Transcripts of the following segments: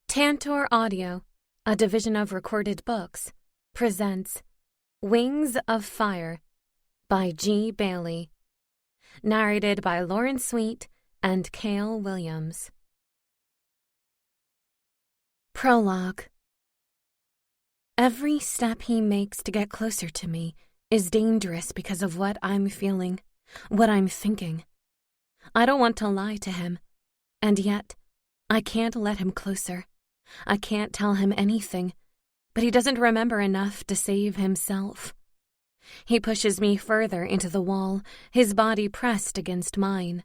Tantor Audio, a division of Recorded Books, presents Wings of Fire by G. Bailey, narrated by Lauren Sweet and Cale Williams. Prologue. Every step he makes to get closer to me is dangerous because of what I'm feeling, what I'm thinking. I don't want to lie to him, and yet I can't let him closer. I can't tell him anything, but he doesn't remember enough to save himself. He pushes me further into the wall, his body pressed against mine.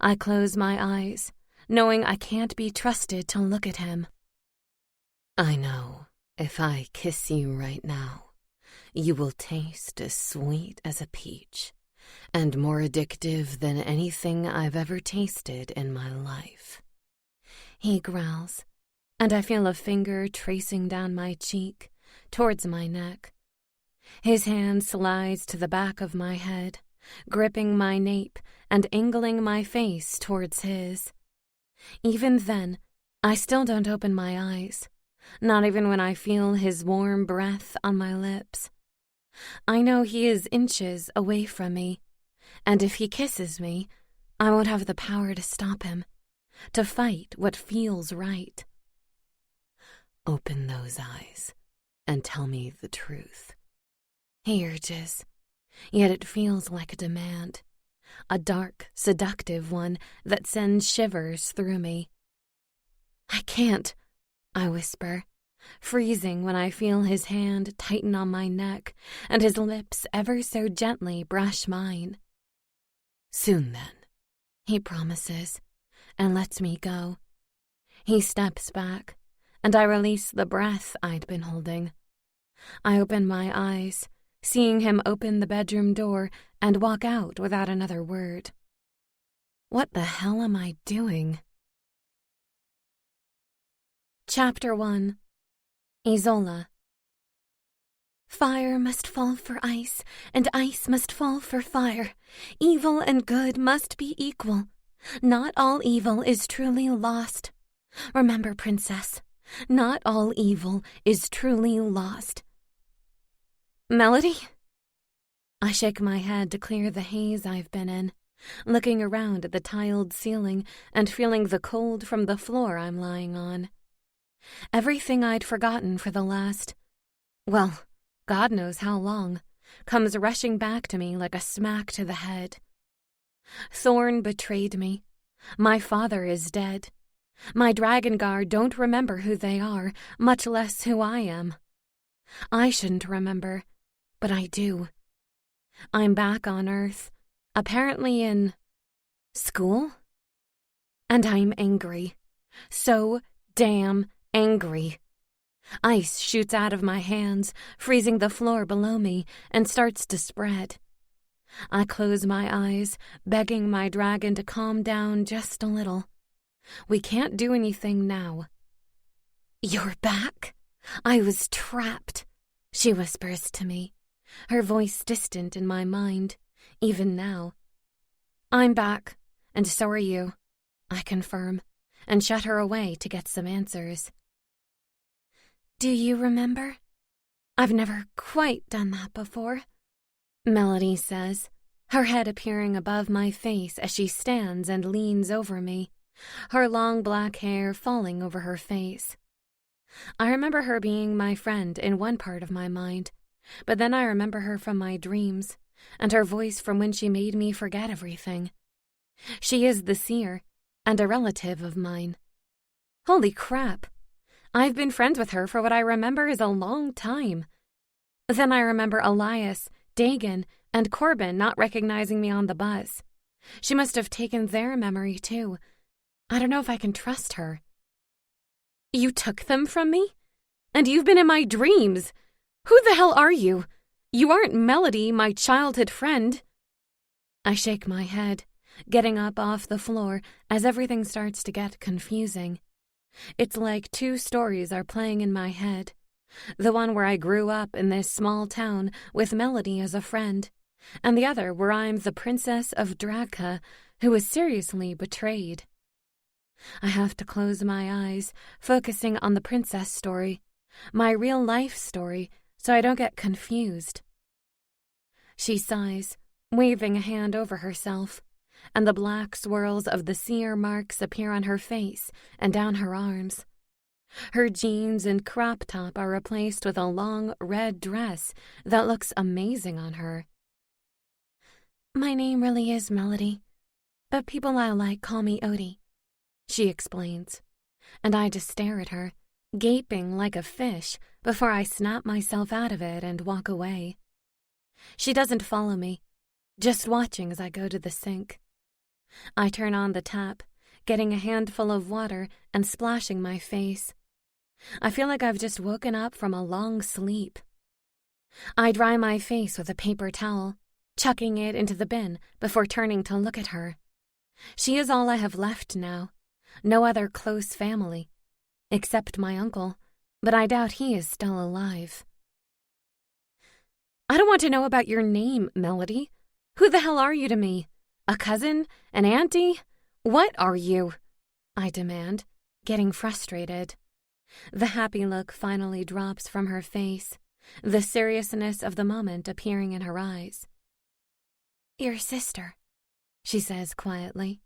I close my eyes, knowing I can't be trusted to look at him. I know, if I kiss you right now, you will taste as sweet as a peach, and more addictive than anything I've ever tasted in my life. He growls, and I feel a finger tracing down my cheek, towards my neck. His hand slides to the back of my head, gripping my nape and angling my face towards his. Even then, I still don't open my eyes, not even when I feel his warm breath on my lips. I know he is inches away from me, and if he kisses me, I won't have the power to stop him, to fight what feels right. Open those eyes and tell me the truth, he urges, yet it feels like a demand, a dark, seductive one that sends shivers through me. I can't, I whisper, freezing when I feel his hand tighten on my neck and his lips ever so gently brush mine. Soon then, he promises, and lets me go. He steps back, and I release the breath I'd been holding. I open my eyes, seeing him open the bedroom door and walk out without another word. What the hell am I doing? Chapter 1. Isola. Fire must fall for ice, and ice must fall for fire. Evil and good must be equal. Not all evil is truly lost. Remember, princess, not all evil is truly lost. Melody? I shake my head to clear the haze I've been in, looking around at the tiled ceiling and feeling the cold from the floor I'm lying on. Everything I'd forgotten for the last, well, God knows how long, comes rushing back to me like a smack to the head. Thorn betrayed me. My father is dead. My dragon guard don't remember who they are, much less who I am. I shouldn't remember, but I do. I'm back on Earth, apparently in school? And I'm angry. So damn angry. Ice shoots out of my hands, freezing the floor below me, and starts to spread. I close my eyes, begging my dragon to calm down just a little. We can't do anything now. You're back? I was trapped, she whispers to me, her voice distant in my mind, even now. I'm back, and so are you, I confirm, and shut her away to get some answers. Do you remember? I've never quite done that before, Melody says, her head appearing above my face as she stands and leans over me, her long black hair falling over her face. I remember her being my friend in one part of my mind, but then I remember her from my dreams, and her voice from when she made me forget everything. She is the seer, and a relative of mine. Holy crap! I've been friends with her for what I remember is a long time. Then I remember Elias, Dagan, and Corbin not recognizing me on the bus. She must have taken their memory, too. I don't know if I can trust her. You took them from me? And you've been in my dreams! Who the hell are you? You aren't Melody, my childhood friend. I shake my head, getting up off the floor as everything starts to get confusing. It's like two stories are playing in my head. The one where I grew up in this small town with Melody as a friend, and the other where I'm the princess of Dragka who was seriously betrayed. I have to close my eyes, focusing on the princess story, my real-life story, so I don't get confused. She sighs, waving a hand over herself, and the black swirls of the sear marks appear on her face and down her arms. Her jeans and crop top are replaced with a long red dress that looks amazing on her. My name really is Melody, but people I like call me Odie, she explains, and I just stare at her, gaping like a fish before I snap myself out of it and walk away. She doesn't follow me, just watching as I go to the sink. I turn on the tap, getting a handful of water and splashing my face. I feel like I've just woken up from a long sleep. I dry my face with a paper towel, chucking it into the bin before turning to look at her. She is all I have left now, no other close family, except my uncle, but I doubt he is still alive. I don't want to know about your name, Melody. Who the hell are you to me? A cousin? An auntie? What are you? I demand, getting frustrated. The happy look finally drops from her face, the seriousness of the moment appearing in her eyes. Your sister, she says quietly,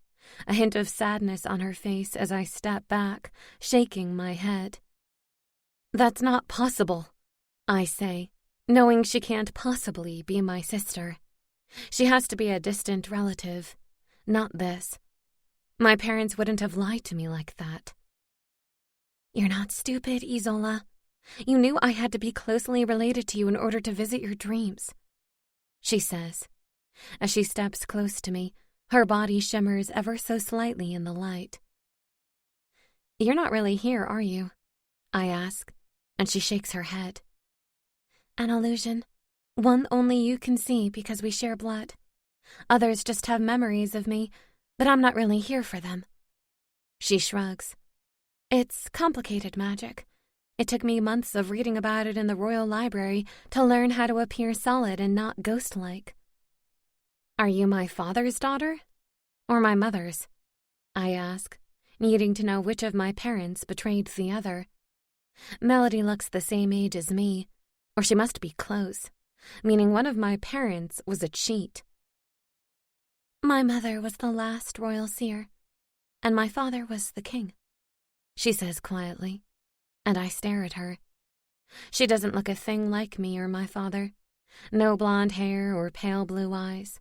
a hint of sadness on her face as I step back, shaking my head. That's not possible, I say, knowing she can't possibly be my sister. She has to be a distant relative, not this. My parents wouldn't have lied to me like that. You're not stupid, Isola. You knew I had to be closely related to you in order to visit your dreams, she says. As she steps close to me, her body shimmers ever so slightly in the light. You're not really here, are you? I ask, and she shakes her head. An illusion. One only you can see because we share blood. Others just have memories of me, but I'm not really here for them. She shrugs. It's complicated magic. It took me months of reading about it in the Royal Library to learn how to appear solid and not ghost-like. Are you my father's daughter? Or my mother's? I ask, needing to know which of my parents betrayed the other. Melody looks the same age as me, or she must be close, meaning one of my parents was a cheat. My mother was the last royal seer, and my father was the king, she says quietly, and I stare at her. She doesn't look a thing like me or my father. No blonde hair or pale blue eyes.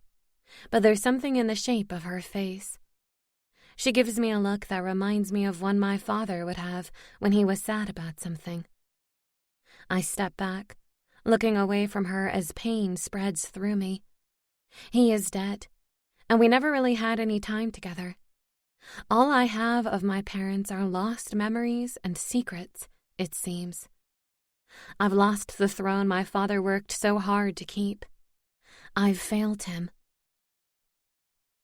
But there's something in the shape of her face. She gives me a look that reminds me of one my father would have when he was sad about something. I step back, looking away from her as pain spreads through me. He is dead, and we never really had any time together. All I have of my parents are lost memories and secrets, it seems. I've lost the throne my father worked so hard to keep. I've failed him.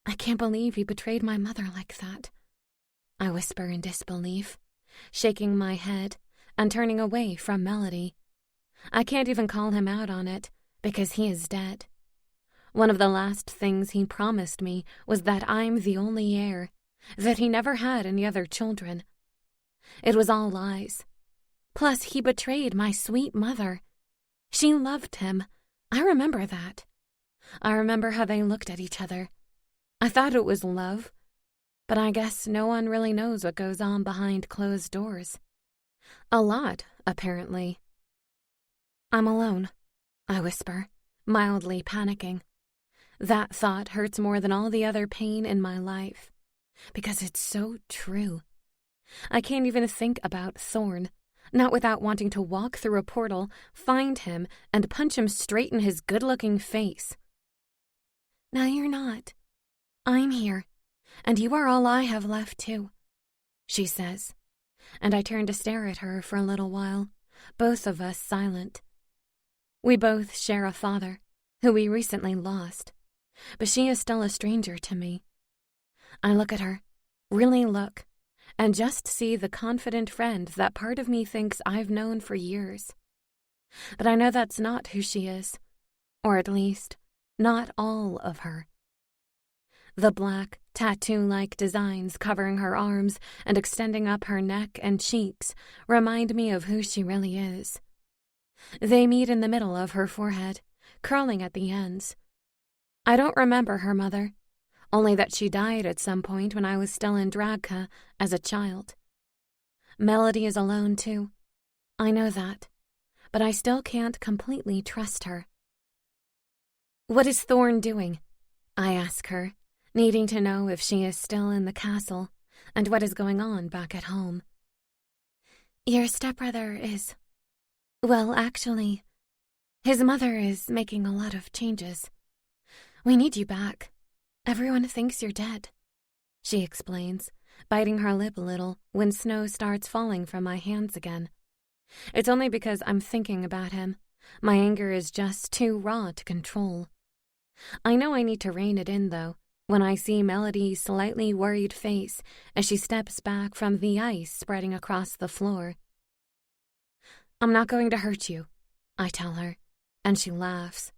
I can't believe he betrayed my mother like that, I whisper in disbelief, shaking my head and turning away from Melody. I can't even call him out on it, because he is dead. One of the last things he promised me was that I'm the only heir, that he never had any other children. It was all lies. Plus, he betrayed my sweet mother. She loved him. I remember that. I remember how they looked at each other. I thought it was love, but I guess no one really knows what goes on behind closed doors. A lot, apparently. I'm alone, I whisper, mildly panicking. That thought hurts more than all the other pain in my life, because it's so true. I can't even think about Thorn, not without wanting to walk through a portal, find him, and punch him straight in his good-looking face. Now you're not. I'm here, and you are all I have left, too, she says, and I turn to stare at her for a little while, both of us silent. We both share a father, who we recently lost, but she is still a stranger to me. I look at her, really look, and just see the confident friend that part of me thinks I've known for years. But I know that's not who she is, or at least, not all of her. The black, Tattoo-like designs covering her arms and extending up her neck and cheeks remind me of who she really is. They meet in the middle of her forehead, curling at the ends. I don't remember her mother, only that she died at some point when I was still in Dragka as a child. Melody is alone too. I know that, but I still can't completely trust her. "What is Thorn doing?" I ask her, needing to know if she is still in the castle and what is going on back at home. "Your stepbrother is... Well, actually, his mother is making a lot of changes. We need you back. Everyone thinks you're dead," she explains, biting her lip a little when snow starts falling from my hands again. It's only because I'm thinking about him. My anger is just too raw to control. I know I need to rein it in, though, when I see Melody's slightly worried face as she steps back from the ice spreading across the floor. "I'm not going to hurt you," I tell her, and she laughs.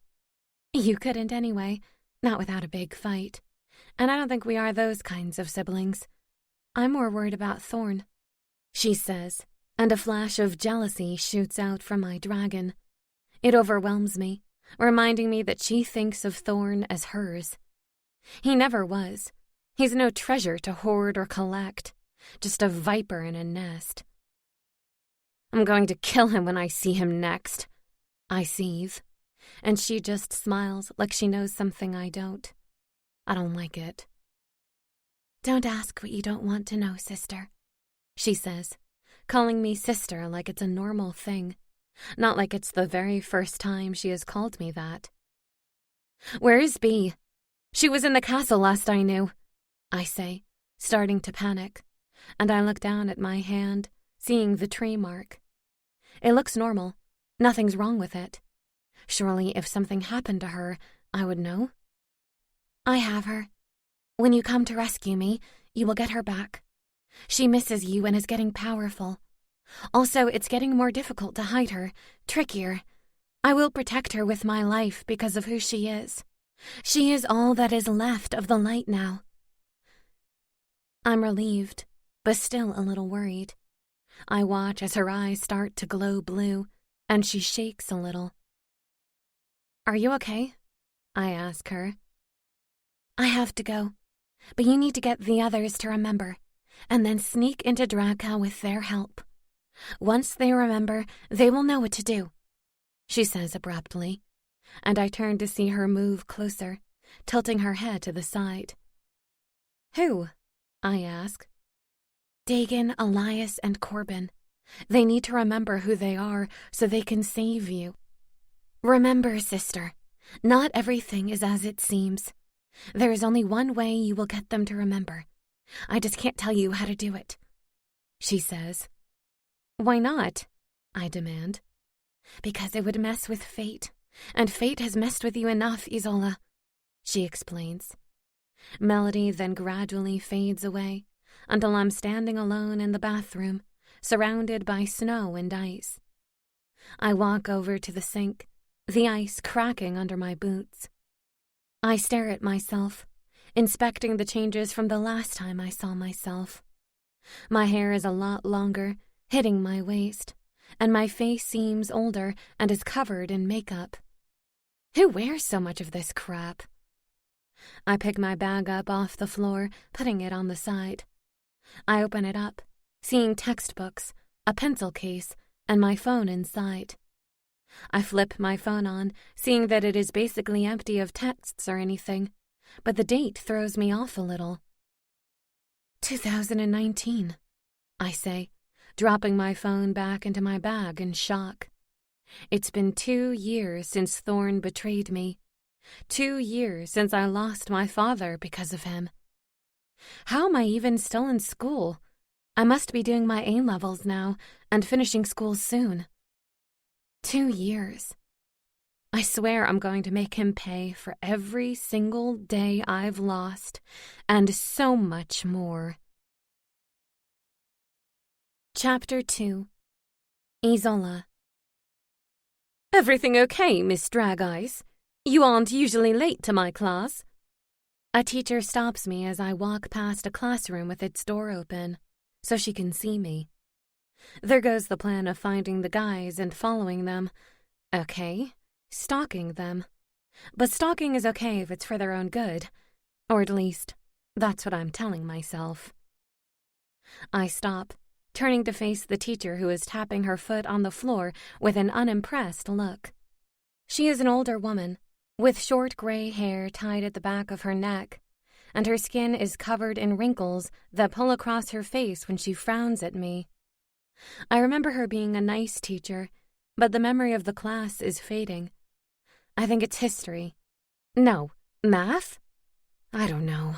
"You couldn't anyway, not without a big fight. And I don't think we are those kinds of siblings. I'm more worried about Thorn," she says, and a flash of jealousy shoots out from my dragon. It overwhelms me, reminding me that she thinks of Thorn as hers. He never was. He's no treasure to hoard or collect, just a viper in a nest. "I'm going to kill him when I see him next," I seethe, and she just smiles like she knows something I don't. I don't like it. "Don't ask what you don't want to know, sister," she says, calling me sister like it's a normal thing, not like it's the very first time she has called me that. "Where is Bee? She was in the castle last I knew," I say, starting to panic, and I look down at my hand, seeing the tree mark. It looks normal. Nothing's wrong with it. Surely if something happened to her, I would know. "I have her. When you come to rescue me, you will get her back. She misses you and is getting powerful. Also, it's getting more difficult to hide her, trickier. I will protect her with my life because of who she is. She is all that is left of the light now." I'm relieved, but still a little worried. I watch as her eyes start to glow blue, and she shakes a little. "Are you okay?" I ask her. "I have to go, but you need to get the others to remember, and then sneak into Dragka with their help. Once they remember, they will know what to do," she says abruptly, and I turn to see her move closer, tilting her head to the side. "Who?" I ask. "Dagon, Elias, and Corbin. They need to remember who they are so they can save you. Remember, sister, not everything is as it seems. There is only one way you will get them to remember. I just can't tell you how to do it," she says. "Why not?" I demand. "Because it would mess with fate, and fate has messed with you enough, Isola," she explains. Melody then gradually fades away until I'm standing alone in the bathroom, surrounded by snow and ice. I walk over to the sink, the ice cracking under my boots. I stare at myself, inspecting the changes from the last time I saw myself. My hair is a lot longer, hitting my waist, and my face seems older and is covered in makeup. Who wears so much of this crap? I pick my bag up off the floor, putting it on the side. I open it up, seeing textbooks, a pencil case, and my phone inside. I flip my phone on, seeing that it is basically empty of texts or anything, but the date throws me off a little. 2019, I say, dropping my phone back into my bag in shock. It's been 2 years since Thorn betrayed me. 2 years since I lost my father because of him. How am I even still in school? I must be doing my A-levels now and finishing school soon. 2 years. I swear I'm going to make him pay for every single day I've lost, and so much more. Chapter 2. Isola. "Everything okay, Miss Drag-Eyes? You aren't usually late to my class?" A teacher stops me as I walk past a classroom with its door open, so she can see me. There goes the plan of finding the guys and following them. Okay, stalking them. But stalking is okay if it's for their own good, or at least, that's what I'm telling myself. I stop, turning to face the teacher who is tapping her foot on the floor with an unimpressed look. She is an older woman, with short gray hair tied at the back of her neck, and her skin is covered in wrinkles that pull across her face when she frowns at me. I remember her being a nice teacher, but the memory of the class is fading. I think it's history. No, math? I don't know.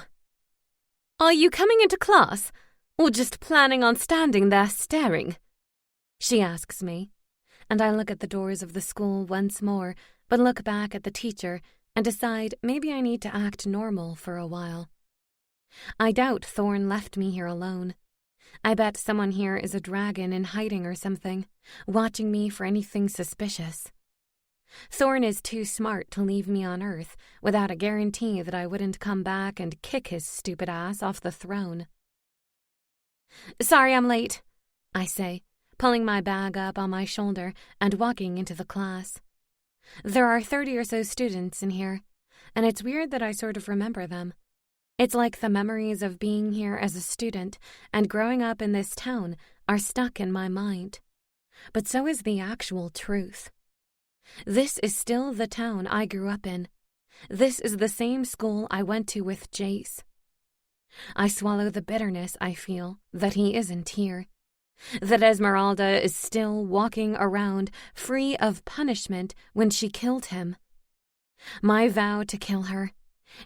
Are you coming into class, or just planning on standing there staring? She asks me, and I look at the doors of the school once more, but look back at the teacher and decide maybe I need to act normal for a while. I doubt Thorn left me here alone. I bet someone here is a dragon in hiding or something, watching me for anything suspicious. Thorn is too smart to leave me on Earth without a guarantee that I wouldn't come back and kick his stupid ass off the throne. Sorry I'm late, I say, pulling my bag up on my shoulder and walking into the class. There are 30 or so students in here, and it's weird that I sort of remember them. It's like the memories of being here as a student and growing up in this town are stuck in my mind. But so is the actual truth. This is still the town I grew up in. This is the same school I went to with Jace. I swallow the bitterness I feel that he isn't here, that Esmeralda is still walking around free of punishment when she killed him. My vow to kill her,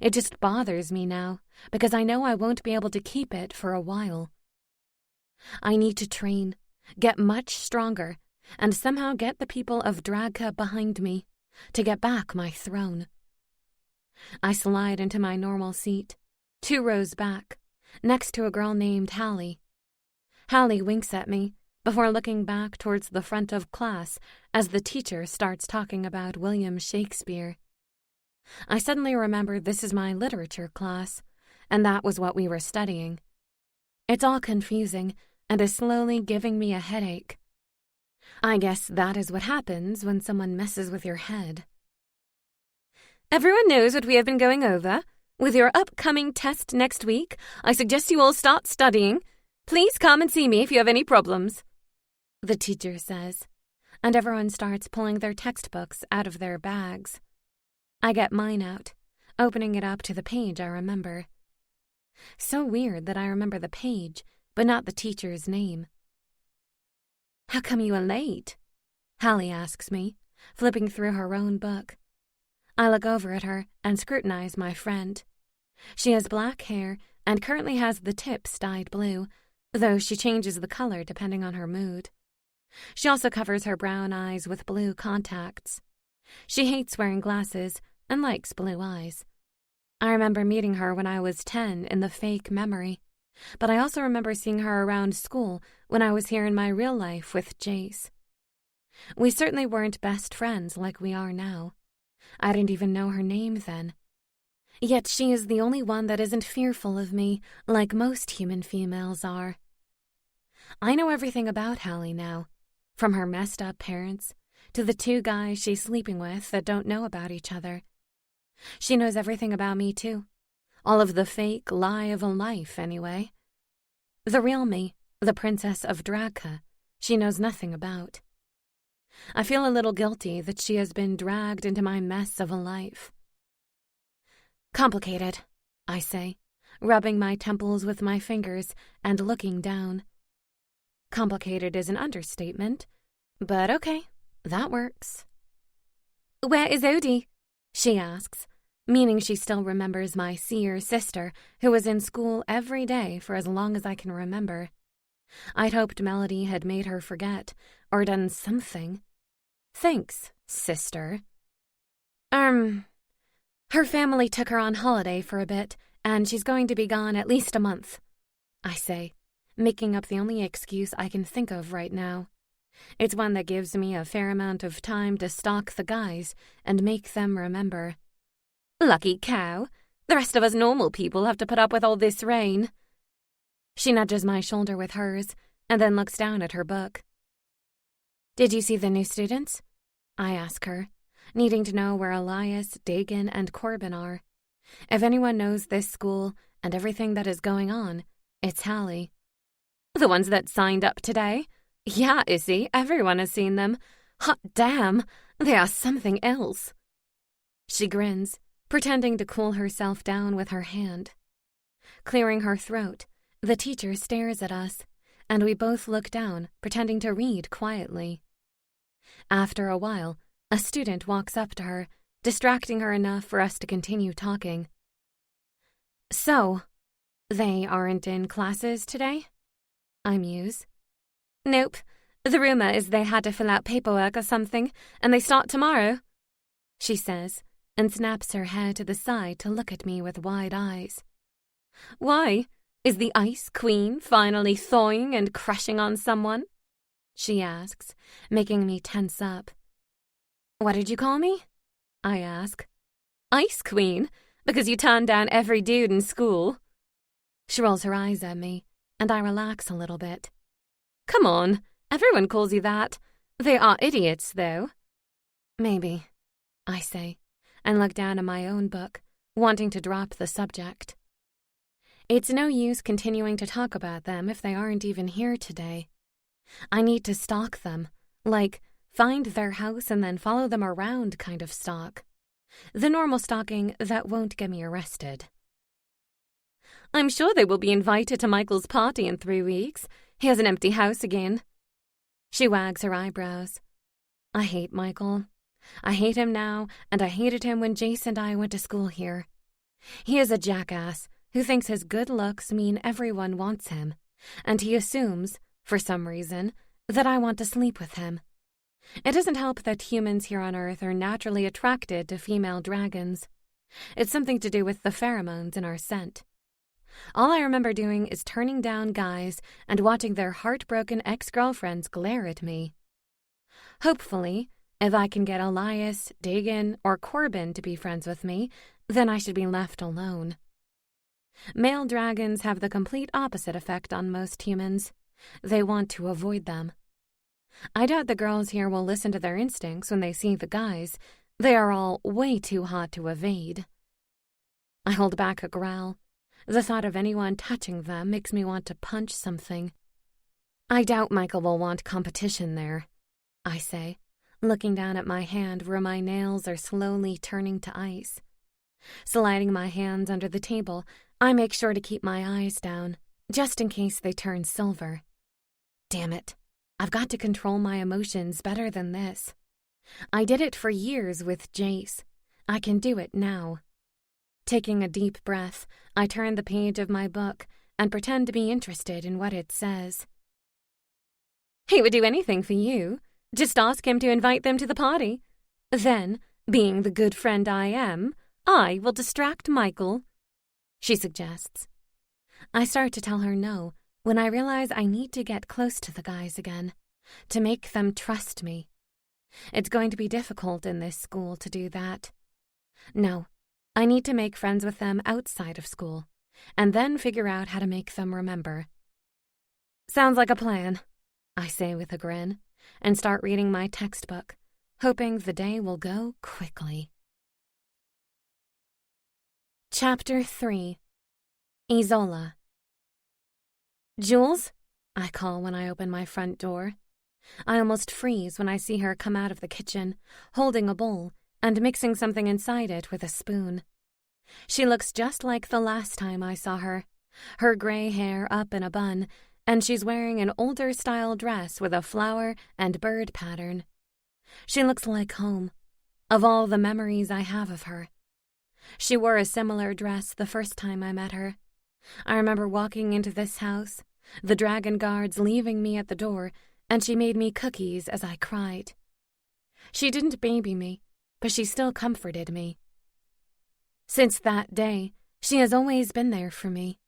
it just bothers me now because I know I won't be able to keep it for a while. I need to train, get much stronger, and somehow get the people of Dragka behind me to get back my throne. I slide into my normal seat, 2 rows back, next to a girl named Hallie. Hallie winks at me before looking back towards the front of class as the teacher starts talking about William Shakespeare. I suddenly remember this is my literature class, and that was what we were studying. It's all confusing and is slowly giving me a headache. I guess that is what happens when someone messes with your head. Everyone knows what we have been going over. With your upcoming test next week, I suggest you all start studying. Please come and see me if you have any problems, the teacher says, and everyone starts pulling their textbooks out of their bags. I get mine out, opening it up to the page I remember. So weird that I remember the page, but not the teacher's name. How come you are late? Hallie asks me, flipping through her own book. I look over at her and scrutinize my friend. She has black hair and currently has the tips dyed blue, though she changes the color depending on her mood. She also covers her brown eyes with blue contacts. She hates wearing glasses and likes blue eyes. I remember meeting her when I was 10 in the fake memory, but I also remember seeing her around school when I was here in my real life with Jace. We certainly weren't best friends like we are now. I didn't even know her name then. Yet she is the only one that isn't fearful of me like most human females are. I know everything about Hallie now, from her messed up parents to the 2 guys she's sleeping with that don't know about each other. She knows everything about me too. All of the fake lie of a life, anyway. The real me, the Princess of Dragka, she knows nothing about. I feel a little guilty that she has been dragged into my mess of a life. Complicated, I say, rubbing my temples with my fingers and looking down. Complicated is an understatement, but okay, that works. Where is Odie? She asks, meaning she still remembers my seer sister who was in school every day for as long as I can remember. I'd hoped Melody had made her forget, or done something. Thanks, sister. Her family took her on holiday for a bit, and she's going to be gone at least a month, I say, making up the only excuse I can think of right now. It's one that gives me a fair amount of time to stalk the guys and make them remember. Lucky cow. The rest of us normal people have to put up with all this rain. She nudges my shoulder with hers and then looks down at her book. Did you see the new students? I ask her, needing to know where Elias, Dagan, and Corbin are. If anyone knows this school and everything that is going on, it's Hallie. The ones that signed up today? Yeah, Issy, everyone has seen them. Hot damn, they are something else. She grins, pretending to cool herself down with her hand. Clearing her throat, the teacher stares at us, and we both look down, pretending to read quietly. After a while, a student walks up to her, distracting her enough for us to continue talking. So, they aren't in classes today? I muse. Nope. The rumor is they had to fill out paperwork or something, and they start tomorrow, she says, and snaps her head to the side to look at me with wide eyes. Why? Is the Ice Queen finally thawing and crushing on someone? She asks, making me tense up. What did you call me? I ask. Ice Queen, because you turned down every dude in school. She rolls her eyes at me, and I relax a little bit. Come on, everyone calls you that. They are idiots, though. Maybe, I say, and look down at my own book, wanting to drop the subject. It's no use continuing to talk about them if they aren't even here today. I need to stalk them, like find their house and then follow them around kind of stalk. The normal stalking that won't get me arrested. I'm sure they will be invited to Michael's party in 3 weeks. He has an empty house again. She wags her eyebrows. I hate Michael. I hate him now, and I hated him when Jace and I went to school here. He is a jackass who thinks his good looks mean everyone wants him, and he assumes, for some reason, that I want to sleep with him. It doesn't help that humans here on Earth are naturally attracted to female dragons. It's something to do with the pheromones in our scent. All I remember doing is turning down guys and watching their heartbroken ex-girlfriends glare at me. Hopefully, if I can get Elias, Dagan, or Corbin to be friends with me, then I should be left alone. Male dragons have the complete opposite effect on most humans. They want to avoid them. I doubt the girls here will listen to their instincts when they see the guys. They are all way too hot to evade. I hold back a growl. The thought of anyone touching them makes me want to punch something. I doubt Michael will want competition there, I say, looking down at my hand where my nails are slowly turning to ice. Sliding my hands under the table, I make sure to keep my eyes down, just in case they turn silver. Damn it, I've got to control my emotions better than this. I did it for years with Jace. I can do it now. Taking a deep breath, I turn the page of my book and pretend to be interested in what it says. He would do anything for you. Just ask him to invite them to the party. Then, being the good friend I am, I will distract Michael, she suggests. I start to tell her no when I realize I need to get close to the guys again, to make them trust me. It's going to be difficult in this school to do that. No, I need to make friends with them outside of school, and then figure out how to make them remember. Sounds like a plan, I say with a grin, and start reading my textbook, hoping the day will go quickly. Chapter 3. Isola. Jules? I call when I open my front door. I almost freeze when I see her come out of the kitchen, holding a bowl and mixing something inside it with a spoon. She looks just like the last time I saw her, her gray hair up in a bun, and she's wearing an older-style dress with a flower and bird pattern. She looks like home, of all the memories I have of her. She wore a similar dress the first time I met her. I remember walking into this house, the dragon guards leaving me at the door, and she made me cookies as I cried. She didn't baby me, but she still comforted me. Since that day, she has always been there for me.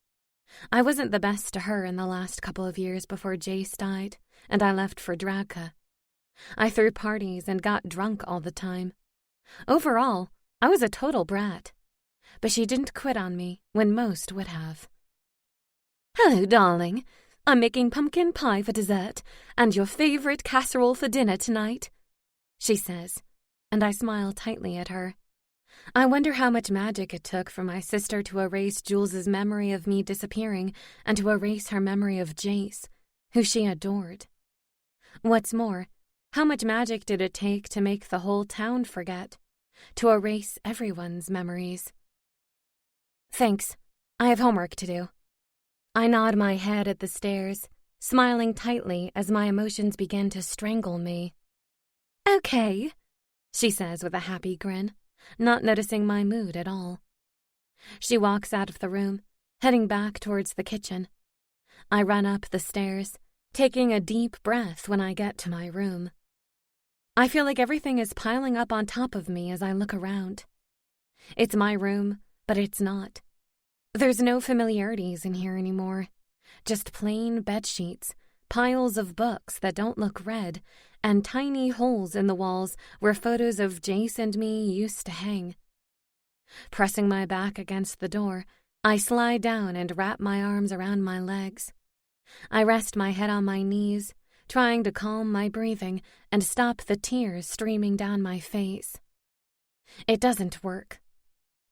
I wasn't the best to her in the last couple of years before Jace died, and I left for Dragka. I threw parties and got drunk all the time. Overall, I was a total brat. but she didn't quit on me when most would have. "Hello, darling. I'm making pumpkin pie for dessert and your favorite casserole for dinner tonight," she says, and I smile tightly at her. I wonder how much magic it took for my sister to erase Jules's memory of me disappearing and to erase her memory of Jace, who she adored. What's more, how much magic did it take to make the whole town forget, to erase everyone's memories? "Thanks. I have homework to do." I nod my head at the stairs, smiling tightly as my emotions begin to strangle me. "Okay," she says with a happy grin, not noticing my mood at all. She walks out of the room, heading back towards the kitchen. I run up the stairs, taking a deep breath when I get to my room. I feel like everything is piling up on top of me as I look around. It's my room, but it's not. There's no familiarities in here anymore. Just plain bedsheets, piles of books that don't look read, and tiny holes in the walls where photos of Jace and me used to hang. Pressing my back against the door, I slide down and wrap my arms around my legs. I rest my head on my knees, trying to calm my breathing and stop the tears streaming down my face. It doesn't work.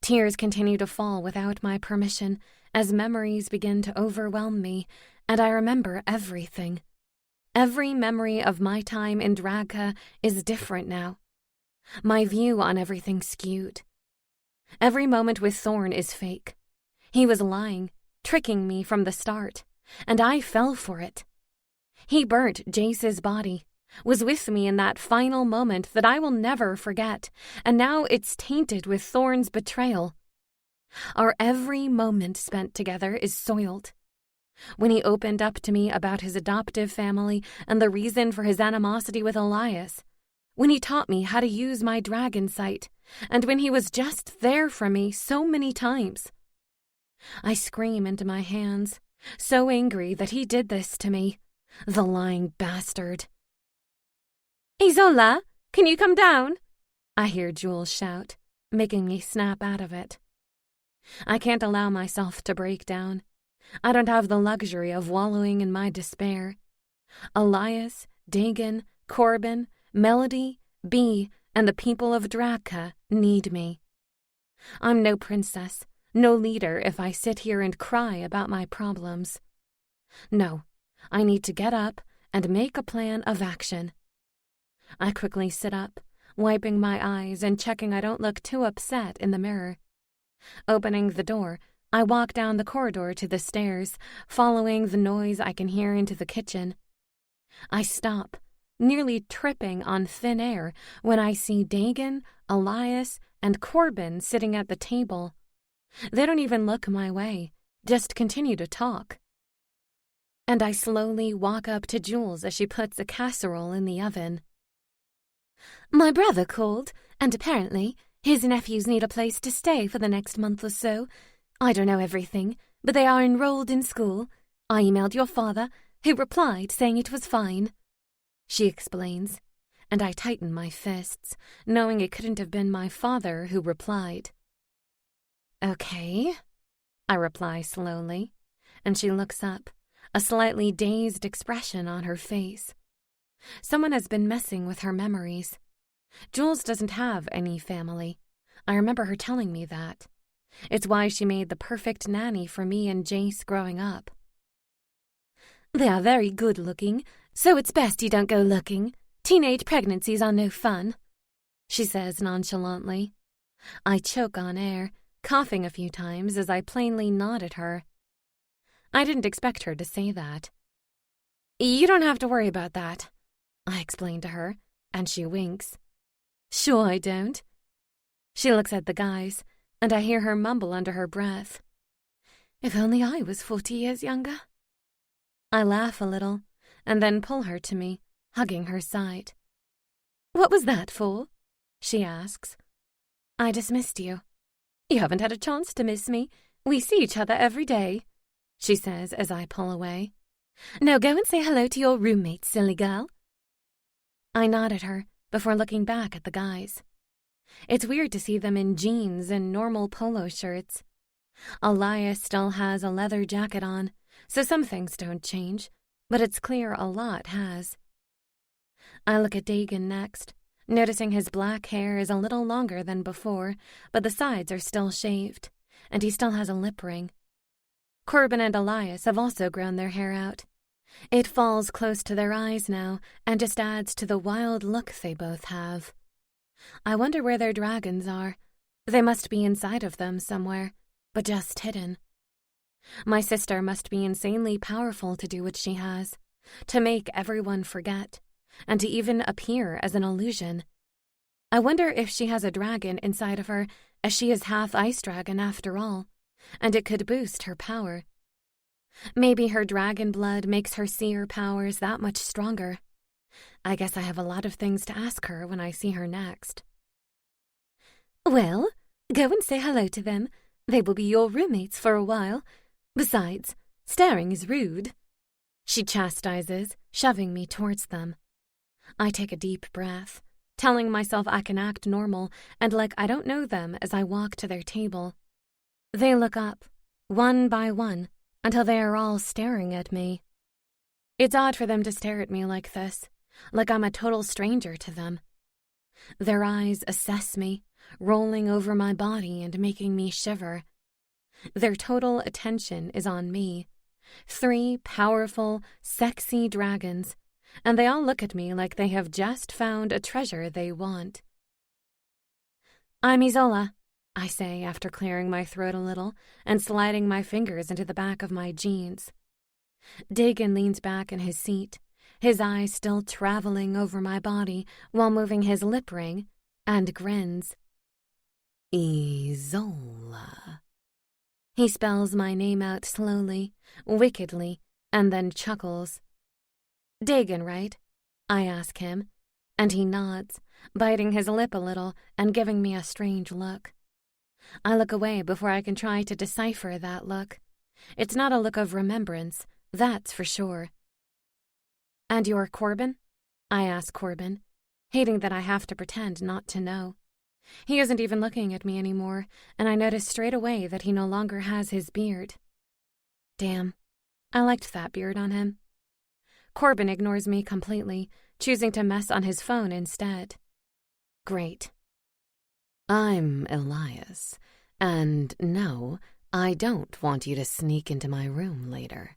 Tears continue to fall without my permission as memories begin to overwhelm me, and I remember everything. Every memory of my time in Dragka is different now. My view on everything skewed. Every moment with Thorn is fake. He was lying, tricking me from the start, and I fell for it. He burnt Jace's body, was with me in that final moment that I will never forget, and now it's tainted with Thorn's betrayal. Our every moment spent together is soiled. When he opened up to me about his adoptive family and the reason for his animosity with Elias, when he taught me how to use my dragon sight, and when he was just there for me so many times. I scream into my hands, so angry that he did this to me, the lying bastard. "Isola, can you come down?" I hear Jules shout, making me snap out of it. I can't allow myself to break down. I don't have the luxury of wallowing in my despair. Elias, Dagon, Corbin, Melody, Bee, and the people of Dragka need me. I'm no princess, no leader if I sit here and cry about my problems. No, I need to get up and make a plan of action. I quickly sit up, wiping my eyes and checking I don't look too upset in the mirror. Opening the door, I walk down the corridor to the stairs, following the noise I can hear into the kitchen. I stop, nearly tripping on thin air when I see Dagon, Elias, and Corbin sitting at the table. They don't even look my way, just continue to talk. And I slowly walk up to Jules as she puts a casserole in the oven. "My brother called, and apparently his nephews need a place to stay for the next month or so. I don't know everything, but they are enrolled in school. I emailed your father, who replied saying it was fine," she explains, and I tighten my fists, knowing it couldn't have been my father who replied. "Okay," I reply slowly, and she looks up, a slightly dazed expression on her face. Someone has been messing with her memories. Jules doesn't have any family. I remember her telling me that. It's why she made the perfect nanny for me and Jace growing up. "They are very good-looking, so it's best you don't go looking. Teenage pregnancies are no fun," she says nonchalantly. I choke on air, coughing a few times as I plainly nod at her. I didn't expect her to say that. "You don't have to worry about that," I explain to her, and she winks. "Sure I don't." She looks at the guys, and I hear her mumble under her breath. "If only I was 40 years younger." I laugh a little, and then pull her to me, hugging her side. "What was that for?" she asks. "I dismissed you." "You haven't had a chance to miss me. We see each other every day," she says as I pull away. "Now go and say hello to your roommate, silly girl." I nod at her before looking back at the guys. It's weird to see them in jeans and normal polo shirts. Elias still has a leather jacket on, so some things don't change, but it's clear a lot has. I look at Dagon next, noticing his black hair is a little longer than before, but the sides are still shaved, and he still has a lip ring. Corbin and Elias have also grown their hair out. It falls close to their eyes now, and just adds to the wild look they both have. I wonder where their dragons are. They must be inside of them somewhere, but just hidden. My sister must be insanely powerful to do what she has, to make everyone forget, and to even appear as an illusion. I wonder if she has a dragon inside of her, as she is half ice dragon after all, and it could boost her power. Maybe her dragon blood makes her seer powers that much stronger. I guess I have a lot of things to ask her when I see her next. Well, go and say hello to them. They will be your roommates for a while. Besides, staring is rude. She chastises, shoving me towards them. I take a deep breath, telling myself I can act normal and like I don't know them as I walk to their table. They look up, one by one, until they are all staring at me. It's odd for them to stare at me like this, like I'm a total stranger to them. Their eyes assess me, rolling over my body and making me shiver. Their total attention is on me. 3 powerful, sexy dragons, and they all look at me like they have just found a treasure they want. I'm Isola, I say after clearing my throat a little and sliding my fingers into the back of my jeans. Dagon leans back in his seat, his eyes still traveling over my body while moving his lip ring, and grins. Isola. He spells my name out slowly, wickedly, and then chuckles. Dagon, right? I ask him, and he nods, biting his lip a little and giving me a strange look. I look away before I can try to decipher that look. It's not a look of remembrance, that's for sure. And you're Corbin? I ask Corbin, hating that I have to pretend not to know. He isn't even looking at me anymore, and I notice straight away that he no longer has his beard. Damn, I liked that beard on him. Corbin ignores me completely, choosing to mess on his phone instead. Great. I'm Elias, and no, I don't want you to sneak into my room later,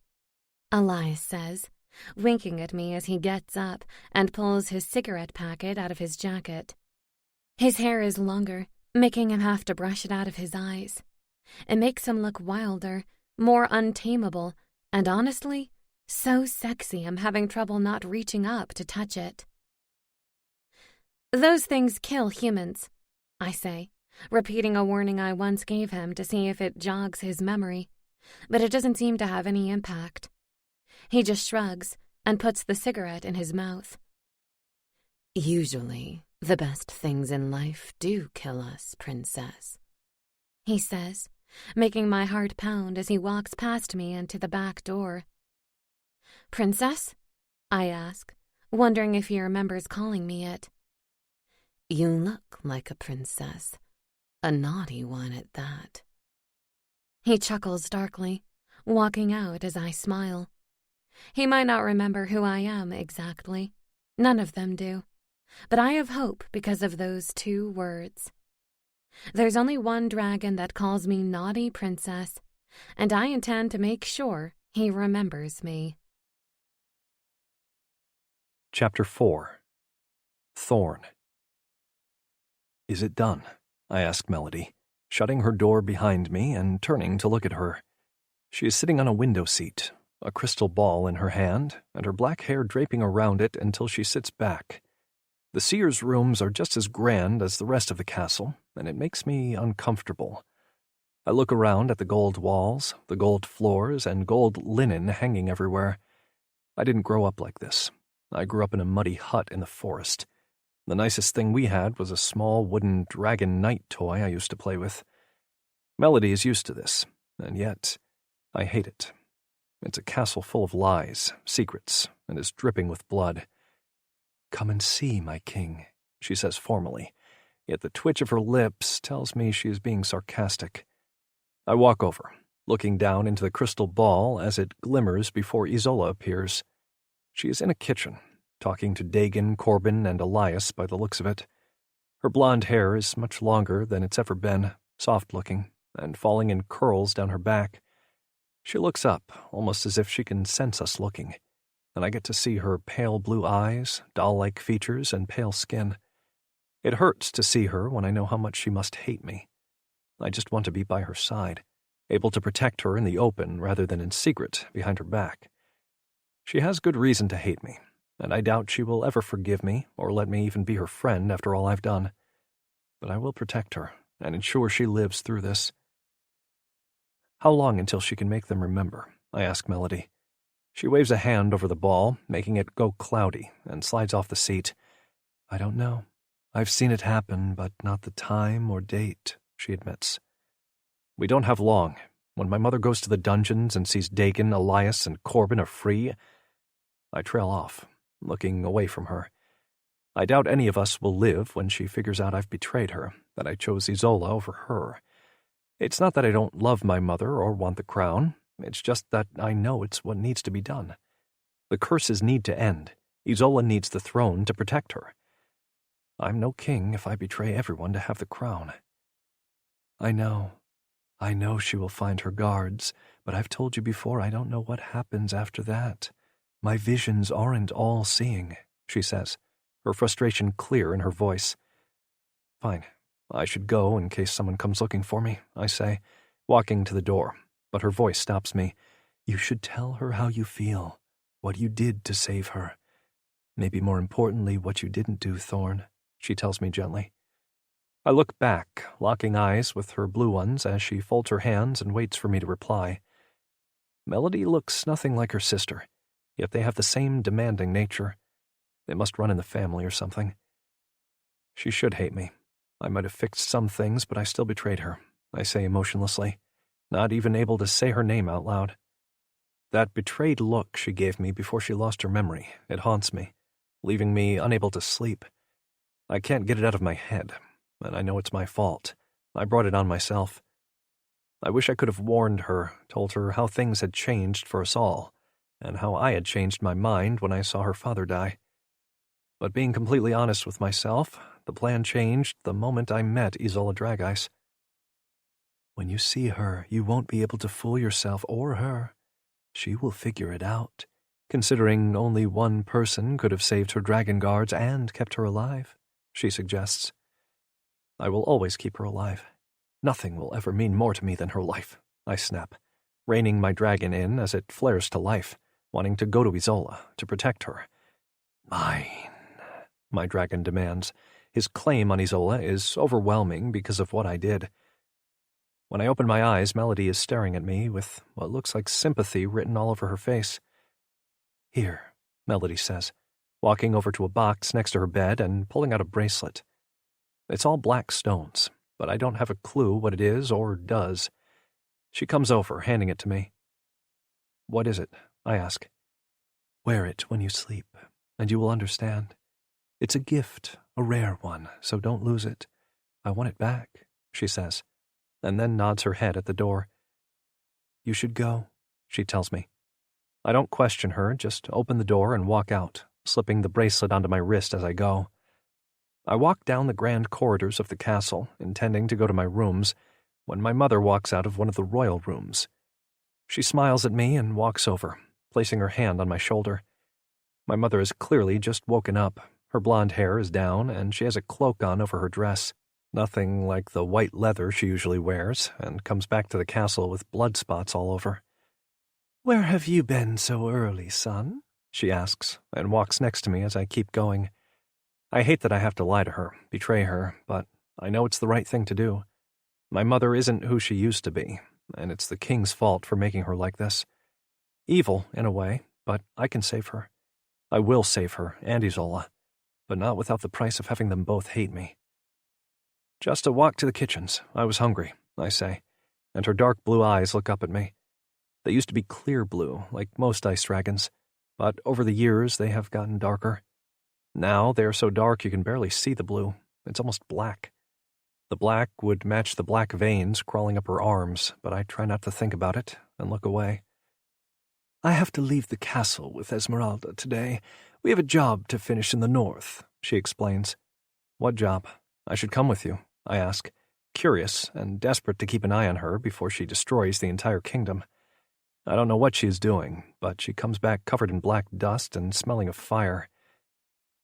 Elias says, winking at me as he gets up and pulls his cigarette packet out of his jacket. His hair is longer, making him have to brush it out of his eyes. It makes him look wilder, more untamable, and honestly, so sexy I'm having trouble not reaching up to touch it. Those things kill humans, I say, repeating a warning I once gave him to see if it jogs his memory, but it doesn't seem to have any impact. He just shrugs and puts the cigarette in his mouth. Usually, the best things in life do kill us, princess, he says, making my heart pound as he walks past me and to the back door. Princess? I ask, wondering if he remembers calling me it. You look like a princess, a naughty one at that. He chuckles darkly, walking out as I smile. He might not remember who I am exactly. None of them do. But I have hope because of those 2 words. There's only one dragon that calls me naughty princess, and I intend to make sure he remembers me. Chapter 4. Thorn. Is it done? I ask Melody, shutting her door behind me and turning to look at her. She is sitting on a window seat, a crystal ball in her hand, and her black hair draping around it until she sits back. The seer's rooms are just as grand as the rest of the castle, and it makes me uncomfortable. I look around at the gold walls, the gold floors, and gold linen hanging everywhere. I didn't grow up like this. I grew up in a muddy hut in the forest. The nicest thing we had was a small wooden dragon knight toy I used to play with. Melody is used to this, and yet I hate it. It's a castle full of lies, secrets, and is dripping with blood. "Come and see, my king," she says formally, yet the twitch of her lips tells me she is being sarcastic. I walk over, looking down into the crystal ball as it glimmers before Isola appears. She is in a kitchen, talking to Dagon, Corbin, and Elias by the looks of it. Her blonde hair is much longer than it's ever been, soft-looking, and falling in curls down her back. She looks up, almost as if she can sense us looking, and I get to see her pale blue eyes, doll-like features, and pale skin. It hurts to see her when I know how much she must hate me. I just want to be by her side, able to protect her in the open rather than in secret behind her back. She has good reason to hate me, and I doubt she will ever forgive me or let me even be her friend after all I've done. But I will protect her and ensure she lives through this. How long until she can make them remember? I ask Melody. She waves a hand over the ball, making it go cloudy, and slides off the seat. I don't know. I've seen it happen, but not the time or date, she admits. We don't have long. When my mother goes to the dungeons and sees Dagon, Elias, and Corbin are free, I trail off, looking away from her. I doubt any of us will live when she figures out I've betrayed her, that I chose Isola over her. It's not that I don't love my mother or want the crown. It's just that I know it's what needs to be done. The curses need to end. Isola needs the throne to protect her. I'm no king if I betray everyone to have the crown. I know she will find her guards, but I've told you before I don't know what happens after that. My visions aren't all-seeing, she says, her frustration clear in her voice. Fine, I should go in case someone comes looking for me, I say, walking to the door, but her voice stops me. You should tell her how you feel, what you did to save her. Maybe more importantly, what you didn't do, Thorn, she tells me gently. I look back, locking eyes with her blue ones as she folds her hands and waits for me to reply. Melody looks nothing like her sister, yet they have the same demanding nature. They must run in the family or something. She should hate me. I might have fixed some things, but I still betrayed her, I say emotionlessly, not even able to say her name out loud. That betrayed look she gave me before she lost her memory, it haunts me, leaving me unable to sleep. I can't get it out of my head, and I know it's my fault. I brought it on myself. I wish I could have warned her, told her how things had changed for us all, and how I had changed my mind when I saw her father die. But being completely honest with myself, the plan changed the moment I met Isola Dragice. When you see her, you won't be able to fool yourself or her. She will figure it out, considering only one person could have saved her dragon guards and kept her alive, she suggests. I will always keep her alive. Nothing will ever mean more to me than her life, I snap, reining my dragon in as it flares to life, wanting to go to Isola to protect her. Mine, my dragon demands. His claim on Isola is overwhelming because of what I did. When I open my eyes, Melody is staring at me with what looks like sympathy written all over her face. Here, Melody says, walking over to a box next to her bed and pulling out a bracelet. It's all black stones, but I don't have a clue what it is or does. She comes over, handing it to me. What is it? I ask. Wear it when you sleep, and you will understand. It's a gift, a rare one, so don't lose it. I want it back, she says, and then nods her head at the door. You should go, she tells me. I don't question her, just open the door and walk out, slipping the bracelet onto my wrist as I go. I walk down the grand corridors of the castle, intending to go to my rooms, when my mother walks out of one of the royal rooms. She smiles at me and walks over, placing her hand on my shoulder. My mother has clearly just woken up. Her blonde hair is down, and she has a cloak on over her dress. Nothing like the white leather she usually wears, and comes back to the castle with blood spots all over. Where have you been so early, son? She asks, and walks next to me as I keep going. I hate that I have to lie to her, betray her, but I know it's the right thing to do. My mother isn't who she used to be, and it's the king's fault for making her like this. Evil, in a way, but I can save her. I will save her and Isola, but not without the price of having them both hate me. Just a walk to the kitchens. I was hungry, I say, and her dark blue eyes look up at me. They used to be clear blue, like most ice dragons, but over the years they have gotten darker. Now they are so dark you can barely see the blue. It's almost black. The black would match the black veins crawling up her arms, but I try not to think about it and look away. I have to leave the castle with Esmeralda today. We have a job to finish in the north, she explains. What job? I should come with you, I ask, curious and desperate to keep an eye on her before she destroys the entire kingdom. I don't know what she is doing, but she comes back covered in black dust and smelling of fire.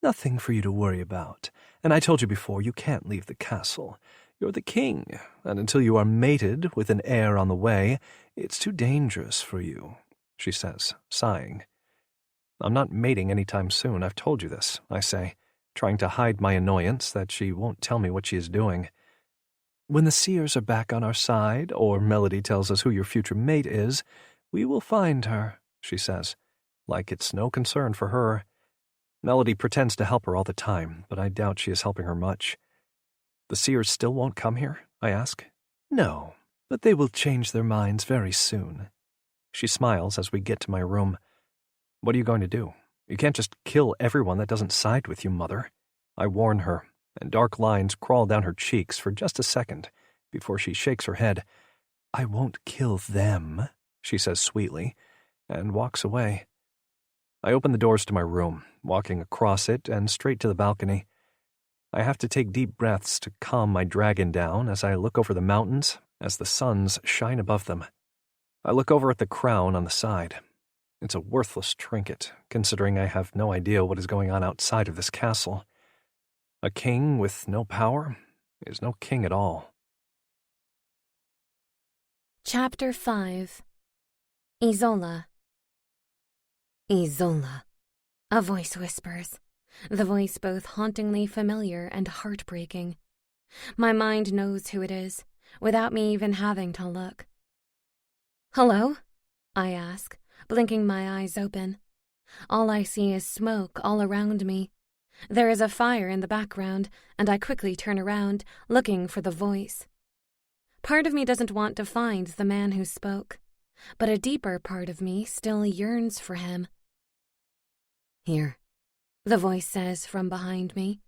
Nothing for you to worry about, and I told you before you can't leave the castle. You're the king, and until you are mated with an heir on the way, it's too dangerous for you, she says, sighing. I'm not mating any time soon, I've told you this, I say, trying to hide my annoyance that she won't tell me what she is doing. When the seers are back on our side, or Melody tells us who your future mate is, we will find her, she says, like it's no concern for her. Melody pretends to help her all the time, but I doubt she is helping her much. The seers still won't come here? I ask. No, but they will change their minds very soon. She smiles as we get to my room. What are you going to do? You can't just kill everyone that doesn't side with you, Mother. I warn her, and dark lines crawl down her cheeks for just a second before she shakes her head. I won't kill them, she says sweetly, and walks away. I open the doors to my room, walking across it and straight to the balcony. I have to take deep breaths to calm my dragon down as I look over the mountains as the suns shine above them. I look over at the crown on the side. It's a worthless trinket, considering I have no idea what is going on outside of this castle. A king with no power is no king at all. Chapter 5. Isola. Isola, A voice whispers, the voice both hauntingly familiar and heartbreaking. My mind knows who it is, without me even having to look. Hello? I ask, blinking my eyes open. All I see is smoke all around me. There is a fire in the background, and I quickly turn around, looking for the voice. Part of me doesn't want to find the man who spoke, but a deeper part of me still yearns for him. Here, the voice says from behind me,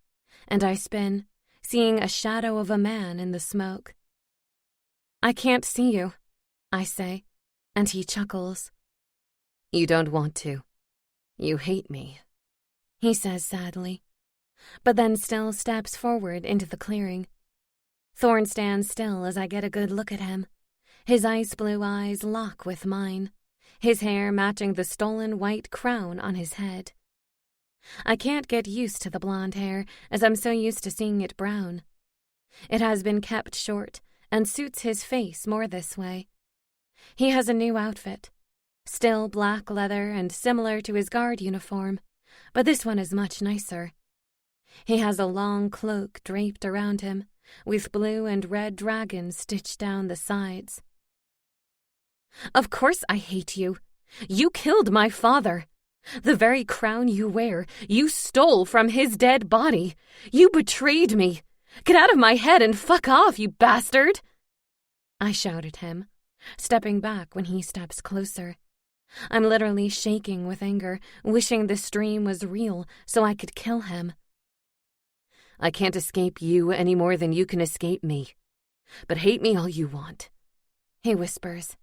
and I spin, seeing a shadow of a man in the smoke. I can't see you, I say, and he chuckles. You don't want to. You hate me, he says sadly, but then still steps forward into the clearing. Thorn stands still as I get a good look at him. His ice blue eyes lock with mine, his hair matching the stolen white crown on his head. I can't get used to the blonde hair, as I'm so used to seeing it brown. It has been kept short and suits his face more this way. He has a new outfit, still black leather and similar to his guard uniform, but this one is much nicer. He has a long cloak draped around him, with blue and red dragons stitched down the sides. Of course I hate you. You killed my father. The very crown you wear, you stole from his dead body. You betrayed me. Get out of my head and fuck off, you bastard! I shout at him, stepping back when he steps closer. I'm literally shaking with anger, wishing this dream was real so I could kill him. I can't escape you any more than you can escape me. But hate me all you want, he whispers,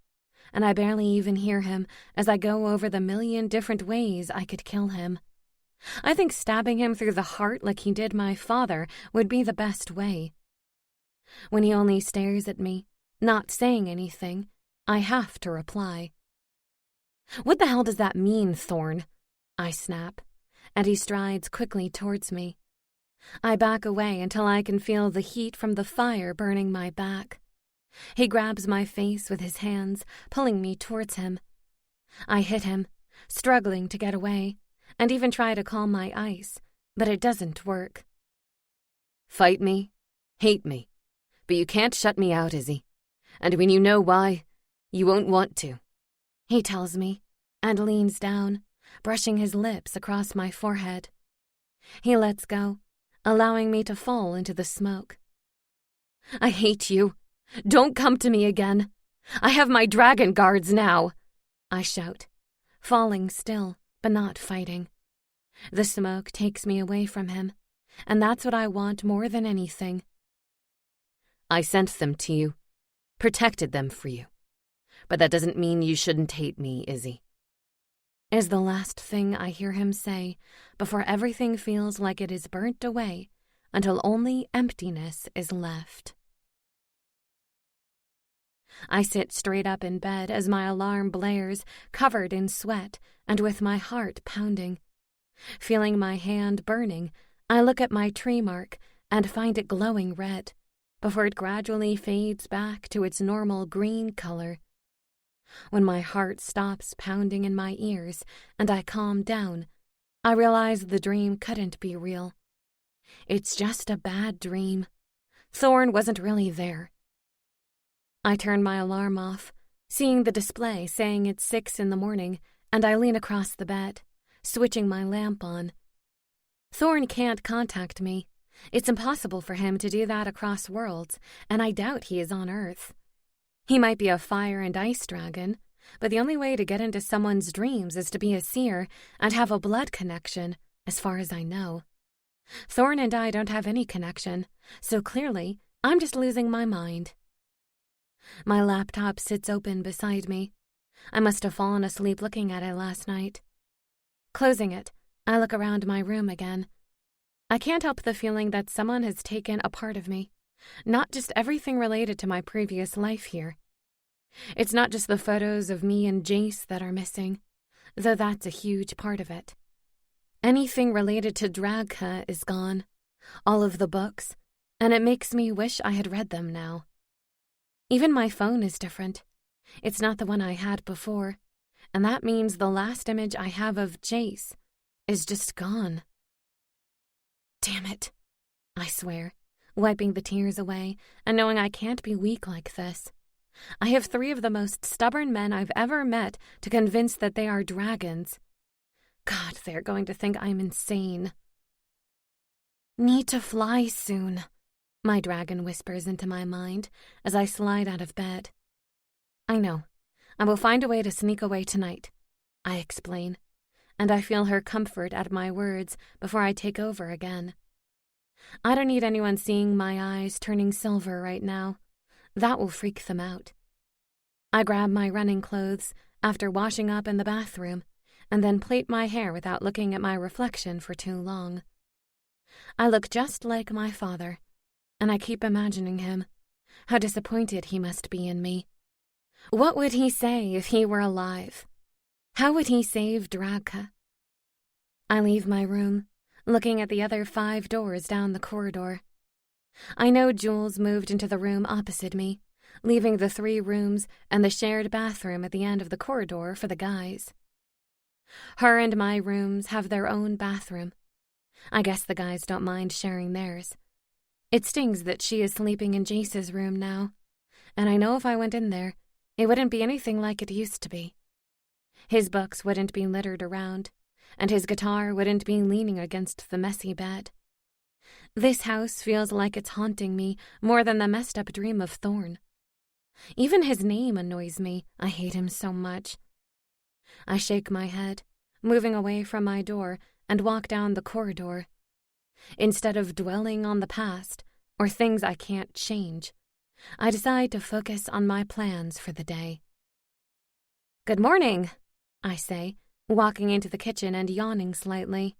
and I barely even hear him as I go over the million different ways I could kill him. I think stabbing him through the heart like he did my father would be the best way. When he only stares at me, not saying anything, I have to reply. What the hell does that mean, Thorn? I snap, and he strides quickly towards me. I back away until I can feel the heat from the fire burning my back. He grabs my face with his hands, pulling me towards him. I hit him, struggling to get away, and even try to calm my ice, but it doesn't work. Fight me, hate me, but you can't shut me out, Izzy. And when you know why, you won't want to, he tells me, and leans down, brushing his lips across my forehead. He lets go, allowing me to fall into the smoke. I hate you. Don't come to me again. I have my dragon guards now, I shout, falling still, but not fighting. The smoke takes me away from him, and that's what I want more than anything. I sent them to you, protected them for you. But that doesn't mean you shouldn't hate me, Izzy. Is the last thing I hear him say before everything feels like it is burnt away until only emptiness is left. I sit straight up in bed as my alarm blares, covered in sweat and with my heart pounding. Feeling my hand burning, I look at my tree mark and find it glowing red before it gradually fades back to its normal green color. When my heart stops pounding in my ears and I calm down, I realize the dream couldn't be real. It's just a bad dream. Thorn wasn't really there. I turn my alarm off, seeing the display saying it's 6 a.m, and I lean across the bed, switching my lamp on. Thorn can't contact me. It's impossible for him to do that across worlds, and I doubt he is on Earth. He might be a fire and ice dragon, but the only way to get into someone's dreams is to be a seer and have a blood connection, as far as I know. Thorn and I don't have any connection, so clearly I'm just losing my mind. My laptop sits open beside me. I must have fallen asleep looking at it last night. Closing it, I look around my room again. I can't help the feeling that someone has taken a part of me, not just everything related to my previous life here. It's not just the photos of me and Jace that are missing, though that's a huge part of it. Anything related to Dragka is gone, all of the books, and it makes me wish I had read them now. Even my phone is different. It's not the one I had before, and that means the last image I have of Jace is just gone. Damn it, I swear, wiping the tears away and knowing I can't be weak like this. I have 3 of the most stubborn men I've ever met to convince that they are dragons. God, they're going to think I'm insane. Need to fly soon, my dragon whispers into my mind as I slide out of bed. I know. I will find a way to sneak away tonight, I explain, and I feel her comfort at my words before I take over again. I don't need anyone seeing my eyes turning silver right now. That will freak them out. I grab my running clothes after washing up in the bathroom and then plait my hair without looking at my reflection for too long. I look just like my father, and I keep imagining him. How disappointed he must be in me. What would he say if he were alive? How would he save Dragka? I leave my room, looking at the other 5 doors down the corridor. I know Jules moved into the room opposite me, leaving the 3 rooms and the shared bathroom at the end of the corridor for the guys. Her and my rooms have their own bathroom. I guess the guys don't mind sharing theirs. It stings that she is sleeping in Jace's room now, and I know if I went in there, it wouldn't be anything like it used to be. His books wouldn't be littered around, and his guitar wouldn't be leaning against the messy bed. This house feels like it's haunting me more than the messed-up dream of Thorn. Even his name annoys me. I hate him so much. I shake my head, moving away from my door, and walk down the corridor. Instead of dwelling on the past, or things I can't change, I decide to focus on my plans for the day. "Good morning," I say, walking into the kitchen and yawning slightly.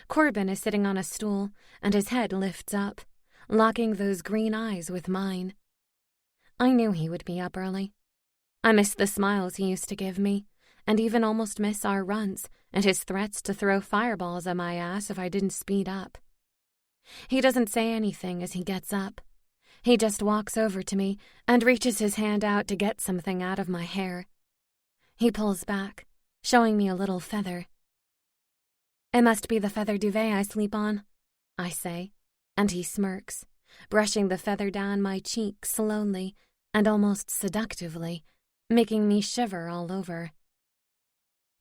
Corbin is sitting on a stool, and his head lifts up, locking those green eyes with mine. I knew he would be up early. I miss the smiles he used to give me, and even almost miss our runs and his threats to throw fireballs at my ass if I didn't speed up. He doesn't say anything as he gets up. He just walks over to me and reaches his hand out to get something out of my hair. He pulls back, showing me a little feather. "It must be the feather duvet I sleep on," I say, and he smirks, brushing the feather down my cheek slowly and almost seductively, making me shiver all over.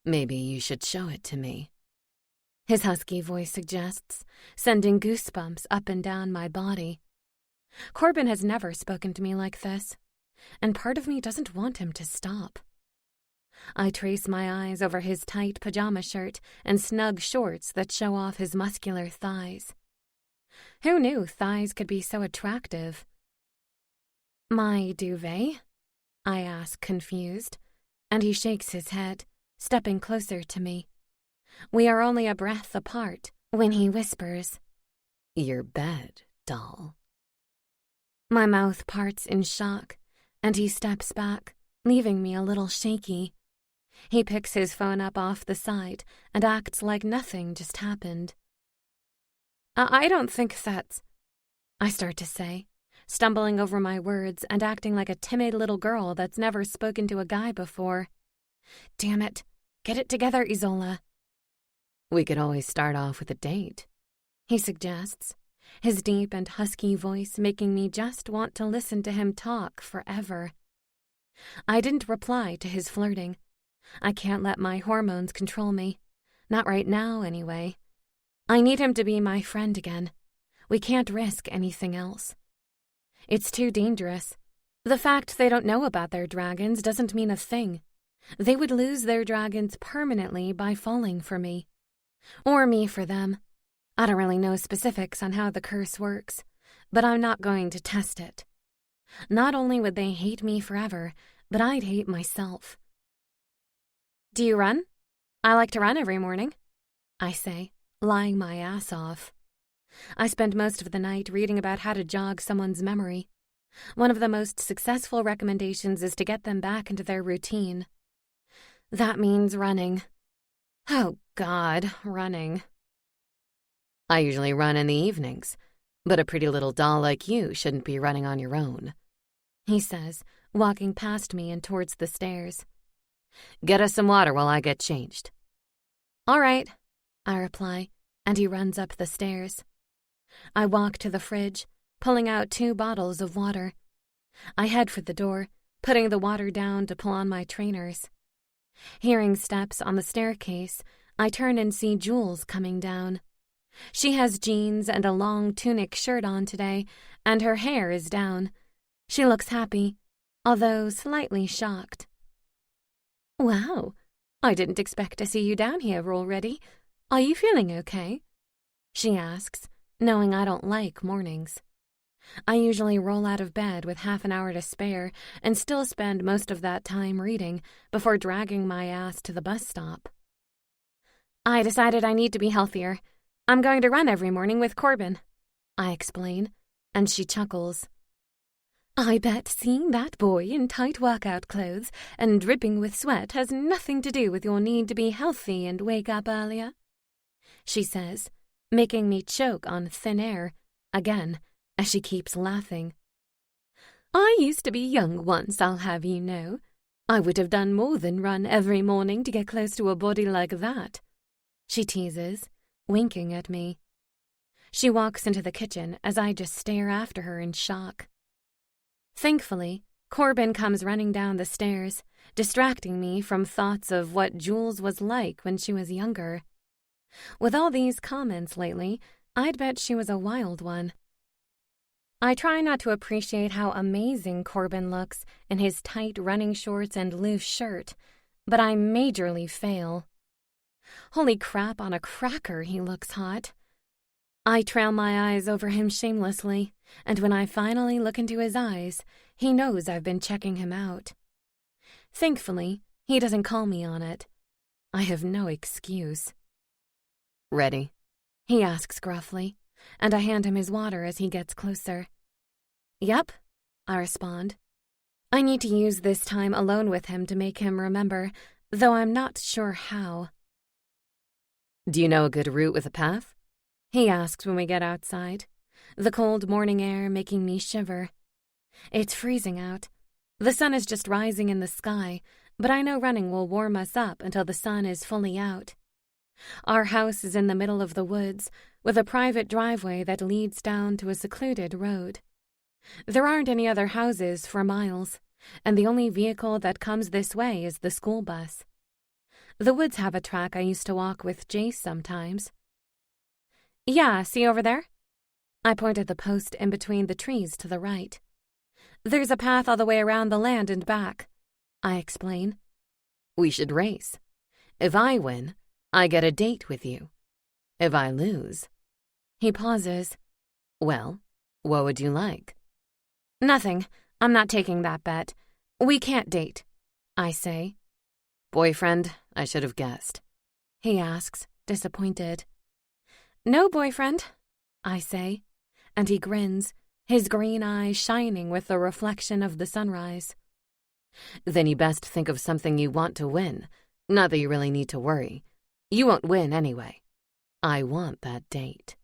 "Maybe you should show it to me," his husky voice suggests, sending goosebumps up and down my body. Corbin has never spoken to me like this, and part of me doesn't want him to stop. I trace my eyes over his tight pajama shirt and snug shorts that show off his muscular thighs. Who knew thighs could be so attractive? My duvet? I ask, confused, and he shakes his head, stepping closer to me. We are only a breath apart when he whispers, Your bed, doll. My mouth parts in shock, and he steps back, leaving me a little shaky. He picks his phone up off the side and acts like nothing just happened. I don't think that's... I start to say, stumbling over my words and acting like a timid little girl that's never spoken to a guy before. Damn it. Get it together, Isola. We could always start off with a date, he suggests, his deep and husky voice making me just want to listen to him talk forever. I didn't reply to his flirting. I can't let my hormones control me. Not right now, anyway. I need him to be my friend again. We can't risk anything else. It's too dangerous. The fact they don't know about their dragons doesn't mean a thing. They would lose their dragons permanently by falling for me. Or me for them. I don't really know specifics on how the curse works, but I'm not going to test it. Not only would they hate me forever, but I'd hate myself. Do you run? I like to run every morning, I say, lying my ass off. I spend most of the night reading about how to jog someone's memory. One of the most successful recommendations is to get them back into their routine. That means running. Oh, God, running. I usually run in the evenings, but a pretty little doll like you shouldn't be running on your own, he says, walking past me and towards the stairs. Get us some water while I get changed. All right, I reply, and he runs up the stairs. I walk to the fridge, pulling out 2 bottles of water. I head for the door, putting the water down to pull on my trainers. Hearing steps on the staircase, I turn and see Jules coming down. She has jeans and a long tunic shirt on today, and her hair is down. She looks happy, although slightly shocked. Wow, I didn't expect to see you down here already. Are you feeling okay? She asks, knowing I don't like mornings. I usually roll out of bed with half an hour to spare and still spend most of that time reading before dragging my ass to the bus stop. I decided I need to be healthier. I'm going to run every morning with Corbin, I explain, and she chuckles. I bet seeing that boy in tight workout clothes and dripping with sweat has nothing to do with your need to be healthy and wake up earlier, she says, making me choke on thin air, again, as she keeps laughing. I used to be young once, I'll have you know. I would have done more than run every morning to get close to a body like that, she teases, winking at me. She walks into the kitchen as I just stare after her in shock. Thankfully, Corbin comes running down the stairs, distracting me from thoughts of what Jules was like when she was younger. With all these comments lately, I'd bet she was a wild one. I try not to appreciate how amazing Corbin looks in his tight running shorts and loose shirt, but I majorly fail. Holy crap on a cracker, he looks hot. I trail my eyes over him shamelessly, and when I finally look into his eyes, he knows I've been checking him out. Thankfully, he doesn't call me on it. I have no excuse. Ready? He asks gruffly, and I hand him his water as he gets closer. Yep, I respond. I need to use this time alone with him to make him remember, though I'm not sure how. Do you know a good route with a path? He asks when we get outside, the cold morning air making me shiver. It's freezing out. The sun is just rising in the sky, but I know running will warm us up until the sun is fully out. Our house is in the middle of the woods, with a private driveway that leads down to a secluded road. There aren't any other houses for miles, and the only vehicle that comes this way is the school bus. The woods have a track I used to walk with Jace sometimes. Yeah, see over there? I point at the post in between the trees to the right. There's a path all the way around the land and back, I explain. We should race. If I win, I get a date with you. If I lose... He pauses. Well, what would you like? Nothing. I'm not taking that bet. We can't date, I say. Boyfriend, I should have guessed. He asks, disappointed. No boyfriend, I say, and he grins, his green eyes shining with the reflection of the sunrise. Then you best think of something you want to win. Not that you really need to worry. You won't win anyway. I want that date.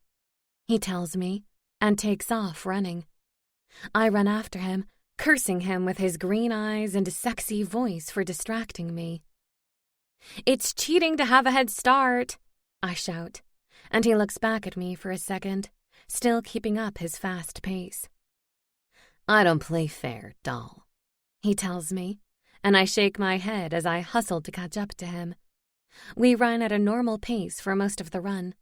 He tells me, and takes off running. I run after him, cursing him with his green eyes and sexy voice for distracting me. It's cheating to have a head start, I shout, and he looks back at me for a second, still keeping up his fast pace. I don't play fair, doll, he tells me, and I shake my head as I hustle to catch up to him. We run at a normal pace for most of the run.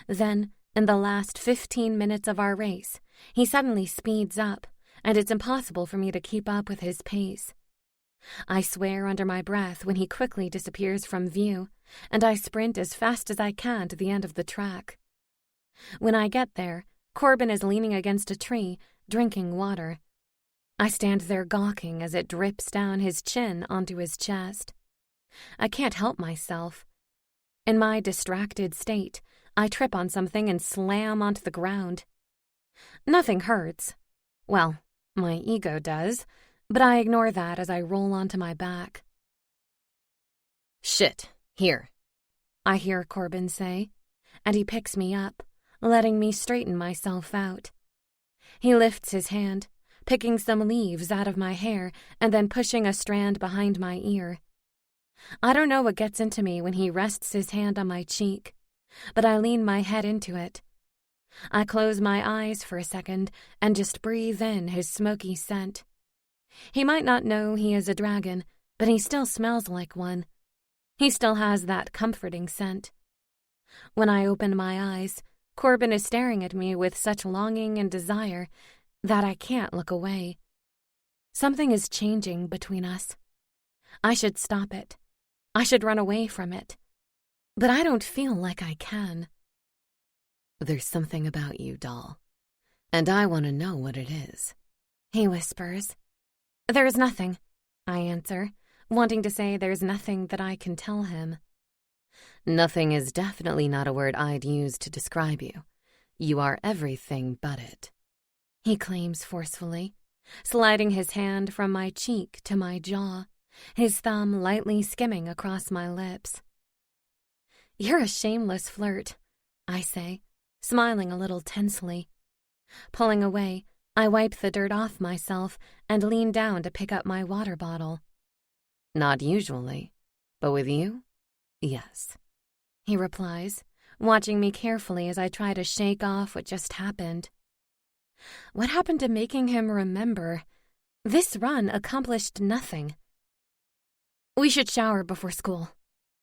Then, in the last 15 minutes of our race, he suddenly speeds up, and it's impossible for me to keep up with his pace. I swear under my breath when he quickly disappears from view, and I sprint as fast as I can to the end of the track. When I get there, Corbin is leaning against a tree, drinking water. I stand there gawking as it drips down his chin onto his chest. I can't help myself. In my distracted state, I trip on something and slam onto the ground. Nothing hurts. Well, my ego does, but I ignore that as I roll onto my back. Shit, here, I hear Corbin say, and he picks me up, letting me straighten myself out. He lifts his hand, picking some leaves out of my hair and then pushing a strand behind my ear. I don't know what gets into me when he rests his hand on my cheek, but I lean my head into it. I close my eyes for a second and just breathe in his smoky scent. He might not know he is a dragon, but he still smells like one. He still has that comforting scent. When I open my eyes, Corbin is staring at me with such longing and desire that I can't look away. Something is changing between us. I should stop it. I should run away from it. But I don't feel like I can. There's something about you, doll, and I want to know what it is, he whispers. There's nothing, I answer, wanting to say there's nothing that I can tell him. Nothing is definitely not a word I'd use to describe you. You are everything but it, he claims forcefully, sliding his hand from my cheek to my jaw, his thumb lightly skimming across my lips. You're a shameless flirt, I say, smiling a little tensely. Pulling away, I wipe the dirt off myself and lean down to pick up my water bottle. Not usually, but with you, yes, he replies, watching me carefully as I try to shake off what just happened. What happened to making him remember? This run accomplished nothing. We should shower before school,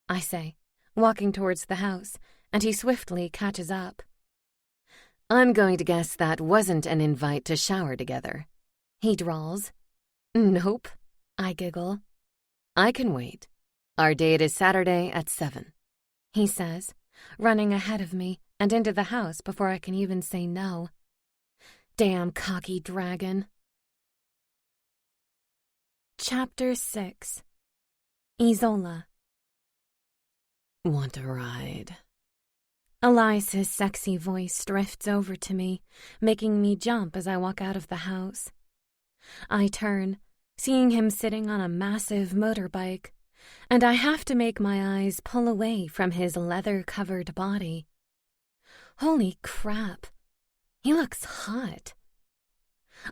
I say, walking towards the house, and he swiftly catches up. I'm going to guess that wasn't an invite to shower together, he drawls. Nope, I giggle. I can wait. Our date is Saturday at 7, he says, running ahead of me and into the house before I can even say no. Damn cocky dragon. Chapter 6. Isola. Want a ride? Elias's sexy voice drifts over to me, making me jump as I walk out of the house. I turn, seeing him sitting on a massive motorbike, and I have to make my eyes pull away from his leather-covered body. Holy crap, he looks hot.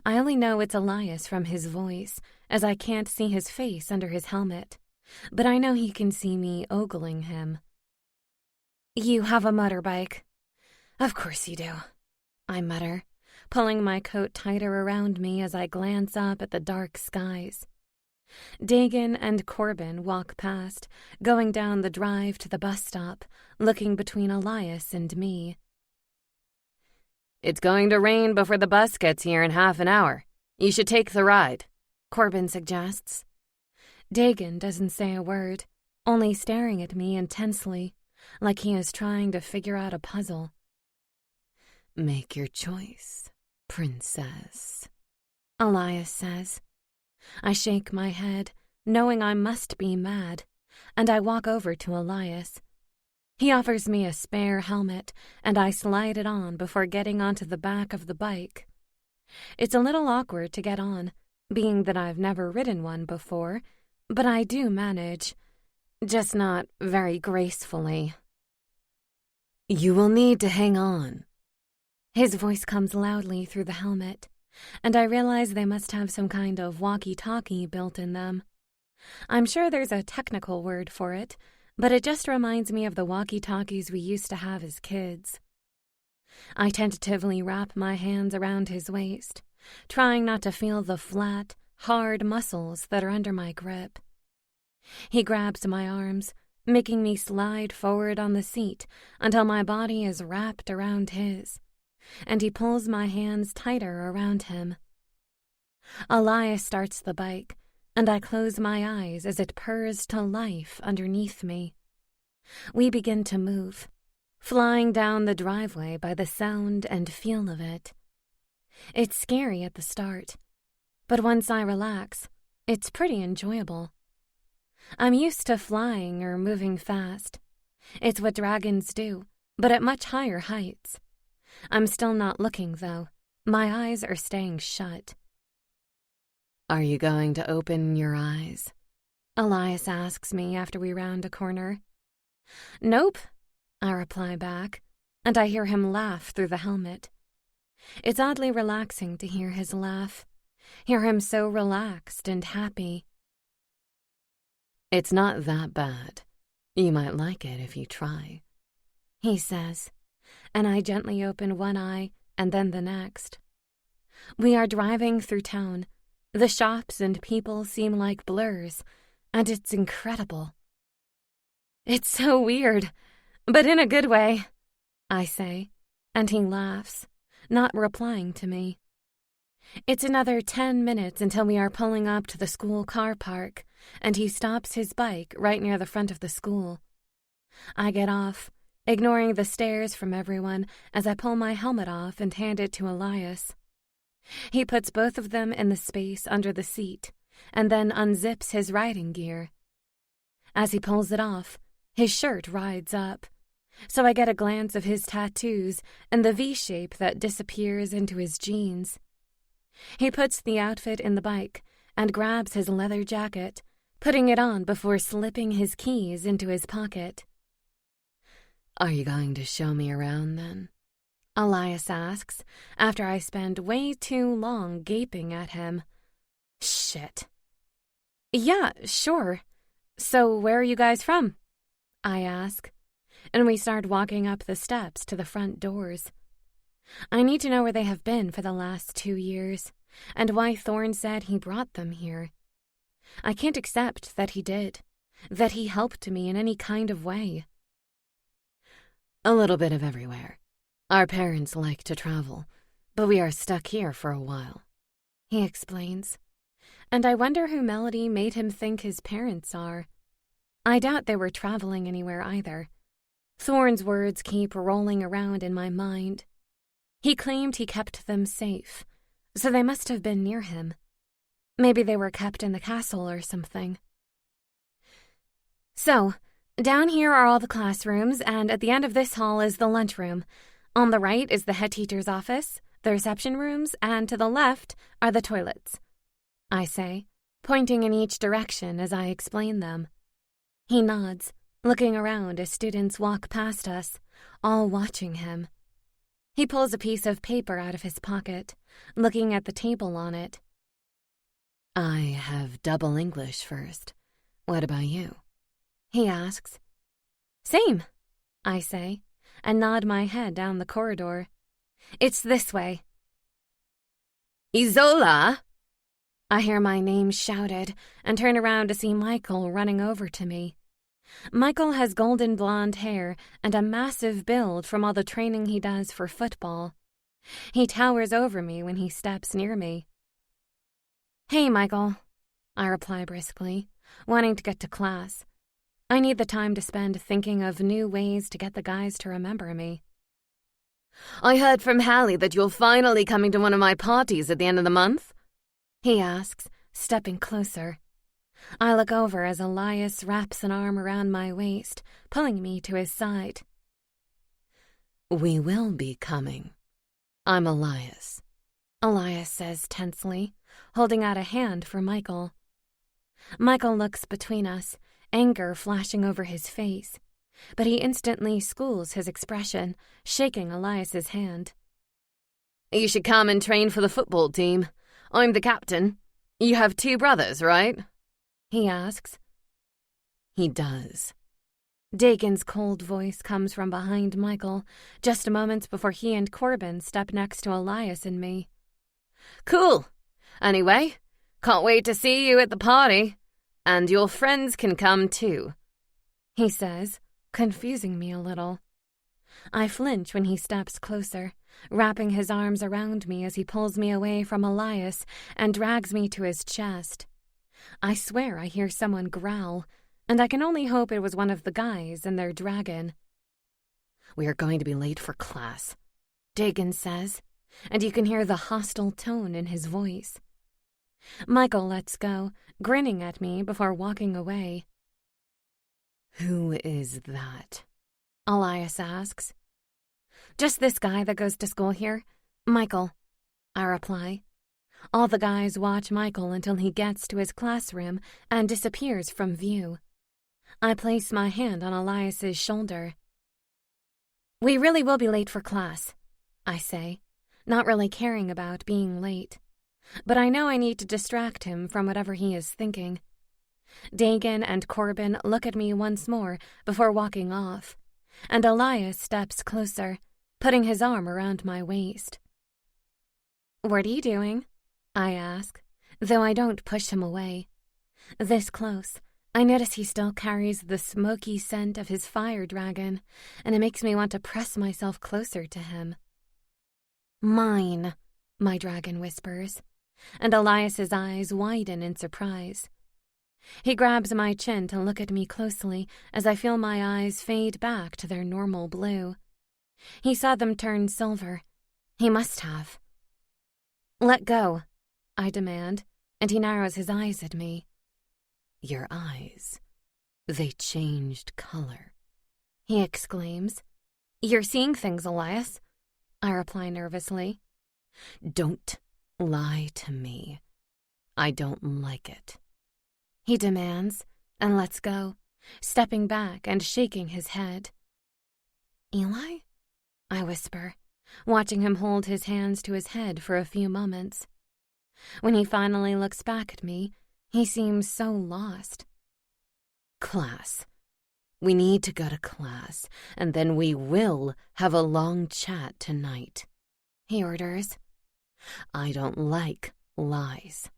I only know it's Elias from his voice, as I can't see his face under his helmet, but I know he can see me ogling him. You have a motorbike. Of course you do, I mutter, pulling my coat tighter around me as I glance up at the dark skies. Dagan and Corbin walk past, going down the drive to the bus stop, looking between Elias and me. It's going to rain before the bus gets here in half an hour. You should take the ride, Corbin suggests. Dagan doesn't say a word, only staring at me intensely, like he is trying to figure out a puzzle. Make your choice, princess, Elias says. I shake my head, knowing I must be mad, and I walk over to Elias. He offers me a spare helmet, and I slide it on before getting onto the back of the bike. It's a little awkward to get on, being that I've never ridden one before, but I do manage, just not very gracefully. You will need to hang on. His voice comes loudly through the helmet, and I realize they must have some kind of walkie-talkie built in them. I'm sure there's a technical word for it, but it just reminds me of the walkie-talkies we used to have as kids. I tentatively wrap my hands around his waist, trying not to feel the flat, hard muscles that are under my grip. He grabs my arms, making me slide forward on the seat until my body is wrapped around his, and he pulls my hands tighter around him. Elias starts the bike, and I close my eyes as it purrs to life underneath me. We begin to move, flying down the driveway by the sound and feel of it. It's scary at the start, but once I relax, it's pretty enjoyable. I'm used to flying or moving fast. It's what dragons do, but at much higher heights. I'm still not looking, though. My eyes are staying shut. Are you going to open your eyes? Elias asks me after we round a corner. Nope, I reply back, and I hear him laugh through the helmet. It's oddly relaxing to hear his laugh, hear him so relaxed and happy. It's not that bad. You might like it if you try, he says, and I gently open one eye and then the next. We are driving through town. The shops and people seem like blurs, and it's incredible. It's so weird, but in a good way, I say, and he laughs, not replying to me. It's another 10 minutes until we are pulling up to the school car park, and he stops his bike right near the front of the school. I get off, ignoring the stares from everyone as I pull my helmet off and hand it to Elias. He puts both of them in the space under the seat, and then unzips his riding gear. As he pulls it off, his shirt rides up, so I get a glance of his tattoos and the V-shape that disappears into his jeans. He puts the outfit in the bike and grabs his leather jacket, putting it on before slipping his keys into his pocket. Are you going to show me around, then? Elias asks, after I spend way too long gaping at him. Shit. Yeah, sure. So where are you guys from? I ask, and we start walking up the steps to the front doors. I need to know where they have been for the last 2 years, and why Thorne said he brought them here. I can't accept that he did, that he helped me in any kind of way. A little bit of everywhere. Our parents like to travel, but we are stuck here for a while, he explains. And I wonder who Melody made him think his parents are. I doubt they were traveling anywhere either. Thorne's words keep rolling around in my mind. He claimed he kept them safe, so they must have been near him. Maybe they were kept in the castle or something. So, down here are all the classrooms, and at the end of this hall is the lunchroom. On the right is the head teacher's office, the reception rooms, and to the left are the toilets, I say, pointing in each direction as I explain them. He nods, looking around as students walk past us, all watching him. He pulls a piece of paper out of his pocket, looking at the table on it. I have double English first. What about you? He asks. Same, I say, and nod my head down the corridor. It's this way. Isola! I hear my name shouted and turn around to see Michael running over to me. Michael has golden blonde hair and a massive build from all the training he does for football. He towers over me when he steps near me. Hey, Michael, I reply briskly, wanting to get to class. I need the time to spend thinking of new ways to get the guys to remember me. I heard from Hallie that you're finally coming to one of my parties at the end of the month, he asks, stepping closer. I look over as Elias wraps an arm around my waist, pulling me to his side. We will be coming. I'm Elias, Elias says tensely, holding out a hand for Michael. Michael looks between us, anger flashing over his face, but he instantly schools his expression, shaking Elias's hand. You should come and train for the football team. I'm the captain. You have 2 brothers, right? He asks. He does. Dagon's cold voice comes from behind Michael, just moments before he and Corbin step next to Elias and me. Cool. Anyway, can't wait to see you at the party. And your friends can come too, he says, confusing me a little. I flinch when he steps closer, wrapping his arms around me as he pulls me away from Elias and drags me to his chest. I swear I hear someone growl, and I can only hope it was one of the guys and their dragon. We are going to be late for class, Dagon says, and you can hear the hostile tone in his voice. Michael lets go, grinning at me before walking away. Who is that? Elias asks. Just this guy that goes to school here, Michael, I reply. All the guys watch Michael until he gets to his classroom and disappears from view. I place my hand on Elias's shoulder. We really will be late for class, I say, not really caring about being late. But I know I need to distract him from whatever he is thinking. Dagon and Corbin look at me once more before walking off, and Elias steps closer, putting his arm around my waist. What are you doing? I ask, though I don't push him away. This close, I notice he still carries the smoky scent of his fire dragon, and it makes me want to press myself closer to him. Mine, my dragon whispers, and Elias's eyes widen in surprise. He grabs my chin to look at me closely as I feel my eyes fade back to their normal blue. He saw them turn silver. He must have. Let go, I demand, and he narrows his eyes at me. Your eyes, they changed color, he exclaims. You're seeing things, Elias, I reply nervously. Don't lie to me. I don't like it, he demands, and lets go, stepping back and shaking his head. Eli? I whisper, watching him hold his hands to his head for a few moments. When he finally looks back at me, he seems so lost. Class. We need to go to class, and then we will have a long chat tonight, he orders. I don't like lies,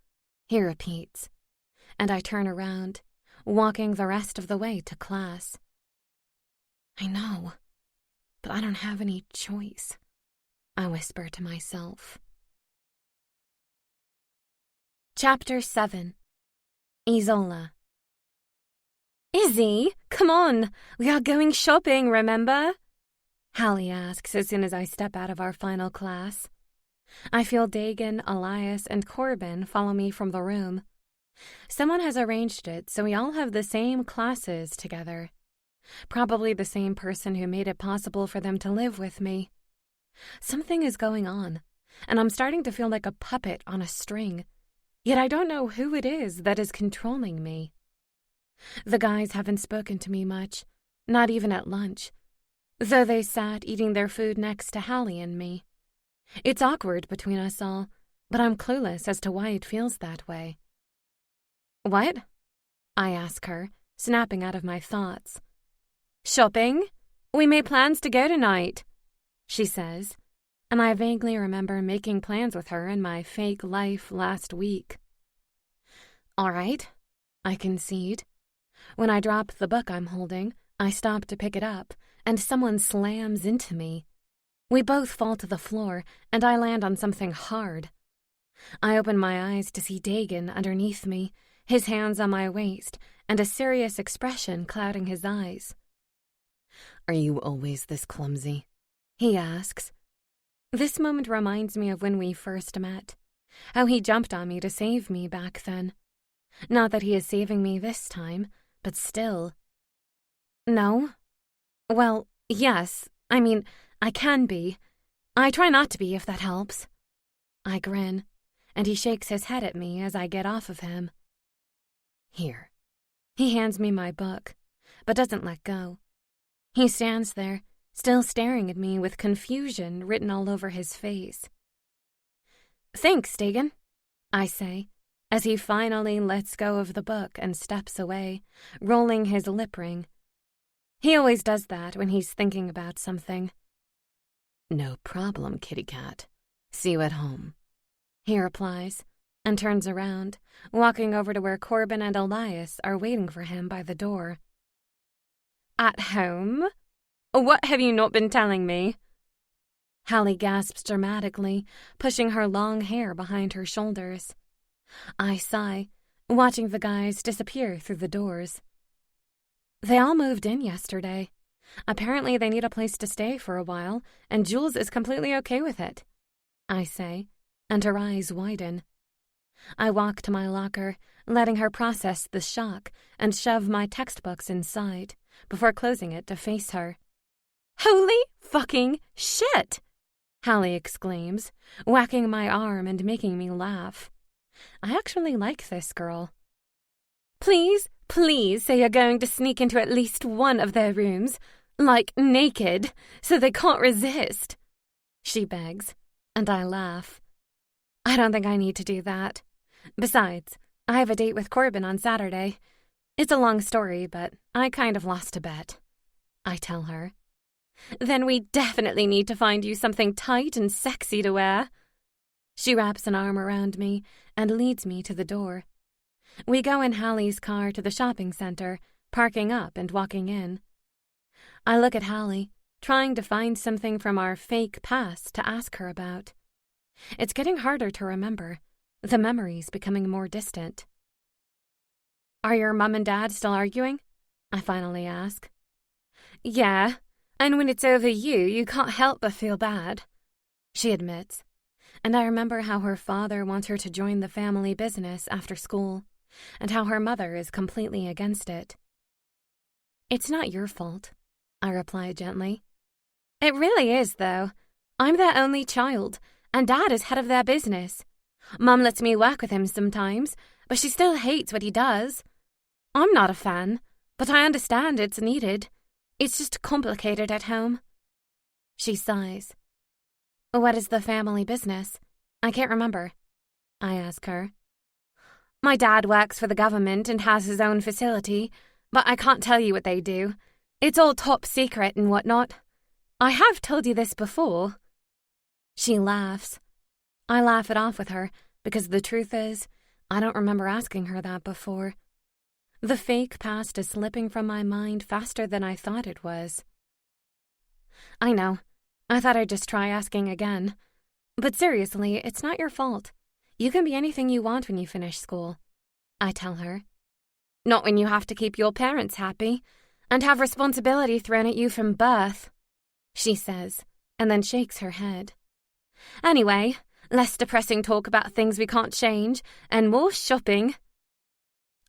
he repeats, and I turn around, walking the rest of the way to class. I know, but I don't have any choice, I whisper to myself. Chapter 7. Isola. Izzy, come on, we are going shopping, remember? Hallie asks as soon as I step out of our final class. I feel Dagon, Elias, and Corbin follow me from the room. Someone has arranged it so we all have the same classes together. Probably the same person who made it possible for them to live with me. Something is going on, and I'm starting to feel like a puppet on a string, yet I don't know who it is that is controlling me. The guys haven't spoken to me much, not even at lunch, though they sat eating their food next to Hallie and me. It's awkward between us all, but I'm clueless as to why it feels that way. What? I ask her, snapping out of my thoughts. Shopping? We made plans to go tonight, she says, and I vaguely remember making plans with her in my fake life last week. All right, I concede. When I drop the book I'm holding, I stop to pick it up, and someone slams into me. We both fall to the floor, and I land on something hard. I open my eyes to see Dagon underneath me, his hands on my waist, and a serious expression clouding his eyes. Are you always this clumsy? He asks. This moment reminds me of when we first met. How he jumped on me to save me back then. Not that he is saving me this time, but still. No? Well, yes. I mean, I can be. I try not to be, if that helps. I grin, and he shakes his head at me as I get off of him. Here. He hands me my book, but doesn't let go. He stands there, still staring at me with confusion written all over his face. Thanks, Dagan, I say, as he finally lets go of the book and steps away, rolling his lip ring. He always does that when he's thinking about something. No problem, kitty cat. See you at home, he replies, and turns around, walking over to where Corbin and Elias are waiting for him by the door. At home? What have you not been telling me? Hallie gasps dramatically, pushing her long hair behind her shoulders. I sigh, watching the guys disappear through the doors. They all moved in yesterday. Apparently they need a place to stay for a while, and Jules is completely okay with it, I say, and her eyes widen. I walk to my locker, letting her process the shock, and shove my textbooks inside, before closing it to face her. Holy fucking shit! Hallie exclaims, whacking my arm and making me laugh. I actually like this girl. Please, please say you're going to sneak into at least one of their rooms, like naked, so they can't resist, she begs, and I laugh. I don't think I need to do that. Besides, I have a date with Corbin on Saturday. It's a long story, but I kind of lost a bet, I tell her. Then we definitely need to find you something tight and sexy to wear. She wraps an arm around me and leads me to the door. We go in Hallie's car to the shopping center, parking up and walking in. I look at Hallie, trying to find something from our fake past to ask her about. It's getting harder to remember, the memories becoming more distant. Are your mom and dad still arguing? I finally ask. Yeah, and when it's over you can't help but feel bad, she admits. And I remember how her father wants her to join the family business after school, and how her mother is completely against it. It's not your fault, I reply gently. It really is, though. I'm their only child, and Dad is head of their business. Mom lets me work with him sometimes, but she still hates what he does. I'm not a fan, but I understand it's needed. It's just complicated at home. She sighs. What is the family business? I can't remember, I ask her. My dad works for the government and has his own facility, but I can't tell you what they do. It's all top secret and whatnot. I have told you this before. She laughs. I laugh it off with her, because the truth is, I don't remember asking her that before. The fake past is slipping from my mind faster than I thought it was. I know. I thought I'd just try asking again. But seriously, it's not your fault. You can be anything you want when you finish school, I tell her. Not when you have to keep your parents happy and have responsibility thrown at you from birth, she says, and then shakes her head. Anyway, less depressing talk about things we can't change, and more shopping.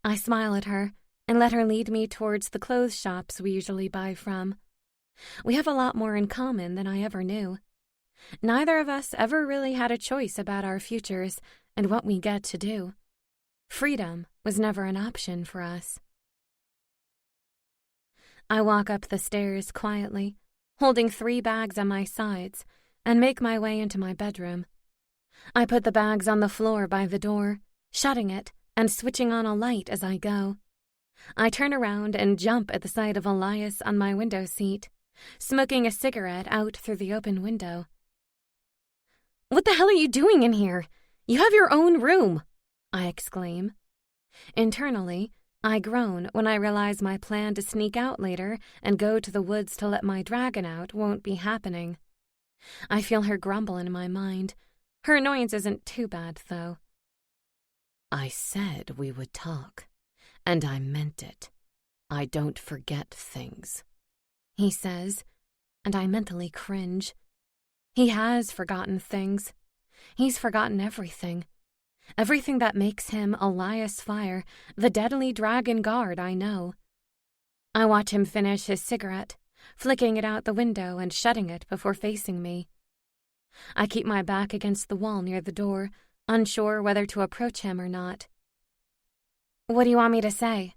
I smile at her and let her lead me towards the clothes shops we usually buy from. We have a lot more in common than I ever knew. Neither of us ever really had a choice about our futures and what we get to do. Freedom was never an option for us. I walk up the stairs quietly, holding 3 bags on my sides, and make my way into my bedroom. I put the bags on the floor by the door, shutting it and switching on a light as I go. I turn around and jump at the sight of Elias on my window seat, smoking a cigarette out through the open window. What the hell are you doing in here? You have your own room, I exclaim. Internally, I groan when I realize my plan to sneak out later and go to the woods to let my dragon out won't be happening. I feel her grumble in my mind. Her annoyance isn't too bad, though. I said we would talk, and I meant it. I don't forget things, he says, and I mentally cringe. He has forgotten things. He's forgotten everything, Everything that makes him Elias Fire, the deadly dragon guard I know. I watch him finish his cigarette, flicking it out the window and shutting it before facing me. I keep my back against the wall near the door, unsure whether to approach him or not. "What do you want me to say?"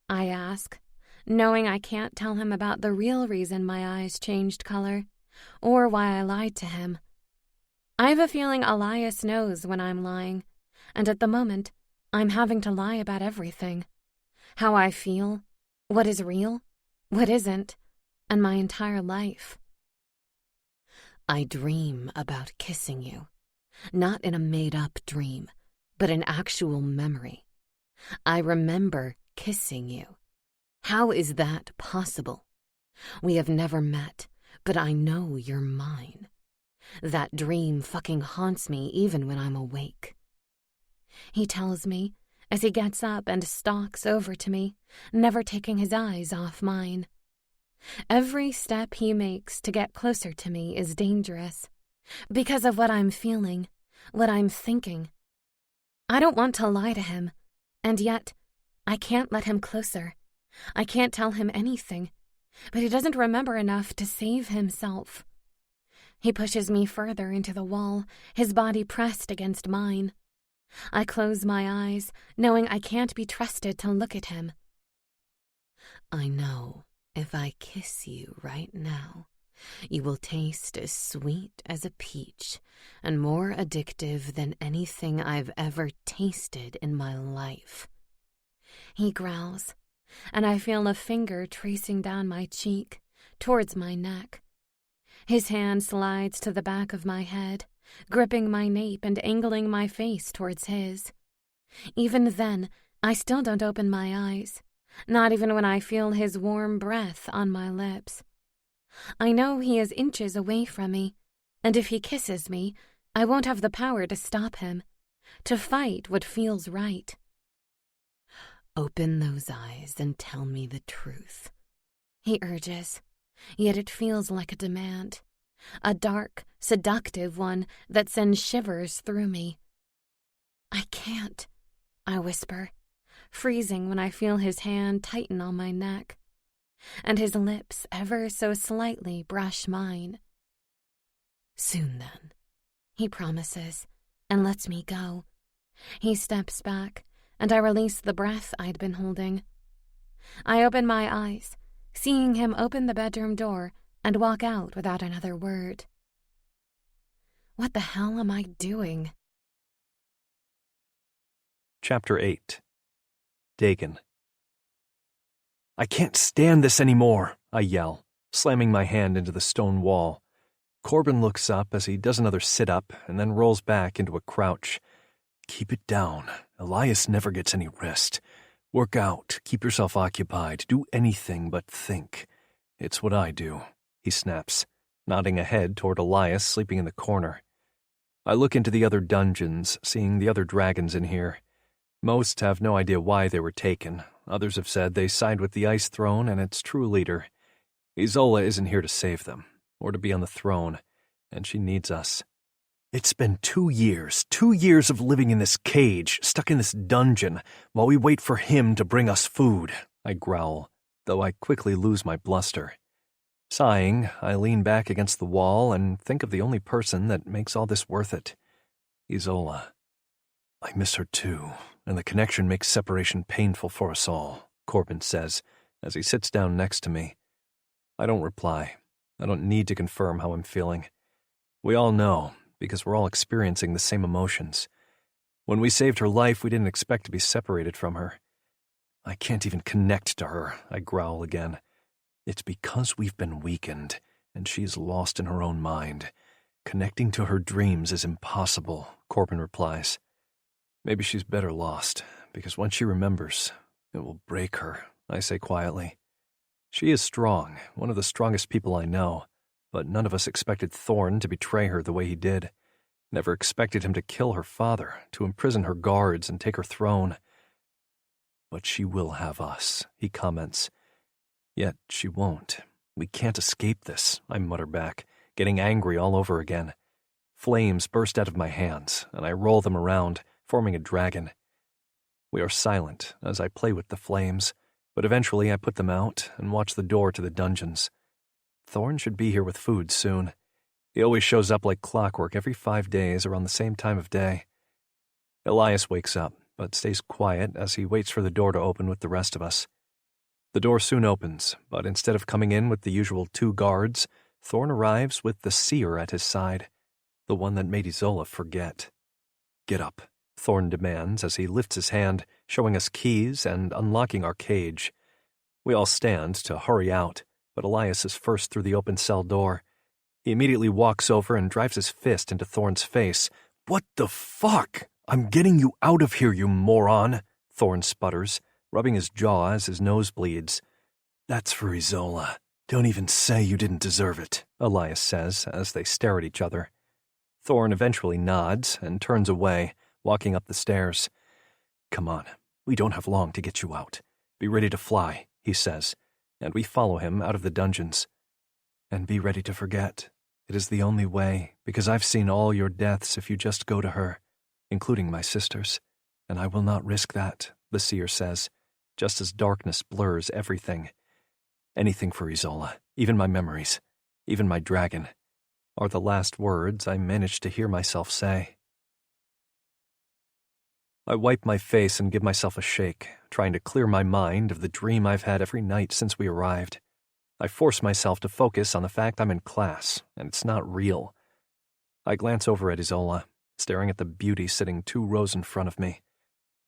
I ask, knowing I can't tell him about the real reason my eyes changed color, or why I lied to him. I have a feeling Elias knows when I'm lying, and at the moment, I'm having to lie about everything. How I feel, what is real, what isn't, and my entire life. I dream about kissing you, not in a made-up dream, but an actual memory. I remember kissing you. How is that possible? We have never met, but I know you're mine. That dream fucking haunts me even when I'm awake. He tells me as he gets up and stalks over to me, never taking his eyes off mine. Every step he makes to get closer to me is dangerous, because of what I'm feeling, what I'm thinking. I don't want to lie to him, and yet I can't let him closer. I can't tell him anything, but he doesn't remember enough to save himself. He pushes me further into the wall, his body pressed against mine. I close my eyes, knowing I can't be trusted to look at him. I know if I kiss you right now, you will taste as sweet as a peach and more addictive than anything I've ever tasted in my life. He growls, and I feel a finger tracing down my cheek, towards my neck. His hand slides to the back of my head, gripping my nape and angling my face towards his. Even then, I still don't open my eyes, not even when I feel his warm breath on my lips. I know he is inches away from me, and if he kisses me, I won't have the power to stop him, to fight what feels right. Open those eyes and tell me the truth, he urges, yet it feels like a demand. A dark, seductive one that sends shivers through me. "I can't," I whisper, freezing when I feel his hand tighten on my neck, and his lips ever so slightly brush mine. "Soon then," he promises, and lets me go. He steps back, and I release the breath I'd been holding. I open my eyes, seeing him open the bedroom door and walk out without another word. What the hell am I doing? Chapter 8. Dagon. I can't stand this anymore, I yell, slamming my hand into the stone wall. Corbin looks up as he does another sit-up and then rolls back into a crouch. Keep it down. Elias never gets any rest. Work out, keep yourself occupied, do anything but think. It's what I do, he snaps, nodding ahead toward Elias sleeping in the corner. I look into the other dungeons, seeing the other dragons in here. Most have no idea why they were taken. Others have said they side with the Ice Throne and its true leader. Isola isn't here to save them, or to be on the throne, and she needs us. It's been 2 years of living in this cage, stuck in this dungeon, while we wait for him to bring us food, I growl, though I quickly lose my bluster. Sighing, I lean back against the wall and think of the only person that makes all this worth it. Isola. I miss her too, and the connection makes separation painful for us all, Corbin says, as he sits down next to me. I don't reply. I don't need to confirm how I'm feeling. We all know, because we're all experiencing the same emotions. When we saved her life, we didn't expect to be separated from her. I can't even connect to her, I growl again. It's because we've been weakened, and she's lost in her own mind. Connecting to her dreams is impossible, Corbin replies. Maybe she's better lost, because when she remembers, it will break her, I say quietly. She is strong, one of the strongest people I know, but none of us expected Thorn to betray her the way he did. Never expected him to kill her father, to imprison her guards and take her throne. But she will have us, he comments. Yet she won't. We can't escape this, I mutter back, getting angry all over again. Flames burst out of my hands, and I roll them around, forming a dragon. We are silent as I play with the flames, but eventually I put them out and watch the door to the dungeons. Thorn should be here with food soon. He always shows up like clockwork every 5 days around the same time of day. Elias wakes up, but stays quiet as he waits for the door to open with the rest of us. The door soon opens, but instead of coming in with the usual 2 guards, Thorn arrives with the seer at his side, the one that made Isola forget. "Get up," Thorn demands as he lifts his hand, showing us keys and unlocking our cage. We all stand to hurry out, but Elias is first through the open cell door. He immediately walks over and drives his fist into Thorn's face. "What the fuck? I'm getting you out of here, you moron," Thorn sputters, rubbing his jaw as his nose bleeds. "That's for Isola. Don't even say you didn't deserve it," Elias says as they stare at each other. Thorn eventually nods and turns away, walking up the stairs. "Come on, we don't have long to get you out. Be ready to fly," he says, and we follow him out of the dungeons. "And be ready to forget. It is the only way, because I've seen all your deaths if you just go to her, including my sister's, and I will not risk that," the seer says, just as darkness blurs everything. "Anything for Isola, even my memories, even my dragon," are the last words I manage to hear myself say. I wipe my face and give myself a shake, trying to clear my mind of the dream I've had every night since we arrived. I force myself to focus on the fact I'm in class, and it's not real. I glance over at Isola, staring at the beauty sitting 2 rows in front of me.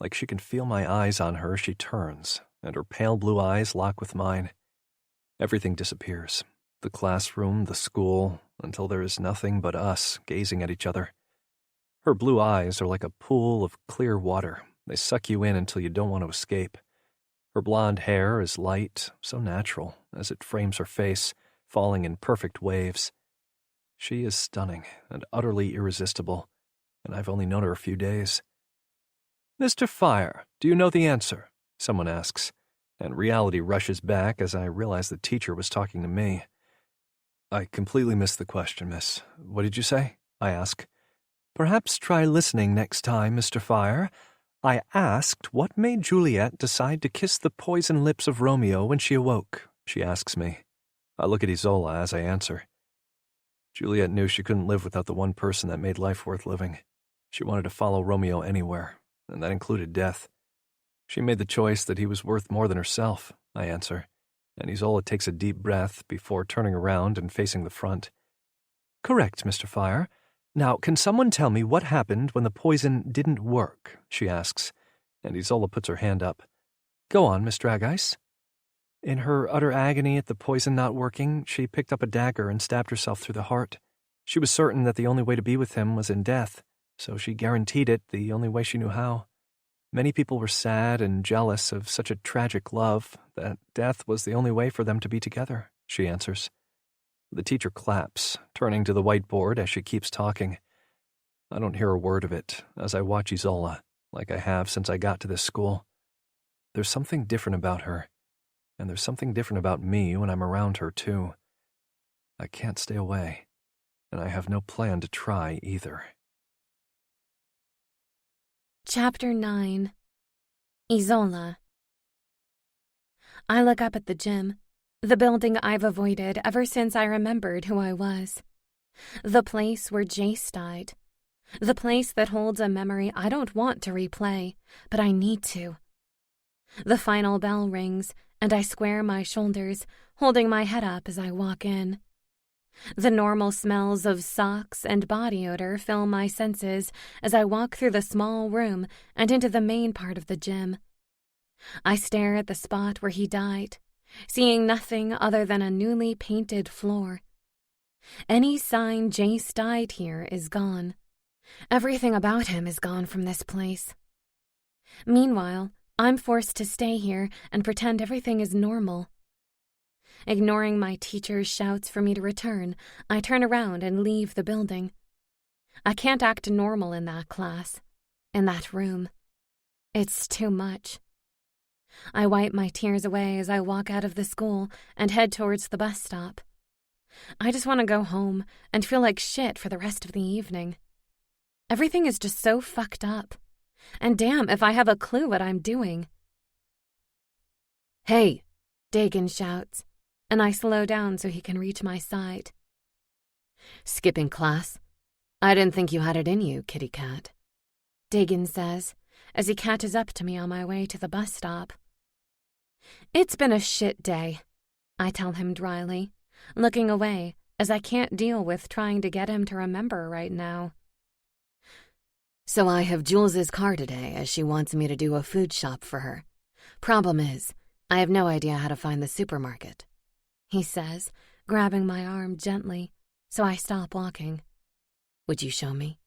Like she can feel my eyes on her, she turns, and her pale blue eyes lock with mine. Everything disappears. The classroom, the school, until there is nothing but us gazing at each other. Her blue eyes are like a pool of clear water. They suck you in until you don't want to escape. Her blonde hair is light, so natural, as it frames her face, falling in perfect waves. She is stunning and utterly irresistible, and I've only known her a few days. "Mr. Fire, do you know the answer?" someone asks, and reality rushes back as I realize the teacher was talking to me. "I completely missed the question, miss. What did you say?" I ask. "Perhaps try listening next time, Mr. Fire. I asked what made Juliet decide to kiss the poison lips of Romeo when she awoke," she asks me. I look at Isola as I answer. Juliet knew she couldn't live without the one person that made life worth living. She wanted to follow Romeo anywhere, and that included death. She made the choice that he was worth more than herself, I answer, and Isola takes a deep breath before turning around and facing the front. "Correct, Mr. Fire. Now, can someone tell me what happened when the poison didn't work?" she asks, and Isola puts her hand up. "Go on, Miss Dragice." In her utter agony at the poison not working, she picked up a dagger and stabbed herself through the heart. She was certain that the only way to be with him was in death, so she guaranteed it the only way she knew how. Many people were sad and jealous of such a tragic love that death was the only way for them to be together, she answers. The teacher claps, turning to the whiteboard as she keeps talking. I don't hear a word of it as I watch Isola, like I have since I got to this school. There's something different about her, and there's something different about me when I'm around her, too. I can't stay away, and I have no plan to try either. Chapter 9. Isola. I look up at the gym, the building I've avoided ever since I remembered who I was. The place where Jace died. The place that holds a memory I don't want to replay, but I need to. The final bell rings, and I square my shoulders, holding my head up as I walk in. The normal smells of socks and body odor fill my senses as I walk through the small room and into the main part of the gym. I stare at the spot where he died, seeing nothing other than a newly painted floor. Any sign Jace died here is gone. Everything about him is gone from this place. Meanwhile, I'm forced to stay here and pretend everything is normal. Ignoring my teacher's shouts for me to return, I turn around and leave the building. I can't act normal in that class, in that room. It's too much. I wipe my tears away as I walk out of the school and head towards the bus stop. I just want to go home and feel like shit for the rest of the evening. Everything is just so fucked up. And damn if I have a clue what I'm doing. "Hey!" Dagan shouts, and I slow down so he can reach my side. "Skipping class? I didn't think you had it in you, kitty cat," Dagan says, as he catches up to me on my way to the bus stop. It's been a shit day, I tell him dryly, looking away as I can't deal with trying to get him to remember right now. "So I have Jules's car today as she wants me to do a food shop for her. Problem is, I have no idea how to find the supermarket," he says, grabbing my arm gently, so I stop walking. "Would you show me?"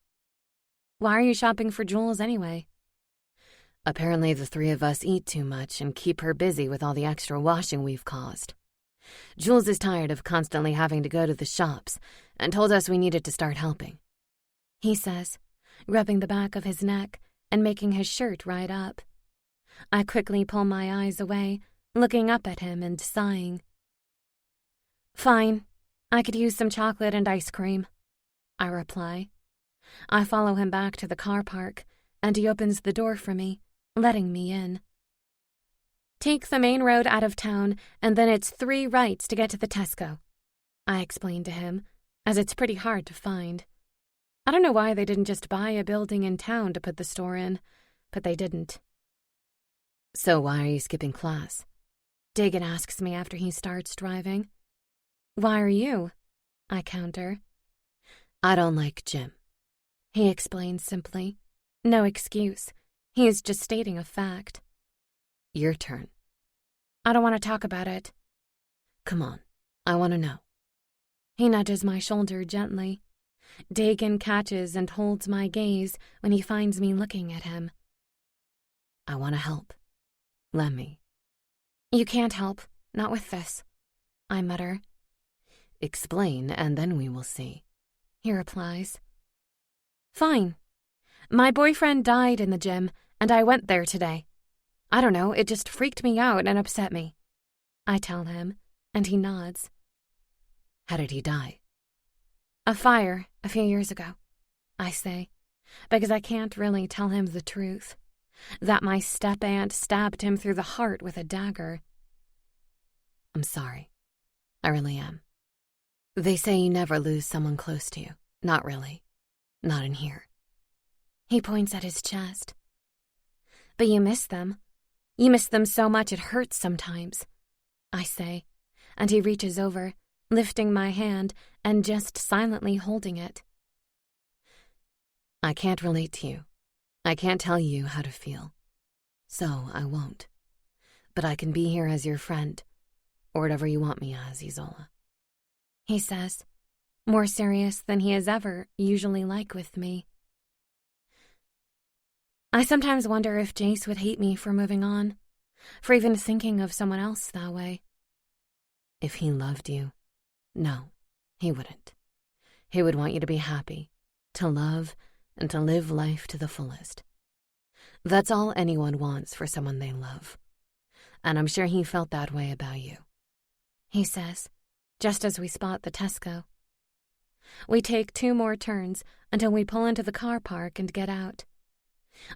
Why are you shopping for Jules anyway? Apparently the three of us eat too much and keep her busy with all the extra washing we've caused. Jules is tired of constantly having to go to the shops and told us we needed to start helping," he says, rubbing the back of his neck and making his shirt right up. I quickly pull my eyes away, looking up at him and sighing. Fine, I could use some chocolate and ice cream, I reply. I follow him back to the car park, and he opens the door for me, letting me in. Take the main road out of town, and then it's 3 rights to get to the Tesco, I explain to him, as it's pretty hard to find. I don't know why they didn't just buy a building in town to put the store in, but they didn't. "So why are you skipping class?" Dagan asks me after he starts driving. Why are you? I counter. "I don't like gym," he explains simply. No excuse. He is just stating a fact. "Your turn." I don't want to talk about it. "Come on, I want to know." He nudges my shoulder gently. Dagan catches and holds my gaze when he finds me looking at him. "I want to help. Let me." You can't help, not with this, I mutter. "Explain, and then we will see," he replies. Fine. My boyfriend died in the gym, and I went there today. I don't know, it just freaked me out and upset me. I tell him, and he nods. "How did he die?" A fire a few years ago, I say, because I can't really tell him the truth. That my step-aunt stabbed him through the heart with a dagger. "I'm sorry. I really am. They say you never lose someone close to you. Not really. Not in here." He points at his chest. But you miss them. You miss them so much it hurts sometimes, I say, and he reaches over, lifting my hand and just silently holding it. "I can't relate to you. I can't tell you how to feel. So I won't. But I can be here as your friend, or whatever you want me as, Isola," he says, more serious than he is ever usually like with me. I sometimes wonder if Jace would hate me for moving on, for even thinking of someone else that way. "If he loved you, no, he wouldn't. He would want you to be happy, to love, and to live life to the fullest. That's all anyone wants for someone they love. And I'm sure he felt that way about you," he says, just as we spot the Tesco. We take 2 more turns until we pull into the car park and get out.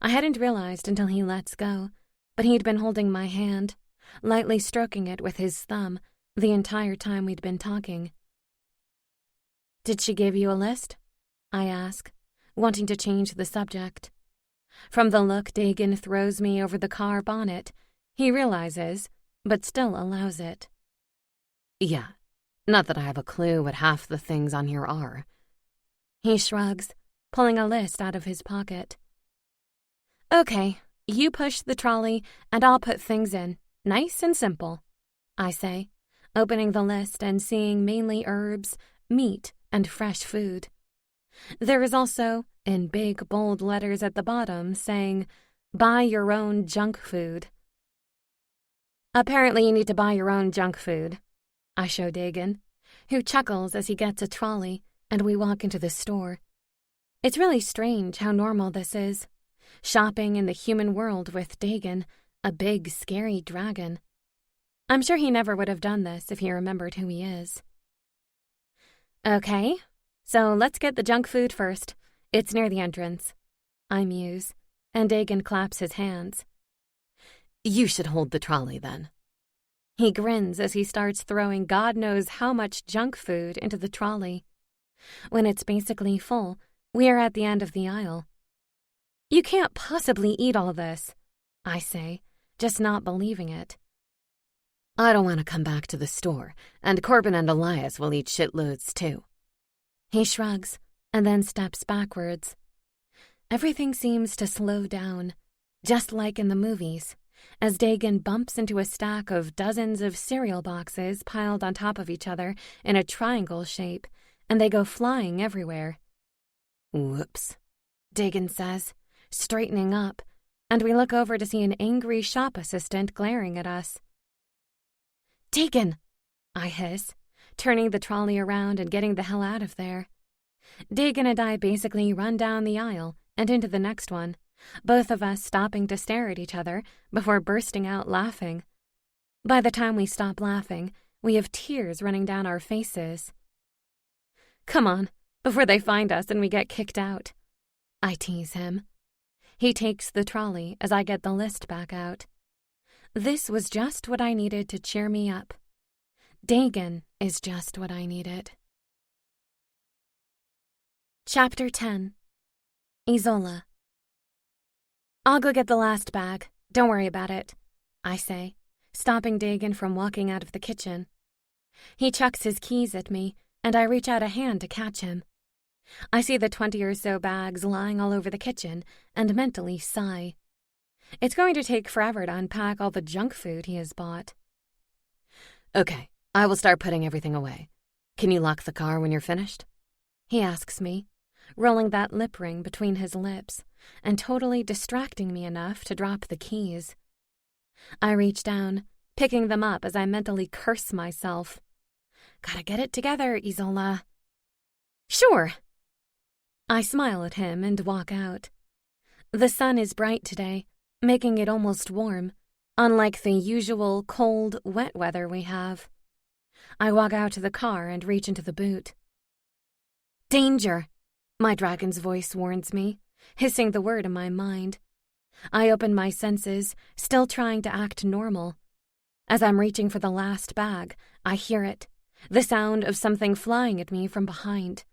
I hadn't realized until he lets go, but he'd been holding my hand, lightly stroking it with his thumb the entire time we'd been talking. Did she give you a list? I ask, wanting to change the subject. From the look Dagan throws me over the car bonnet, he realizes, but still allows it. "Yeah, not that I have a clue what half the things on here are." He shrugs, pulling a list out of his pocket. Okay, you push the trolley and I'll put things in. Nice and simple, I say, opening the list and seeing mainly herbs, meat, and fresh food. There is also, in big, bold letters at the bottom, saying, "Buy your own junk food." Apparently you need to buy your own junk food, I show Dagan, who chuckles as he gets a trolley and we walk into the store. It's really strange how normal this is. Shopping in the human world with Dagan, a big, scary dragon. I'm sure he never would have done this if he remembered who he is. Okay, so let's get the junk food first. It's near the entrance, I muse, and Dagan claps his hands. You should hold the trolley then. He grins as he starts throwing God knows how much junk food into the trolley. When it's basically full, we are at the end of the aisle. You can't possibly eat all this, I say, just not believing it. I don't want to come back to the store, and Corbin and Elias will eat shitloads too. He shrugs and then steps backwards. Everything seems to slow down, just like in the movies, as Dagan bumps into a stack of dozens of cereal boxes piled on top of each other in a triangle shape, and they go flying everywhere. Whoops, Dagan says, straightening up, and we look over to see an angry shop assistant glaring at us. Dagan, I hiss, turning the trolley around and getting the hell out of there. Dagan and I basically run down the aisle and into the next one, both of us stopping to stare at each other before bursting out laughing. By the time we stop laughing, we have tears running down our faces. Come on, before they find us and we get kicked out. I tease him. He takes the trolley as I get the list back out. This was just what I needed to cheer me up. Dagan is just what I needed. Chapter 10. Isola. I'll go get the last bag. Don't worry about it, I say, stopping Dagan from walking out of the kitchen. He chucks his keys at me, and I reach out a hand to catch him. I see the 20 or so bags lying all over the kitchen and mentally sigh. It's going to take forever to unpack all the junk food he has bought. Okay, I will start putting everything away. Can you lock the car when you're finished? He asks me, rolling that lip ring between his lips and totally distracting me enough to drop the keys. I reach down, picking them up as I mentally curse myself. Gotta get it together, Isola. Sure. I smile at him and walk out. The sun is bright today, making it almost warm, unlike the usual cold, wet weather we have. I walk out to the car and reach into the boot. Danger, my dragon's voice warns me, hissing the word in my mind. I open my senses, still trying to act normal. As I'm reaching for the last bag, I hear it, the sound of something flying at me from behind.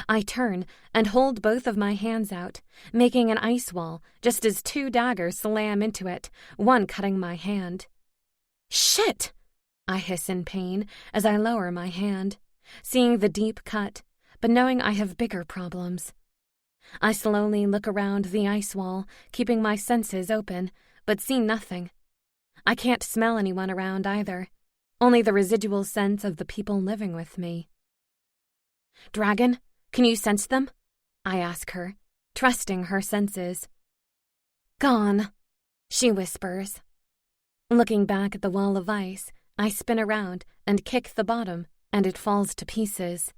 I turn and hold both of my hands out, making an ice wall just as 2 daggers slam into it, one cutting my hand. Shit! I hiss in pain as I lower my hand, seeing the deep cut, but knowing I have bigger problems. I slowly look around the ice wall, keeping my senses open, but see nothing. I can't smell anyone around either, only the residual sense of the people living with me. Dragon, can you sense them? I ask her, trusting her senses. Gone, she whispers. Looking back at the wall of ice, I spin around and kick the bottom, and it falls to pieces.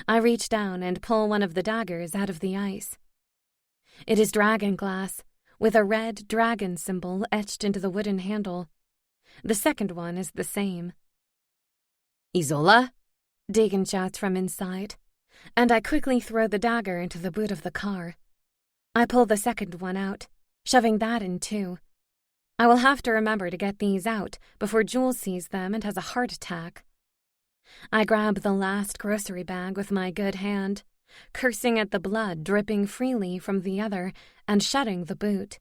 I reach down and pull one of the daggers out of the ice. It is dragon glass, with a red dragon symbol etched into the wooden handle. The second one is the same. Isola? Dagan shouts from inside, and I quickly throw the dagger into the boot of the car. I pull the second one out, shoving that in too. I will have to remember to get these out before Jules sees them and has a heart attack. I grab the last grocery bag with my good hand, cursing at the blood dripping freely from the other and shutting the boot.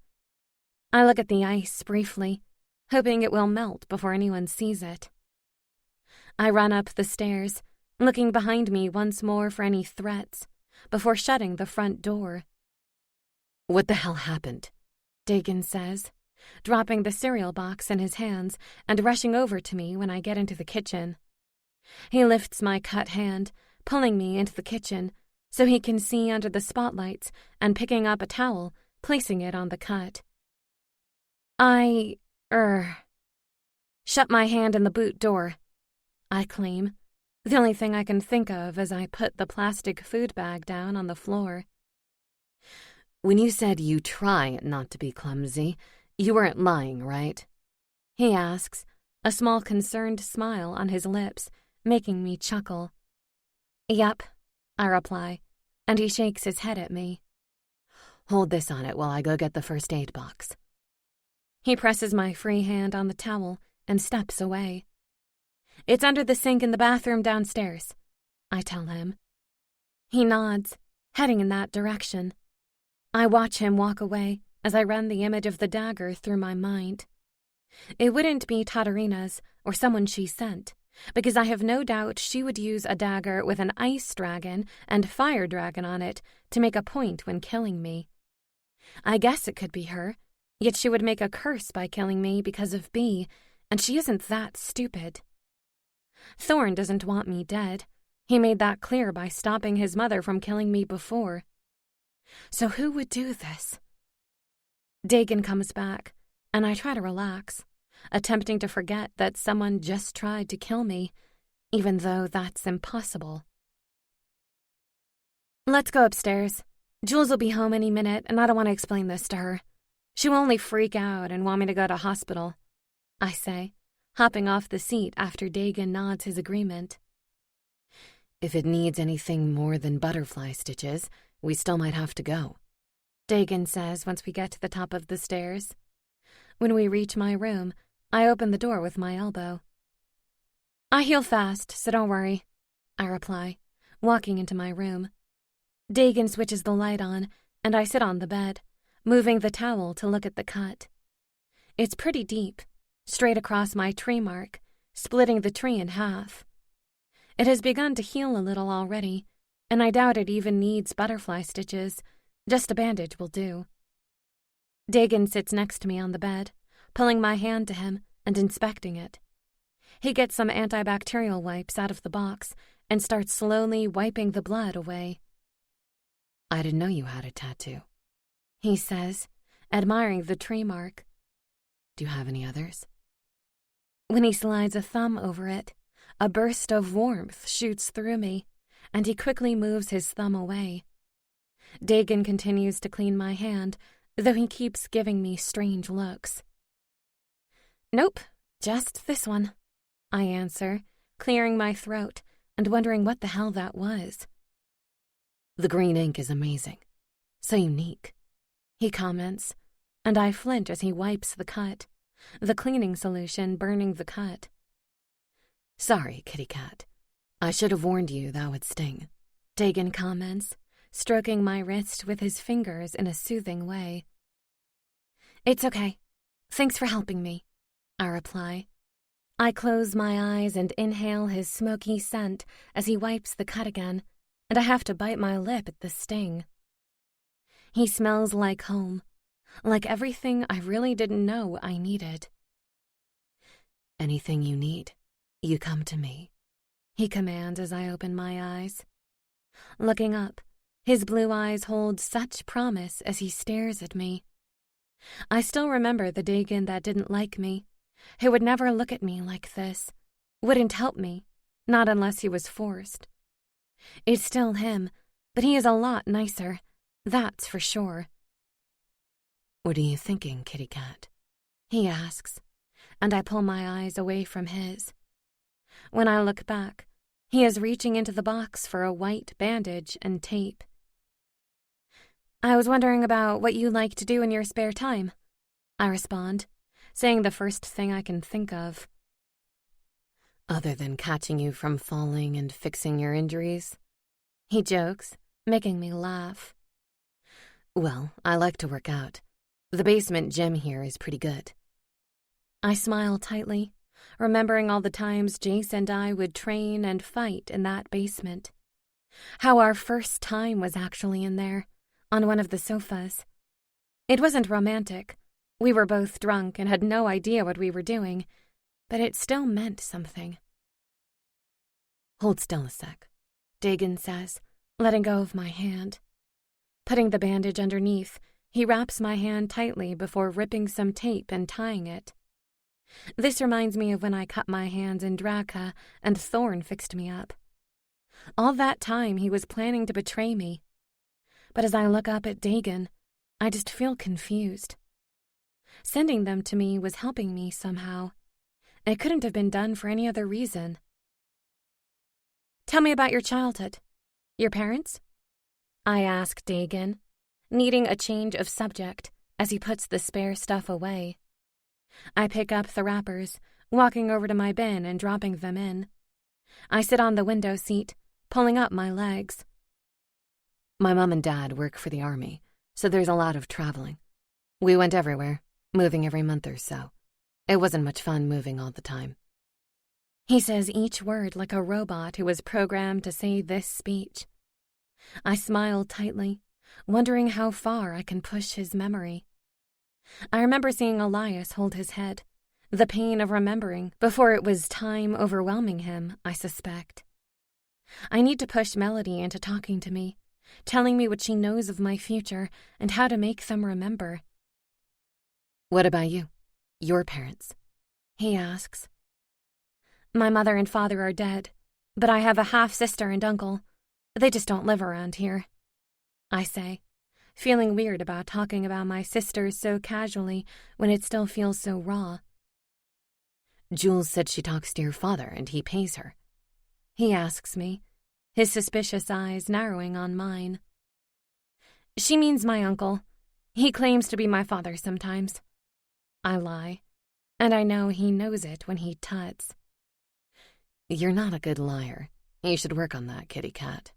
I look at the ice briefly, hoping it will melt before anyone sees it. I run up the stairs, looking behind me once more for any threats, before shutting the front door. What the hell happened? Dagan says, dropping the cereal box in his hands and rushing over to me when I get into the kitchen. He lifts my cut hand, pulling me into the kitchen, so he can see under the spotlights and picking up a towel, placing it on the cut. Shut my hand in the boot door, I claim, the only thing I can think of as I put the plastic food bag down on the floor. When you said you try not to be clumsy, you weren't lying, right? He asks, a small concerned smile on his lips, making me chuckle. Yep, I reply, and he shakes his head at me. Hold this on it while I go get the first aid box. He presses my free hand on the towel and steps away. It's under the sink in the bathroom downstairs, I tell him. He nods, heading in that direction. I watch him walk away as I run the image of the dagger through my mind. It wouldn't be Tatarina's or someone she sent, because I have no doubt she would use a dagger with an ice dragon and fire dragon on it to make a point when killing me. I guess it could be her, yet she would make a curse by killing me because of B, and she isn't that stupid. Thorn doesn't want me dead. He made that clear by stopping his mother from killing me before. So who would do this? Dagon comes back, and I try to relax, attempting to forget that someone just tried to kill me, even though that's impossible. Let's go upstairs. Jules will be home any minute, and I don't want to explain this to her. She will only freak out and want me to go to hospital, I say, hopping off the seat after Dagon nods his agreement. If it needs anything more than butterfly stitches, we still might have to go, Dagon says once we get to the top of the stairs. When we reach my room, I open the door with my elbow. I heal fast, so don't worry, I reply, walking into my room. Dagon switches the light on, and I sit on the bed, moving the towel to look at the cut. It's pretty deep, straight across my tree mark, splitting the tree in half. It has begun to heal a little already, and I doubt it even needs butterfly stitches. Just a bandage will do. Dagon sits next to me on the bed, pulling my hand to him and inspecting it. He gets some antibacterial wipes out of the box and starts slowly wiping the blood away. I didn't know you had a tattoo, he says, admiring the tree mark. Do you have any others? When he slides a thumb over it, a burst of warmth shoots through me, and he quickly moves his thumb away. Dagon continues to clean my hand, though he keeps giving me strange looks. Nope, just this one, I answer, clearing my throat and wondering what the hell that was. The green ink is amazing. So unique, he comments, and I flinch as he wipes the cut, the cleaning solution burning the cut. Sorry, kitty cat. I should have warned you that would sting, Dagon comments, stroking my wrist with his fingers in a soothing way. It's okay. Thanks for helping me, I reply. I close my eyes and inhale his smoky scent as he wipes the cut again, and I have to bite my lip at the sting. He smells like home, like everything I really didn't know I needed. Anything you need, you come to me, he commands as I open my eyes. Looking up, his blue eyes hold such promise as he stares at me. I still remember the Dagon that didn't like me, who would never look at me like this, wouldn't help me, not unless he was forced. It's still him, but he is a lot nicer, that's for sure. What are you thinking, kitty cat? He asks, and I pull my eyes away from his. When I look back, he is reaching into the box for a white bandage and tape. I was wondering about what you like to do in your spare time, I respond, saying the first thing I can think of. Other than catching you from falling and fixing your injuries? He jokes, making me laugh. Well, I like to work out. The basement gym here is pretty good. I smile tightly, remembering all the times Jace and I would train and fight in that basement. How our first time was actually in there, on one of the sofas. It wasn't romantic. We were both drunk and had no idea what we were doing, but it still meant something. Hold still a sec, Dagon says, letting go of my hand. Putting the bandage underneath, he wraps my hand tightly before ripping some tape and tying it. This reminds me of when I cut my hands in Draka and Thorn fixed me up. All that time he was planning to betray me. But as I look up at Dagon, I just feel confused. Sending them to me was helping me somehow. It couldn't have been done for any other reason. Tell me about your childhood. Your parents? I ask Dagon. needing a change of subject as he puts the spare stuff away. I pick up the wrappers, walking over to my bin and dropping them in. I sit on the window seat, pulling up my legs. My mom and dad work for the army, so there's a lot of traveling. We went everywhere, moving every month or so. It wasn't much fun moving all the time. He says each word like a robot who was programmed to say this speech. I smile tightly, wondering how far I can push his memory. I remember seeing Elias hold his head, the pain of remembering before it was time overwhelming him, I suspect. I need to push Melody into talking to me, telling me what she knows of my future and how to make them remember. What about you? Your parents? He asks. My mother and father are dead, but I have a half-sister and uncle. They just don't live around here, I say, feeling weird about talking about my sisters so casually when it still feels so raw. Jules said she talks to your father and he pays her. He asks me, his suspicious eyes narrowing on mine. She means my uncle. He claims to be my father sometimes. I lie, and I know he knows it when he tuts. You're not a good liar. You should work on that, kitty cat,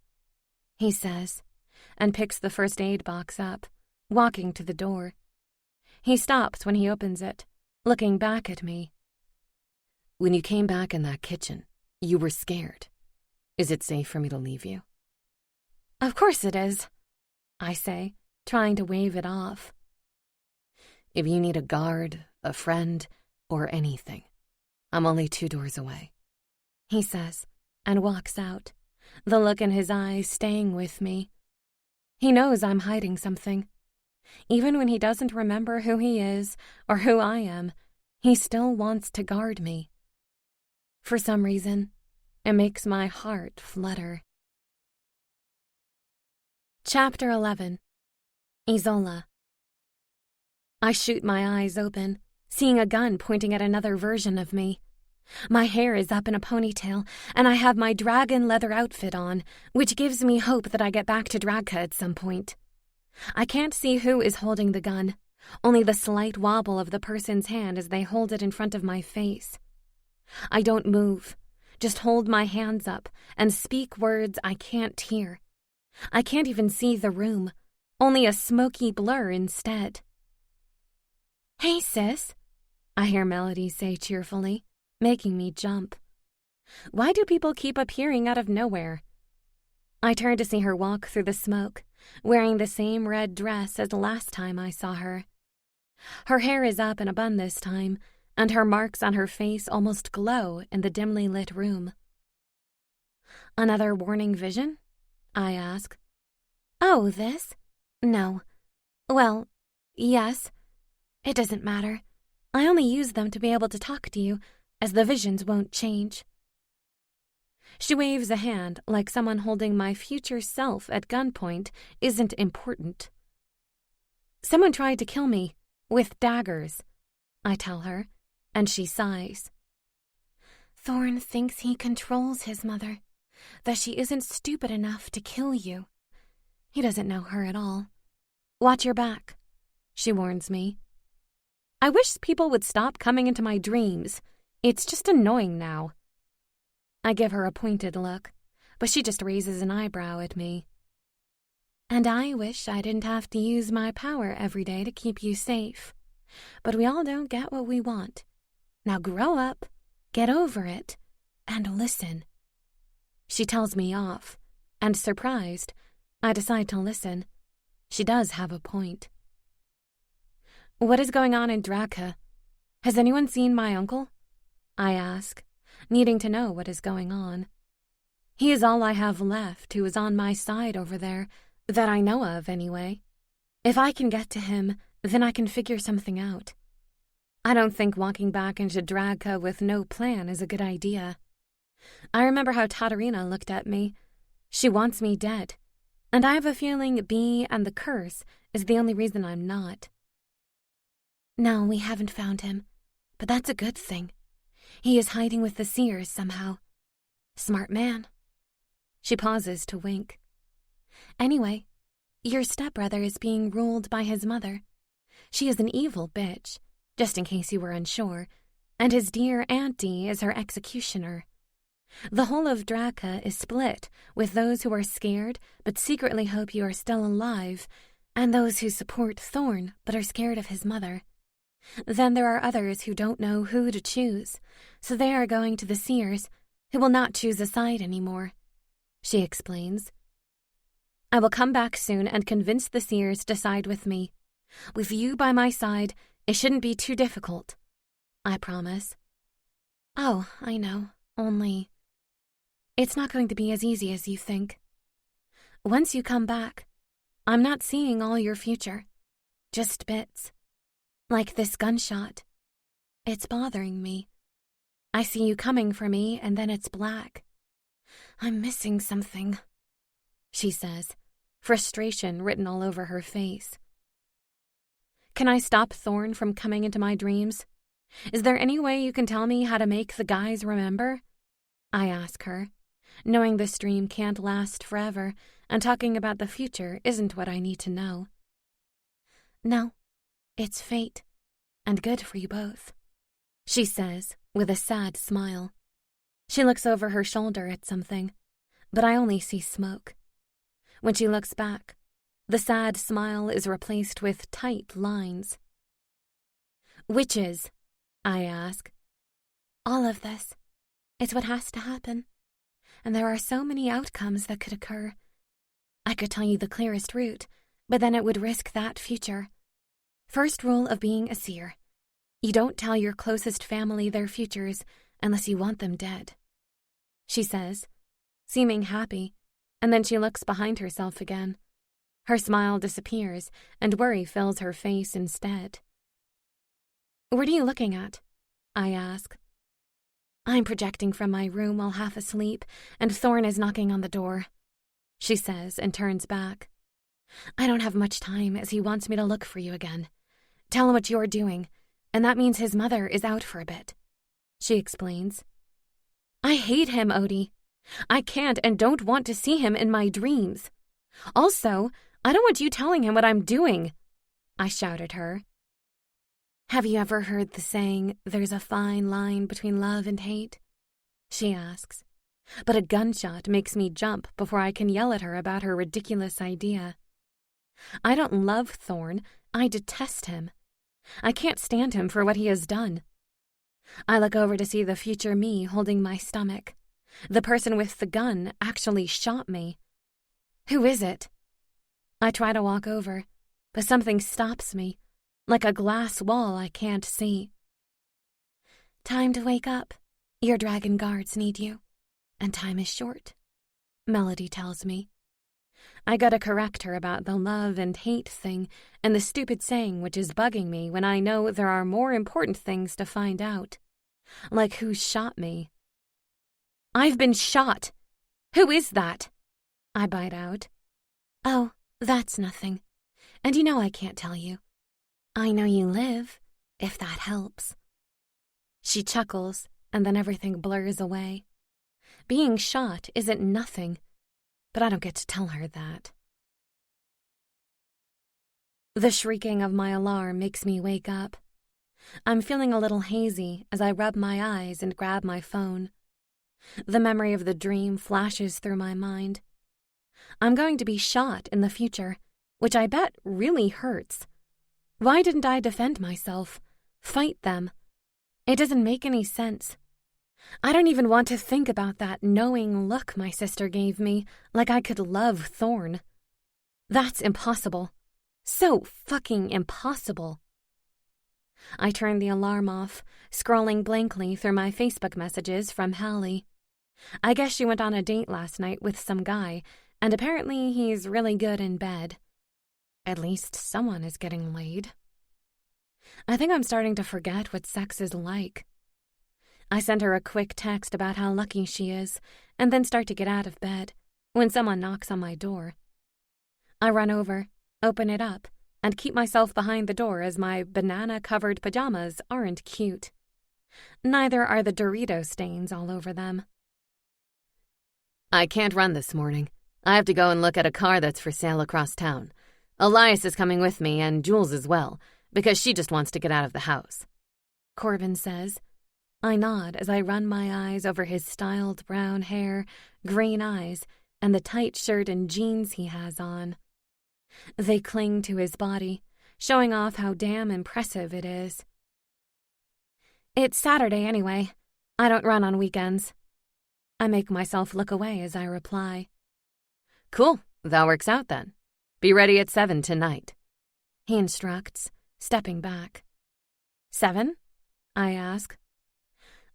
he says, and picks the first aid box up, walking to the door. He stops when he opens it, looking back at me. When you came back in that kitchen, you were scared. Is it safe for me to leave you? Of course it is, I say, trying to wave it off. If you need a guard, a friend, or anything, I'm only 2 doors away, he says, and walks out, the look in his eyes staying with me. He knows I'm hiding something. Even when he doesn't remember who he is or who I am, he still wants to guard me. For some reason, it makes my heart flutter. Chapter 11. Isola. I shoot my eyes open, seeing a gun pointing at another version of me. My hair is up in a ponytail, and I have my dragon leather outfit on, which gives me hope that I get back to Dragka at some point. I can't see who is holding the gun, only the slight wobble of the person's hand as they hold it in front of my face. I don't move, just hold my hands up and speak words I can't hear. I can't even see the room, only a smoky blur instead. "Hey, sis," I hear Melody say cheerfully, making me jump. Why do people keep appearing out of nowhere? I turn to see her walk through the smoke, wearing the same red dress as the last time I saw her. Her hair is up in a bun this time, and her marks on her face almost glow in the dimly lit room. "Another warning vision?" I ask. "Oh, this? No. Well, yes. It doesn't matter. I only use them to be able to talk to you, as the visions won't change." She waves a hand like someone holding my future self at gunpoint isn't important. "Someone tried to kill me, with daggers," I tell her, and she sighs. "Thorn thinks he controls his mother, that she isn't stupid enough to kill you. He doesn't know her at all. Watch your back," she warns me. I wish people would stop coming into my dreams. It's just annoying now. I give her a pointed look, but she just raises an eyebrow at me. "And I wish I didn't have to use my power every day to keep you safe. But we all don't get what we want. Now grow up, get over it, and listen." She tells me off, and surprised, I decide to listen. She does have a point. "What is going on in Dragka? Has anyone seen my uncle?" I ask, needing to know what is going on. He is all I have left who is on my side over there, that I know of anyway. If I can get to him, then I can figure something out. I don't think walking back into Dragka with no plan is a good idea. I remember how Tatarina looked at me. She wants me dead, and I have a feeling Bee and the curse is the only reason I'm not. "No, we haven't found him, but that's a good thing. He is hiding with the seers somehow. Smart man." She pauses to wink. "Anyway, Your stepbrother is being ruled by his mother. She is an evil bitch, just in case you were unsure, and his dear auntie is her executioner. The whole of Draka is split with those who are scared but secretly hope you are still alive, and those who support Thorn but are scared of his mother. Then there are others who don't know who to choose, so they are going to the seers, who will not choose a side anymore. She explains. I will come back soon and convince the seers to side with me. With you by my side, it shouldn't be too difficult. I promise. Oh, I know, only... It's not going to be as easy as you think. Once you come back, I'm not seeing all your future. Just bits. Like this gunshot. It's bothering me. I see you coming for me, and then it's black. I'm missing something, she says, frustration written all over her face. Can I stop Thorn from coming into my dreams? Is there any way you can tell me how to make the guys remember? I ask her, knowing this dream can't last forever, and talking about the future isn't what I need to know. No, it's fate, and good for you both, she says with a sad smile. She looks over her shoulder at something, but I only see smoke. When she looks back, the sad smile is replaced with tight lines. Witches, I ask. All of this. It's what has to happen. And there are so many outcomes that could occur. I could tell you the clearest route, but then it would risk that future. First rule of being a seer. You don't tell your closest family their futures unless you want them dead, she says, seeming happy, and then she looks behind herself again. Her smile disappears, and worry fills her face instead. What are you looking at? I ask. I'm projecting from my room while half asleep, and Thorn is knocking on the door, she says and turns back. I don't have much time as he wants me to look for you again. Tell him what you're doing, and that means his mother is out for a bit, she explains. I hate him, Odie. I can't and don't want to see him in my dreams. Also, I don't want you telling him what I'm doing, I shout at her. Have you ever heard the saying, there's a fine line between love and hate? She asks. But a gunshot makes me jump before I can yell at her about her ridiculous idea. I don't love Thorn, I detest him. I can't stand him for what he has done. I look over to see the future me holding my stomach. The person with the gun actually shot me. Who is it? I try to walk over, but something stops me, like a glass wall I can't see. Time to wake up. Your dragon guards need you, and time is short, Melody tells me. I gotta correct her about the love and hate thing and the stupid saying which is bugging me when I know there are more important things to find out. Like who shot me. I've been shot. Who is that? I bite out. Oh, that's nothing. And you know I can't tell you. I know you live, if that helps. She chuckles, and then everything blurs away. Being shot isn't nothing, but I don't get to tell her that. The shrieking of my alarm makes me wake up. I'm feeling a little hazy as I rub my eyes and grab my phone. The memory of the dream flashes through my mind. I'm going to be shot in the future, which I bet really hurts. Why didn't I defend myself? Fight them? It doesn't make any sense. I don't even want to think about that knowing look my sister gave me, like I could love Thorn. That's impossible. So fucking impossible. I turn the alarm off, scrolling blankly through my Facebook messages from Hallie. I guess she went on a date last night with some guy, and apparently he's really good in bed. At least someone is getting laid. I think I'm starting to forget what sex is like. I send her a quick text about how lucky she is, and then start to get out of bed, when someone knocks on my door. I run over, open it up, and keep myself behind the door as my banana-covered pajamas aren't cute. Neither are the Dorito stains all over them. I can't run this morning. I have to go and look at a car that's for sale across town. Elias is coming with me, and Jules as well, because she just wants to get out of the house," Corbin says. I nod as I run my eyes over his styled brown hair, green eyes, and the tight shirt and jeans he has on. They cling to his body, showing off how damn impressive it is. "It's Saturday anyway. I don't run on weekends." I make myself look away as I reply. "Cool, that works out then. Be ready at 7 tonight," he instructs, stepping back. "7?" I ask.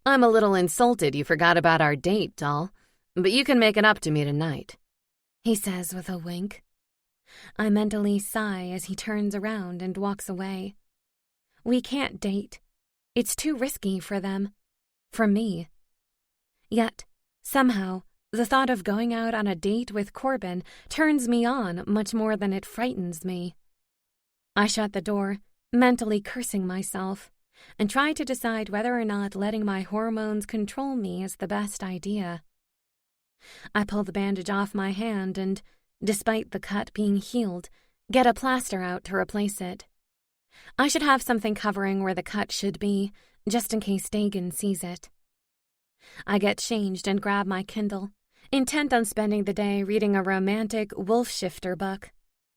"I'm a little insulted you forgot about our date, doll, but you can make it up to me tonight," he says with a wink. I mentally sigh as he turns around and walks away. We can't date. It's too risky for them. For me. Yet, somehow, the thought of going out on a date with Corbin turns me on much more than it frightens me. I shut the door, mentally cursing myself, and try to decide whether or not letting my hormones control me is the best idea. I pull the bandage off my hand and, despite the cut being healed, get a plaster out to replace it. I should have something covering where the cut should be, just in case Dagan sees it. I get changed and grab my Kindle, intent on spending the day reading a romantic wolf-shifter book.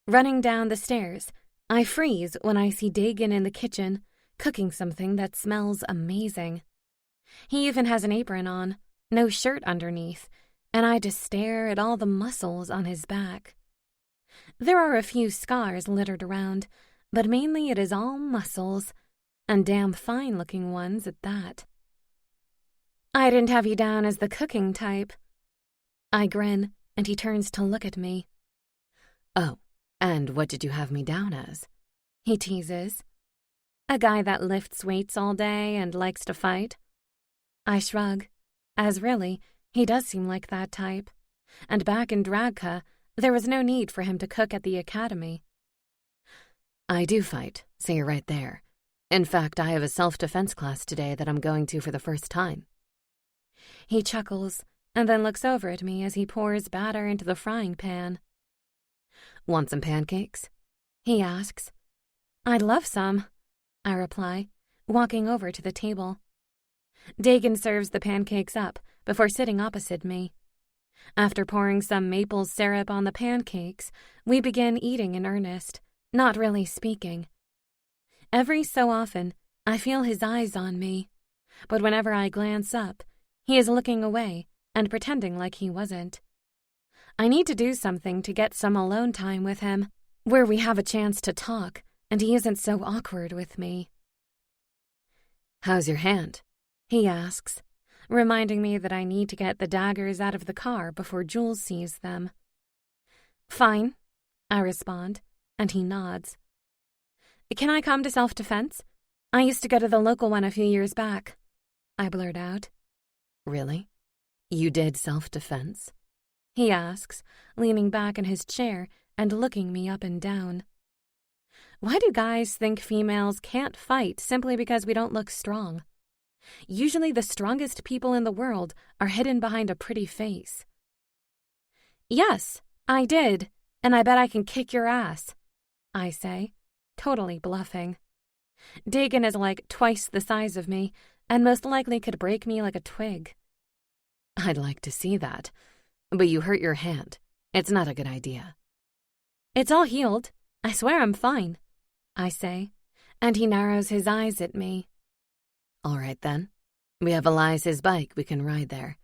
Running down the stairs, I freeze when I see Dagan in the kitchen, cooking something that smells amazing. He even has an apron on, no shirt underneath, and I just stare at all the muscles on his back. There are a few scars littered around, but mainly it is all muscles, and damn fine-looking ones at that. "I didn't have you down as the cooking type." I grin, and he turns to look at me. "Oh, and what did you have me down as?" he teases. "A guy that lifts weights all day and likes to fight." I shrug, as really, he does seem like that type. And back in Dragka, there was no need for him to cook at the academy. "I do fight, so you're right there. In fact, I have a self-defense class today that I'm going to for the first time." He chuckles, and then looks over at me as he pours batter into the frying pan. "Want some pancakes?" he asks. "I'd love some," I reply, walking over to the table. Dagan serves the pancakes up before sitting opposite me. After pouring some maple syrup on the pancakes, we begin eating in earnest, not really speaking. Every so often, I feel his eyes on me, but whenever I glance up, he is looking away and pretending like he wasn't. I need to do something to get some alone time with him, where we have a chance to talk and he isn't so awkward with me. "How's your hand?" he asks, reminding me that I need to get the daggers out of the car before Jules sees them. "Fine," I respond, and he nods. "Can I come to self-defense? I used to go to the local one a few years back," I blurt out. "Really? You did self-defense?" he asks, leaning back in his chair and looking me up and down. Why do guys think females can't fight simply because we don't look strong? Usually the strongest people in the world are hidden behind a pretty face. "Yes, I did, and I bet I can kick your ass," I say, totally bluffing. Dagan is like twice the size of me, and most likely could break me like a twig. "I'd like to see that, but you hurt your hand. It's not a good idea." "It's all healed. I swear I'm fine," I say, and he narrows his eyes at me. "All right then. We have Elias's bike we can ride there,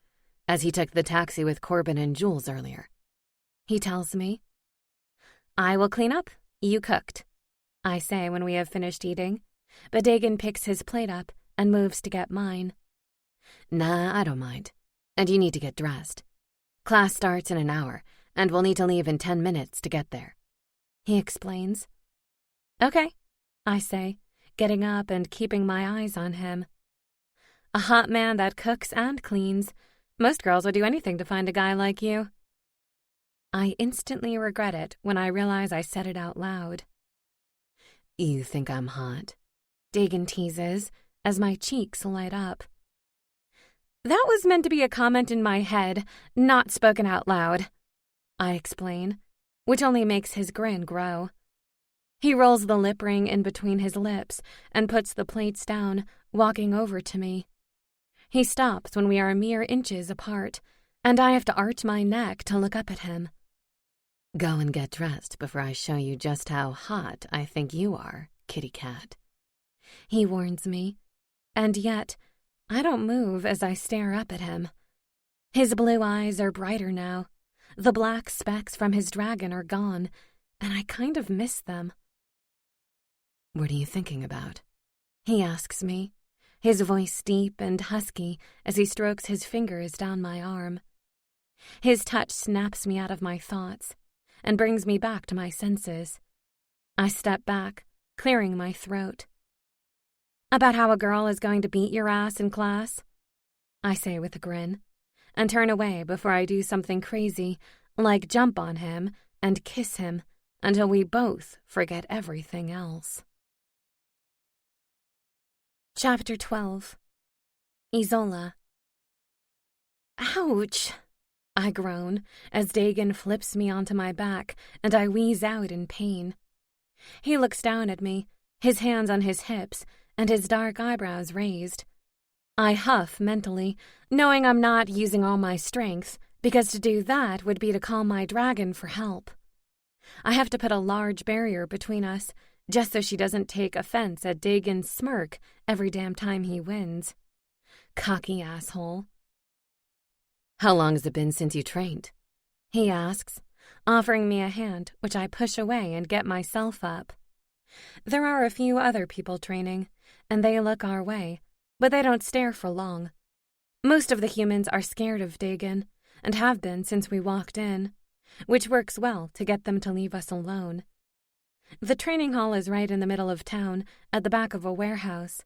as he took the taxi with Corbin and Jules earlier," he tells me. "I will clean up. You cooked," I say when we have finished eating, but Dagan picks his plate up and moves to get mine. "Nah, I don't mind. And you need to get dressed. Class starts in an hour, and we'll need to leave in 10 minutes to get there," he explains. "Okay," I say, getting up and keeping my eyes on him. "A hot man that cooks and cleans. Most girls would do anything to find a guy like you." I instantly regret it when I realize I said it out loud. "You think I'm hot?" Dagan teases as my cheeks light up. "That was meant to be a comment in my head, not spoken out loud," I explain, which only makes his grin grow. He rolls the lip ring in between his lips and puts the plates down, walking over to me. He stops when we are mere inches apart, and I have to arch my neck to look up at him. Go and get dressed before I show you just how hot I think you are, kitty cat. He warns me, and yet I don't move as I stare up at him. His blue eyes are brighter now. The black specks from his dragon are gone, and I kind of miss them. What are you thinking about? He asks me, his voice deep and husky as he strokes his fingers down my arm. His touch snaps me out of my thoughts and brings me back to my senses. I step back, clearing my throat. About how a girl is going to beat your ass in class? I say with a grin, and turn away before I do something crazy, like jump on him and kiss him until we both forget everything else. Chapter 12. Isola. Ouch! I groan as Dagon flips me onto my back and I wheeze out in pain. He looks down at me, his hands on his hips and his dark eyebrows raised. I huff mentally, knowing I'm not using all my strength, because to do that would be to call my dragon for help. I have to put a large barrier between us, just so she doesn't take offense at Dagon's smirk every damn time he wins. Cocky asshole. How long has it been since you trained? He asks, offering me a hand, which I push away and get myself up. There are a few other people training, and they look our way, but they don't stare for long. Most of the humans are scared of Dagon, and have been since we walked in, which works well to get them to leave us alone. The training hall is right in the middle of town, at the back of a warehouse.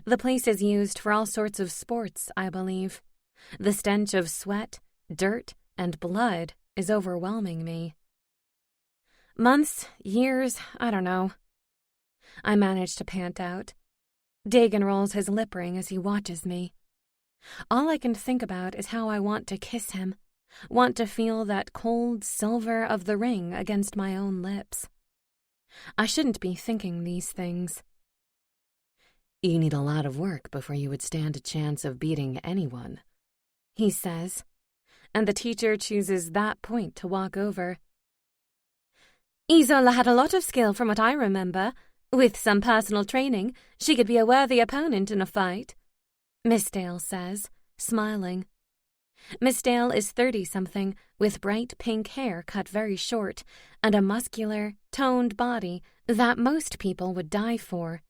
The place is used for all sorts of sports, I believe. The stench of sweat, dirt, and blood is overwhelming me. Months, years, I don't know. I manage to pant out. Dagon rolls his lip ring as he watches me. All I can think about is how I want to kiss him, want to feel that cold silver of the ring against my own lips. I shouldn't be thinking these things. You need a lot of work before you would stand a chance of beating anyone, he says, and the teacher chooses that point to walk over. Isola had a lot of skill from what I remember. With some personal training, she could be a worthy opponent in a fight, Miss Dale says, smiling. Miss Dale is 30-something, with bright pink hair cut very short, and a muscular, toned body that most people would die for.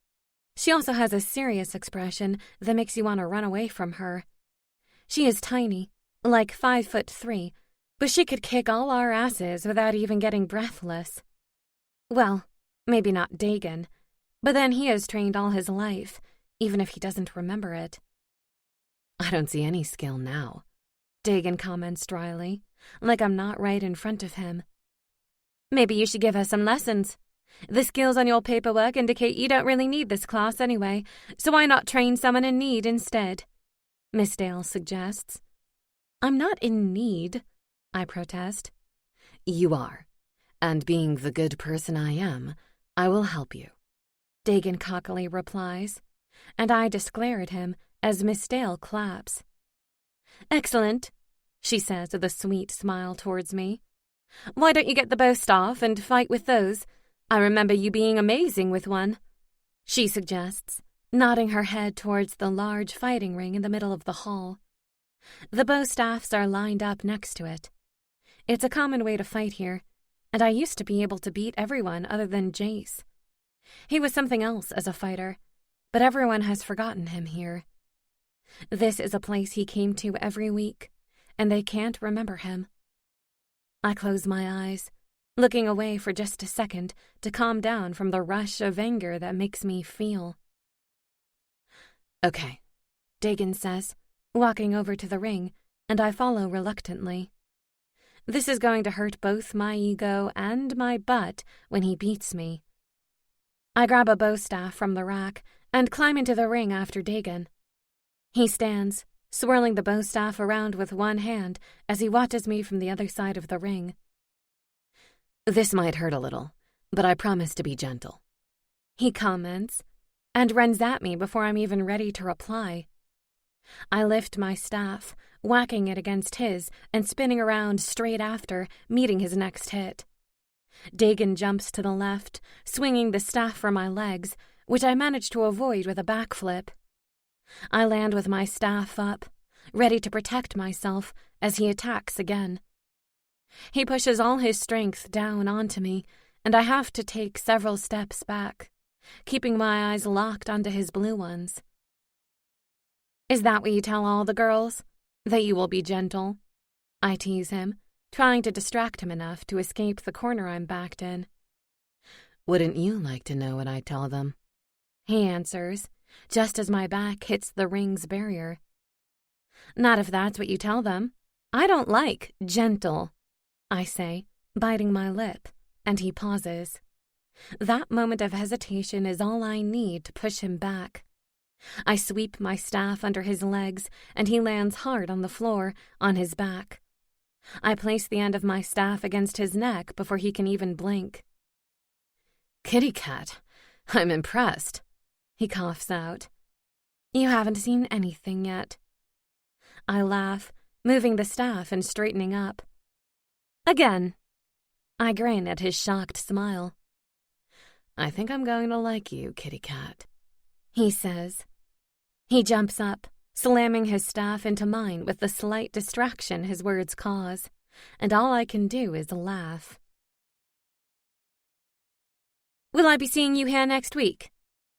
She also has a serious expression that makes you want to run away from her. She is tiny, like 5'3", but she could kick all our asses without even getting breathless. Well, maybe not Dagon, but then he has trained all his life, even if he doesn't remember it. I don't see any skill now, Dagon comments dryly, like I'm not right in front of him. Maybe you should give her some lessons. The skills on your paperwork indicate you don't really need this class anyway, so why not train someone in need instead? Miss Dale suggests. I'm not in need, I protest. You are, and being the good person I am, I will help you, Dagon cockily replies, and I just glare at him as Miss Dale claps. Excellent, she says with a sweet smile towards me. Why don't you get the bow staff and fight with those? I remember you being amazing with one, she suggests, nodding her head towards the large fighting ring in the middle of the hall. The bow staffs are lined up next to it. It's a common way to fight here, and I used to be able to beat everyone other than Jace. He was something else as a fighter, but everyone has forgotten him here. This is a place he came to every week, and they can't remember him. I close my eyes, looking away for just a second to calm down from the rush of anger that makes me feel. Okay, Dagon says, walking over to the ring, and I follow reluctantly. This is going to hurt both my ego and my butt when he beats me. I grab a bow staff from the rack and climb into the ring after Dagon. He stands, swirling the bow staff around with one hand as he watches me from the other side of the ring. "This might hurt a little, but I promise to be gentle," he comments, and runs at me before I'm even ready to reply. I lift my staff, whacking it against his and spinning around straight after, meeting his next hit. Dagon jumps to the left, swinging the staff for my legs, which I manage to avoid with a backflip. I land with my staff up, ready to protect myself as he attacks again. He pushes all his strength down onto me, and I have to take several steps back, keeping my eyes locked onto his blue ones. "Is that what you tell all the girls? That you will be gentle?" I tease him, trying to distract him enough to escape the corner I'm backed in. "Wouldn't you like to know what I tell them?" he answers, just as my back hits the ring's barrier. "Not if that's what you tell them. I don't like gentle," I say, biting my lip, and he pauses. That moment of hesitation is all I need to push him back. I sweep my staff under his legs, and he lands hard on the floor, on his back. I place the end of my staff against his neck before he can even blink. "Kitty cat, I'm impressed," he coughs out. "You haven't seen anything yet." I laugh, moving the staff and straightening up. "Again." I grin at his shocked smile. "I think I'm going to like you, kitty cat," he says. He jumps up, slamming his staff into mine with the slight distraction his words cause, and all I can do is laugh. "Will I be seeing you here next week?"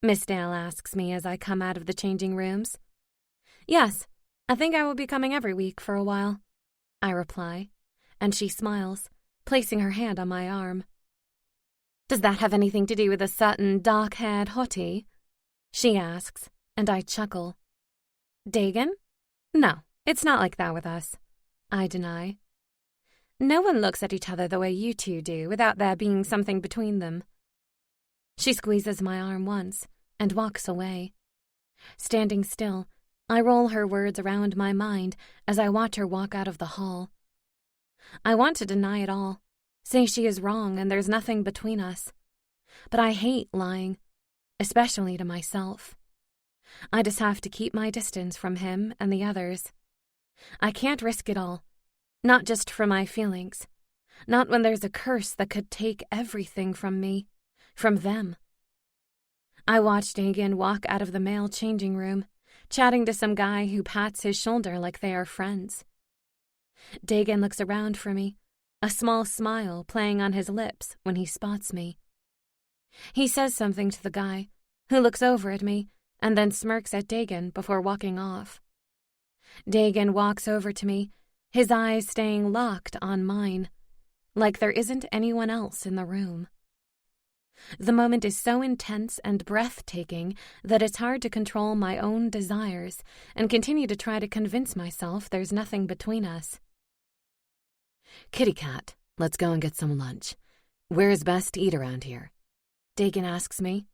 Miss Dale asks me as I come out of the changing rooms. "Yes, I think I will be coming every week for a while," I reply, and she smiles, placing her hand on my arm. "Does that have anything to do with a certain dark-haired hottie?" she asks, and I chuckle. "Dagon? No, it's not like that with us," I deny. "No one looks at each other the way you two do without there being something between them." She squeezes my arm once and walks away. Standing still, I roll her words around my mind as I watch her walk out of the hall. I want to deny it all, say she is wrong and there's nothing between us. But I hate lying, especially to myself. I just have to keep my distance from him and the others. I can't risk it all, not just for my feelings, not when there's a curse that could take everything from me, from them. I watched Dagon walk out of the male changing room, chatting to some guy who pats his shoulder like they are friends. Dagon looks around for me, a small smile playing on his lips when he spots me. He says something to the guy, who looks over at me and then smirks at Dagon before walking off. Dagon walks over to me, his eyes staying locked on mine, like there isn't anyone else in the room. The moment is so intense and breathtaking that it's hard to control my own desires and continue to try to convince myself there's nothing between us. "Kitty cat, let's go and get some lunch. Where is best to eat around here?" Dagon asks me.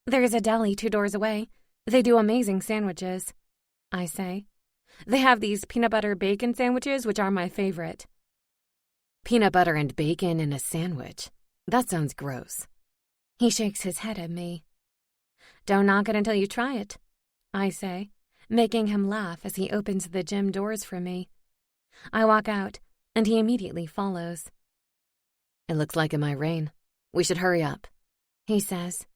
"There's a deli 2 doors away. They do amazing sandwiches," I say. "They have these peanut butter bacon sandwiches, which are my favorite." "Peanut butter and bacon in a sandwich? That sounds gross." He shakes his head at me. "Don't knock it until you try it," I say, making him laugh as he opens the gym doors for me. I walk out, and he immediately follows. "It looks like it might rain. We should hurry up," he says,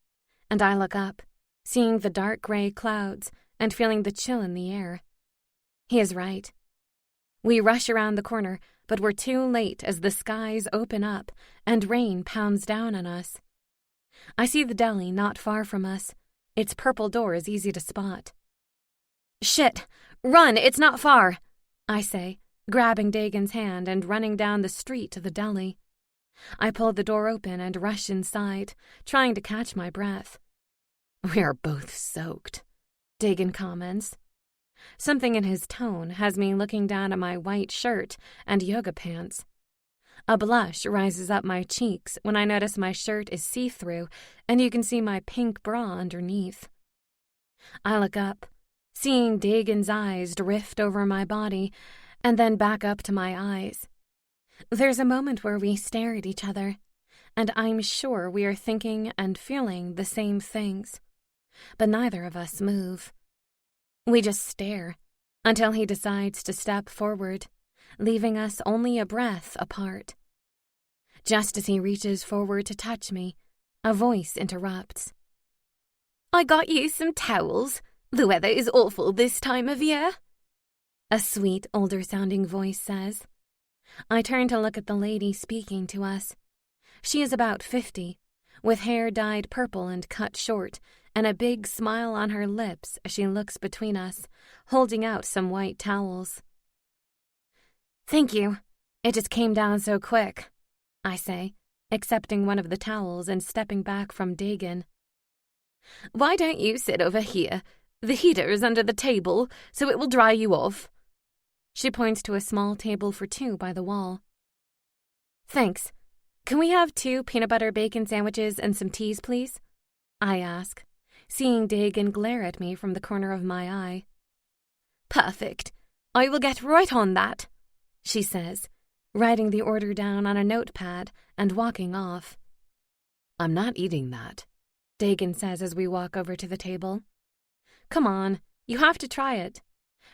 and I look up, seeing the dark gray clouds and feeling the chill in the air. He is right. We rush around the corner, but we're too late as the skies open up and rain pounds down on us. I see the deli not far from us. Its purple door is easy to spot. "Shit! Run! It's not far!" I say, grabbing Dagon's hand and running down the street to the deli. I pull the door open and rush inside, trying to catch my breath. "We are both soaked," Dagon comments. Something in his tone has me looking down at my white shirt and yoga pants. A blush rises up my cheeks when I notice my shirt is see-through and you can see my pink bra underneath. I look up, seeing Dagon's eyes drift over my body and then back up to my eyes. There's a moment where we stare at each other, and I'm sure we are thinking and feeling the same things. But neither of us move. We just stare until he decides to step forward, leaving us only a breath apart. Just as he reaches forward to touch me, a voice interrupts. "I got you some towels. The weather is awful this time of year," a sweet, older-sounding voice says. I turn to look at the lady speaking to us. She is about 50, with hair dyed purple and cut short, and a big smile on her lips as she looks between us, holding out some white towels. "Thank you. It just came down so quick," I say, accepting one of the towels and stepping back from Dagan. "Why don't you sit over here? The heater is under the table, so it will dry you off." She points to a small table for two by the wall. "Thanks. Can we have 2 peanut butter bacon sandwiches and some teas, please?" I ask, seeing Dagan glare at me from the corner of my eye. "Perfect. I will get right on that," she says, writing the order down on a notepad and walking off. "I'm not eating that," Dagan says as we walk over to the table. "Come on, you have to try it.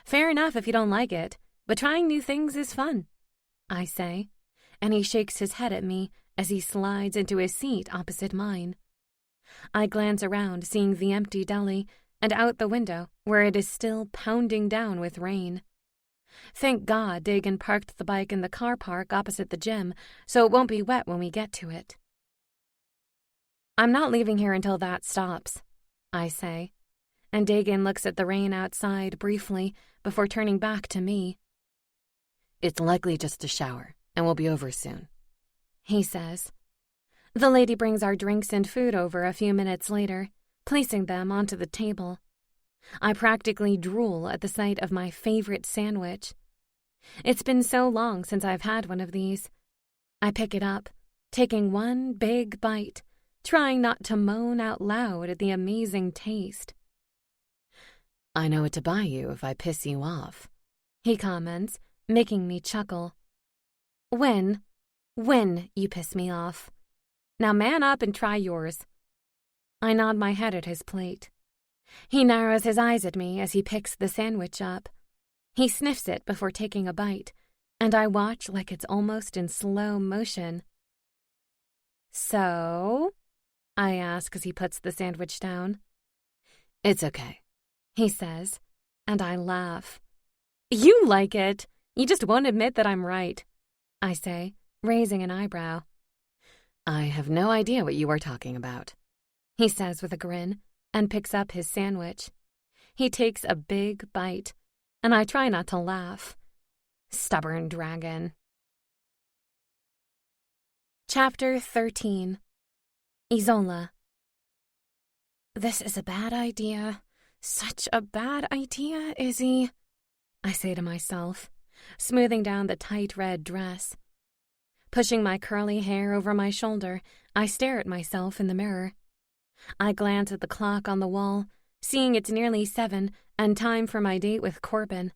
Fair enough if you don't like it, but trying new things is fun," I say, and he shakes his head at me as he slides into his seat opposite mine. I glance around, seeing the empty deli, and out the window, where it is still pounding down with rain. Thank God Dagan parked the bike in the car park opposite the gym, so it won't be wet when we get to it. "I'm not leaving here until that stops," I say, and Dagan looks at the rain outside briefly before turning back to me. "It's likely just a shower, and we'll be over soon," he says. The lady brings our drinks and food over a few minutes later, placing them onto the table. I practically drool at the sight of my favorite sandwich. It's been so long since I've had one of these. I pick it up, taking one big bite, trying not to moan out loud at the amazing taste. "I know what to buy you if I piss you off," he comments, making me chuckle. When you piss me off. Now man up and try yours." I nod my head at his plate. He narrows his eyes at me as he picks the sandwich up. He sniffs it before taking a bite, and I watch like it's almost in slow motion. "So?" I ask as he puts the sandwich down. "It's okay," he says, and I laugh. "You like it. You just won't admit that I'm right," I say, raising an eyebrow. "I have no idea what you are talking about," he says with a grin, and picks up his sandwich. He takes a big bite, and I try not to laugh. Stubborn dragon. Chapter 13. Isola. "This is a bad idea. Such a bad idea, Izzy," I say to myself, smoothing down the tight red dress. Pushing my curly hair over my shoulder, I stare at myself in the mirror. I glance at the clock on the wall, seeing it's nearly 7 and time for my date with Corbin.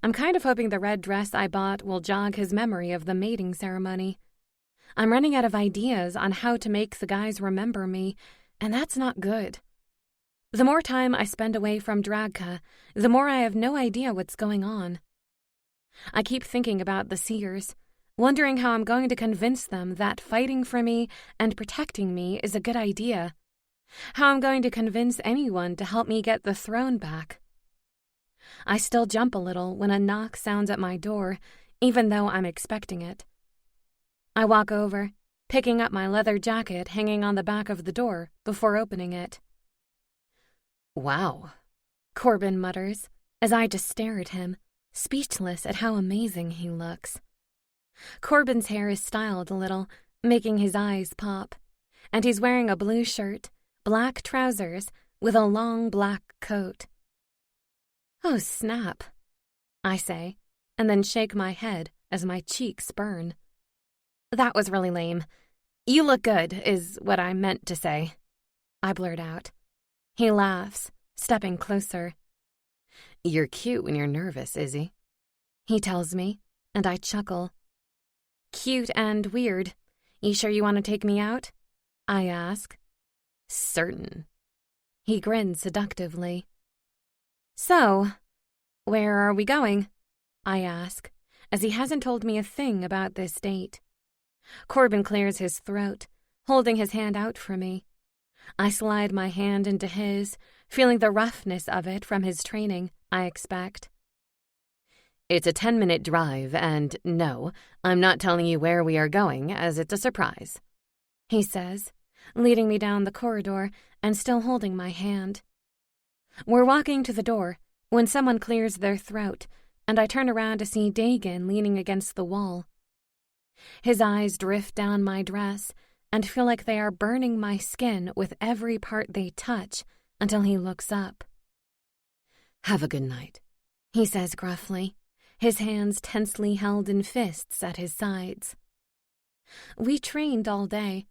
I'm kind of hoping the red dress I bought will jog his memory of the mating ceremony. I'm running out of ideas on how to make the guys remember me, and that's not good. The more time I spend away from Dragka, the more I have no idea what's going on. I keep thinking about the Seers, wondering how I'm going to convince them that fighting for me and protecting me is a good idea. How I'm going to convince anyone to help me get the throne back. I still jump a little when a knock sounds at my door, even though I'm expecting it. I walk over, picking up my leather jacket hanging on the back of the door before opening it. "Wow," Corbin mutters, as I just stare at him, speechless at how amazing he looks. Corbin's hair is styled a little, making his eyes pop, and he's wearing a blue shirt, black trousers, with a long black coat. "Oh, snap," I say, and then shake my head as my cheeks burn. "That was really lame. You look good, is what I meant to say," I blurt out. He laughs, stepping closer. "You're cute when you're nervous, Izzy," he tells me, and I chuckle. Cute and weird. You sure you want to take me out? I ask. Certain. He grins seductively. So, where are we going? I ask, as he hasn't told me a thing about this date. Corbin clears his throat, holding his hand out for me. I slide my hand into his, feeling the roughness of it from his training, I expect. It's a 10-minute drive, and no, I'm not telling you where we are going, as it's a surprise, he says, leading me down the corridor and still holding my hand. We're walking to the door when someone clears their throat, and I turn around to see Dagan leaning against the wall. His eyes drift down my dress and feel like they are burning my skin with every part they touch until he looks up. Have a good night, he says gruffly, his hands tensely held in fists at his sides. We trained all day,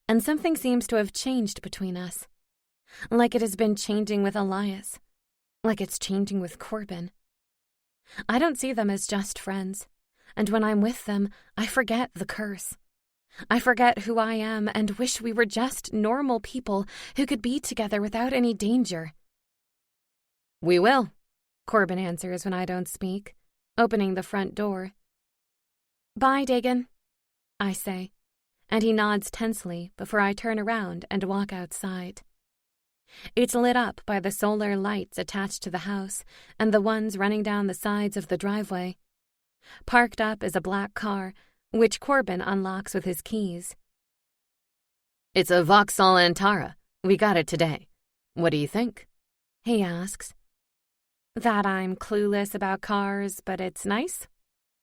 and something seems to have changed between us. Like it has been changing with Elias. Like it's changing with Corbin. I don't see them as just friends, and when I'm with them, I forget the curse. I forget who I am and wish we were just normal people who could be together without any danger. We will, Corbin answers when I don't speak, opening the front door. Bye, Dagan, I say, and he nods tensely before I turn around and walk outside. It's lit up by the solar lights attached to the house and the ones running down the sides of the driveway. Parked up is a black car, which Corbin unlocks with his keys. It's a Vauxhall Antara. We got it today. What do you think? He asks. That I'm clueless about cars, but it's nice,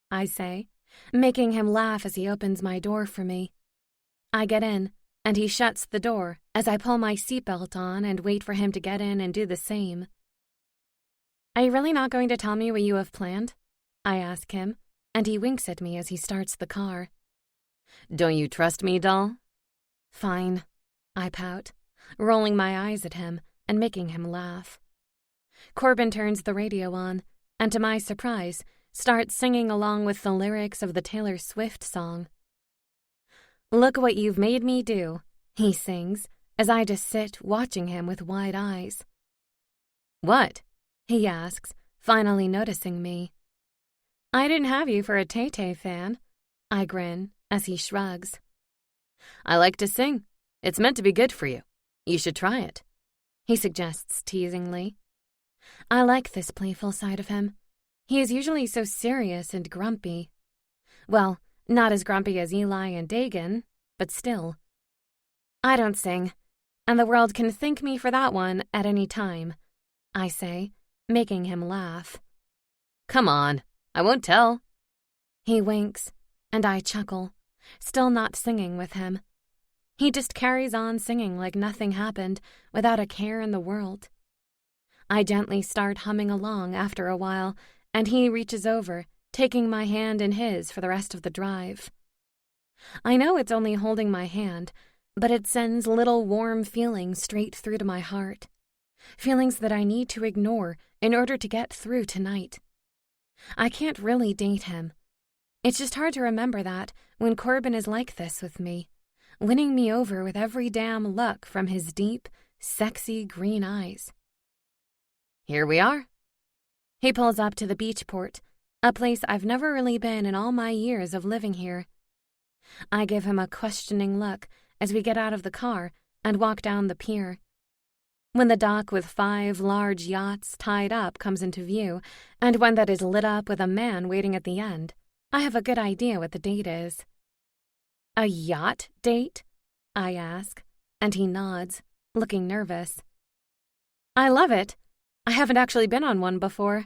I say, making him laugh as he opens my door for me. I get in, and he shuts the door as I pull my seatbelt on and wait for him to get in and do the same. Are you really not going to tell me what you have planned? I ask him, and he winks at me as he starts the car. Don't you trust me, doll? Fine, I pout, rolling my eyes at him and making him laugh. Corbin turns the radio on, and to my surprise, starts singing along with the lyrics of the Taylor Swift song. Look what you've made me do, he sings, as I just sit watching him with wide eyes. What? He asks, finally noticing me. I didn't have you for a Tay-Tay fan, I grin as he shrugs. I like to sing. It's meant to be good for you. You should try it, he suggests teasingly. I like this playful side of him. He is usually so serious and grumpy. Well, not as grumpy as Eli and Dagan, but still. I don't sing, and the world can thank me for that one at any time, I say, making him laugh. Come on, I won't tell. He winks, and I chuckle, still not singing with him. He just carries on singing like nothing happened, without a care in the world. I gently start humming along after a while, and he reaches over, taking my hand in his for the rest of the drive. I know it's only holding my hand, but it sends little warm feelings straight through to my heart. Feelings that I need to ignore in order to get through tonight. I can't really date him. It's just hard to remember that when Corbin is like this with me, winning me over with every damn look from his deep, sexy green eyes. Here we are. He pulls up to the beachport, a place I've never really been in all my years of living here. I give him a questioning look as we get out of the car and walk down the pier. When the dock with 5 large yachts tied up comes into view, and one that is lit up with a man waiting at the end, I have a good idea what the date is. A yacht date? I ask, and he nods, looking nervous. I love it. I haven't actually been on one before,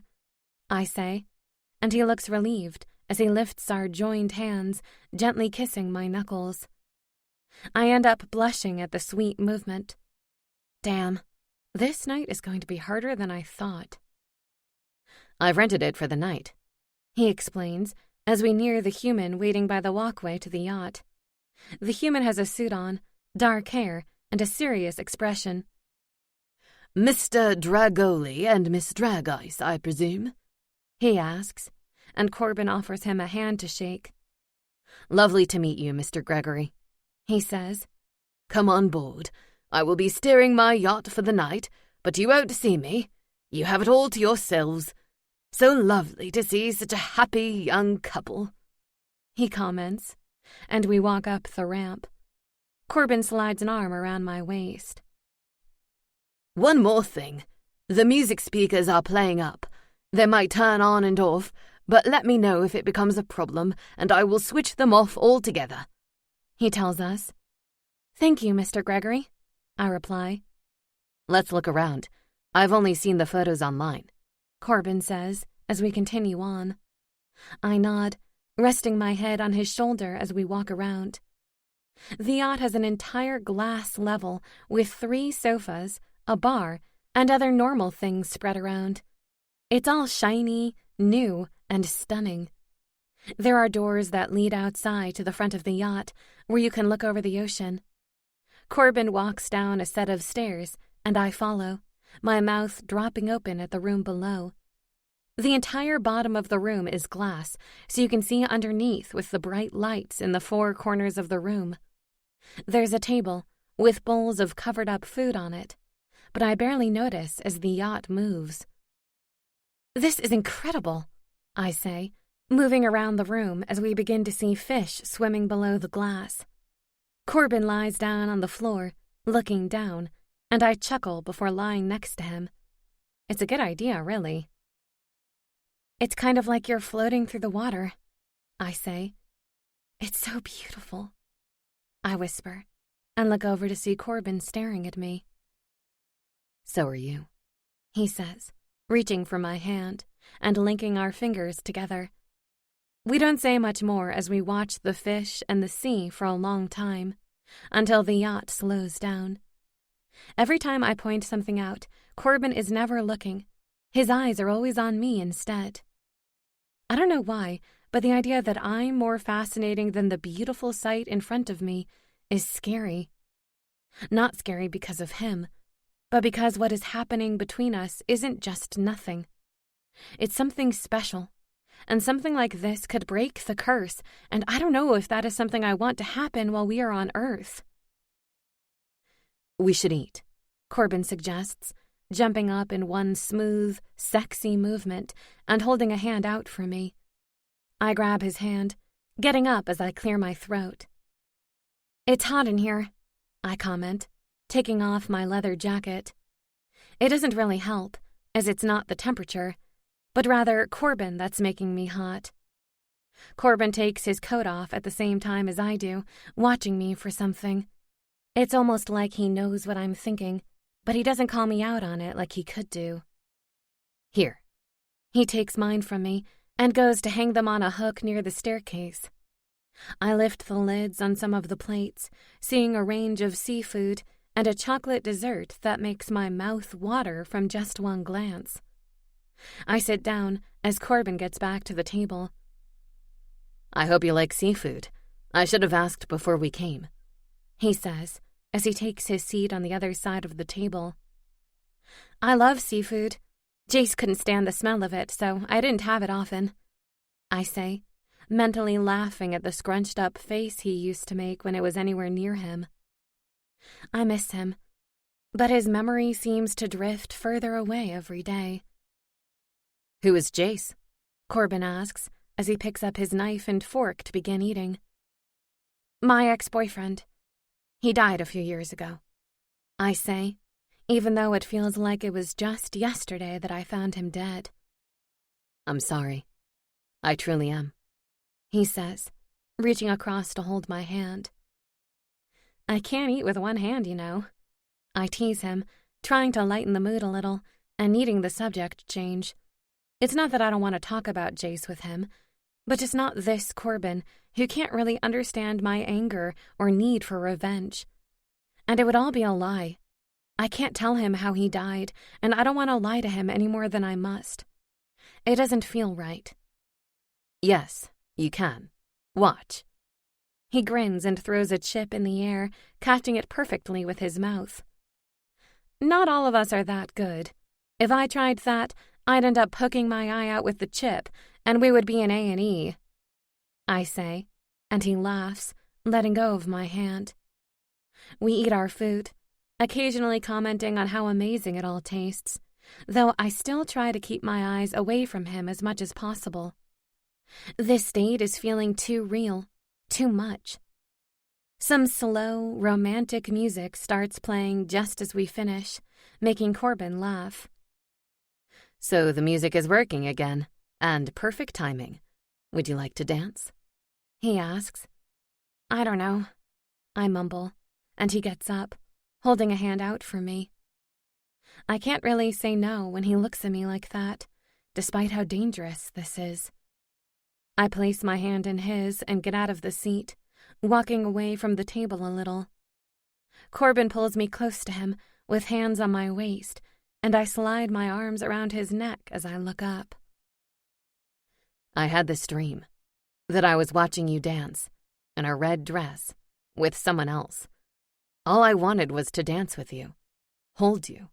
I say, and he looks relieved as he lifts our joined hands, gently kissing my knuckles. I end up blushing at the sweet movement. Damn, this night is going to be harder than I thought. I've rented it for the night, he explains as we near the human waiting by the walkway to the yacht. The human has a suit on, dark hair, and a serious expression. Mr. Dragoli and Miss Dragice, I presume? He asks, and Corbin offers him a hand to shake. "Lovely to meet you, Mr. Gregory," he says. "Come on board. I will be steering my yacht for the night, but you won't see me. You have it all to yourselves. So lovely to see such a happy young couple," he comments, and we walk up the ramp. Corbin slides an arm around my waist. "One more thing. The music speakers are playing up. They might turn on and off, but let me know if it becomes a problem, and I will switch them off altogether," he tells us. "Thank you, Mr. Gregory," I reply. "Let's look around. I've only seen the photos online," Corbin says as we continue on. I nod, resting my head on his shoulder as we walk around. The yacht has an entire glass level with 3 sofas, a bar, and other normal things spread around. It's all shiny, new, and stunning. There are doors that lead outside to the front of the yacht where you can look over the ocean. Corbin walks down a set of stairs, and I follow, my mouth dropping open at the room below. The entire bottom of the room is glass, so you can see underneath with the bright lights in the 4 corners of the room. There's a table with bowls of covered-up food on it, but I barely notice as the yacht moves. "This is incredible," I say, moving around the room as we begin to see fish swimming below the glass. Corbin lies down on the floor, looking down, and I chuckle before lying next to him. It's a good idea, really. "It's kind of like you're floating through the water," I say. "It's so beautiful," I whisper, and look over to see Corbin staring at me. "So are you," he says, reaching for my hand and linking our fingers together. We don't say much more as we watch the fish and the sea for a long time, until the yacht slows down. Every time I point something out, Corbin is never looking. His eyes are always on me instead. I don't know why, but the idea that I'm more fascinating than the beautiful sight in front of me is scary. Not scary because of him, but because what is happening between us isn't just nothing. It's something special, and something like this could break the curse, and I don't know if that is something I want to happen while we are on Earth. "We should eat," Corbin suggests, jumping up in one smooth, sexy movement and holding a hand out for me. I grab his hand, getting up as I clear my throat. "It's hot in here," I comment, taking off my leather jacket. It doesn't really help, as it's not the temperature, but rather Corbin that's making me hot. Corbin takes his coat off at the same time as I do, watching me for something. It's almost like he knows what I'm thinking, but he doesn't call me out on it like he could do. "Here." He takes mine from me and goes to hang them on a hook near the staircase. I lift the lids on some of the plates, seeing a range of seafood and a chocolate dessert that makes my mouth water from just one glance. I sit down as Corbin gets back to the table. "I hope you like seafood. I should have asked before we came," he says as he takes his seat on the other side of the table. "I love seafood. Jace couldn't stand the smell of it, so I didn't have it often," I say, mentally laughing at the scrunched-up face he used to make when it was anywhere near him. I miss him, but his memory seems to drift further away every day. "Who is Jace?" Corbin asks as he picks up his knife and fork to begin eating. "My ex-boyfriend. He died a few years ago," I say, even though it feels like it was just yesterday that I found him dead. "I'm sorry. I truly am," he says, reaching across to hold my hand. "I can't eat with one hand, you know." I tease him, trying to lighten the mood a little and needing the subject change. It's not that I don't want to talk about Jace with him, but just not this Corbin, who can't really understand my anger or need for revenge. And it would all be a lie. I can't tell him how he died, and I don't want to lie to him any more than I must. It doesn't feel right. "Yes, you can. Watch." He grins and throws a chip in the air, catching it perfectly with his mouth. Not all of us are that good. If I tried that, I'd end up poking my eye out with the chip, and we would be in A&E. I say, and he laughs, letting go of my hand. We eat our food, occasionally commenting on how amazing it all tastes, though I still try to keep my eyes away from him as much as possible. This date is feeling too real, too much. Some slow, romantic music starts playing just as we finish, making Corbin laugh. So the music is working again, and perfect timing. Would you like to dance? He asks. I don't know, I mumble, and he gets up, holding a hand out for me. I can't really say no when he looks at me like that, despite how dangerous this is. I place my hand in his and get out of the seat, walking away from the table a little. Corbin pulls me close to him, with hands on my waist, and I slide my arms around his neck as I look up. I had this dream, that I was watching you dance, in a red dress, with someone else. All I wanted was to dance with you, hold you,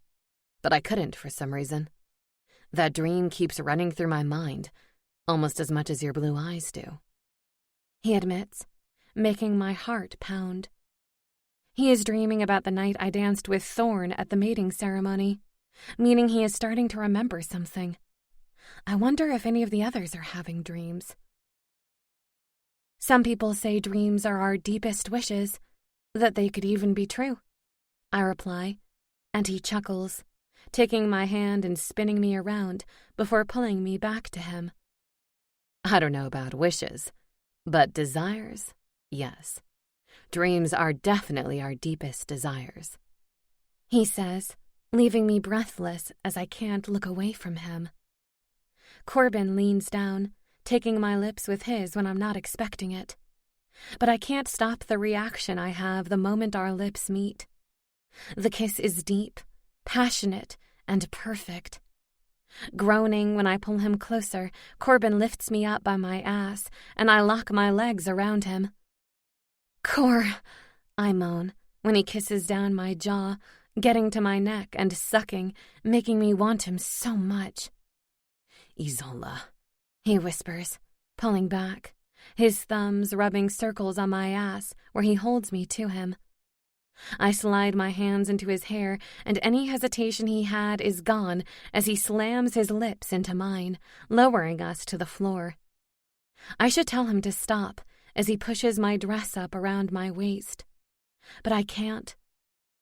but I couldn't for some reason. That dream keeps running through my mind, almost as much as your blue eyes do. He admits, making my heart pound. He is dreaming about the night I danced with Thorn at the mating ceremony, meaning he is starting to remember something. I wonder if any of the others are having dreams. Some people say dreams are our deepest wishes, that they could even be true, I reply, and he chuckles, taking my hand and spinning me around before pulling me back to him. I don't know about wishes, but desires, yes. Dreams are definitely our deepest desires. He says, leaving me breathless as I can't look away from him. Corbin leans down, taking my lips with his when I'm not expecting it. But I can't stop the reaction I have the moment our lips meet. The kiss is deep, passionate, and perfect. Groaning when I pull him closer, Corbin lifts me up by my ass, and I lock my legs around him. Cor, I moan when he kisses down my jaw, getting to my neck and sucking, making me want him so much. Isola, he whispers, pulling back, his thumbs rubbing circles on my ass where he holds me to him. I slide my hands into his hair, and any hesitation he had is gone as he slams his lips into mine, lowering us to the floor. I should tell him to stop as he pushes my dress up around my waist. But I can't.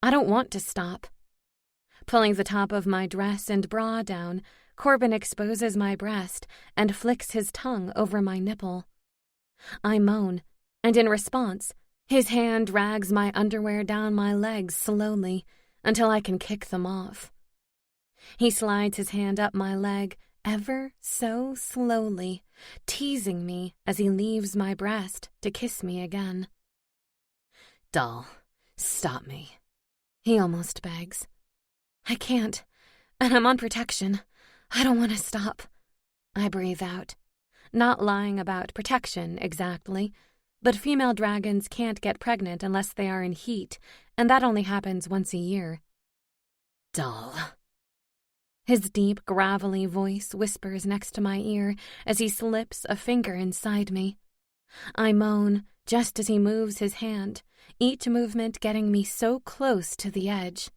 I don't want to stop. Pulling the top of my dress and bra down, Corbin exposes my breast and flicks his tongue over my nipple. I moan, and in response, his hand drags my underwear down my legs slowly until I can kick them off. He slides his hand up my leg ever so slowly, teasing me as he leaves my breast to kiss me again. Doll, stop me, he almost begs. I can't, and I'm on protection. I don't want to stop. I breathe out, not lying about protection exactly, but female dragons can't get pregnant unless they are in heat, and that only happens once a year. Doll. His deep, gravelly voice whispers next to my ear as he slips a finger inside me. I moan just as he moves his hand, each movement getting me so close to the edge.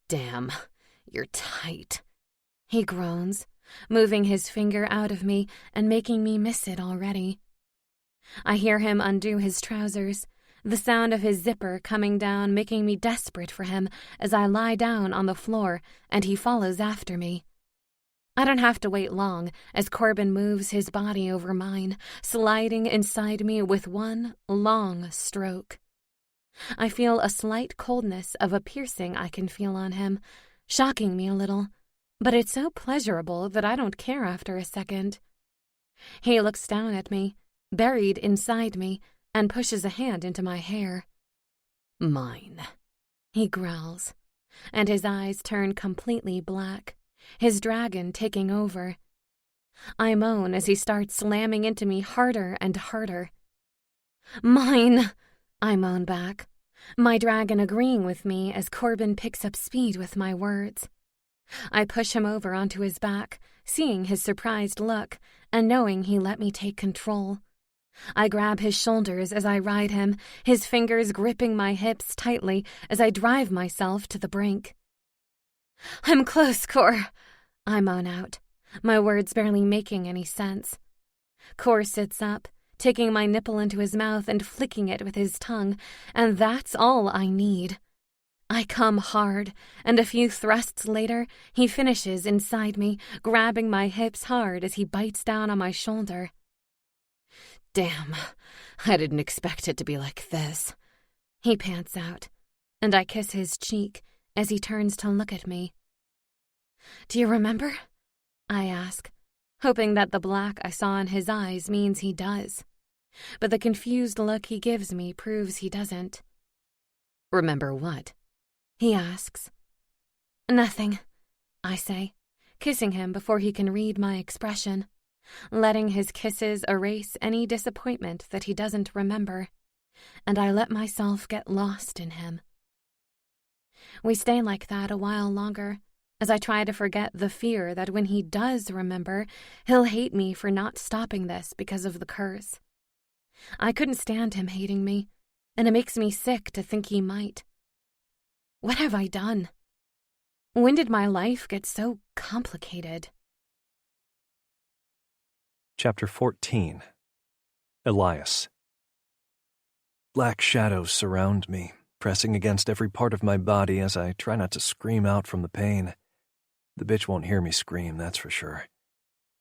Damn, you're tight, he groans, moving his finger out of me and making me miss it already. I hear him undo his trousers, the sound of his zipper coming down making me desperate for him as I lie down on the floor and he follows after me. I don't have to wait long as Corbin moves his body over mine, sliding inside me with one long stroke. I feel a slight coldness of a piercing I can feel on him, shocking me a little, but it's so pleasurable that I don't care after a second. He looks down at me, buried inside me, and pushes a hand into my hair. Mine, he growls, and his eyes turn completely black, his dragon taking over. I moan as he starts slamming into me harder and harder. Mine, I moan back, my dragon agreeing with me as Corbin picks up speed with my words. I push him over onto his back, seeing his surprised look and knowing he let me take control. I grab his shoulders as I ride him, his fingers gripping my hips tightly as I drive myself to the brink. "I'm close, Cor," I moan out, my words barely making any sense. Cor sits up, taking my nipple into his mouth and flicking it with his tongue, and that's all I need. I come hard, and a few thrusts later, he finishes inside me, grabbing my hips hard as he bites down on my shoulder. "Damn, I didn't expect it to be like this," he pants out, and I kiss his cheek as he turns to look at me. "Do you remember?" I ask, hoping that the black I saw in his eyes means he does. But the confused look he gives me proves he doesn't. "Remember what?" he asks. "Nothing," I say, kissing him before he can read my expression, letting his kisses erase any disappointment that he doesn't remember, and I let myself get lost in him. We stay like that a while longer, as I try to forget the fear that when he does remember, he'll hate me for not stopping this because of the curse. I couldn't stand him hating me, and it makes me sick to think he might. What have I done? When did my life get so complicated? Chapter 14. Elias. Black shadows surround me, pressing against every part of my body as I try not to scream out from the pain. The bitch won't hear me scream, that's for sure.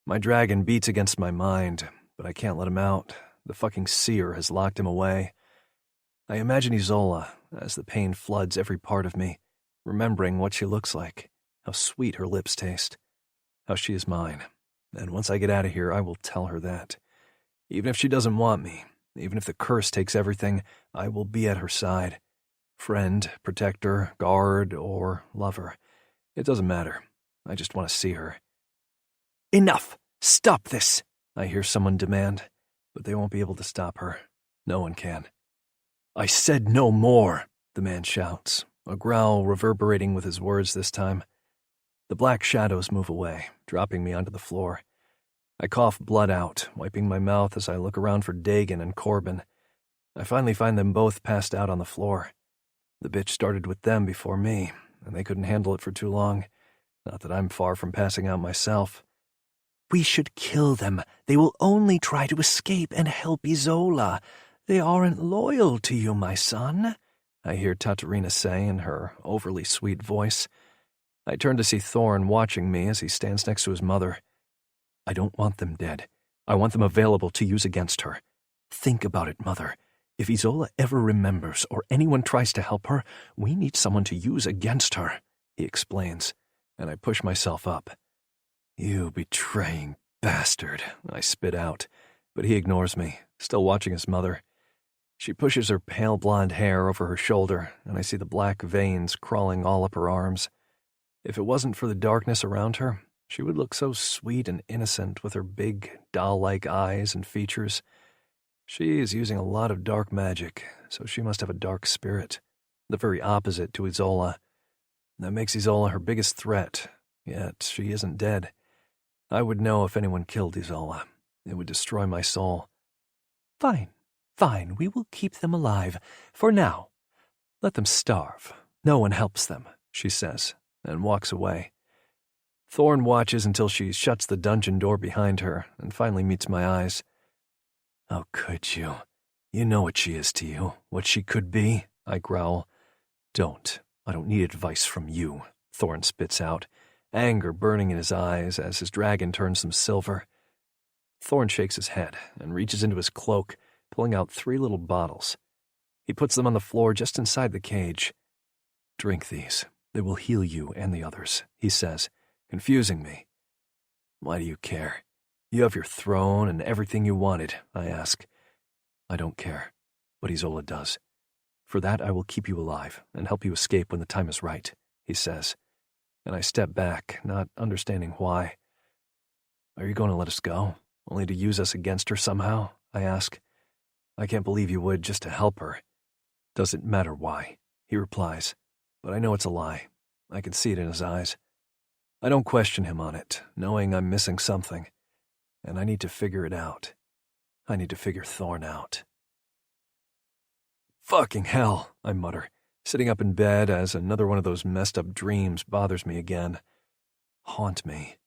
My dragon beats against my mind, but I can't let him out. The fucking seer has locked him away. I imagine Isola as the pain floods every part of me, remembering what she looks like, how sweet her lips taste, how she is mine. And once I get out of here, I will tell her that. Even if she doesn't want me, even if the curse takes everything, I will be at her side. Friend, protector, guard, or lover. It doesn't matter. I just want to see her. "Enough! Stop this!" I hear someone demand, but they won't be able to stop her. No one can. "I said no more," the man shouts, a growl reverberating with his words this time. The black shadows move away, dropping me onto the floor. I cough blood out, wiping my mouth as I look around for Dagan and Corbin. I finally find them both passed out on the floor. The bitch started with them before me, and they couldn't handle it for too long. Not that I'm far from passing out myself. "We should kill them. They will only try to escape and help Isola. They aren't loyal to you, my son," I hear Tatarina say in her overly sweet voice. I turn to see Thorn watching me as he stands next to his mother. "I don't want them dead. I want them available to use against her. Think about it, Mother. If Isola ever remembers or anyone tries to help her, we need someone to use against her," he explains, and I push myself up. "You betraying bastard," I spit out, but he ignores me, still watching his mother. She pushes her pale blonde hair over her shoulder, and I see the black veins crawling all up her arms. If it wasn't for the darkness around her, she would look so sweet and innocent with her big, doll-like eyes and features. She is using a lot of dark magic, so she must have a dark spirit, the very opposite to Isola. That makes Isola her biggest threat, yet she isn't dead. I would know if anyone killed Isola. It would destroy my soul. "Fine, fine, we will keep them alive, for now. Let them starve. No one helps them," she says, and walks away. Thorn watches until she shuts the dungeon door behind her and finally meets my eyes. "How could you? You know what she is to you, what she could be," I growl. "Don't. I don't need advice from you," Thorn spits out, anger burning in his eyes as his dragon turns them silver. Thorn shakes his head and reaches into his cloak, pulling out 3 little bottles. He puts them on the floor just inside the cage. "Drink these. They will heal you and the others," he says, confusing me. "Why do you care? You have your throne and everything you wanted," I ask. "I don't care, but Isola does. For that I will keep you alive and help you escape when the time is right," he says, and I step back, not understanding why. "Are you going to let us go, only to use us against her somehow?" I ask. "I can't believe you would just to help her." "Doesn't matter why," he replies, but I know it's a lie. I can see it in his eyes. I don't question him on it, knowing I'm missing something, and I need to figure it out. I need to figure Thorn out. Fucking hell, I mutter, sitting up in bed as another one of those messed up dreams bothers me again. Haunt me.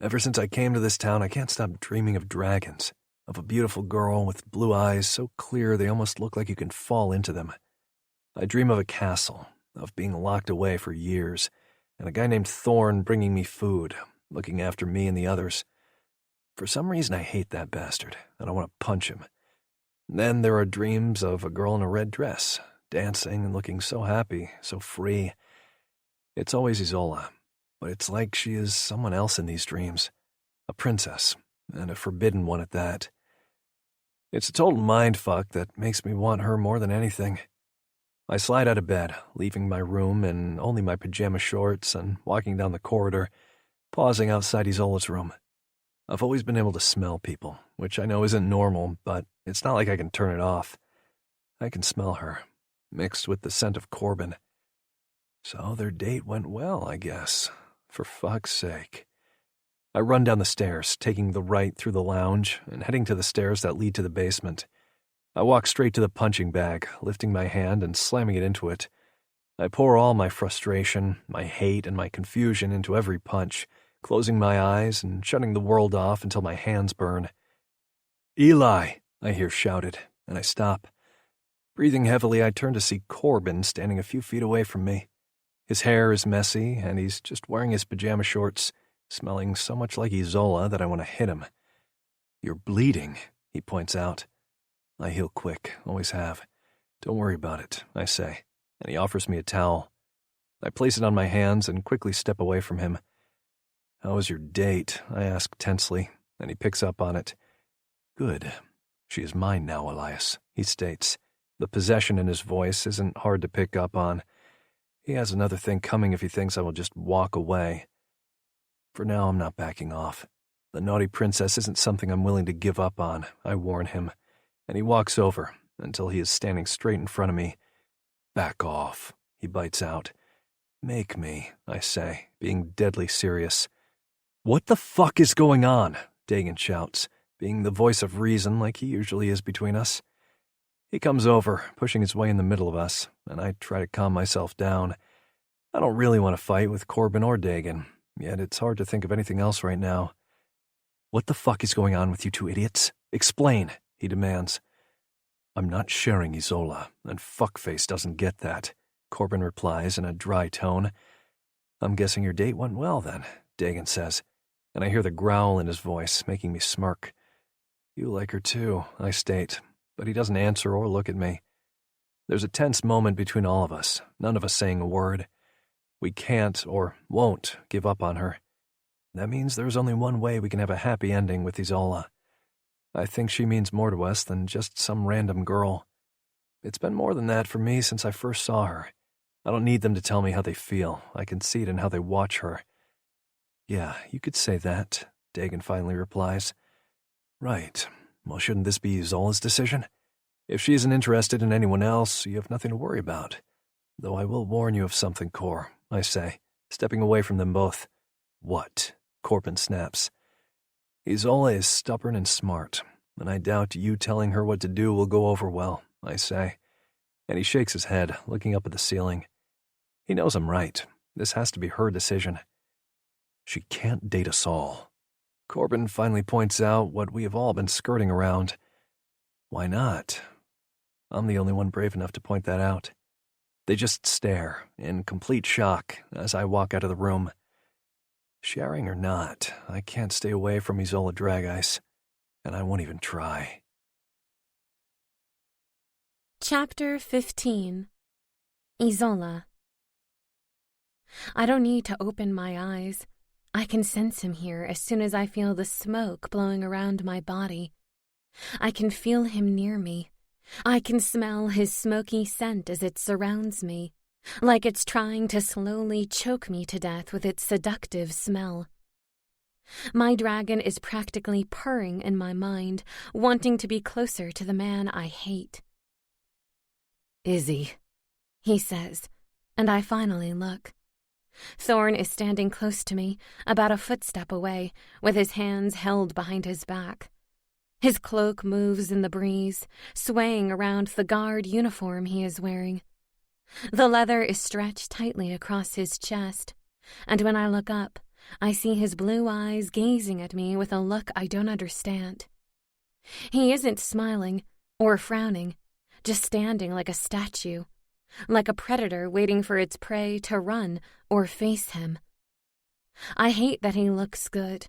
Ever since I came to this town, I can't stop dreaming of dragons, of a beautiful girl with blue eyes so clear they almost look like you can fall into them. I dream of a castle, of being locked away for years, and a guy named Thorn bringing me food, looking after me and the others. For some reason, I hate that bastard, and I want to punch him. Then there are dreams of a girl in a red dress, dancing and looking so happy, so free. It's always Isola, but it's like she is someone else in these dreams, a princess, and a forbidden one at that. It's a total mindfuck that makes me want her more than anything. I slide out of bed, leaving my room in only my pajama shorts and walking down the corridor, pausing outside Isola's room. I've always been able to smell people, which I know isn't normal, but it's not like I can turn it off. I can smell her, mixed with the scent of Corbin. So their date went well, I guess. For fuck's sake. I run down the stairs, taking the right through the lounge and heading to the stairs that lead to the basement. I walk straight to the punching bag, lifting my hand and slamming it into it. I pour all my frustration, my hate, and my confusion into every punch, closing my eyes and shutting the world off until my hands burn. "Eli!" I hear shouted, and I stop. Breathing heavily, I turn to see Corbin standing a few feet away from me. His hair is messy, and he's just wearing his pajama shorts, smelling so much like Isola that I want to hit him. "You're bleeding," he points out. I heal quick, always have. "Don't worry about it," I say, and he offers me a towel. I place it on my hands and quickly step away from him. "How was your date?" I ask tensely, and he picks up on it. "Good. She is mine now, Elias," he states. The possession in his voice isn't hard to pick up on. He has another thing coming if he thinks I will just walk away. For now, I'm not backing off. The naughty princess isn't something I'm willing to give up on, I warn him, and he walks over until he is standing straight in front of me. "Back off," he bites out. "Make me," I say, being deadly serious. "What the fuck is going on?" Dagan shouts, being the voice of reason like he usually is between us. He comes over, pushing his way in the middle of us, and I try to calm myself down. I don't really want to fight with Corbin or Dagan, yet it's hard to think of anything else right now. "What the fuck is going on with you two idiots? Explain," he demands. "I'm not sharing Isola, and fuckface doesn't get that," Corbin replies in a dry tone. "I'm guessing your date went well then," Dagan says, and I hear the growl in his voice, making me smirk. "You like her too," I state, but he doesn't answer or look at me. There's a tense moment between all of us, none of us saying a word. We can't or won't give up on her. That means there's only one way we can have a happy ending with Isola. I think she means more to us than just some random girl. It's been more than that for me since I first saw her. I don't need them to tell me how they feel. I can see it in how they watch her. "Yeah, you could say that," Dagan finally replies. "Right. Well, shouldn't this be Isola's decision? If she isn't interested in anyone else, you have nothing to worry about. Though I will warn you of something, Cor," I say, stepping away from them both. "What?" Corbin snaps. "Isola is stubborn and smart, and I doubt you telling her what to do will go over well," I say. And he shakes his head, looking up at the ceiling. He knows I'm right. This has to be her decision. "She can't date us all." Corbin finally points out what we have all been skirting around. Why not? I'm the only one brave enough to point that out. They just stare, in complete shock, as I walk out of the room. Sharing or not, I can't stay away from Isola Dragice, and I won't even try. Chapter 15. Isola. I don't need to open my eyes. I can sense him here as soon as I feel the smoke blowing around my body. I can feel him near me. I can smell his smoky scent as it surrounds me, like it's trying to slowly choke me to death with its seductive smell. My dragon is practically purring in my mind, wanting to be closer to the man I hate. "Izzy," he says, and I finally look. Thorn is standing close to me, about a footstep away, with his hands held behind his back. His cloak moves in the breeze, swaying around the guard uniform he is wearing. The leather is stretched tightly across his chest, and when I look up, I see his blue eyes gazing at me with a look I don't understand. He isn't smiling or frowning, just standing like a statue, like a predator waiting for its prey to run or face him. I hate that he looks good,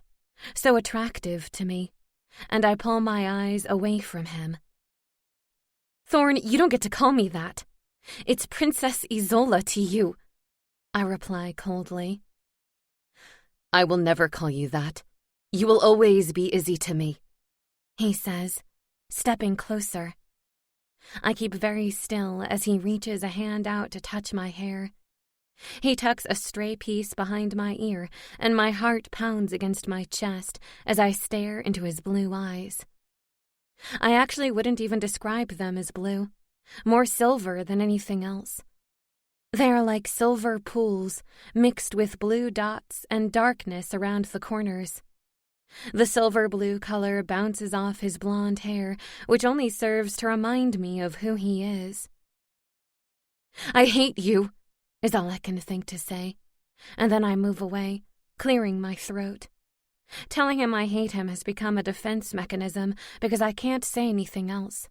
so attractive to me, and I pull my eyes away from him. "Thorn, you don't get to call me that. It's Princess Isola to you," I reply coldly. "I will never call you that. You will always be Izzy to me," he says, stepping closer. I keep very still as he reaches a hand out to touch my hair. He tucks a stray piece behind my ear, and my heart pounds against my chest as I stare into his blue eyes. I actually wouldn't even describe them as blue, more silver than anything else. They are like silver pools mixed with blue dots and darkness around the corners. The silver blue color bounces off his blonde hair, which only serves to remind me of who he is. "I hate you," is all I can think to say, and then I move away, clearing my throat. Telling him I hate him has become a defense mechanism because I can't say anything else.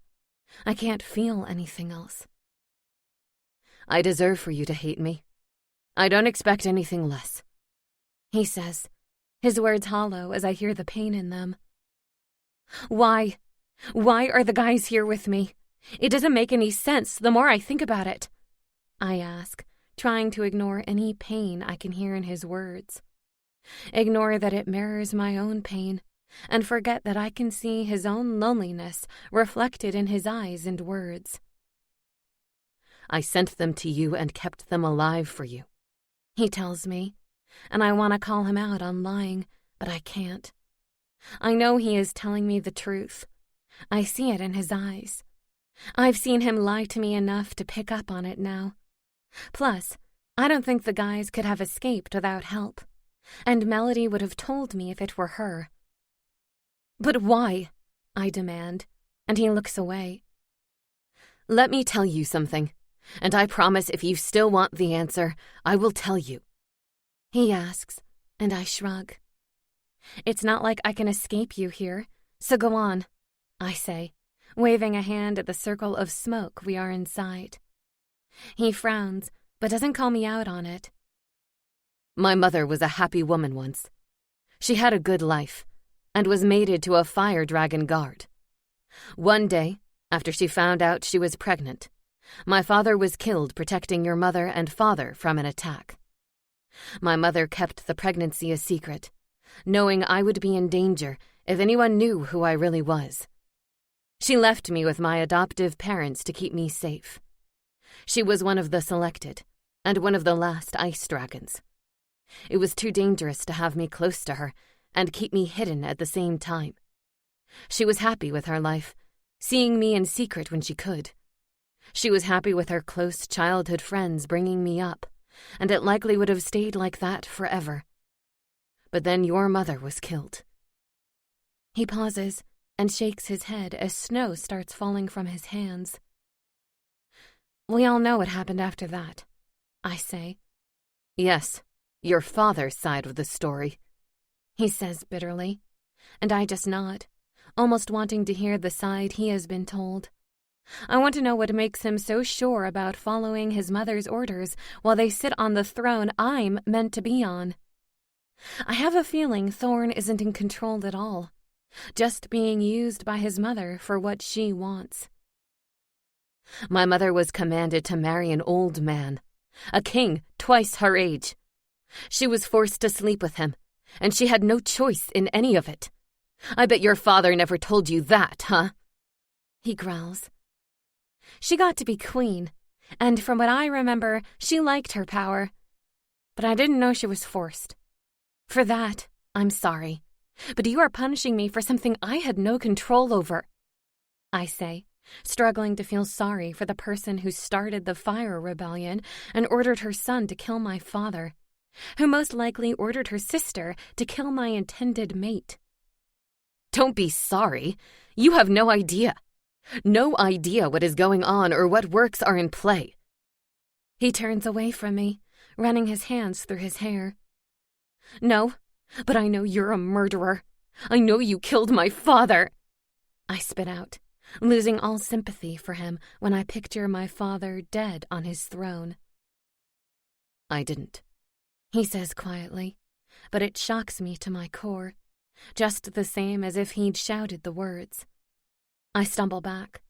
I can't feel anything else. "I deserve for you to hate me. I don't expect anything less," he says, his words hollow as I hear the pain in them. Why? Why are the guys here with me? It doesn't make any sense the more I think about it, I ask, trying to ignore any pain I can hear in his words. Ignore that it mirrors my own pain, and forget that I can see his own loneliness reflected in his eyes and words. "I sent them to you and kept them alive for you," he tells me, and I want to call him out on lying, but I can't. I know he is telling me the truth. I see it in his eyes. I've seen him lie to me enough to pick up on it now. Plus, I don't think the guys could have escaped without help, and Melody would have told me if it were her. "But why?" I demand, and he looks away. "Let me tell you something, and I promise if you still want the answer, I will tell you," he asks, and I shrug. "It's not like I can escape you here, so go on," I say, waving a hand at the circle of smoke we are inside. He frowns, but doesn't call me out on it. "My mother was a happy woman once. She had a good life, and was mated to a fire dragon guard. One day, after she found out she was pregnant, my father was killed protecting your mother and father from an attack. My mother kept the pregnancy a secret, knowing I would be in danger if anyone knew who I really was. She left me with my adoptive parents to keep me safe. She was one of the selected, and one of the last ice dragons. It was too dangerous to have me close to her and keep me hidden at the same time. She was happy with her life, seeing me in secret when she could. She was happy with her close childhood friends bringing me up, and it likely would have stayed like that forever. But then your mother was killed." He pauses and shakes his head as snow starts falling from his hands. "We all know what happened after that," I say. "Yes, your father's side of the story," he says bitterly, and I just nod, almost wanting to hear the side he has been told. I want to know what makes him so sure about following his mother's orders while they sit on the throne I'm meant to be on. I have a feeling Thorn isn't in control at all, just being used by his mother for what she wants. "My mother was commanded to marry an old man, a king twice her age. She was forced to sleep with him, and she had no choice in any of it. I bet your father never told you that, huh?" he growls. "She got to be queen, and from what I remember, she liked her power. But I didn't know she was forced. For that, I'm sorry. But you are punishing me for something I had no control over," I say, struggling to feel sorry for the person who started the fire rebellion and ordered her son to kill my father, who most likely ordered her sister to kill my intended mate. Don't be sorry. You have no idea. No idea what is going on or what works are in play. He turns away from me, running his hands through his hair. No, but I know you're a murderer. I know you killed my father. I spit out, losing all sympathy for him when I picture my father dead on his throne. I didn't, he says quietly, but it shocks me to my core, just the same as if he'd shouted the words. I stumble back,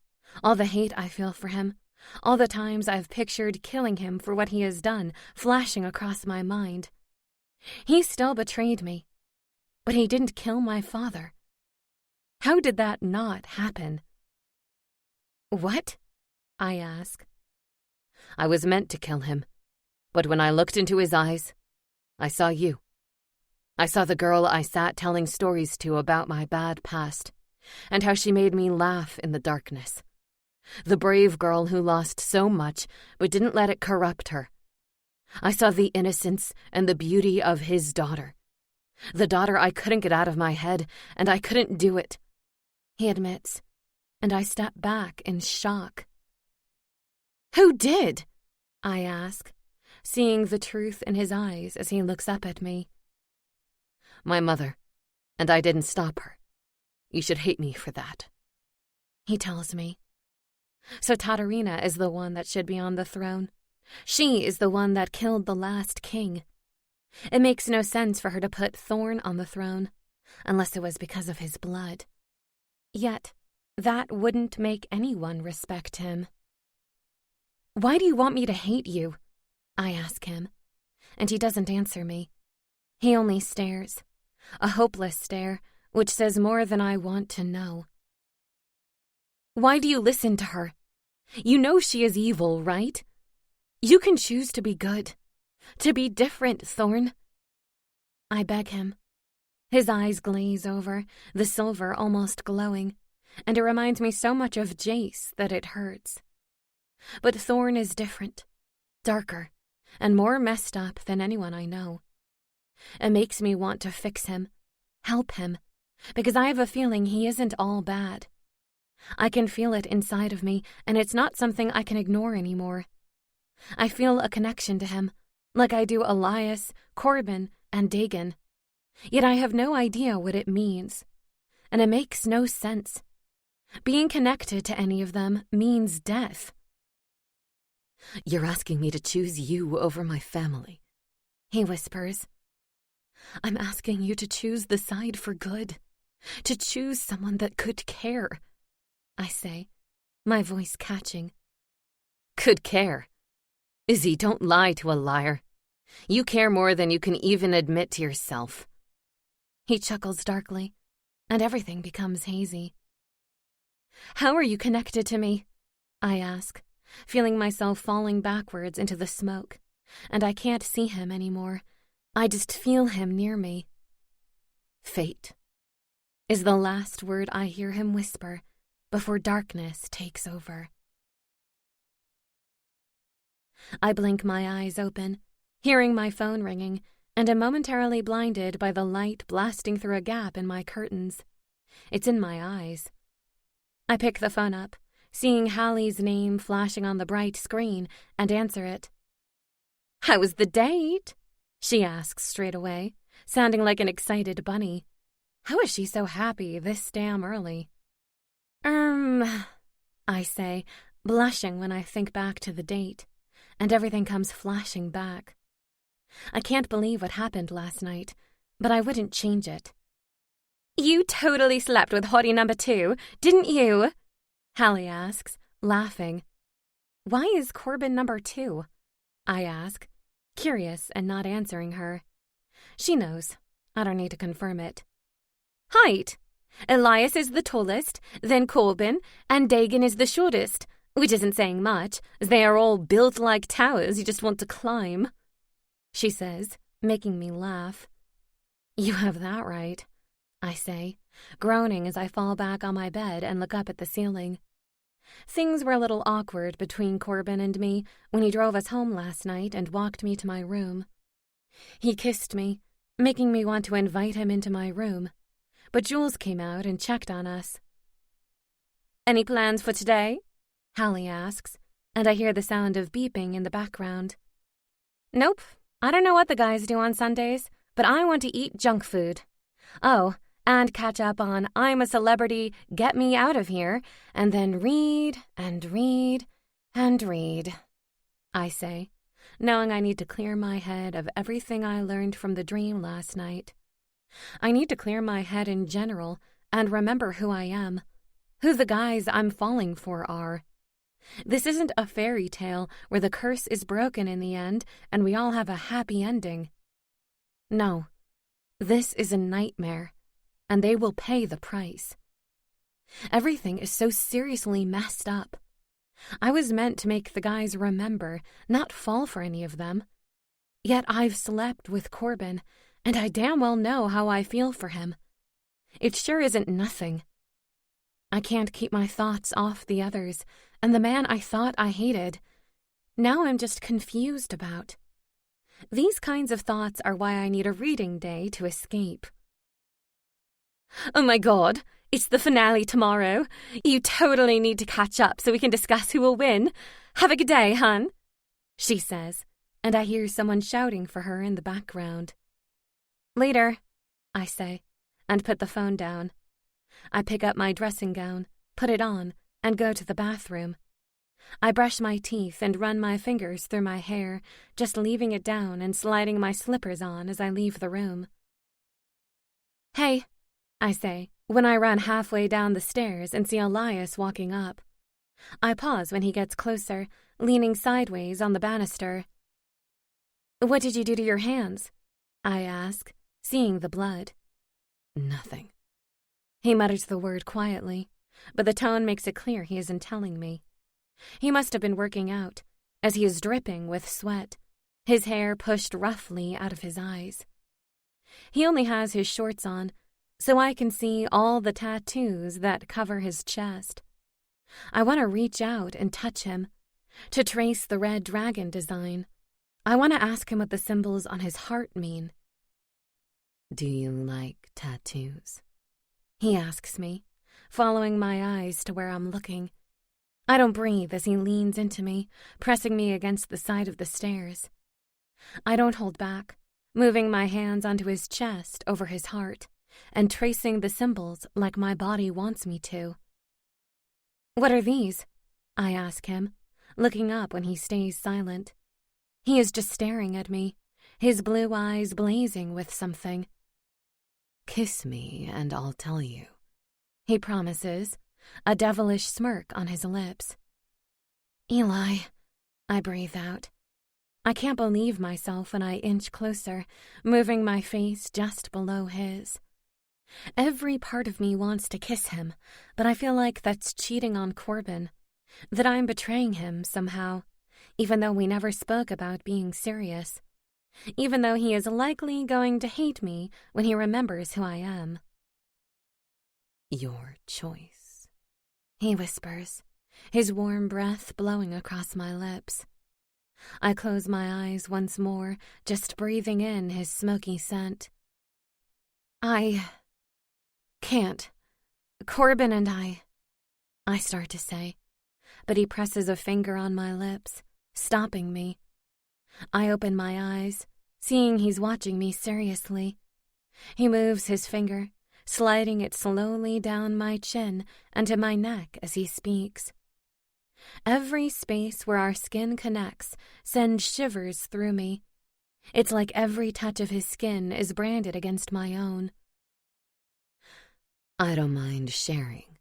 all the hate I feel for him, all the times I've pictured killing him for what he has done flashing across my mind. He still betrayed me, but he didn't kill my father. How did that not happen? What? I ask. I was meant to kill him, but when I looked into his eyes, I saw you. I saw the girl I sat telling stories to about my bad past, and how she made me laugh in the darkness. The brave girl who lost so much but didn't let it corrupt her. I saw the innocence and the beauty of his daughter. The daughter I couldn't get out of my head, and I couldn't do it, he admits, and I step back in shock. Who did? I ask, seeing the truth in his eyes as he looks up at me. My mother, and I didn't stop her. You should hate me for that, he tells me. So Tatarina is the one that should be on the throne. She is the one that killed the last king. It makes no sense for her to put Thorn on the throne, unless it was because of his blood. Yet, that wouldn't make anyone respect him. Why do you want me to hate you? I ask him, and he doesn't answer me. He only stares, a hopeless stare, which says more than I want to know. Why do you listen to her? You know she is evil, right? You can choose to be good, to be different, Thorn. I beg him. His eyes glaze over, the silver almost glowing, and it reminds me so much of Jace that it hurts. But Thorn is different, darker, and more messed up than anyone I know. It makes me want to fix him, help him, because I have a feeling he isn't all bad. I can feel it inside of me, and it's not something I can ignore anymore. I feel a connection to him, like I do Elias, Corbin, and Dagon. Yet I have no idea what it means, and it makes no sense. Being connected to any of them means death. You're asking me to choose you over my family, he whispers. I'm asking you to choose the side for good, to choose someone that could care, I say, my voice catching. Could care? Izzy, don't lie to a liar. You care more than you can even admit to yourself. He chuckles darkly, and everything becomes hazy. How are you connected to me? I ask, feeling myself falling backwards into the smoke, and I can't see him anymore. I just feel him near me. Fate is the last word I hear him whisper before darkness takes over. I blink my eyes open, hearing my phone ringing, and am momentarily blinded by the light blasting through a gap in my curtains. It's in my eyes. I pick the phone up, seeing Hallie's name flashing on the bright screen, and answer it. How was the date? She asks straight away, sounding like an excited bunny. How is she so happy this damn early? I say, blushing when I think back to the date, and everything comes flashing back. I can't believe what happened last night, but I wouldn't change it. You totally slept with hottie number 2, didn't you? Hallie asks, laughing. Why is Corbin number 2? I ask, curious and not answering her. She knows. I don't need to confirm it. Height. Elias is the tallest, then Corbin, and Dagon is the shortest, which isn't saying much, as they are all built like towers you just want to climb, she says, making me laugh. You have that right, I say, groaning as I fall back on my bed and look up at the ceiling. Things were a little awkward between Corbin and me when he drove us home last night and walked me to my room. He kissed me, making me want to invite him into my room, but Jules came out and checked on us. "Any plans for today?" Hallie asks, and I hear the sound of beeping in the background. "Nope, I don't know what the guys do on Sundays, but I want to eat junk food. Oh, and catch up on I'm a Celebrity, Get Me Out of Here, and then read and read and read," I say, knowing I need to clear my head of everything I learned from the dream last night. I need to clear my head in general and remember who I am, who the guys I'm falling for are. This isn't a fairy tale where the curse is broken in the end and we all have a happy ending. No, this is a nightmare, and they will pay the price. Everything is so seriously messed up. I was meant to make the guys remember, not fall for any of them. Yet I've slept with Corbin, and I damn well know how I feel for him. It sure isn't nothing. I can't keep my thoughts off the others, and the man I thought I hated. Now I'm just confused about. These kinds of thoughts are why I need a reading day to escape. "Oh my God, it's the finale tomorrow. You totally need to catch up so we can discuss who will win. Have a good day, hun," she says, and I hear someone shouting for her in the background. "Later," I say, and put the phone down. I pick up my dressing gown, put it on, and go to the bathroom. I brush my teeth and run my fingers through my hair, just leaving it down and sliding my slippers on as I leave the room. "Hey," I say, when I run halfway down the stairs and see Elias walking up. I pause when he gets closer, leaning sideways on the banister. "What did you do to your hands?" I ask, seeing the blood. "Nothing." He mutters the word quietly, but the tone makes it clear he isn't telling me. He must have been working out, as he is dripping with sweat, his hair pushed roughly out of his eyes. He only has his shorts on, so I can see all the tattoos that cover his chest. I want to reach out and touch him, to trace the red dragon design. I want to ask him what the symbols on his heart mean. "Do you like tattoos?" he asks me, following my eyes to where I'm looking. I don't breathe as he leans into me, pressing me against the side of the stairs. I don't hold back, moving my hands onto his chest over his heart, and tracing the symbols like my body wants me to. "What are these?" I ask him, looking up when he stays silent. He is just staring at me, his blue eyes blazing with something. "Kiss me and I'll tell you," he promises, a devilish smirk on his lips. "Eli," I breathe out. I can't believe myself when I inch closer, moving my face just below his. Every part of me wants to kiss him, but I feel like that's cheating on Corbin, that I'm betraying him somehow, even though we never spoke about being serious, even though he is likely going to hate me when he remembers who I am. "Your choice," he whispers, his warm breath blowing across my lips. I close my eyes once more, just breathing in his smoky scent. "I can't. Corbin and I start to say, but he presses a finger on my lips, stopping me. I open my eyes, seeing he's watching me seriously. He moves his finger, sliding it slowly down my chin and to my neck as he speaks. Every space where our skin connects sends shivers through me. It's like every touch of his skin is branded against my own. "I don't mind sharing,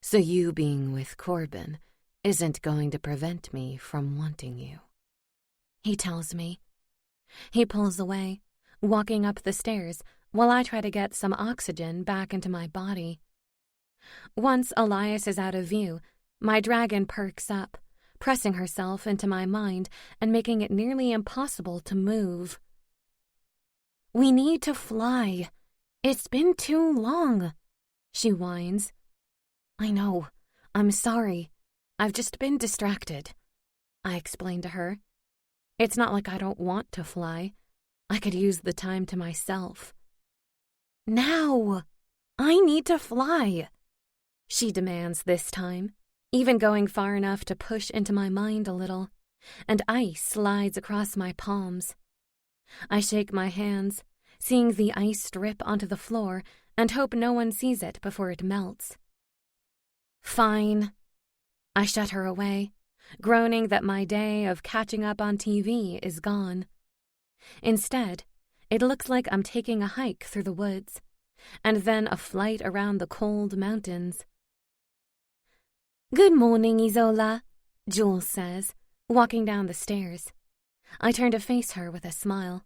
so you being with Corbin isn't going to prevent me from wanting you," he tells me. He pulls away, walking up the stairs while I try to get some oxygen back into my body. Once Elias is out of view, my dragon perks up, pressing herself into my mind and making it nearly impossible to move. "We need to fly. It's been too long," she whines. "I know. I'm sorry. I've just been distracted," I explain to her. "It's not like I don't want to fly. I could use the time to myself." "Now!" I need to fly, she demands this time, even going far enough to push into my mind a little, and ice slides across my palms. I shake my hands, seeing the ice drip onto the floor, and hope no one sees it before it melts. Fine. I shut her away, groaning that my day of catching up on TV is gone. Instead, it looks like I'm taking a hike through the woods, and then a flight around the cold mountains. Good morning, Isola, Jules says, walking down the stairs. I turn to face her with a smile.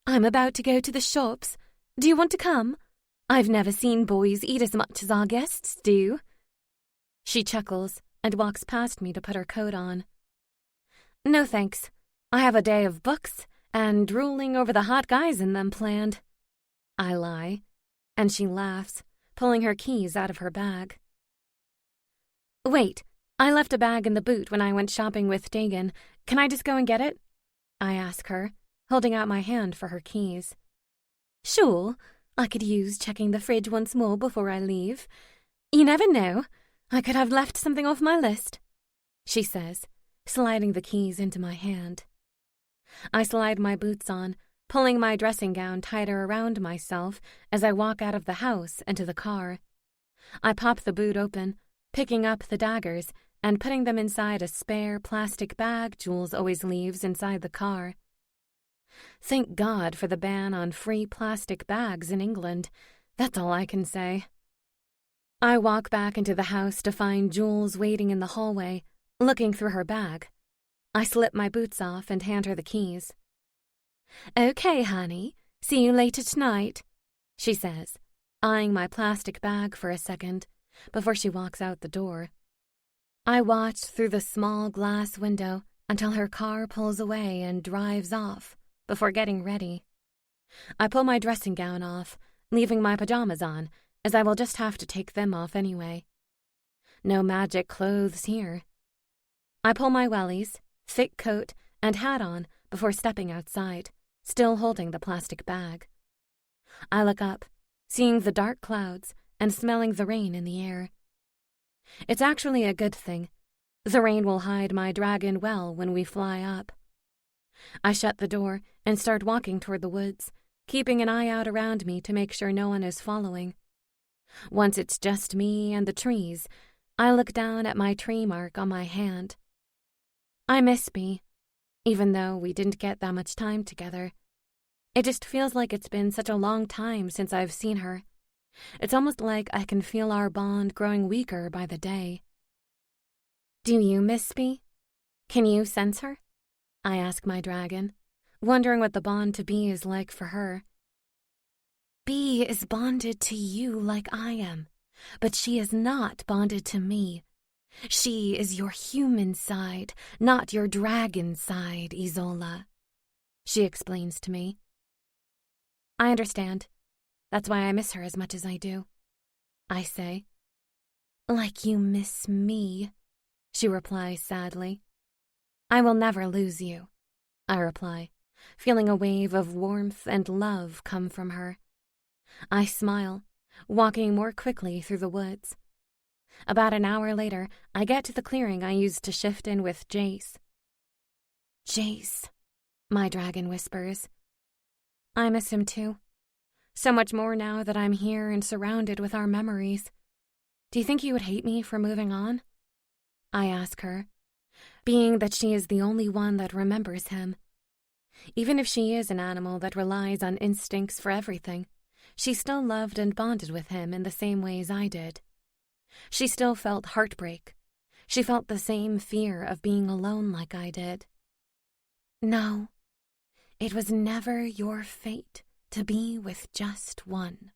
I'm about to go to the shops. Do you want to come? I've never seen boys eat as much as our guests do. She chuckles and walks past me to put her coat on. No thanks. I have a day of books and drooling over the hot guys in them planned. I lie, and she laughs, pulling her keys out of her bag. Wait, I left a bag in the boot when I went shopping with Dagan. Can I just go and get it? I ask her, holding out my hand for her keys. Sure, I could use checking the fridge once more before I leave. You never know, I could have left something off my list, she says, sliding the keys into my hand. I slide my boots on, pulling my dressing gown tighter around myself as I walk out of the house and to the car. I pop the boot open, picking up the daggers and putting them inside a spare plastic bag Jules always leaves inside the car. Thank God for the ban on free plastic bags in England. That's all I can say. I walk back into the house to find Jules waiting in the hallway, looking through her bag. I slip my boots off and hand her the keys. Okay, honey. See you later tonight, she says, eyeing my plastic bag for a second before she walks out the door. I watch through the small glass window until her car pulls away and drives off before getting ready. I pull my dressing gown off, leaving my pajamas on, as I will just have to take them off anyway. No magic clothes here. I pull my wellies, thick coat, and hat on before stepping outside, still holding the plastic bag. I look up, seeing the dark clouds and smelling the rain in the air. It's actually a good thing. The rain will hide my dragon well when we fly up. I shut the door and start walking toward the woods, keeping an eye out around me to make sure no one is following. Once it's just me and the trees, I look down at my tree mark on my hand. I miss Bea, even though we didn't get that much time together. It just feels like it's been such a long time since I've seen her. It's almost like I can feel our bond growing weaker by the day. Do you miss Bea? Can you sense her? I ask my dragon, wondering what the bond to Bea is like for her. Bea is bonded to you like I am, but she is not bonded to me. She is your human side, not your dragon side, Isola, she explains to me. I understand. That's why I miss her as much as I do, I say. Like you miss me, she replies sadly. I will never lose you, I reply, feeling a wave of warmth and love come from her. I smile, walking more quickly through the woods. About an hour later, I get to the clearing I used to shift in with Jace. Jace, my dragon whispers. I miss him too. So much more now that I'm here and surrounded with our memories. Do you think he would hate me for moving on? I ask her, being that she is the only one that remembers him. Even if she is an animal that relies on instincts for everything, she still loved and bonded with him in the same ways I did. She still felt heartbreak. She felt the same fear of being alone like I did. No, it was never your fate to be with just one,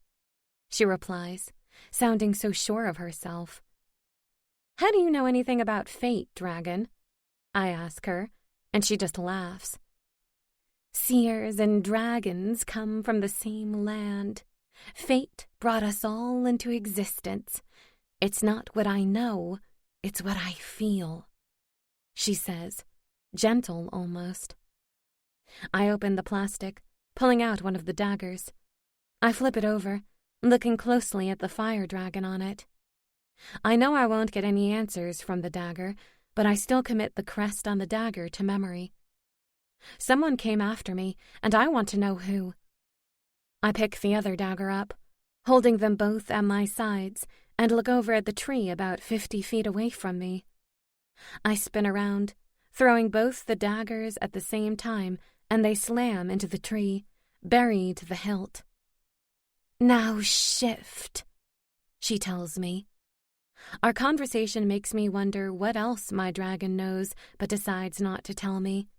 she replies, sounding so sure of herself. How do you know anything about fate, dragon? I ask her, and she just laughs. Seers and dragons come from the same land. Fate brought us all into existence. It's not what I know, it's what I feel, she says, gentle almost. I open the plastic, pulling out one of the daggers. I flip it over, looking closely at the fire dragon on it. I know I won't get any answers from the dagger, but I still commit the crest on the dagger to memory. Someone came after me, and I want to know who. I pick the other dagger up, holding them both at my sides, and look over at the tree about 50 feet away from me. I spin around, throwing both the daggers at the same time, and they slam into the tree, buried to the hilt. "Now shift," she tells me. Our conversation makes me wonder what else my dragon knows but decides not to tell me.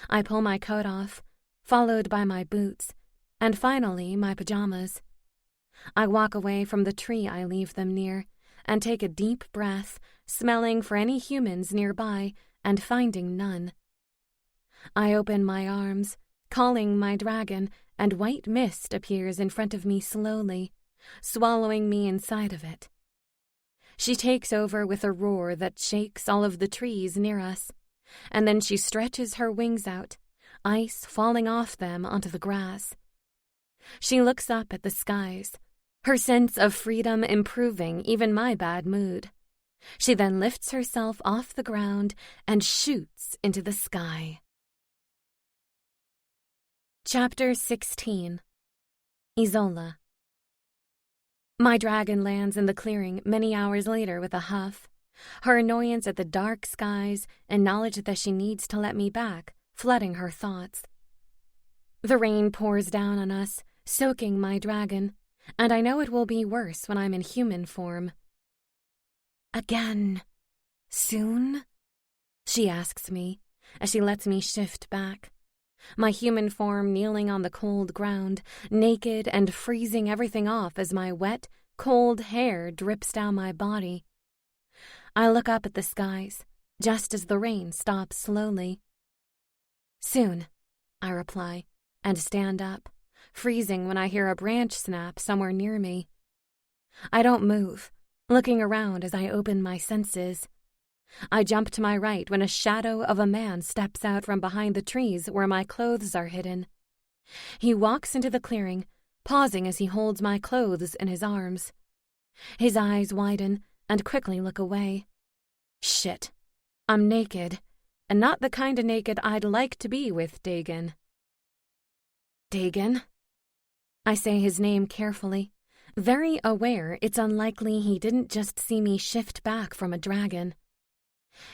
I pull my coat off, followed by my boots, and finally my pajamas. I walk away from the tree I leave them near, and take a deep breath, smelling for any humans nearby and finding none. I open my arms, calling my dragon, and white mist appears in front of me slowly, swallowing me inside of it. She takes over with a roar that shakes all of the trees near us, and then she stretches her wings out, ice falling off them onto the grass. She looks up at the skies, her sense of freedom improving even my bad mood. She then lifts herself off the ground and shoots into the sky. Chapter 16. Isola. My dragon lands in the clearing many hours later with a huff, her annoyance at the dark skies and knowledge that she needs to let me back flooding her thoughts. The rain pours down on us, soaking my dragon, and I know it will be worse when I'm in human form. "Again? Soon?" she asks me as she lets me shift back, my human form kneeling on the cold ground, naked and freezing everything off as my wet, cold hair drips down my body. I look up at the skies, just as the rain stops slowly. "Soon," I reply, and stand up, freezing when I hear a branch snap somewhere near me. I don't move, looking around as I open my senses. I jump to my right when a shadow of a man steps out from behind the trees where my clothes are hidden. He walks into the clearing, pausing as he holds my clothes in his arms. His eyes widen and quickly look away. Shit, I'm naked, and not the kind of naked I'd like to be with Dagon. "Dagon?" I say his name carefully, very aware it's unlikely he didn't just see me shift back from a dragon.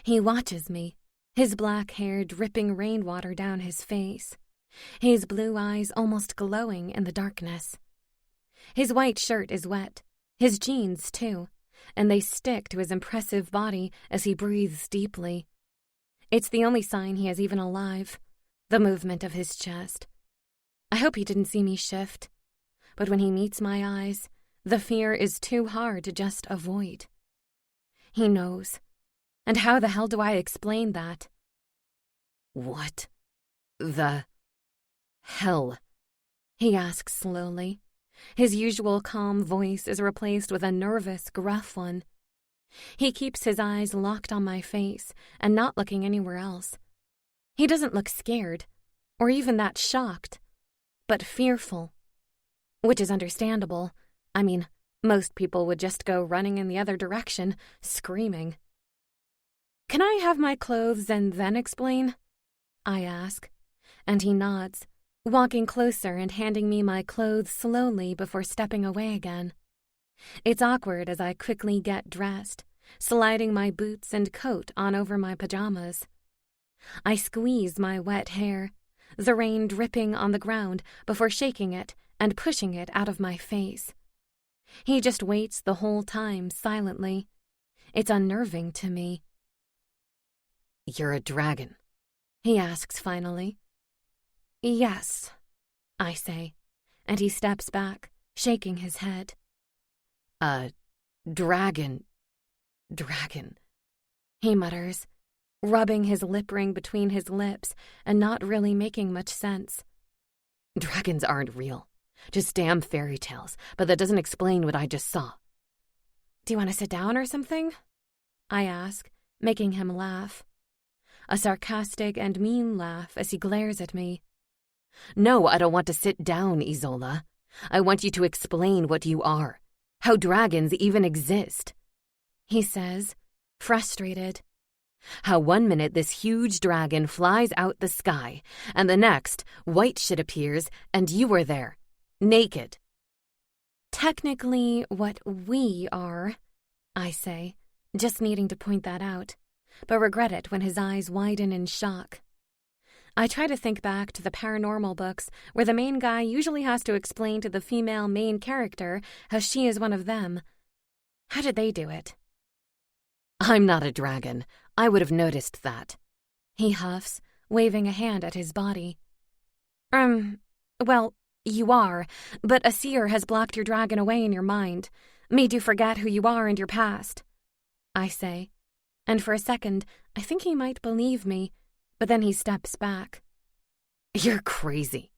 He watches me, his black hair dripping rainwater down his face, his blue eyes almost glowing in the darkness. His white shirt is wet, his jeans too, and they stick to his impressive body as he breathes deeply. It's the only sign he is even alive, the movement of his chest. I hope he didn't see me shift, but when he meets my eyes, the fear is too hard to just avoid. He knows. And how the hell do I explain that? "What the hell?" he asks slowly. His usual calm voice is replaced with a nervous, gruff one. He keeps his eyes locked on my face and not looking anywhere else. He doesn't look scared, or even that shocked, but fearful. Which is understandable. I mean, most people would just go running in the other direction, screaming. "Can I have my clothes and then explain?" I ask, and he nods, walking closer and handing me my clothes slowly before stepping away again. It's awkward as I quickly get dressed, sliding my boots and coat on over my pajamas. I squeeze my wet hair, the rain dripping on the ground before shaking it and pushing it out of my face. He just waits the whole time silently. It's unnerving to me. "You're a dragon?" he asks finally. "Yes," I say, and he steps back, shaking his head. "A dragon, he mutters, rubbing his lip ring between his lips and not really making much sense. Dragons aren't real. Just damn fairy tales, but that doesn't explain what I just saw." "Do you want to sit down or something?" I ask, making him laugh. A sarcastic and mean laugh as he glares at me. "No, I don't want to sit down, Isola. I want you to explain what you are, how dragons even exist. He says, frustrated. How one minute this huge dragon flies out the sky, and the next, white shit appears, and you are there, naked. Technically, what we are, I say, just needing to point that out, but regret it when his eyes widen in shock. I try to think back to the paranormal books where the main guy usually has to explain to the female main character how she is one of them. How did they do it? I'm not a dragon. I would have noticed that. He huffs, waving a hand at his body. Well, you are, but a seer has blocked your dragon away in your mind, made you forget who you are and your past. I say, and for a second, I think he might believe me, but then he steps back. You're crazy.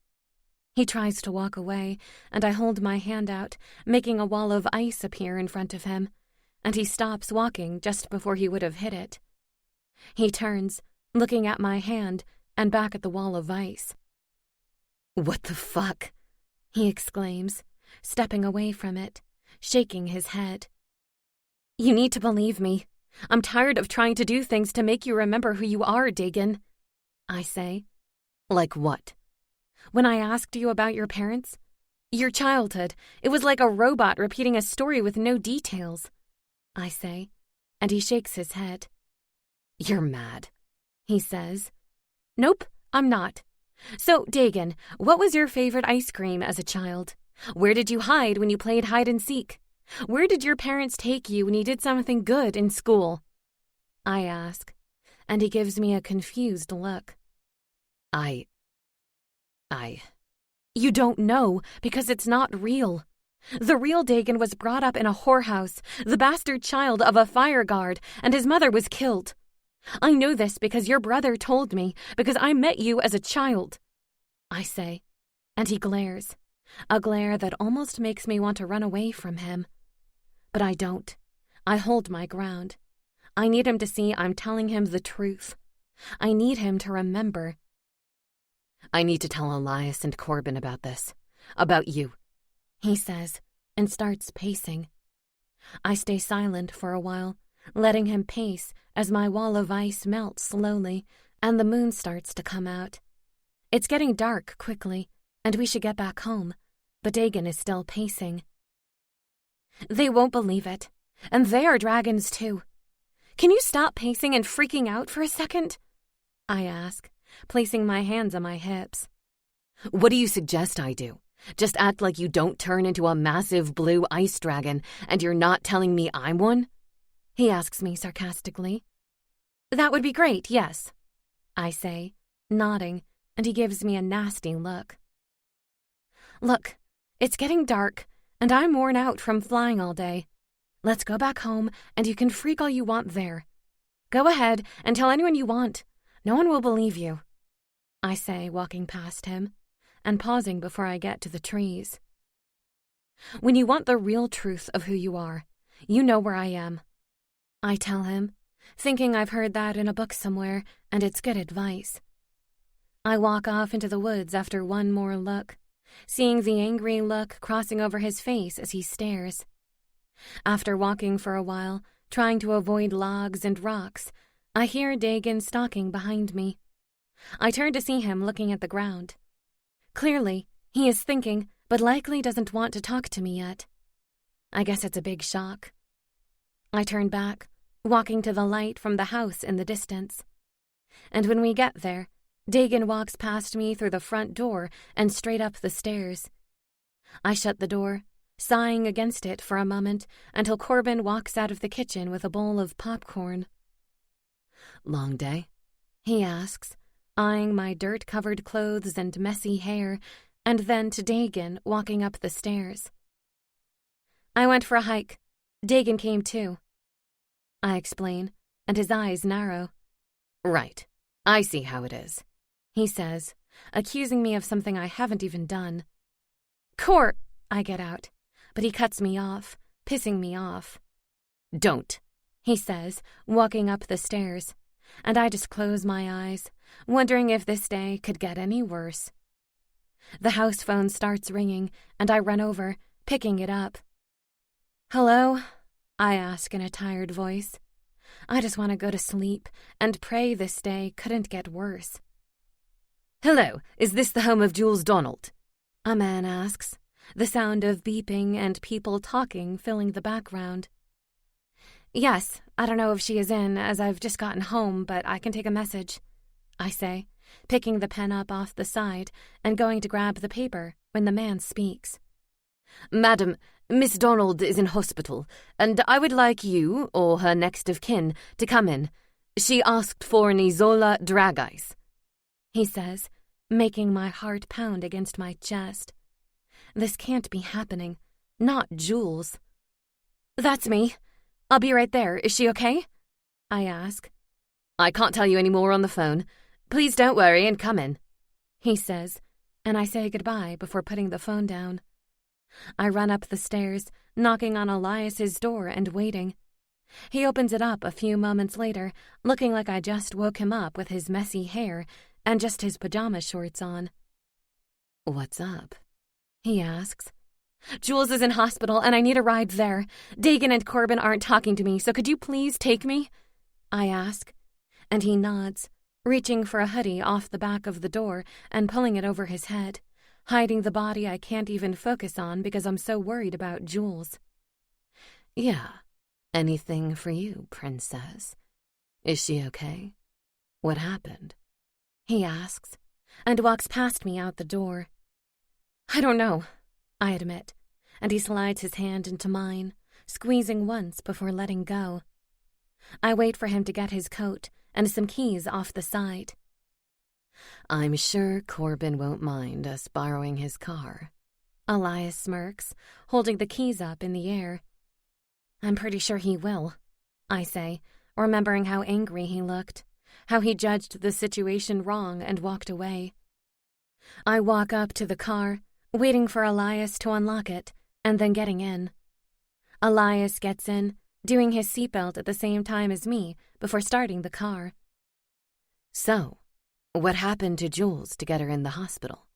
He tries to walk away, and I hold my hand out, making a wall of ice appear in front of him, and he stops walking just before he would have hit it. He turns, looking at my hand and back at the wall of ice. What the fuck? He exclaims, stepping away from it, shaking his head. You need to believe me. I'm tired of trying to do things to make you remember who you are, Dagon. I say. Like what? When I asked you about your parents, your childhood, it was like a robot repeating a story with no details. I say, and he shakes his head. You're mad, he says. Nope, I'm not. So, Dagon, what was your favorite ice cream as a child? Where did you hide when you played hide and seek? Where did your parents take you when you did something good in school? I ask, and he gives me a confused look. You don't know because it's not real. The real Dagon was brought up in a whorehouse, the bastard child of a fire guard, and his mother was killed. I know this because your brother told me, because I met you as a child. I say, and he glares, a glare that almost makes me want to run away from him. But I don't. I hold my ground. I need him to see I'm telling him the truth. I need him to remember. I need to tell Elias and Corbin about this. About you, he says, and starts pacing. I stay silent for a while, letting him pace as my wall of ice melts slowly and the moon starts to come out. It's getting dark quickly, and we should get back home, but Dagon is still pacing. They won't believe it, and they are dragons too. Can you stop pacing and freaking out for a second? I ask, placing my hands on my hips. What do you suggest I do? Just act like you don't turn into a massive blue ice dragon and you're not telling me I'm one? He asks me sarcastically. That would be great, yes, I say, nodding, and he gives me a nasty look. Look, it's getting dark, and I'm worn out from flying all day. Let's go back home, and you can freak all you want there. Go ahead and tell anyone you want. No one will believe you, I say, walking past him, and pausing before I get to the trees. When you want the real truth of who you are, you know where I am, I tell him, thinking I've heard that in a book somewhere, and it's good advice. I walk off into the woods after one more look, seeing the angry look crossing over his face as he stares. After walking for a while, trying to avoid logs and rocks, I hear Dagon stalking behind me. I turn to see him looking at the ground. Clearly, he is thinking, but likely doesn't want to talk to me yet. I guess it's a big shock. I turn back, walking to the light from the house in the distance. And when we get there, Dagon walks past me through the front door and straight up the stairs. I shut the door, sighing against it for a moment until Corbin walks out of the kitchen with a bowl of popcorn. Long day? He asks, eyeing my dirt-covered clothes and messy hair, and then to Dagon walking up the stairs. I went for a hike. Dagon came too, I explain, and his eyes narrow. Right. I see how it is, he says, accusing me of something I haven't even done. Court, I get out, but he cuts me off, pissing me off. Don't, he says, walking up the stairs, and I just close my eyes, wondering if this day could get any worse. The house phone starts ringing, and I run over, picking it up. "Hello?" I ask in a tired voice. I just want to go to sleep and pray this day couldn't get worse. "Hello, is this the home of Jules Donald?" A man asks, the sound of beeping and people talking filling the background. "Yes, I don't know if she is in, as I've just gotten home, but I can take a message," I say, picking the pen up off the side and going to grab the paper when the man speaks. "Madam, Miss Donald is in hospital, and I would like you, or her next of kin, to come in. She asked for an Isola drag ice," he says, making my heart pound against my chest. This can't be happening. Not Jules. "That's me. I'll be right there. Is she okay?" I ask. "I can't tell you any more on the phone. Please don't worry and come in," he says, and I say goodbye before putting the phone down. I run up the stairs, knocking on Elias's door and waiting. He opens it up a few moments later, looking like I just woke him up with his messy hair and just his pajama shorts on. "What's up?" he asks. "Jules is in hospital and I need a ride there. Dagan and Corbin aren't talking to me, so could you please take me?" I ask, and he nods, reaching for a hoodie off the back of the door and pulling it over his head, hiding the body I can't even focus on because I'm so worried about Jules. "Yeah, anything for you, princess. Is she okay? What happened?" he asks, and walks past me out the door. "I don't know," I admit, and he slides his hand into mine, squeezing once before letting go. I wait for him to get his coat and some keys off the side. "I'm sure Corbin won't mind us borrowing his car." Elias smirks, holding the keys up in the air. "I'm pretty sure he will," I say, remembering how angry he looked, how he judged the situation wrong and walked away. I walk up to the car, waiting for Elias to unlock it, and then getting in. Elias gets in, doing his seatbelt at the same time as me before starting the car. "So, what happened to Jules to get her in the hospital?"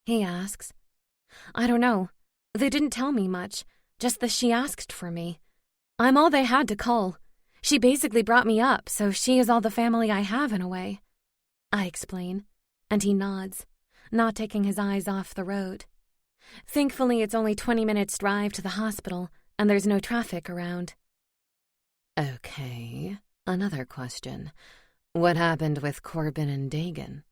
he asks. "I don't know. They didn't tell me much, just that she asked for me. I'm all they had to call. She basically brought me up, so she is all the family I have in a way," I explain, and he nods, not taking his eyes off the road. Thankfully, it's only 20 minutes' drive to the hospital, and there's no traffic around. "Okay, another question. What happened with Corbin and Dagan?"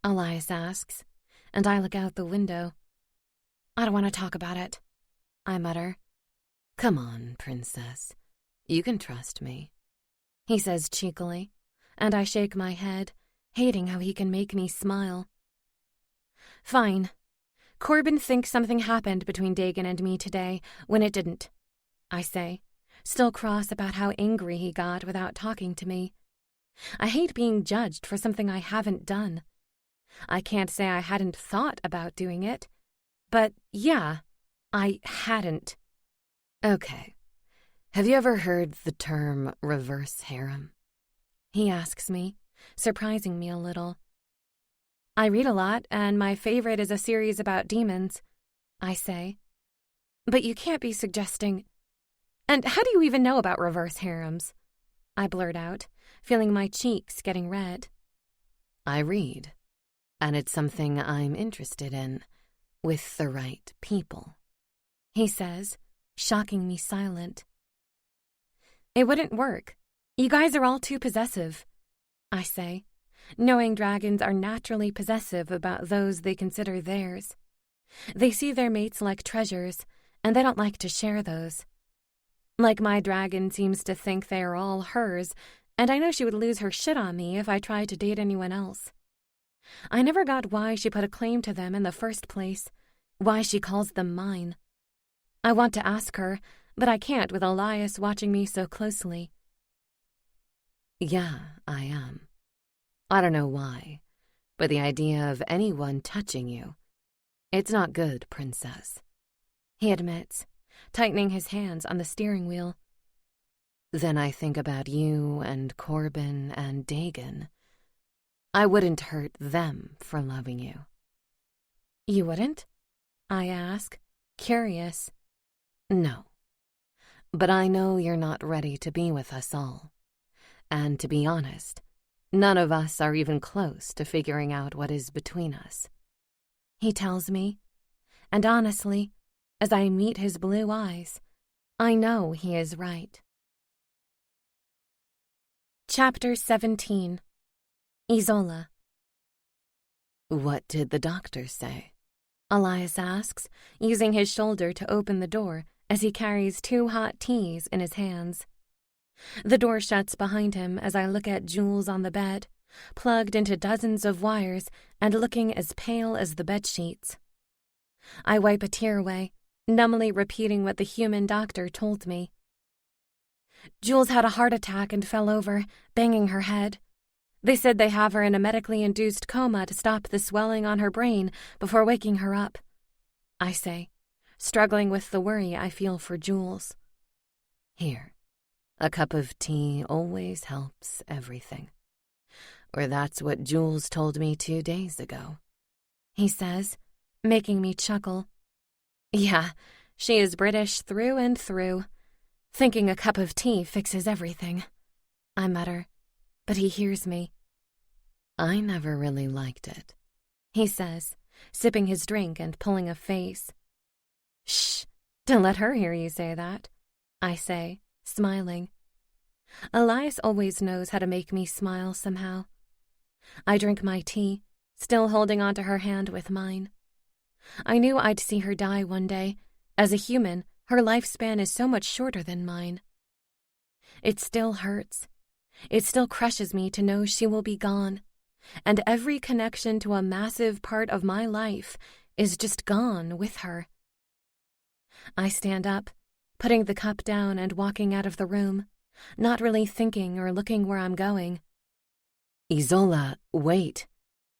Elias asks, and I look out the window. "I don't want to talk about it," I mutter. "Come on, princess. You can trust me," he says cheekily, and I shake my head, hating how he can make me smile. "Fine. Corbin thinks something happened between Dagan and me today, when it didn't," I say, still cross about how angry he got without talking to me. I hate being judged for something I haven't done. I can't say I hadn't thought about doing it, but yeah, I hadn't. "Okay. Have you ever heard the term reverse harem?" he asks me, surprising me a little. "I read a lot, and my favorite is a series about demons," I say. "But you can't be suggesting—" "And how do you even know about reverse harems?" I blurt out, feeling my cheeks getting red. "I read, and it's something I'm interested in, with the right people," he says, shocking me silent. "It wouldn't work. You guys are all too possessive," I say, knowing dragons are naturally possessive about those they consider theirs. They see their mates like treasures, and they don't like to share those. Like my dragon seems to think they are all hers, and I know she would lose her shit on me if I tried to date anyone else. I never got why she put a claim to them in the first place, why she calls them mine. I want to ask her, but I can't with Elias watching me so closely. "Yeah, I am. I don't know why, but the idea of anyone touching you, it's not good, princess," he admits, tightening his hands on the steering wheel. "Then I think about you and Corbin and Dagan. I wouldn't hurt them for loving you." You wouldn't? I ask, curious. No. But I know you're not ready to be with us all. And to be honest, none of us are even close to figuring out what is between us. He tells me, and honestly, as I meet his blue eyes, I know he is right. Chapter 17. Isola. What did the doctor say? Elias asks, using his shoulder to open the door as he carries 2 hot teas in his hands. The door shuts behind him as I look at Jules on the bed, plugged into dozens of wires and looking as pale as the bedsheets. I wipe a tear away, numbly repeating what the human doctor told me. Jules had a heart attack and fell over, banging her head. They said they have her in a medically induced coma to stop the swelling on her brain before waking her up, I say, struggling with the worry I feel for Jules. Here, a cup of tea always helps everything. Or that's what Jules told me 2 days ago, he says, making me chuckle. Yeah, she is British through and through. Thinking a cup of tea fixes everything, I mutter, but he hears me. I never really liked it, he says, sipping his drink and pulling a face. Shh, don't let her hear you say that, I say, smiling. Elias always knows how to make me smile somehow. I drink my tea, still holding onto her hand with mine. I knew I'd see her die one day. As a human, her lifespan is so much shorter than mine. It still hurts. It still crushes me to know she will be gone, and every connection to a massive part of my life is just gone with her. I stand up, putting the cup down and walking out of the room, not really thinking or looking where I'm going. Isola, wait,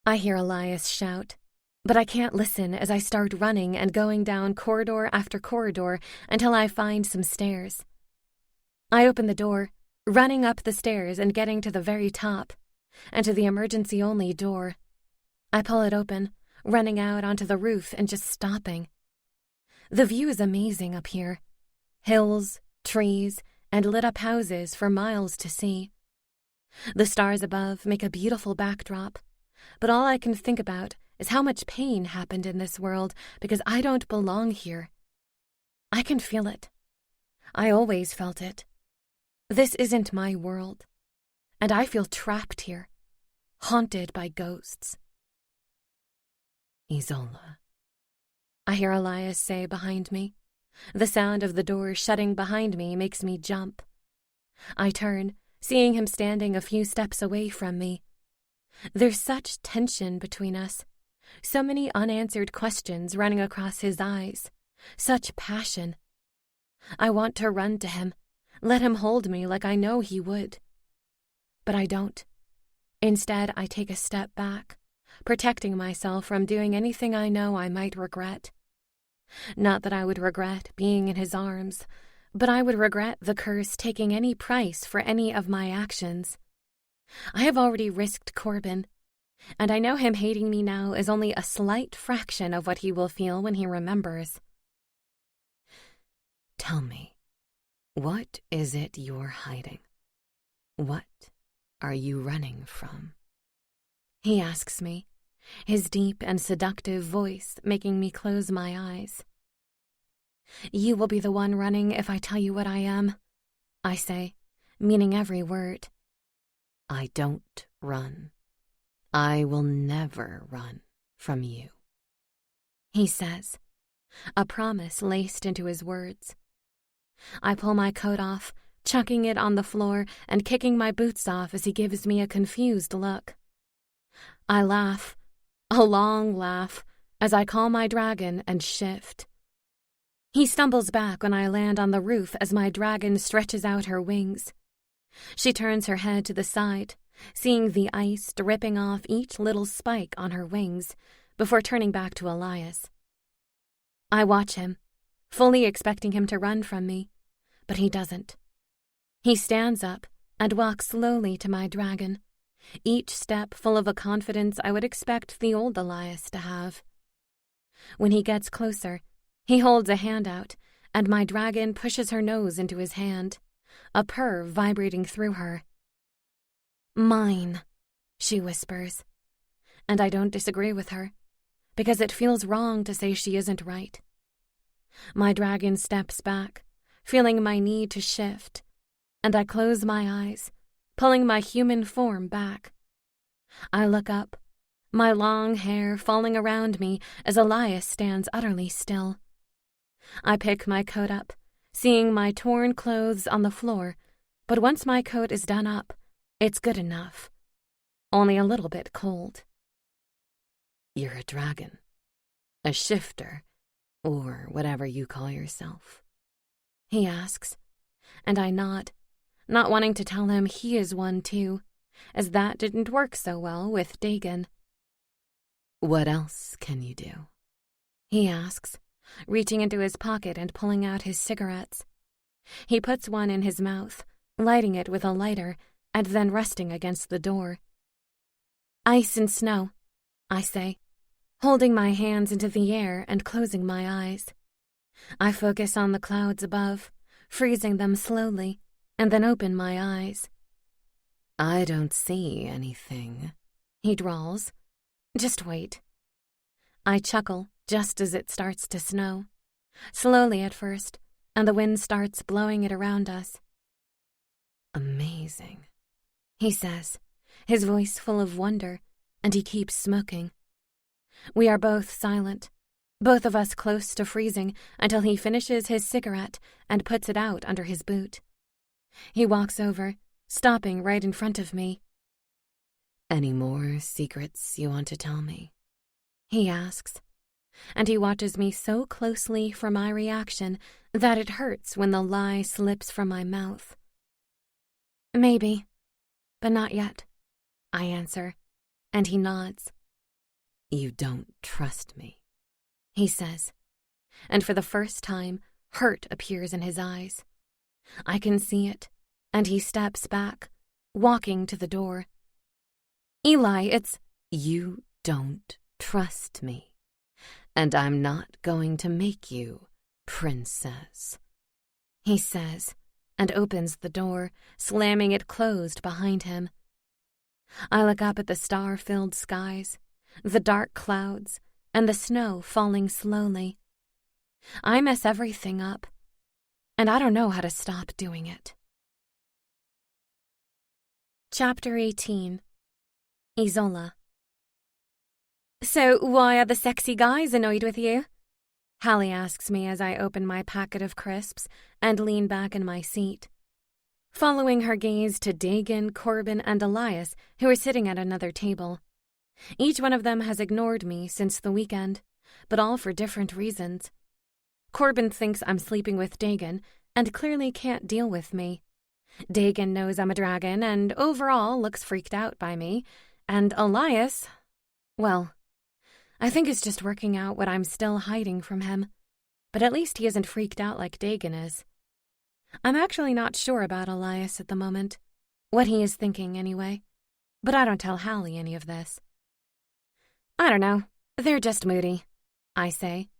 I hear Elias shout, but I can't listen as I start running and going down corridor after corridor until I find some stairs. I open the door, running up the stairs and getting to the very top, and to the emergency-only door. I pull it open, running out onto the roof and just stopping. The view is amazing up here. Hills, trees, and lit-up houses for miles to see. The stars above make a beautiful backdrop, but all I can think about is how much pain happened in this world because I don't belong here. I can feel it. I always felt it. This isn't my world, and I feel trapped here, haunted by ghosts. Isola, I hear Elias say behind me. The sound of the door shutting behind me makes me jump. I turn, seeing him standing a few steps away from me. There's such tension between us, so many unanswered questions running across his eyes, such passion. I want to run to him, let him hold me like I know he would. But I don't. Instead, I take a step back, protecting myself from doing anything I know I might regret. Not that I would regret being in his arms, but I would regret the curse taking any price for any of my actions. I have already risked Corbin, and I know him hating me now is only a slight fraction of what he will feel when he remembers. Tell me, what is it you're hiding? What are you running from? He asks me, his deep and seductive voice making me close my eyes. You will be the one running if I tell you what I am, I say, meaning every word. I don't run. I will never run from you, he says, a promise laced into his words. I pull my coat off, chucking it on the floor and kicking my boots off as he gives me a confused look. I laugh, a long laugh, as I call my dragon and shift. He stumbles back when I land on the roof as my dragon stretches out her wings. She turns her head to the side, seeing the ice dripping off each little spike on her wings, before turning back to Elias. I watch him, fully expecting him to run from me, but he doesn't. He stands up and walks slowly to my dragon, each step full of a confidence I would expect the old Elias to have. When he gets closer, he holds a hand out, and my dragon pushes her nose into his hand, a purr vibrating through her. "Mine," she whispers, and I don't disagree with her, because it feels wrong to say she isn't right. My dragon steps back, feeling my need to shift, and I close my eyes, pulling my human form back. I look up, my long hair falling around me as Elias stands utterly still. I pick my coat up, seeing my torn clothes on the floor, but once my coat is done up, it's good enough. Only a little bit cold. "You're a dragon. A shifter, or whatever you call yourself," he asks, and I nod, not wanting to tell him he is one too, as that didn't work so well with Dagon. "What else can you do?" he asks, reaching into his pocket and pulling out his cigarettes. He puts one in his mouth, lighting it with a lighter, and then resting against the door. "Ice and snow," I say, holding my hands into the air and closing my eyes. I focus on the clouds above, freezing them slowly, and then open my eyes. "I don't see anything," he drawls. "Just wait." I chuckle just as it starts to snow, slowly at first, and the wind starts blowing it around us. "Amazing," he says, his voice full of wonder, and he keeps smoking. We are both silent, both of us close to freezing, until he finishes his cigarette and puts it out under his boot. He walks over, stopping right in front of me. "Any more secrets you want to tell me?" he asks, and he watches me so closely for my reaction that it hurts when the lie slips from my mouth. "Maybe, but not yet," I answer, and he nods. "You don't trust me," he says, and for the first time, hurt appears in his eyes. I can see it, and he steps back, walking to the door. "Eli, it's—" "You don't trust me, and I'm not going to make you, princess," he says, and opens the door, slamming it closed behind him. I look up at the star-filled skies, the dark clouds, and the snow falling slowly. I mess everything up, and I don't know how to stop doing it. Chapter 18. Isola. "So why are the sexy guys annoyed with you?" Hallie asks me as I open my packet of crisps and lean back in my seat, following her gaze to Dagon, Corbin, and Elias, who are sitting at another table. Each one of them has ignored me since the weekend, but all for different reasons. Corbin thinks I'm sleeping with Dagon and clearly can't deal with me. Dagon knows I'm a dragon and overall looks freaked out by me, and Elias, well, I think is just working out what I'm still hiding from him, but at least he isn't freaked out like Dagon is. I'm actually not sure about Elias at the moment, what he is thinking anyway, but I don't tell Hallie any of this. "I don't know, they're just moody," I say,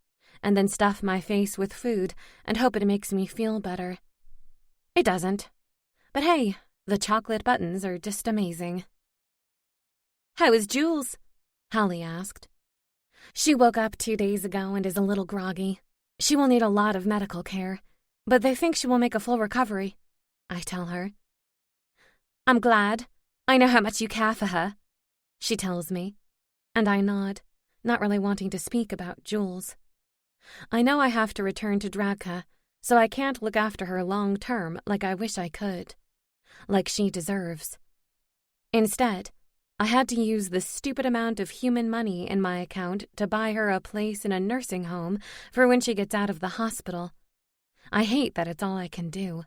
and then stuff my face with food and hope it makes me feel better. It doesn't. But hey, the chocolate buttons are just amazing. "How is Jules?" Hallie asked. "She woke up 2 days ago and is a little groggy. She will need a lot of medical care, but they think she will make a full recovery," I tell her. "I'm glad. I know how much you care for her," she tells me, and I nod, not really wanting to speak about Jules. I know I have to return to Dragka, so I can't look after her long term like I wish I could, like she deserves. Instead, I had to use the stupid amount of human money in my account to buy her a place in a nursing home for when she gets out of the hospital. I hate that it's all I can do.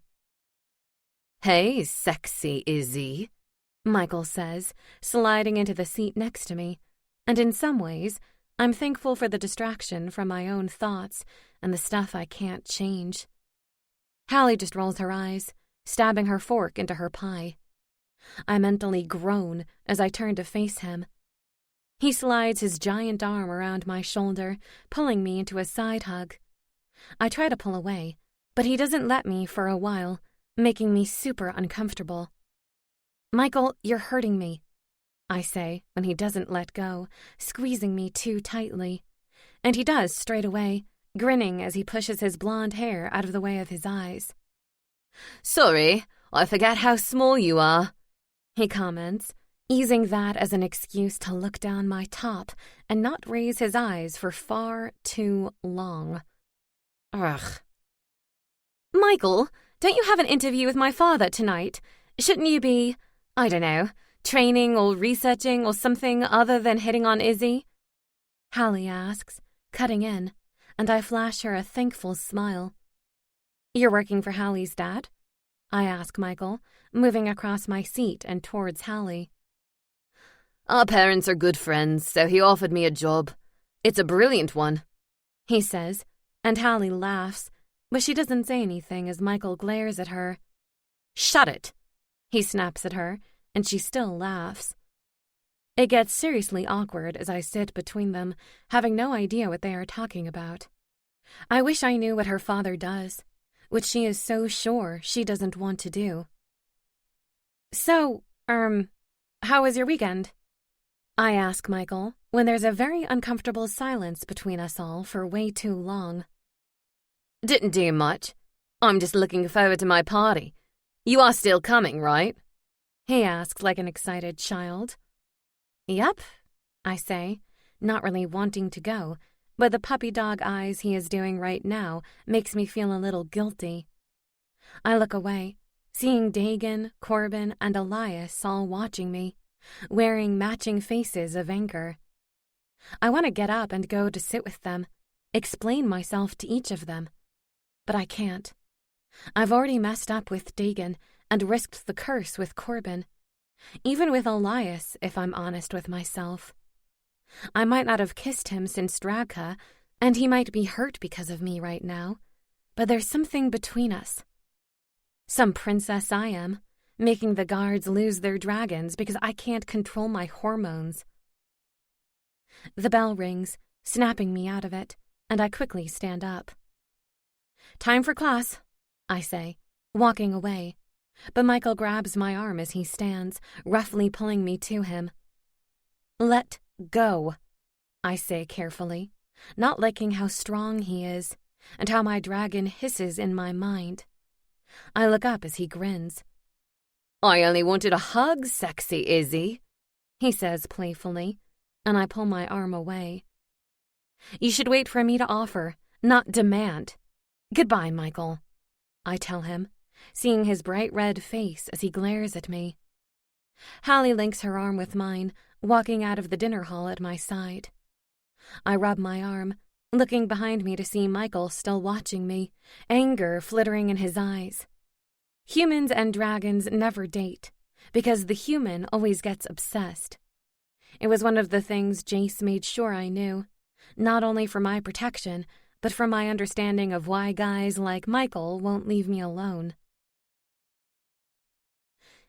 "Hey, sexy Izzy," Michael says, sliding into the seat next to me, and in some ways, I'm thankful for the distraction from my own thoughts and the stuff I can't change. Hallie just rolls her eyes, stabbing her fork into her pie. I mentally groan as I turn to face him. He slides his giant arm around my shoulder, pulling me into a side hug. I try to pull away, but he doesn't let me for a while, making me super uncomfortable. "Michael, you're hurting me," I say when he doesn't let go, squeezing me too tightly. And he does straight away, grinning as he pushes his blonde hair out of the way of his eyes. "Sorry, I forget how small you are," he comments, using that as an excuse to look down my top and not raise his eyes for far too long. Ugh. "Michael, don't you have an interview with my father tonight? Shouldn't you be, I don't know, training or researching or something other than hitting on Izzy?" Hallie asks, cutting in, and I flash her a thankful smile. "You're working for Hallie's dad?" I ask Michael, moving across my seat and towards Hallie. "Our parents are good friends, so he offered me a job. It's a brilliant one," he says, and Hallie laughs, but she doesn't say anything as Michael glares at her. "Shut it!" he snaps at her, and she still laughs. It gets seriously awkward as I sit between them, having no idea what they are talking about. I wish I knew what her father does, which she is so sure she doesn't want to do. "So, how was your weekend?" I ask Michael when there's a very uncomfortable silence between us all for way too long. "Didn't do much. I'm just looking forward to my party. You are still coming, right?" he asks like an excited child. "Yep," I say, not really wanting to go, but the puppy dog eyes he is doing right now makes me feel a little guilty. I look away, seeing Dagan, Corbin, and Elias all watching me, wearing matching faces of anger. I want to get up and go to sit with them, explain myself to each of them, but I can't. I've already messed up with Dagan and risked the curse with Corbin. Even with Elias, if I'm honest with myself. I might not have kissed him since Dragka, and he might be hurt because of me right now, but there's something between us. Some princess I am, making the guards lose their dragons because I can't control my hormones. The bell rings, snapping me out of it, and I quickly stand up. "Time for class," I say, walking away. But Michael grabs my arm as he stands, roughly pulling me to him. "Let go," I say carefully, not liking how strong he is, and how my dragon hisses in my mind. I look up as he grins. "I only wanted a hug, sexy Izzy," he says playfully, and I pull my arm away. "You should wait for me to offer, not demand. Goodbye, Michael," I tell him, seeing his bright red face as he glares at me. Hallie links her arm with mine, walking out of the dinner hall at my side. I rub my arm, looking behind me to see Michael still watching me, anger flittering in his eyes. Humans and dragons never date, because the human always gets obsessed. It was one of the things Jace made sure I knew, not only for my protection, but for my understanding of why guys like Michael won't leave me alone.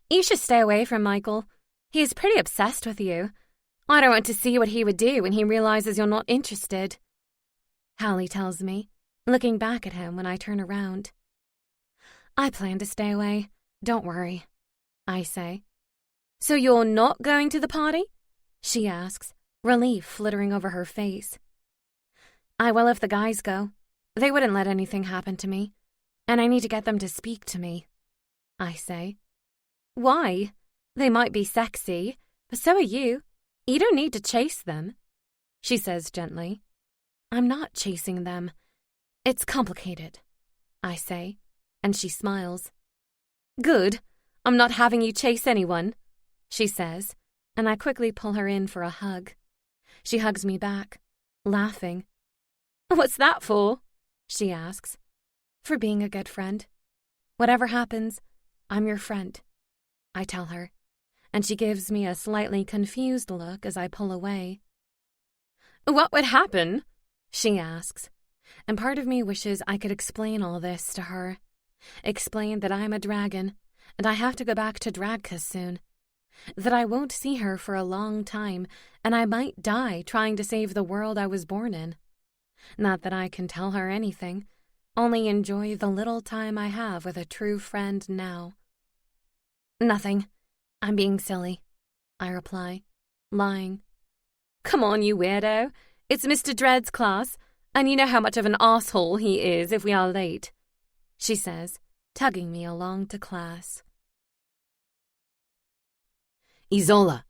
"You should stay away from Michael. He is pretty obsessed with you. I don't want to see what he would do when he realizes you're not interested," Hallie tells me, looking back at him when I turn around. "I plan to stay away. Don't worry," I say. "So you're not going to the party?" she asks, relief flittering over her face. "I will if the guys go. They wouldn't let anything happen to me, and I need to get them to speak to me," I say. "Why? They might be sexy, but so are you. You don't need to chase them," she says gently. "I'm not chasing them. It's complicated," I say, and she smiles. "Good. I'm not having you chase anyone," she says, and I quickly pull her in for a hug. She hugs me back, laughing. "What's that for?" she asks. "For being a good friend. Whatever happens, I'm your friend," I tell her, and she gives me a slightly confused look as I pull away. "What would happen?" she asks, and part of me wishes I could explain all this to her. Explain that I'm a dragon, and I have to go back to Dragka soon. that I won't see her for a long time, and I might die trying to save the world I was born in. Not that I can tell her anything, only enjoy the little time I have with a true friend now. Nothing. I'm being silly, I reply, lying. Come on, you weirdo. It's Mr. Dredd's class, and you know how much of an asshole he is if we are late, she says, tugging me along to class. Isola!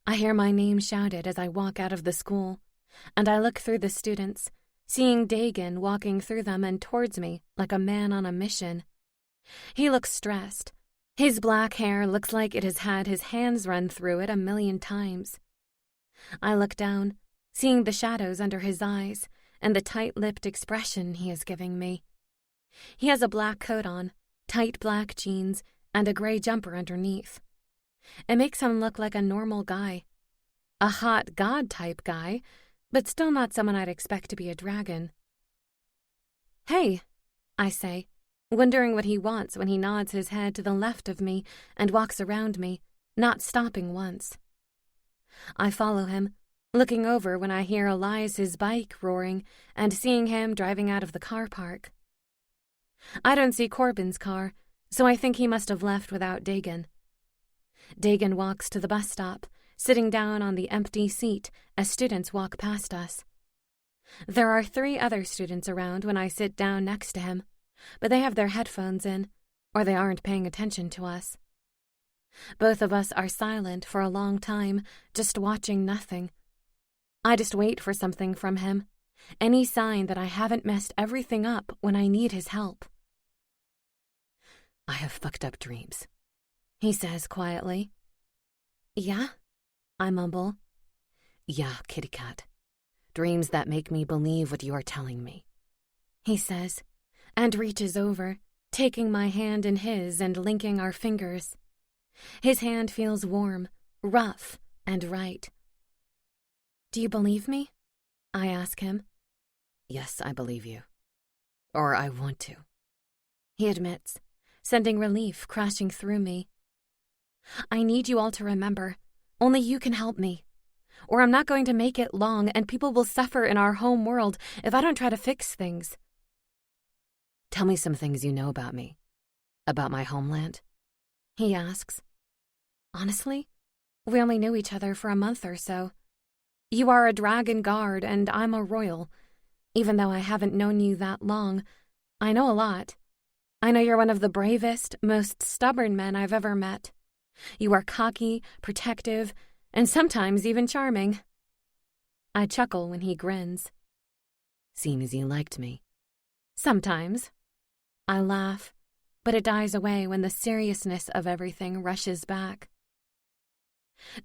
I hear my name shouted as I walk out of the school, and I look through the students, seeing Dagan walking through them and towards me like a man on a mission. He looks stressed. His black hair looks like it has had his hands run through it 1,000,000 times. I look down, seeing the shadows under his eyes and the tight-lipped expression he is giving me. He has a black coat on, tight black jeans, and a gray jumper underneath. It makes him look like a normal guy. A hot god-type guy, but still not someone I'd expect to be a dragon. Hey, I say, wondering what he wants when he nods his head to the left of me and walks around me, not stopping once. I follow him, looking over when I hear Elias's bike roaring and seeing him driving out of the car park. I don't see Corbin's car, so I think he must have left without Dagan. Dagan walks to the bus stop, sitting down on the empty seat as students walk past us. There are 3 other students around when I sit down next to him, but they have their headphones in, or they aren't paying attention to us. Both of us are silent for a long time, just watching nothing. I just wait for something from him, any sign that I haven't messed everything up when I need his help. I have fucked up dreams, he says quietly. Yeah? I mumble. Yeah, kitty cat. Dreams that make me believe what you are telling me, he says, and reaches over, taking my hand in his and linking our fingers. His hand feels warm, rough, and right. Do you believe me? I ask him. Yes, I believe you. Or I want to, he admits, sending relief crashing through me. I need you all to remember, only you can help me. Or I'm not going to make it long, and people will suffer in our home world if I don't try to fix things. Tell me some things you know about me. About my homeland? He asks. Honestly, we only knew each other for a month or so. You are a dragon guard, and I'm a royal. Even though I haven't known you that long, I know a lot. I know you're one of the bravest, most stubborn men I've ever met. You are cocky, protective, and sometimes even charming. I chuckle when he grins. Seems you liked me. Sometimes. I laugh, but it dies away when the seriousness of everything rushes back.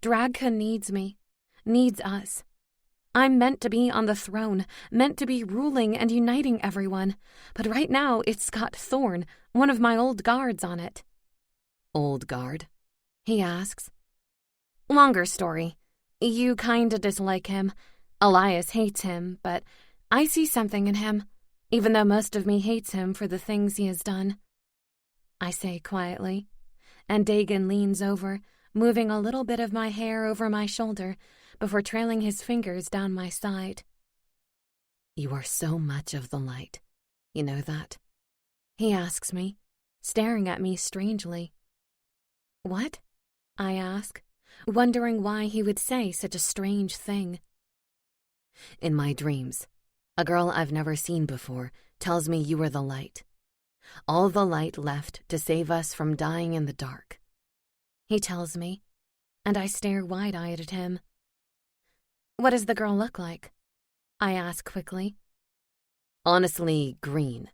Dragka needs me, needs us. I'm meant to be on the throne, meant to be ruling and uniting everyone, but right now it's got Thorn, one of my old guards, on it. Old guard? He asks. Longer story. You kinda dislike him. Elias hates him, but I see something in him, even though most of me hates him for the things he has done. I say quietly, and Dagan leans over, moving a little bit of my hair over my shoulder before trailing his fingers down my side. You are so much of the light. You know that? He asks me, staring at me strangely. What? I ask, wondering why he would say such a strange thing. In my dreams, a girl I've never seen before tells me you are the light. All the light left to save us from dying in the dark. He tells me, and I stare wide-eyed at him. What does the girl look like? I ask quickly. Honestly, green.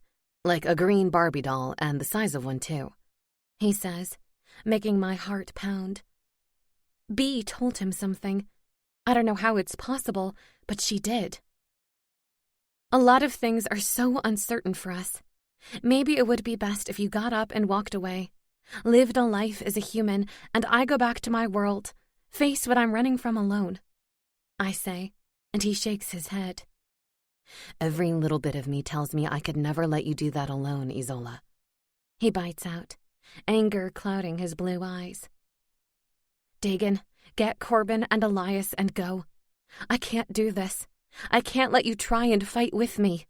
Like a green Barbie doll, and the size of one too. He says, making my heart pound. Bee told him something. I don't know how it's possible, but she did. A lot of things are so uncertain for us. Maybe it would be best if you got up and walked away, lived a life as a human, and I go back to my world, face what I'm running from alone. I say, and he shakes his head. Every little bit of me tells me I could never let you do that alone, Isola. He bites out, anger clouding his blue eyes. Dagon, get Corbin and Elias and go. I can't do this. I can't let you try and fight with me.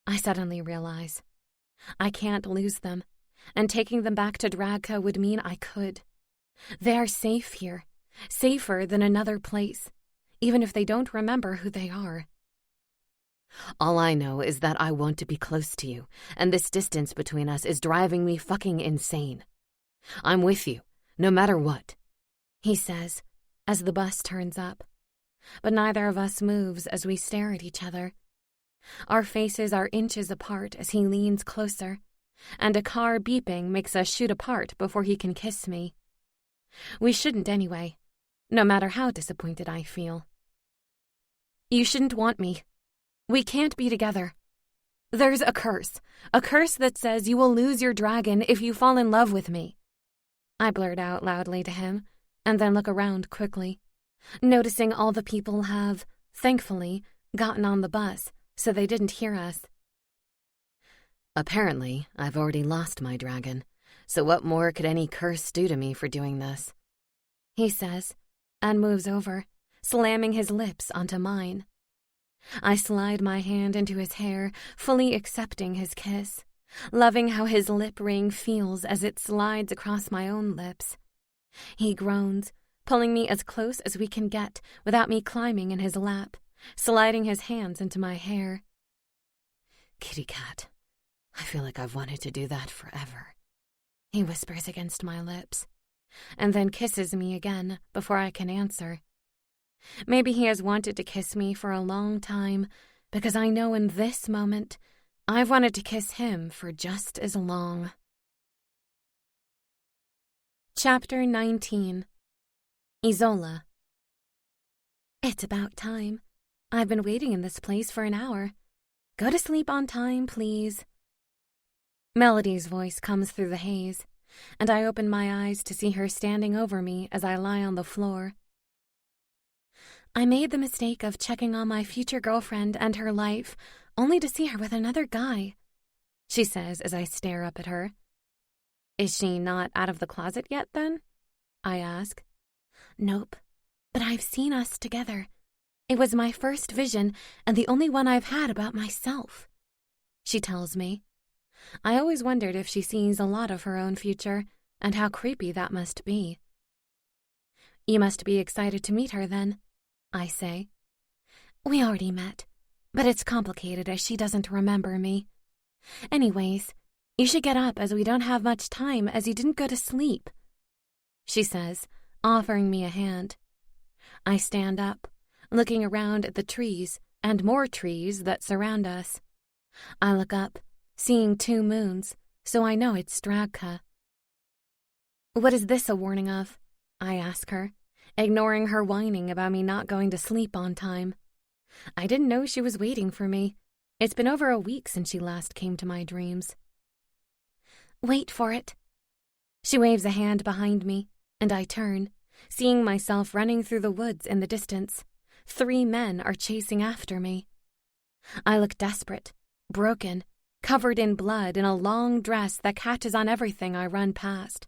I suddenly realize I can't lose them, and taking them back to Dragka would mean I could. They are safe here, safer than another place, even if they don't remember who they are. All I know is that I want to be close to you, and this distance between us is driving me fucking insane. I'm with you, no matter what, he says, as the bus turns up. But neither of us moves as we stare at each other. Our faces are inches apart as he leans closer, and a car beeping makes us shoot apart before he can kiss me. We shouldn't anyway, no matter how disappointed I feel. You shouldn't want me. We can't be together. There's a curse that says you will lose your dragon if you fall in love with me. I blurt out loudly to him, and then look around quickly, noticing all the people have, thankfully, gotten on the bus so they didn't hear us. Apparently, I've already lost my dragon, so what more could any curse do to me for doing this? He says, and moves over, slamming his lips onto mine. I slide my hand into his hair, fully accepting his kiss, loving how his lip ring feels as it slides across my own lips. He groans, pulling me as close as we can get without me climbing in his lap, sliding his hands into my hair. Kitty cat, I feel like I've wanted to do that forever, he whispers against my lips, and then kisses me again before I can answer. Maybe he has wanted to kiss me for a long time, because I know in this moment I've wanted to kiss him for just as long. Chapter 19. Isola. It's about time. I've been waiting in this place for an hour. Go to sleep on time, please. Melody's voice comes through the haze, and I open my eyes to see her standing over me as I lie on the floor. I made the mistake of checking on my future girlfriend and her life, only to see her with another guy, she says as I stare up at her. Is she not out of the closet yet, then? I ask. Nope, but I've seen us together. It was my first vision and the only one I've had about myself, she tells me. I always wondered if she sees a lot of her own future and how creepy that must be. You must be excited to meet her, then, I say. We already met, but it's complicated as she doesn't remember me. Anyways, you should get up as we don't have much time as you didn't go to sleep, she says, offering me a hand. I stand up, looking around at the trees and more trees that surround us. I look up, seeing 2 moons, so I know it's Dragka. What is this a warning of? I ask her, ignoring her whining about me not going to sleep on time. I didn't know she was waiting for me. It's been over a week since she last came to my dreams. Wait for it. She waves a hand behind me, and I turn, seeing myself running through the woods in the distance. 3 men are chasing after me. I look desperate, broken, covered in blood in a long dress that catches on everything I run past.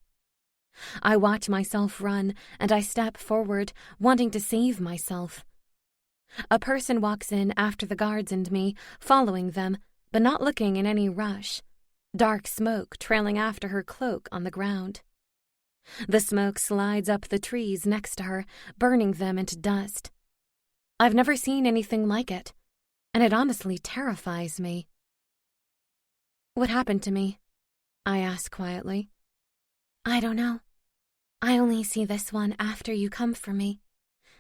I watch myself run, and I step forward, wanting to save myself. A person walks in after the guards and me, following them, but not looking in any rush. Dark smoke trailing after her cloak on the ground. The smoke slides up the trees next to her, burning them into dust. I've never seen anything like it, and it honestly terrifies me. What happened to me? I ask quietly. I don't know. I only see this one after you come for me.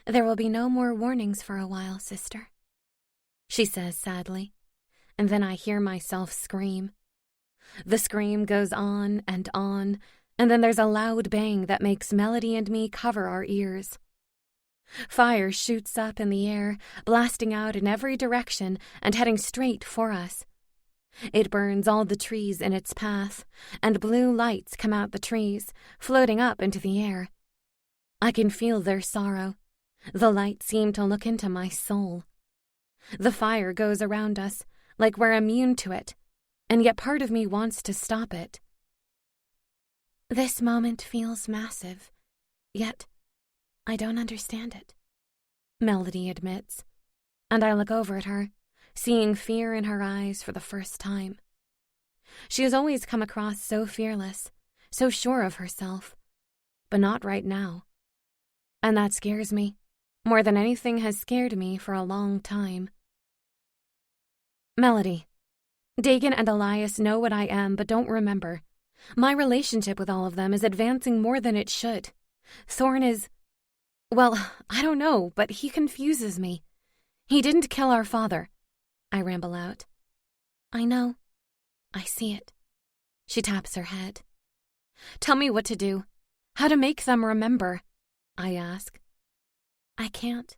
There will be no more warnings for a while, sister, she says sadly, and then I hear myself scream. The scream goes on, and then there's a loud bang that makes Melody and me cover our ears. Fire shoots up in the air, blasting out in every direction and heading straight for us. It burns all the trees in its path, and blue lights come out the trees, floating up into the air. I can feel their sorrow. The lights seem to look into my soul. The fire goes around us, like we're immune to it, and yet part of me wants to stop it. This moment feels massive, yet I don't understand it, Melody admits, and I look over at her, seeing fear in her eyes for the first time. She has always come across so fearless, so sure of herself, but not right now. And that scares me, more than anything has scared me for a long time. Melody, Dagan and Elias know what I am but don't remember. My relationship with all of them is advancing more than it should. Thorn is... well, I don't know, but he confuses me. He didn't kill our father, I ramble out. I know. I see it. She taps her head. Tell me what to do. How to make them remember, I ask. I can't.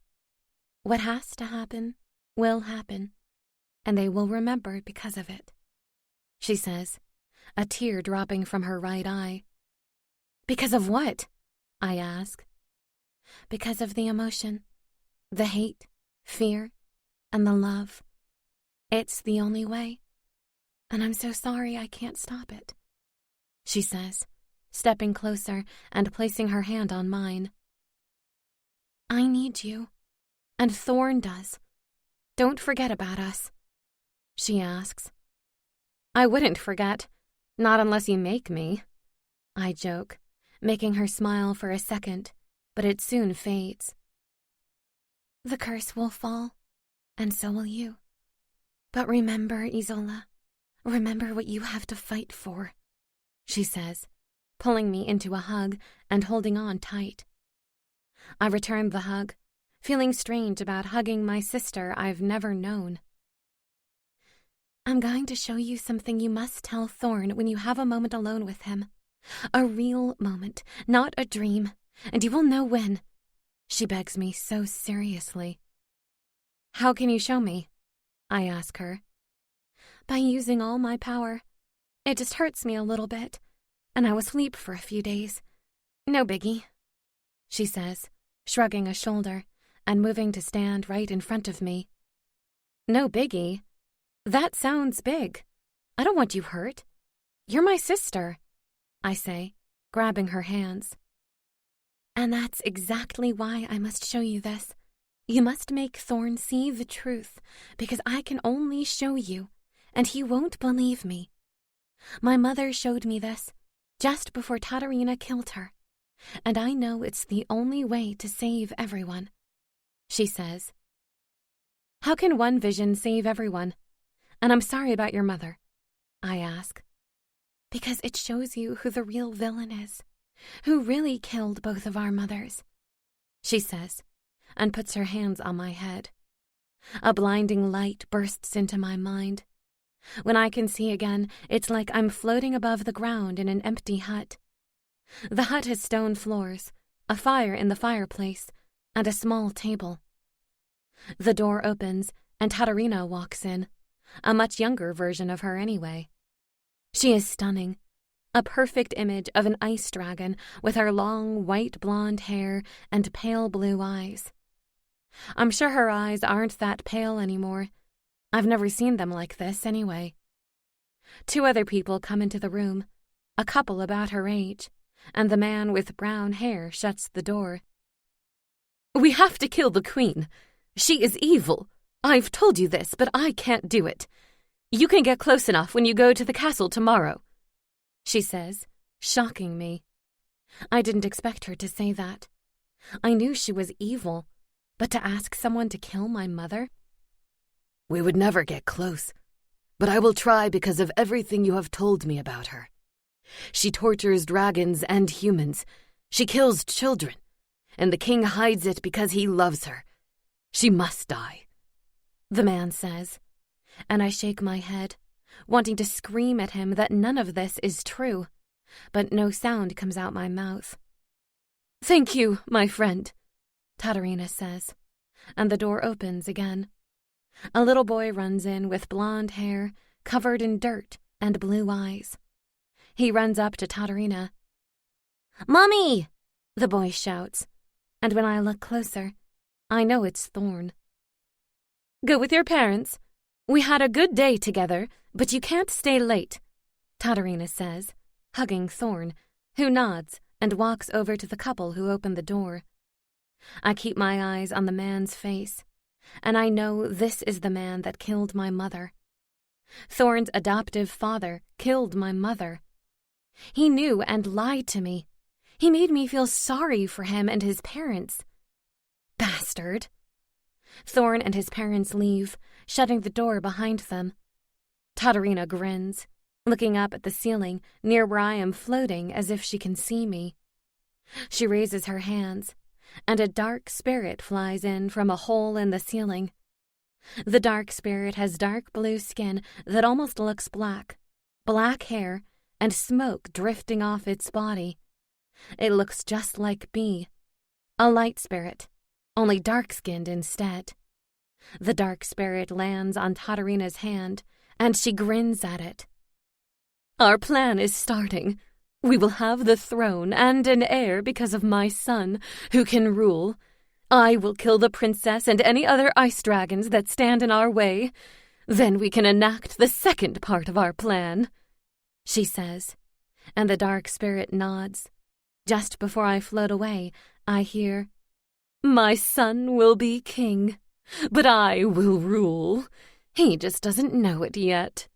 What has to happen will happen, and they will remember because of it, she says, a tear dropping from her right eye. Because of what? I ask. Because of the emotion, the hate, fear, and the love. It's the only way, and I'm so sorry I can't stop it, she says, stepping closer and placing her hand on mine. I need you, and Thorn does. Don't forget about us, she asks. I wouldn't forget, not unless you make me, I joke, making her smile for a second, but it soon fades. The curse will fall, and so will you. But remember, Isola, remember what you have to fight for, she says, pulling me into a hug and holding on tight. I return the hug, feeling strange about hugging my sister I've never known. I'm going to show you something you must tell Thorn when you have a moment alone with him. A real moment, not a dream, and you will know when, she begs me so seriously. How can you show me? I ask her. By using all my power. It just hurts me a little bit, and I will sleep for a few days. No biggie, she says, shrugging a shoulder and moving to stand right in front of me. No biggie? That sounds big. I don't want you hurt. You're my sister, I say, grabbing her hands. And that's exactly why I must show you this. You must make Thorn see the truth, because I can only show you, and he won't believe me. My mother showed me this, just before Tatarina killed her, and I know it's the only way to save everyone, she says. How can one vision save everyone? And I'm sorry about your mother, I ask. Because it shows you who the real villain is, who really killed both of our mothers, she says, and puts her hands on my head. A blinding light bursts into my mind. When I can see again, it's like I'm floating above the ground in an empty hut. The hut has stone floors, a fire in the fireplace, and a small table. The door opens, and Tatarina walks in, a much younger version of her anyway. She is stunning, a perfect image of an ice dragon with her long white blonde hair and pale blue eyes. I'm sure her eyes aren't that pale anymore. I've never seen them like this anyway. Two other people come into the room, a couple about her age, and the man with brown hair shuts the door. We have to kill the queen. She is evil. I've told you this, but I can't do it. You can get close enough when you go to the castle tomorrow, she says, shocking me. I didn't expect her to say that. I knew she was evil, but to ask someone to kill my mother? We would never get close, but I will try because of everything you have told me about her. She tortures dragons and humans. She kills children, and the king hides it because he loves her. She must die, the man says, and I shake my head, wanting to scream at him that none of this is true, but no sound comes out my mouth. Thank you, my friend, Tatarina says, and the door opens again. A little boy runs in with blonde hair, covered in dirt, and blue eyes. He runs up to Tatarina. Mommy! The boy shouts, and when I look closer, I know it's Thorn. Go with your parents. We had a good day together, but you can't stay late, Tatarina says, hugging Thorn, who nods and walks over to the couple who opened the door. I keep my eyes on the man's face, and I know this is the man that killed my mother. Thorn's adoptive father killed my mother. He knew and lied to me. He made me feel sorry for him and his parents. Bastard! Thorn and his parents leave, shutting the door behind them. Tatarina grins, looking up at the ceiling near where I am floating as if she can see me. She raises her hands, and a dark spirit flies in from a hole in the ceiling. The dark spirit has dark blue skin that almost looks black, black hair, and smoke drifting off its body. It looks just like me, a light spirit, only dark-skinned instead. The dark spirit lands on Tatarina's hand, and she grins at it. Our plan is starting. We will have the throne and an heir because of my son, who can rule. I will kill the princess and any other ice dragons that stand in our way. Then we can enact the second part of our plan, she says, and the dark spirit nods. Just before I float away, I hear, My son will be king, but I will rule. He just doesn't know it yet.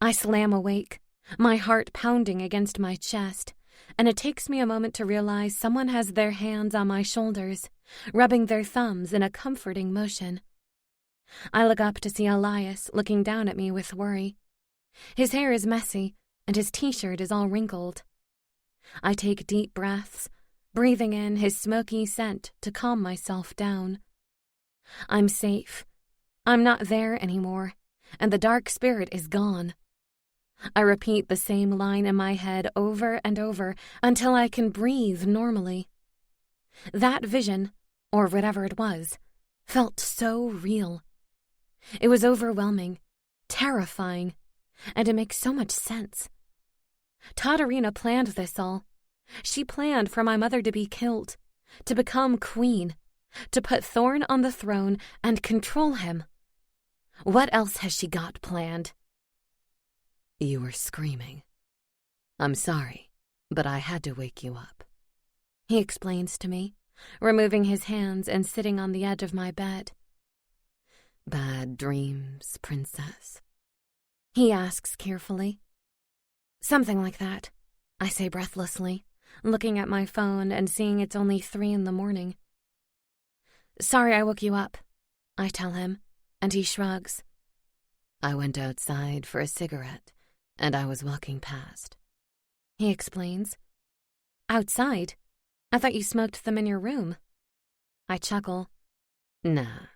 I slam awake, my heart pounding against my chest, and it takes me a moment to realize someone has their hands on my shoulders, rubbing their thumbs in a comforting motion. I look up to see Elias looking down at me with worry. His hair is messy, and his t-shirt is all wrinkled. I take deep breaths, breathing in his smoky scent to calm myself down. I'm safe. I'm not there anymore, and the dark spirit is gone. I repeat the same line in my head over and over until I can breathe normally. That vision, or whatever it was, felt so real. It was overwhelming, terrifying, and it makes so much sense. Tatarina planned this all. She planned for my mother to be killed, to become queen, to put Thorn on the throne and control him. What else has she got planned? You were screaming. I'm sorry, but I had to wake you up, he explains to me, removing his hands and sitting on the edge of my bed. Bad dreams, princess? He asks carefully. Something like that, I say breathlessly, looking at my phone and seeing it's only 3 a.m. Sorry I woke you up, I tell him, and he shrugs. I went outside for a cigarette, and I was walking past, he explains. Outside? I thought you smoked them in your room. I chuckle. Nah,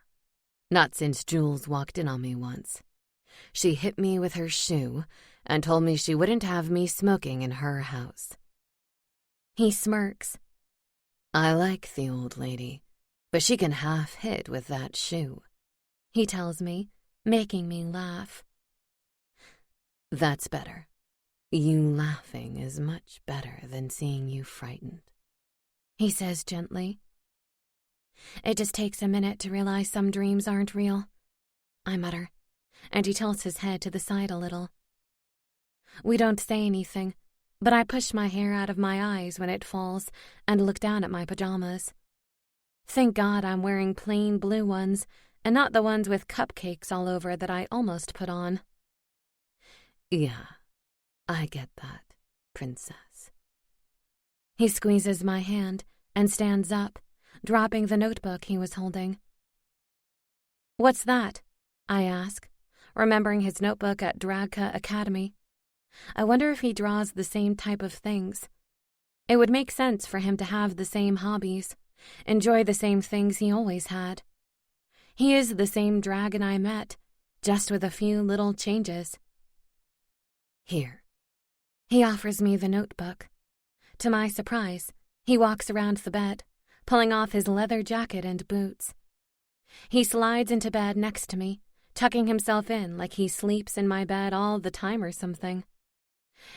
not since Jules walked in on me once. She hit me with her shoe and told me she wouldn't have me smoking in her house. He smirks. I like the old lady, but she can half hit with that shoe, he tells me, making me laugh. That's better. You laughing is much better than seeing you frightened, he says gently. It just takes a minute to realize some dreams aren't real, I mutter, and he tilts his head to the side a little. We don't say anything, but I push my hair out of my eyes when it falls and look down at my pajamas. Thank God I'm wearing plain blue ones and not the ones with cupcakes all over that I almost put on. Yeah, I get that, princess. He squeezes my hand and stands up, dropping the notebook he was holding. What's that? I ask, remembering his notebook at Dragka Academy. I wonder if he draws the same type of things. It would make sense for him to have the same hobbies, enjoy the same things he always had. He is the same dragon I met, just with a few little changes. Here. He offers me the notebook. To my surprise, he walks around the bed, pulling off his leather jacket and boots. He slides into bed next to me, tucking himself in like he sleeps in my bed all the time or something.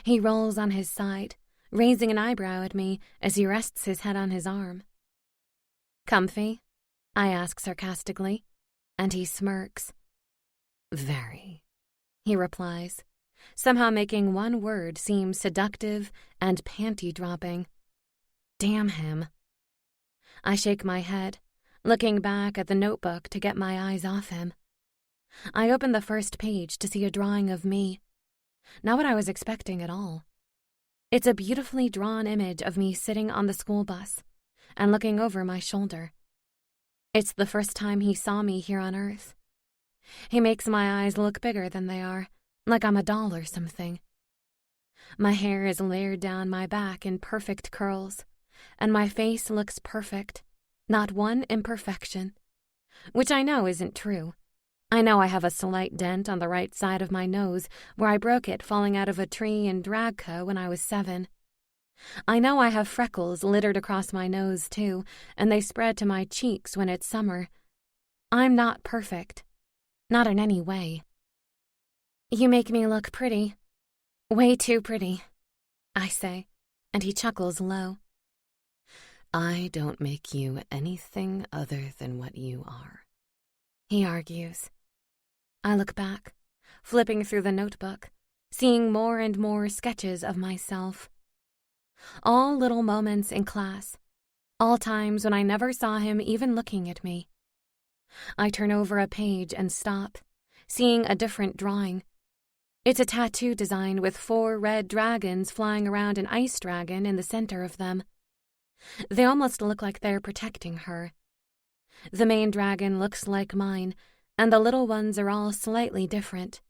He rolls on his side, raising an eyebrow at me as he rests his head on his arm. Comfy? I ask sarcastically, and he smirks. Very, he replies, somehow making one word seem seductive and panty-dropping. Damn him. I shake my head, looking back at the notebook to get my eyes off him. I open the first page to see a drawing of me. Not what I was expecting at all. It's a beautifully drawn image of me sitting on the school bus and looking over my shoulder. It's the first time he saw me here on Earth. He makes my eyes look bigger than they are, like I'm a doll or something. My hair is layered down my back in perfect curls, and my face looks perfect, not one imperfection. Which I know isn't true. I know I have a slight dent on the right side of my nose where I broke it falling out of a tree in Dragco when I was 7. I know I have freckles littered across my nose, too, and they spread to my cheeks when it's summer. I'm not perfect. Not in any way. You make me look pretty. Way too pretty, I say, and he chuckles low. I don't make you anything other than what you are, he argues. I look back, flipping through the notebook, seeing more and more sketches of myself. All little moments in class, all times when I never saw him even looking at me. I turn over a page and stop, seeing a different drawing. It's a tattoo design with 4 red dragons flying around an ice dragon in the center of them. They almost look like they're protecting her. The main dragon looks like mine, and the little ones are all slightly different.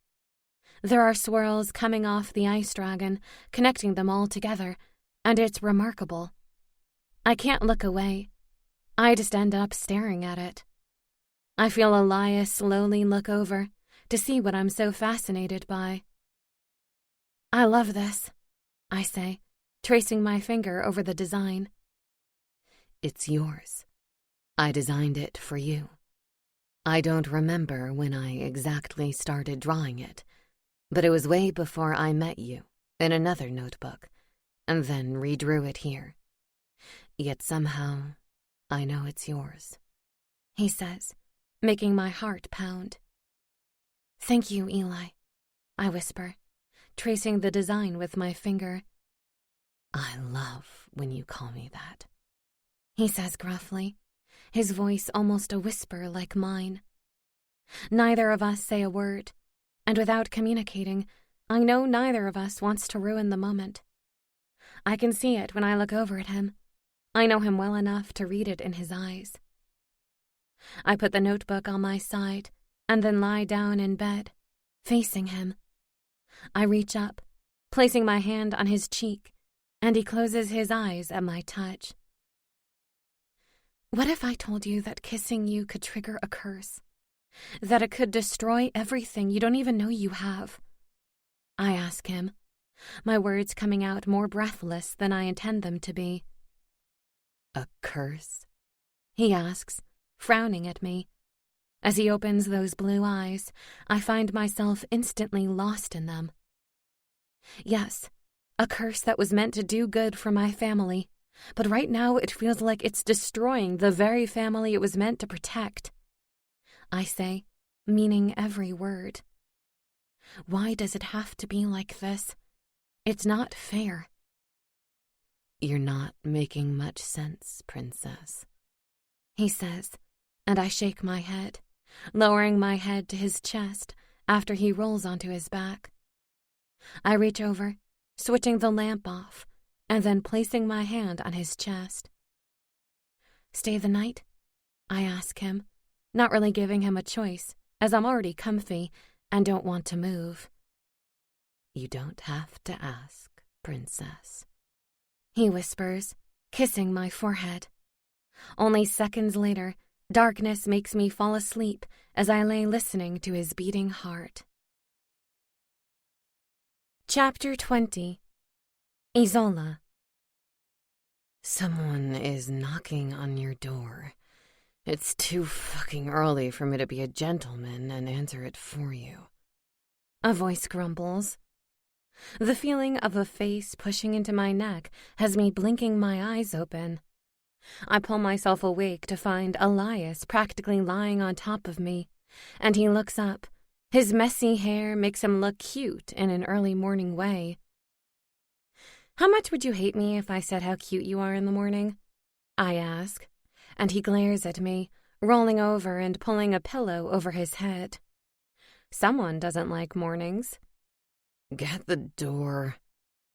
There are swirls coming off the ice dragon, connecting them all together, and it's remarkable. I can't look away. I just end up staring at it. I feel Elias slowly look over to see what I'm so fascinated by. I love this, I say, tracing my finger over the design. It's yours. I designed it for you. I don't remember when I exactly started drawing it, but it was way before I met you in another notebook, and then redrew it here. Yet somehow, I know it's yours, he says, making my heart pound. Thank you, Eli, I whisper, tracing the design with my finger. I love when you call me that, he says gruffly, his voice almost a whisper like mine. Neither of us say a word, and without communicating, I know neither of us wants to ruin the moment. I can see it when I look over at him. I know him well enough to read it in his eyes. I put the notebook on my side and then lie down in bed, facing him. I reach up, placing my hand on his cheek, and he closes his eyes at my touch. What if I told you that kissing you could trigger a curse? That it could destroy everything you don't even know you have? I ask him, my words coming out more breathless than I intend them to be. A curse? He asks, frowning at me. As he opens those blue eyes, I find myself instantly lost in them. Yes, a curse that was meant to do good for my family, but right now it feels like it's destroying the very family it was meant to protect. I say, meaning every word. Why does it have to be like this? It's not fair. You're not making much sense, Princess, he says, and I shake my head, lowering my head to his chest after he rolls onto his back. I reach over, switching the lamp off, and then placing my hand on his chest. Stay the night? I ask him, not really giving him a choice, as I'm already comfy and don't want to move. You don't have to ask, Princess, he whispers, kissing my forehead. Only seconds later, darkness makes me fall asleep as I lay listening to his beating heart. Chapter 20. Isola. Someone is knocking on your door. It's too fucking early for me to be a gentleman and answer it for you. A voice grumbles. The feeling of a face pushing into my neck has me blinking my eyes open. I pull myself awake to find Elias practically lying on top of me, and he looks up. His messy hair makes him look cute in an early morning way. How much would you hate me if I said how cute you are in the morning? I ask, and he glares at me, rolling over and pulling a pillow over his head. Someone doesn't like mornings. Get the door,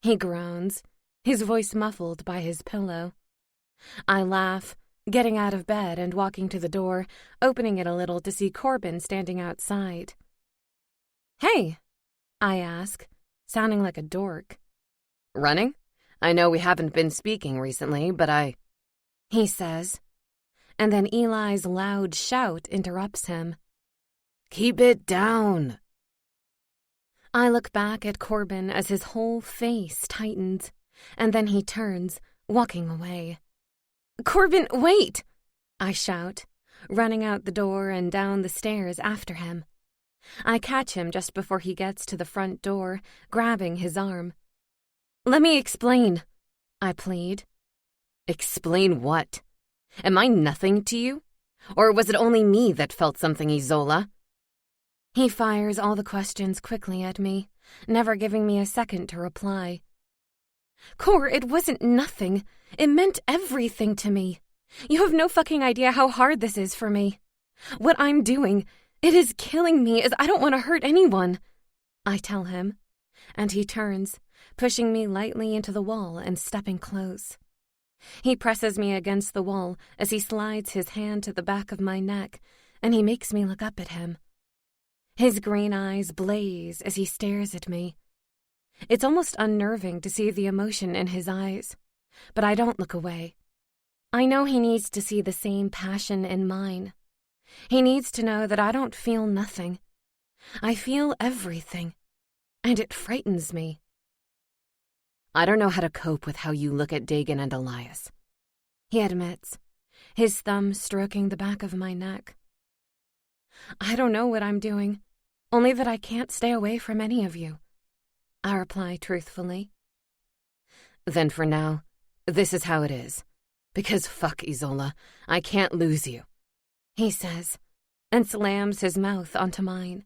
he groans, his voice muffled by his pillow. I laugh, getting out of bed and walking to the door, opening it a little to see Corbin standing outside. Hey, I ask, sounding like a dork. Running? I know we haven't been speaking recently, but he says, and then Eli's loud shout interrupts him. Keep it down. I look back at Corbin as his whole face tightens, and then he turns, walking away. Corbin, wait! I shout, running out the door and down the stairs after him. I catch him just before he gets to the front door, grabbing his arm. Let me explain, I plead. Explain what? Am I nothing to you? Or was it only me that felt something, Isola? He fires all the questions quickly at me, never giving me a second to reply. Cor, it wasn't nothing. It meant everything to me. You have no fucking idea how hard this is for me. What I'm doing, it is killing me as I don't want to hurt anyone, I tell him, and he turns, pushing me lightly into the wall and stepping close. He presses me against the wall as he slides his hand to the back of my neck, and he makes me look up at him. His green eyes blaze as he stares at me. It's almost unnerving to see the emotion in his eyes, but I don't look away. I know he needs to see the same passion in mine. He needs to know that I don't feel nothing. I feel everything, and it frightens me. I don't know how to cope with how you look at Dagan and Elias, he admits, his thumb stroking the back of my neck. I don't know what I'm doing, only that I can't stay away from any of you, I reply truthfully. Then for now, this is how it is. Because fuck, Isola, I can't lose you, he says, and slams his mouth onto mine.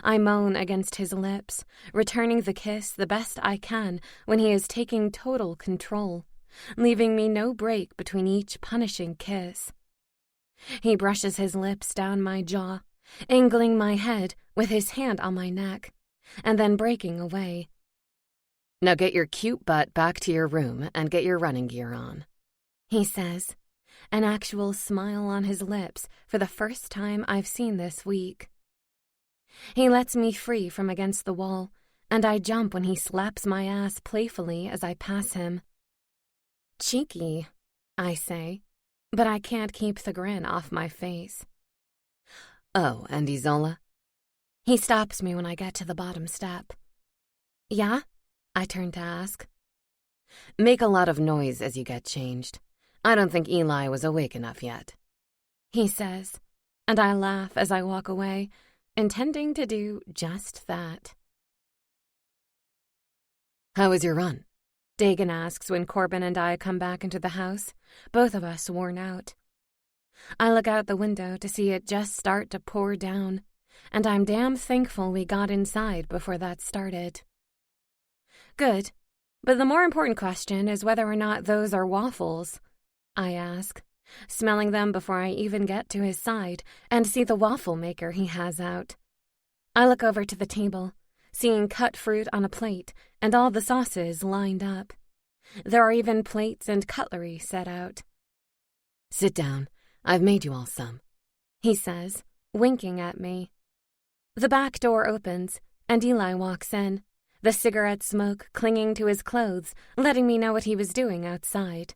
I moan against his lips, returning the kiss the best I can when he is taking total control, leaving me no break between each punishing kiss. He brushes his lips down my jaw, angling my head with his hand on my neck, and then breaking away. Now get your cute butt back to your room and get your running gear on, he says, an actual smile on his lips for the first time I've seen this week. He lets me free from against the wall, and I jump when he slaps my ass playfully as I pass him. Cheeky, I say, but I can't keep the grin off my face. Oh, and Isola? He stops me when I get to the bottom step. Yeah? I turn to ask. Make a lot of noise as you get changed. I don't think Eli was awake enough yet, he says, and I laugh as I walk away, intending to do just that. How was your run? Dagan asks when Corbin and I come back into the house, both of us worn out. I look out the window to see it just start to pour down, and I'm damn thankful we got inside before that started. Good, but the more important question is whether or not those are waffles, I ask, smelling them before I even get to his side and see the waffle maker he has out. I look over to the table, seeing cut fruit on a plate and all the sauces lined up. There are even plates and cutlery set out. Sit down. I've made you all some, he says, winking at me. The back door opens, and Eli walks in, the cigarette smoke clinging to his clothes, letting me know what he was doing outside.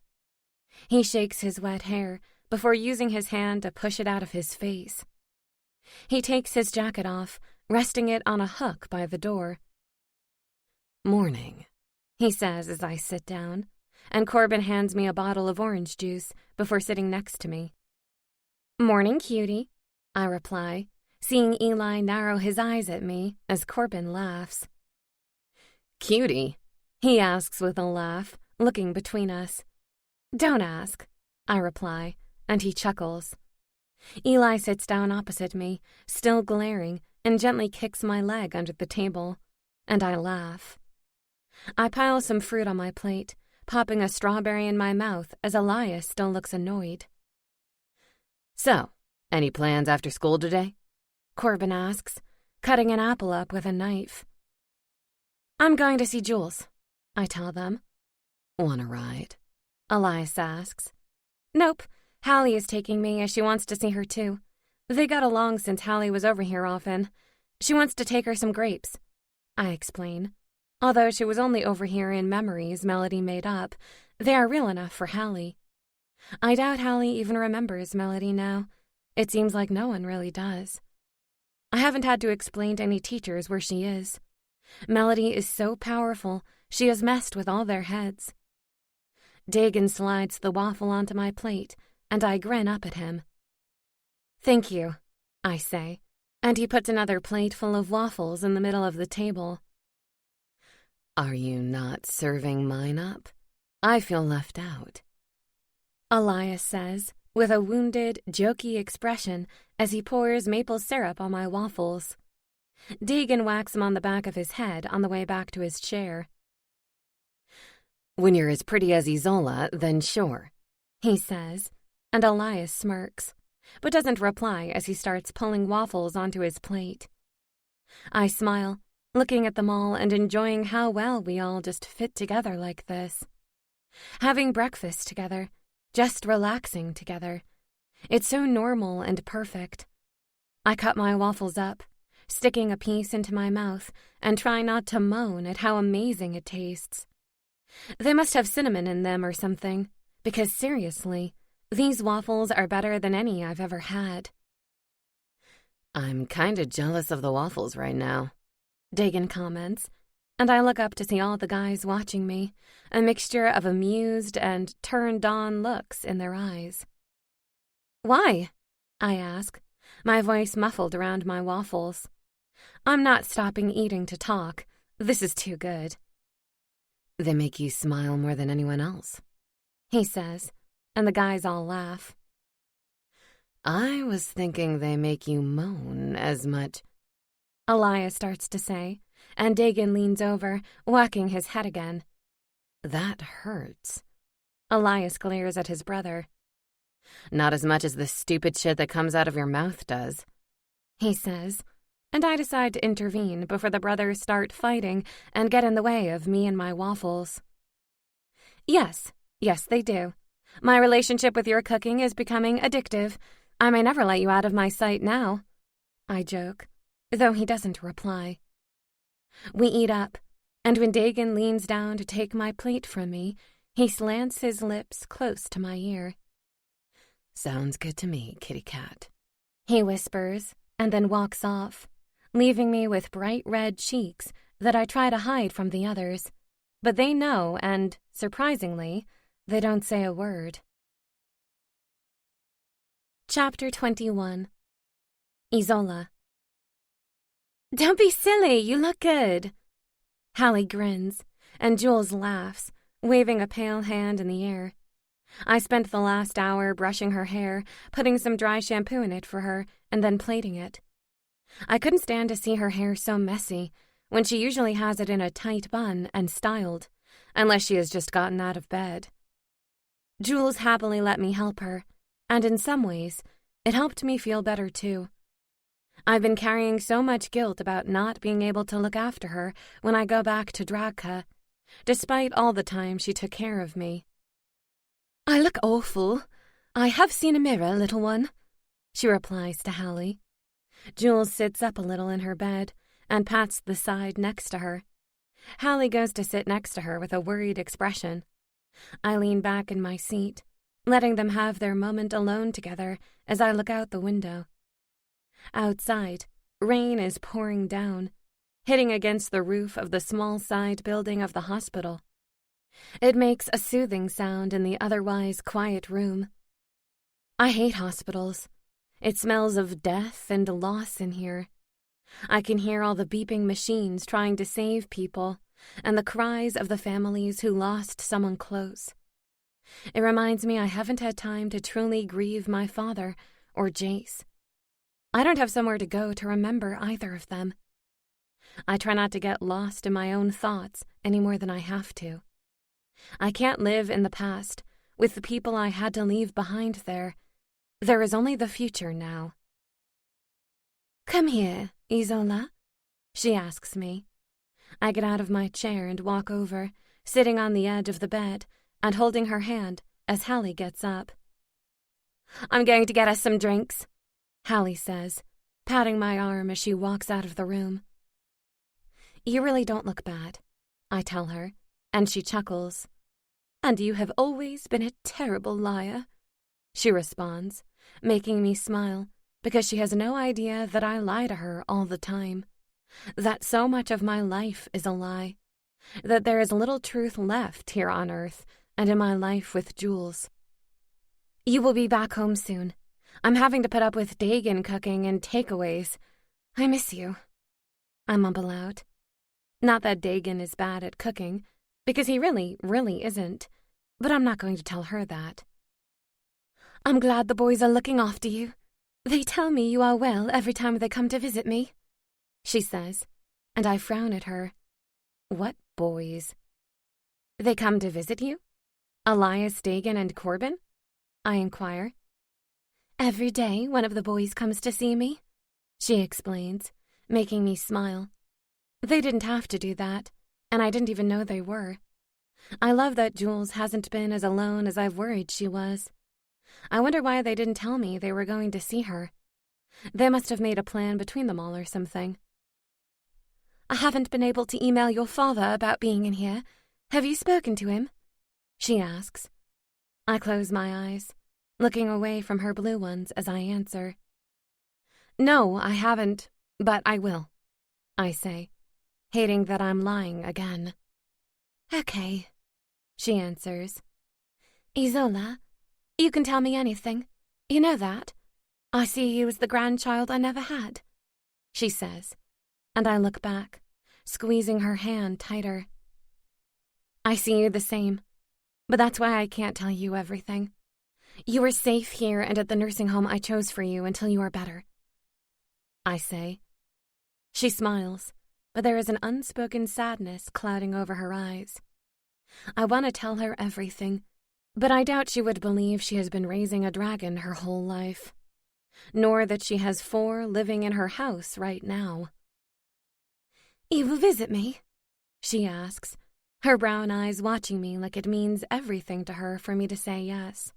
He shakes his wet hair before using his hand to push it out of his face. He takes his jacket off, resting it on a hook by the door. Morning, he says as I sit down, and Corbin hands me a bottle of orange juice before sitting next to me. Morning, cutie, I reply, seeing Eli narrow his eyes at me as Corbin laughs. Cutie, he asks with a laugh, looking between us. Don't ask, I reply, and he chuckles. Eli sits down opposite me, still glaring, and gently kicks my leg under the table, and I laugh. I pile some fruit on my plate, popping a strawberry in my mouth as Elias still looks annoyed. So, any plans after school today? Corbin asks, cutting an apple up with a knife. I'm going to see Jules, I tell them. Want a ride? Elias asks. Nope, Hallie is taking me as she wants to see her too. They got along since Hallie was over here often. She wants to take her some grapes, I explain. Although she was only over here in memories Melody made up, they are real enough for Hallie. I doubt Hallie even remembers Melody now. It seems like no one really does. I haven't had to explain to any teachers where she is. Melody is so powerful, she has messed with all their heads. Dagan slides the waffle onto my plate, and I grin up at him. Thank you, I say, and he puts another plate full of waffles in the middle of the table. Are you not serving mine up? I feel left out. Elias says, with a wounded, jokey expression as he pours maple syrup on my waffles. Dagan whacks him on the back of his head on the way back to his chair. When you're as pretty as Isola, then sure, he says, and Elias smirks, but doesn't reply as he starts pulling waffles onto his plate. I smile, looking at them all and enjoying how well we all just fit together like this. Having breakfast together, just relaxing together. It's so normal and perfect. I cut my waffles up, sticking a piece into my mouth, and try not to moan at how amazing it tastes. They must have cinnamon in them or something, because seriously, these waffles are better than any I've ever had. I'm kinda jealous of the waffles right now, Dagan comments, and I look up to see all the guys watching me, a mixture of amused and turned-on looks in their eyes. Why? I ask, my voice muffled around my waffles. I'm not stopping eating to talk. This is too good. They make you smile more than anyone else, he says, and the guys all laugh. I was thinking they make you moan as much. Elias starts to say, and Dagan leans over, whacking his head again. That hurts. Elias glares at his brother. Not as much as the stupid shit that comes out of your mouth does, he says, and I decide to intervene before the brothers start fighting and get in the way of me and my waffles. Yes, they do. My relationship with your cooking is becoming addictive. I may never let you out of my sight now, I joke, though he doesn't reply. We eat up, and when Dagan leans down to take my plate from me, he slants his lips close to my ear. Sounds good to me, kitty cat, he whispers, and then walks off, leaving me with bright red cheeks that I try to hide from the others. But they know, and, surprisingly, they don't say a word. Chapter 21. Isola. Don't be silly, you look good. Hallie grins, and Jules laughs, waving a pale hand in the air. I spent the last hour brushing her hair, putting some dry shampoo in it for her, and then plaiting it. I couldn't stand to see her hair so messy, when she usually has it in a tight bun and styled, unless she has just gotten out of bed. Jules happily let me help her, and in some ways, it helped me feel better too. I've been carrying so much guilt about not being able to look after her when I go back to Dragka, despite all the time she took care of me. I look awful. I have seen a mirror, little one, she replies to Hallie. Jules sits up a little in her bed and pats the side next to her. Hallie goes to sit next to her with a worried expression. I lean back in my seat, letting them have their moment alone together as I look out the window. Outside, rain is pouring down, hitting against the roof of the small side building of the hospital. It makes a soothing sound in the otherwise quiet room. I hate hospitals. It smells of death and loss in here. I can hear all the beeping machines trying to save people, and the cries of the families who lost someone close. It reminds me I haven't had time to truly grieve my father or Jace. I don't have somewhere to go to remember either of them. I try not to get lost in my own thoughts any more than I have to. I can't live in the past with the people I had to leave behind there. There is only the future now. "Come here, Isola," she asks me. I get out of my chair and walk over, sitting on the edge of the bed and holding her hand as Hallie gets up. "I'm going to get us some drinks," Hallie says, patting my arm as she walks out of the room. "You really don't look bad," I tell her, and she chuckles. "And you have always been a terrible liar," she responds, making me smile because she has no idea that I lie to her all the time, that so much of my life is a lie, that there is little truth left here on Earth and in my life with Jules. "You will be back home soon. I'm having to put up with Dagan cooking and takeaways. I miss you," I mumble out. Not that Dagan is bad at cooking, because he really isn't, but I'm not going to tell her that. "I'm glad the boys are looking after you. They tell me you are well every time they come to visit me," she says, and I frown at her. "What boys?" "They come to visit you? Elias, Dagan, and Corbin?" I inquire. "Every day one of the boys comes to see me," she explains, making me smile. They didn't have to do that, and I didn't even know they were. I love that Jules hasn't been as alone as I've worried she was. I wonder why they didn't tell me they were going to see her. They must have made a plan between them all or something. "I haven't been able to email your father about being in here. Have you spoken to him?" she asks. I close my eyes, looking away from her blue ones as I answer. "No, I haven't, but I will," I say, hating that I'm lying again. "Okay," she answers. "Isola, you can tell me anything. You know that. I see you as the grandchild I never had," she says, and I look back, squeezing her hand tighter. "I see you the same, but that's why I can't tell you everything. You are safe here and at the nursing home I chose for you until you are better," I say. She smiles, but there is an unspoken sadness clouding over her eyes. I want to tell her everything, but I doubt she would believe she has been raising a dragon her whole life, nor that she has 4 living in her house right now. "You will visit me?" she asks, her brown eyes watching me like it means everything to her for me to say yes.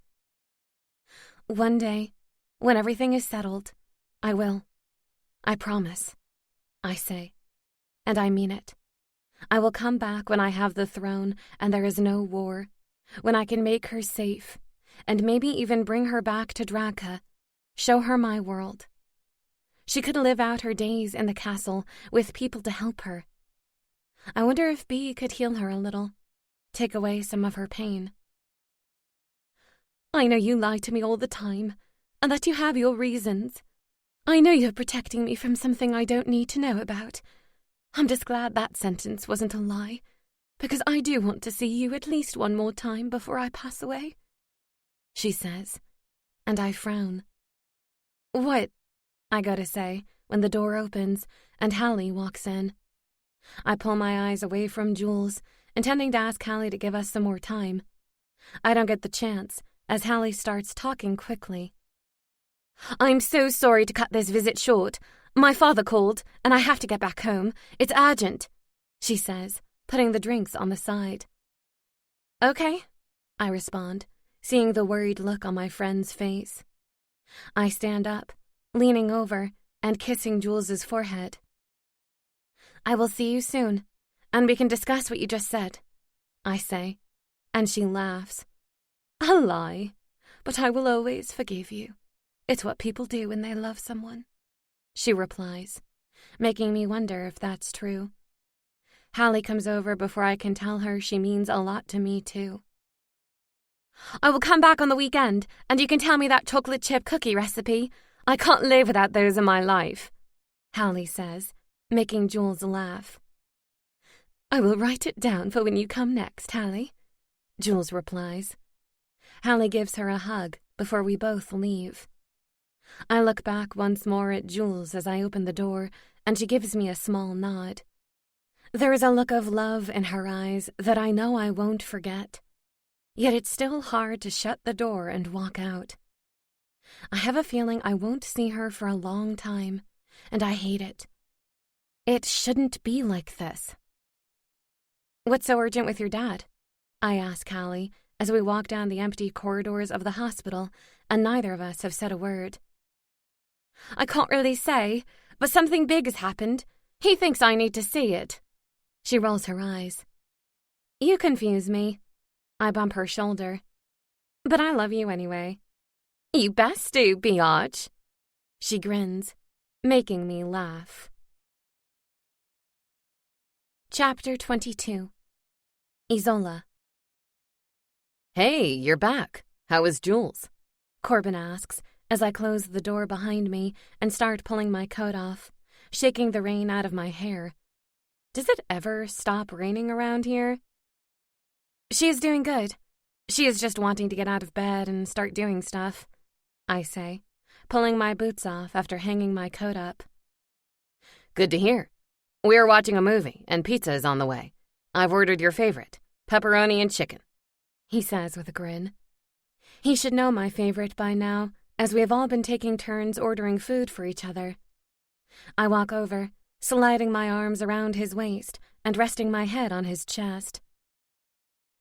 "One day, when everything is settled, I will. I promise," I say, and I mean it. I will come back when I have the throne and there is no war, when I can make her safe, and maybe even bring her back to Dragka, show her my world. She could live out her days in the castle with people to help her. I wonder if Bee could heal her a little, take away some of her pain. "I know you lie to me all the time, and that you have your reasons. I know you're protecting me from something I don't need to know about. I'm just glad that sentence wasn't a lie, because I do want to see you at least one more time before I pass away," she says, and I frown. "What?" I gotta say when the door opens and Hallie walks in. I pull my eyes away from Jules, intending to ask Hallie to give us some more time. I don't get the chance, as Hallie starts talking quickly. "I'm so sorry to cut this visit short. My father called, and I have to get back home. It's urgent," she says, putting the drinks on the side. "Okay," I respond, seeing the worried look on my friend's face. I stand up, leaning over and kissing Jules's forehead. "I will see you soon, and we can discuss what you just said," I say, and she laughs. "A lie, but I will always forgive you. It's what people do when they love someone," she replies, making me wonder if that's true. Hallie comes over before I can tell her she means a lot to me, too. "I will come back on the weekend, and you can tell me that chocolate chip cookie recipe. I can't live without those in my life," Hallie says, making Jules laugh. "I will write it down for when you come next, Hallie," Jules replies. Hallie gives her a hug before we both leave. I look back once more at Jules as I open the door and she gives me a small nod. There is a look of love in her eyes that I know I won't forget. Yet it's still hard to shut the door and walk out. I have a feeling I won't see her for a long time, and I hate it. It shouldn't be like this. "What's so urgent with your dad?" I ask Callie as we walk down the empty corridors of the hospital, and neither of us have said a word. "I can't really say, but something big has happened. He thinks I need to see it." She rolls her eyes. "You confuse me." I bump her shoulder. "But I love you anyway." "You best do, biatch." She grins, making me laugh. Chapter 22. Isola. "Hey, you're back. How is Jules?" Corbin asks as I close the door behind me and start pulling my coat off, shaking the rain out of my hair. Does it ever stop raining around here? "She is doing good. She is just wanting to get out of bed and start doing stuff," I say, pulling my boots off after hanging my coat up. "Good to hear. We are watching a movie, and pizza is on the way. I've ordered your favorite, pepperoni and chicken," he says with a grin. He should know my favorite by now, as we have all been taking turns ordering food for each other. I walk over, sliding my arms around his waist and resting my head on his chest.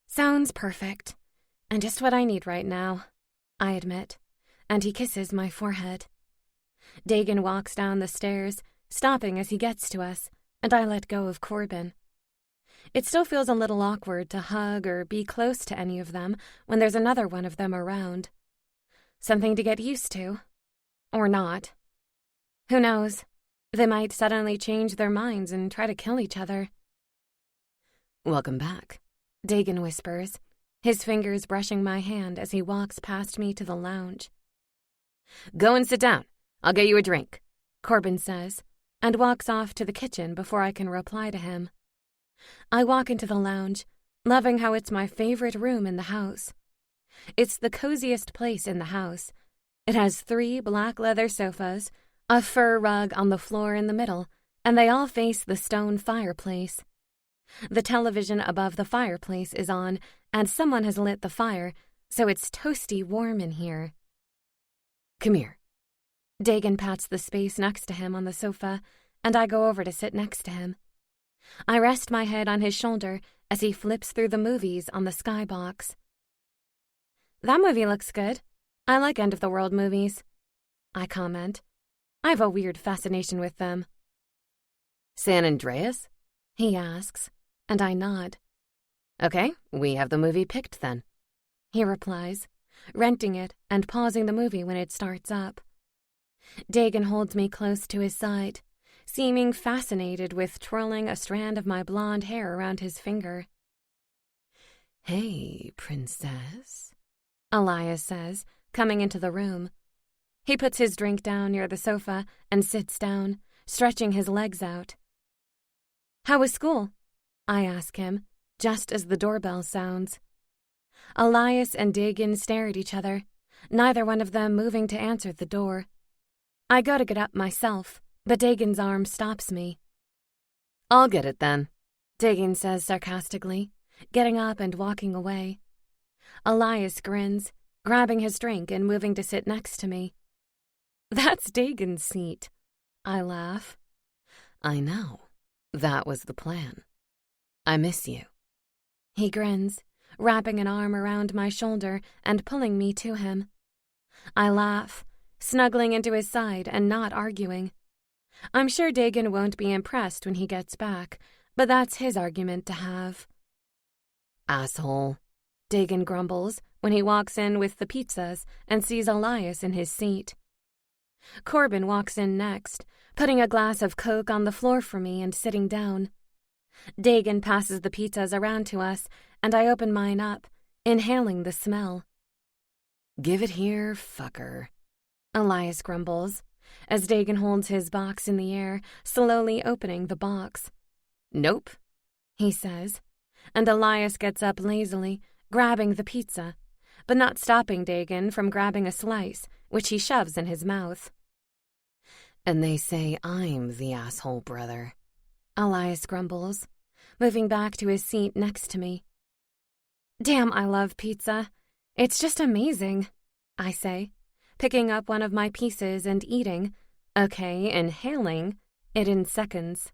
"Sounds perfect, and just what I need right now," I admit, and he kisses my forehead. Dagan walks down the stairs, stopping as he gets to us, and I let go of Corbin. It still feels a little awkward to hug or be close to any of them when there's another one of them around. Something to get used to. Or not. Who knows? They might suddenly change their minds and try to kill each other. "Welcome back," Dagan whispers, his fingers brushing my hand as he walks past me to the lounge. "Go and sit down. I'll get you a drink," Corbin says, and walks off to the kitchen before I can reply to him. I walk into the lounge, loving how it's my favorite room in the house. It's the coziest place in the house. It has 3 black leather sofas, a fur rug on the floor in the middle, and they all face the stone fireplace. The television above the fireplace is on, and someone has lit the fire, so it's toasty warm in here. "Come here." Dagan pats the space next to him on the sofa, and I go over to sit next to him. I rest my head on his shoulder as he flips through the movies on the skybox. "That movie looks good. I like end-of-the-world movies," I comment. I have a weird fascination with them. "San Andreas?" he asks, and I nod. "Okay, we have the movie picked then," he replies, renting it and pausing the movie when it starts up. Dagan holds me close to his side, seeming fascinated with twirling a strand of my blonde hair around his finger. "Hey, princess," Elias says, coming into the room. He puts his drink down near the sofa and sits down, stretching his legs out. "How was school?" I ask him, just as the doorbell sounds. Elias and Dagan stare at each other, neither one of them moving to answer the door. I go to get up myself, but Dagan's arm stops me. "I'll get it then," Dagan says sarcastically, getting up and walking away. Elias grins, grabbing his drink and moving to sit next to me. "That's Dagan's seat," I laugh. "I know. That was the plan. I miss you." He grins, wrapping an arm around my shoulder and pulling me to him. I laugh, snuggling into his side and not arguing. I'm sure Dagan won't be impressed when he gets back, but that's his argument to have. "Asshole," Dagan grumbles when he walks in with the pizzas and sees Elias in his seat. Corbin walks in next, putting a glass of Coke on the floor for me and sitting down. Dagan passes the pizzas around to us, and I open mine up, inhaling the smell. "Give it here, fucker," Elias grumbles, as Dagan holds his box in the air, slowly opening the box. "Nope," he says, and Elias gets up lazily, grabbing the pizza, but not stopping Dagan from grabbing a slice, which he shoves in his mouth. And they say I'm the asshole brother. Elias grumbles, moving back to his seat next to me. Damn, I love pizza. It's just amazing, I say, picking up one of my pieces and eating, inhaling it in seconds.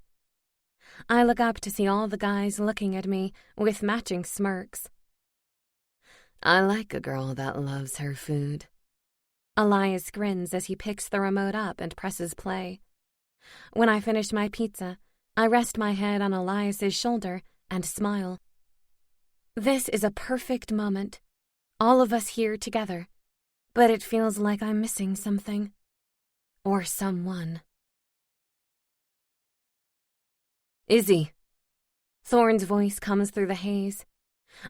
I look up to see all the guys looking at me with matching smirks. I like a girl that loves her food. Elias grins as he picks the remote up and presses play. When I finish my pizza, I rest my head on Elias's shoulder and smile. This is a perfect moment, all of us here together, but it feels like I'm missing something. Or someone. Izzy. Thorne's voice comes through the haze.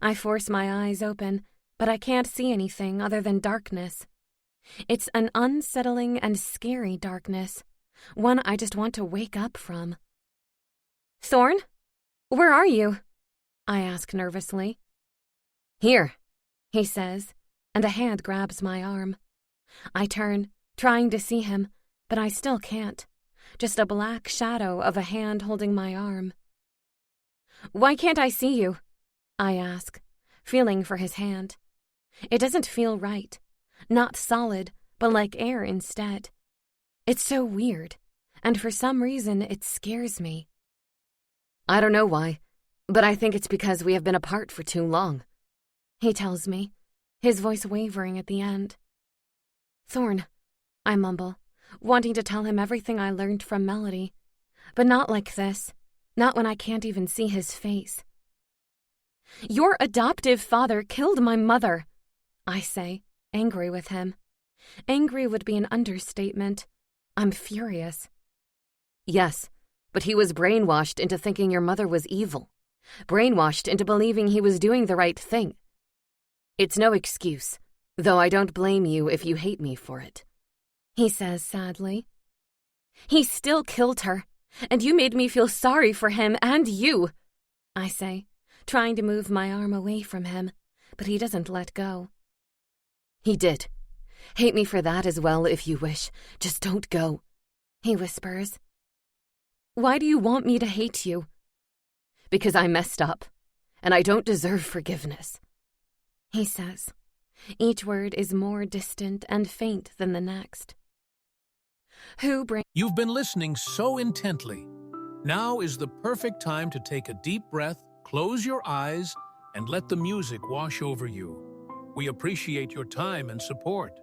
I force my eyes open, but I can't see anything other than darkness. It's an unsettling and scary darkness, one I just want to wake up from. Thorne? Where are you? I ask nervously. Here, he says, and a hand grabs my arm. I turn, trying to see him, but I still can't. Just a black shadow of a hand holding my arm. Why can't I see you? I ask, feeling for his hand. It doesn't feel right. Not solid, but like air instead. It's so weird, and for some reason it scares me. I don't know why, but I think it's because we have been apart for too long, he tells me, his voice wavering at the end. Thorne, I mumble, wanting to tell him everything I learned from Melody, but not like this, not when I can't even see his face. Your adoptive father killed my mother, I say, angry with him. Angry would be an understatement. I'm furious. Yes, but he was brainwashed into thinking your mother was evil. Brainwashed into believing he was doing the right thing. It's no excuse, though I don't blame you if you hate me for it, he says sadly. He still killed her, and you made me feel sorry for him and you, I say, trying to move my arm away from him, but he doesn't let go. He did. Hate me for that as well if you wish. Just don't go, he whispers. Why do you want me to hate you? Because I messed up, and I don't deserve forgiveness, he says. Each word is more distant and faint than the next. You've been listening so intently. Now is the perfect time to take a deep breath, close your eyes, and let the music wash over you. We appreciate your time and support.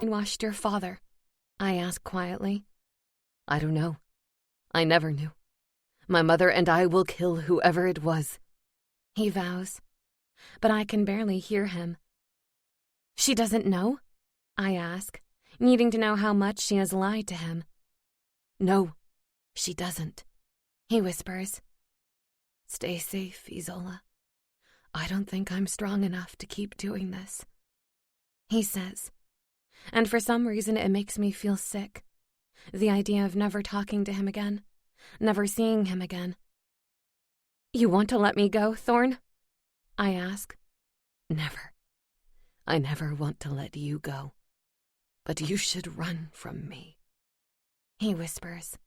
brainwashed your father?" I ask quietly. "I don't know. I never knew. My mother and I will kill whoever it was," he vows, but I can barely hear him. "She doesn't know?" I ask, needing to know how much she has lied to him. "No, she doesn't," he whispers. "Stay safe, Isola. I don't think I'm strong enough to keep doing this," he says, and for some reason it makes me feel sick. The idea of never talking to him again, never seeing him again. "You want to let me go, Thorn?" I ask. "Never. I never want to let you go. But you should run from me," he whispers,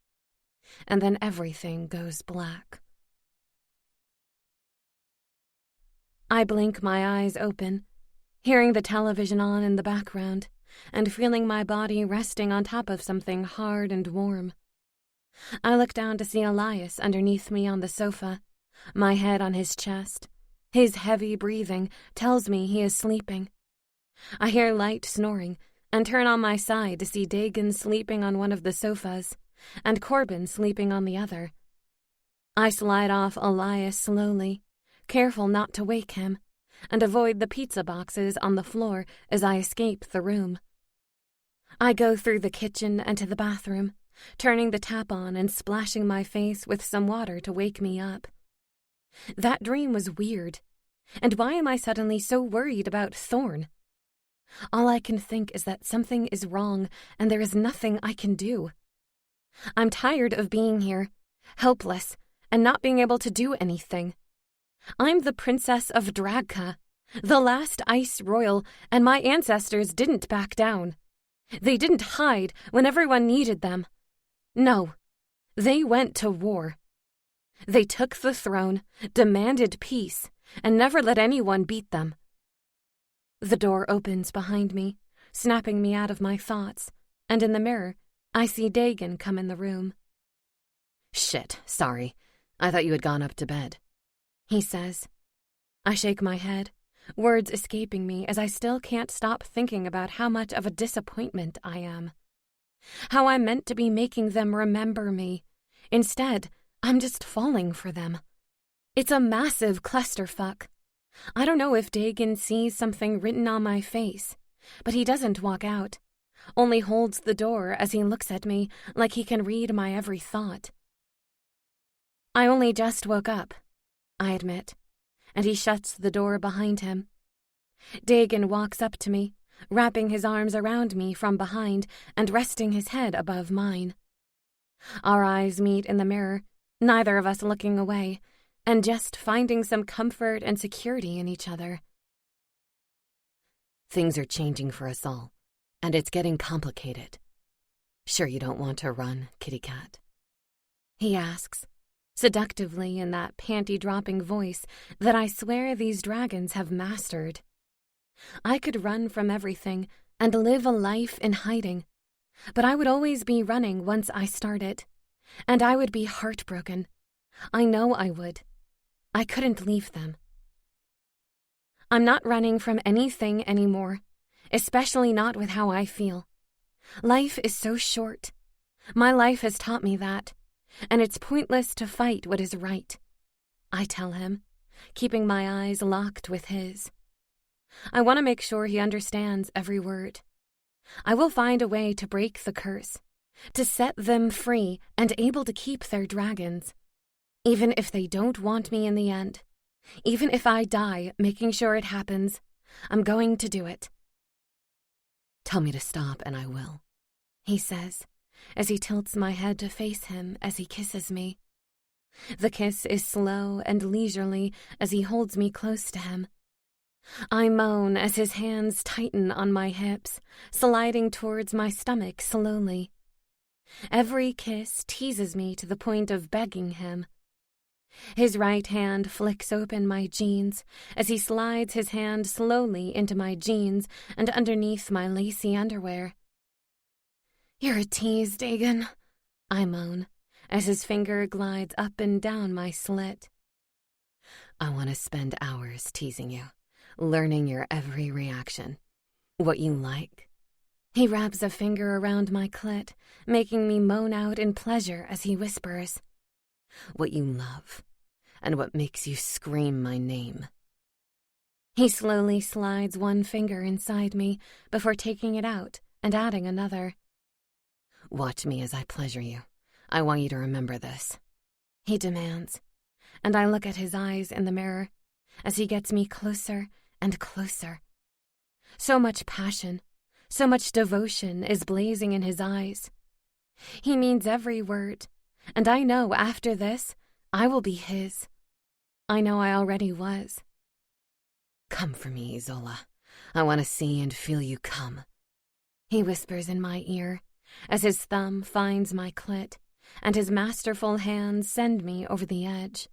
and then everything goes black. I blink my eyes open, hearing the television on in the background, and feeling my body resting on top of something hard and warm. I look down to see Elias underneath me on the sofa, my head on his chest. His heavy breathing tells me he is sleeping. I hear light snoring and turn on my side to see Dagon sleeping on one of the sofas and Corbin sleeping on the other. I slide off Elias slowly, careful not to wake him, and avoid the pizza boxes on the floor as I escape the room. I go through the kitchen and to the bathroom, turning the tap on and splashing my face with some water to wake me up. That dream was weird, and why am I suddenly so worried about Thorn? All I can think is that something is wrong and there is nothing I can do. I'm tired of being here, helpless, and not being able to do anything. I'm the Princess of Dragka, the last Ice Royal, and my ancestors didn't back down. They didn't hide when everyone needed them. No, they went to war. They took the throne, demanded peace, and never let anyone beat them. The door opens behind me, snapping me out of my thoughts, and in the mirror, I see Dagon come in the room. "Shit, sorry. I thought you had gone up to bed," he says. I shake my head, words escaping me as I still can't stop thinking about how much of a disappointment I am. How I'm meant to be making them remember me. Instead, I'm just falling for them. It's a massive clusterfuck. I don't know if Dagon sees something written on my face, but he doesn't walk out, only holds the door as he looks at me like he can read my every thought. I only just woke up, I admit, and he shuts the door behind him. Dagon walks up to me, wrapping his arms around me from behind and resting his head above mine. Our eyes meet in the mirror, neither of us looking away, and just finding some comfort and security in each other. "Things are changing for us all, and it's getting complicated. Sure you don't want to run, kitty cat?" he asks, seductively in that panty-dropping voice that I swear these dragons have mastered. I could run from everything and live a life in hiding, but I would always be running once I started, and I would be heartbroken. I know I would. I couldn't leave them. I'm not running from anything anymore, especially not with how I feel. Life is so short. My life has taught me that, and it's pointless to fight what is right. I tell him, keeping my eyes locked with his. I want to make sure he understands every word. I will find a way to break the curse, to set them free and able to keep their dragons. Even if they don't want me in the end, even if I die making sure it happens, I'm going to do it. "Tell me to stop and I will," he says, as he tilts my head to face him as he kisses me. The kiss is slow and leisurely as he holds me close to him. I moan as his hands tighten on my hips, sliding towards my stomach slowly. Every kiss teases me to the point of begging him. His right hand flicks open my jeans as he slides his hand slowly into my jeans and underneath my lacy underwear. "You're a tease, Dagon," I moan, as his finger glides up and down my slit. "I want to spend hours teasing you, learning your every reaction, what you like He wraps a finger around my clit, making me moan out in pleasure as he whispers, "What you love, and what makes you scream my name." He slowly slides one finger inside me before taking it out and adding another. "Watch me as I pleasure you. I want you to remember this," he demands, and I look at his eyes in the mirror as he gets me closer and closer. So much passion, so much devotion is blazing in his eyes. He means every word, and I know after this, I will be his. I know I already was. "Come for me, Isola. I want to see and feel you come," he whispers in my ear as his thumb finds my clit and his masterful hands send me over the edge.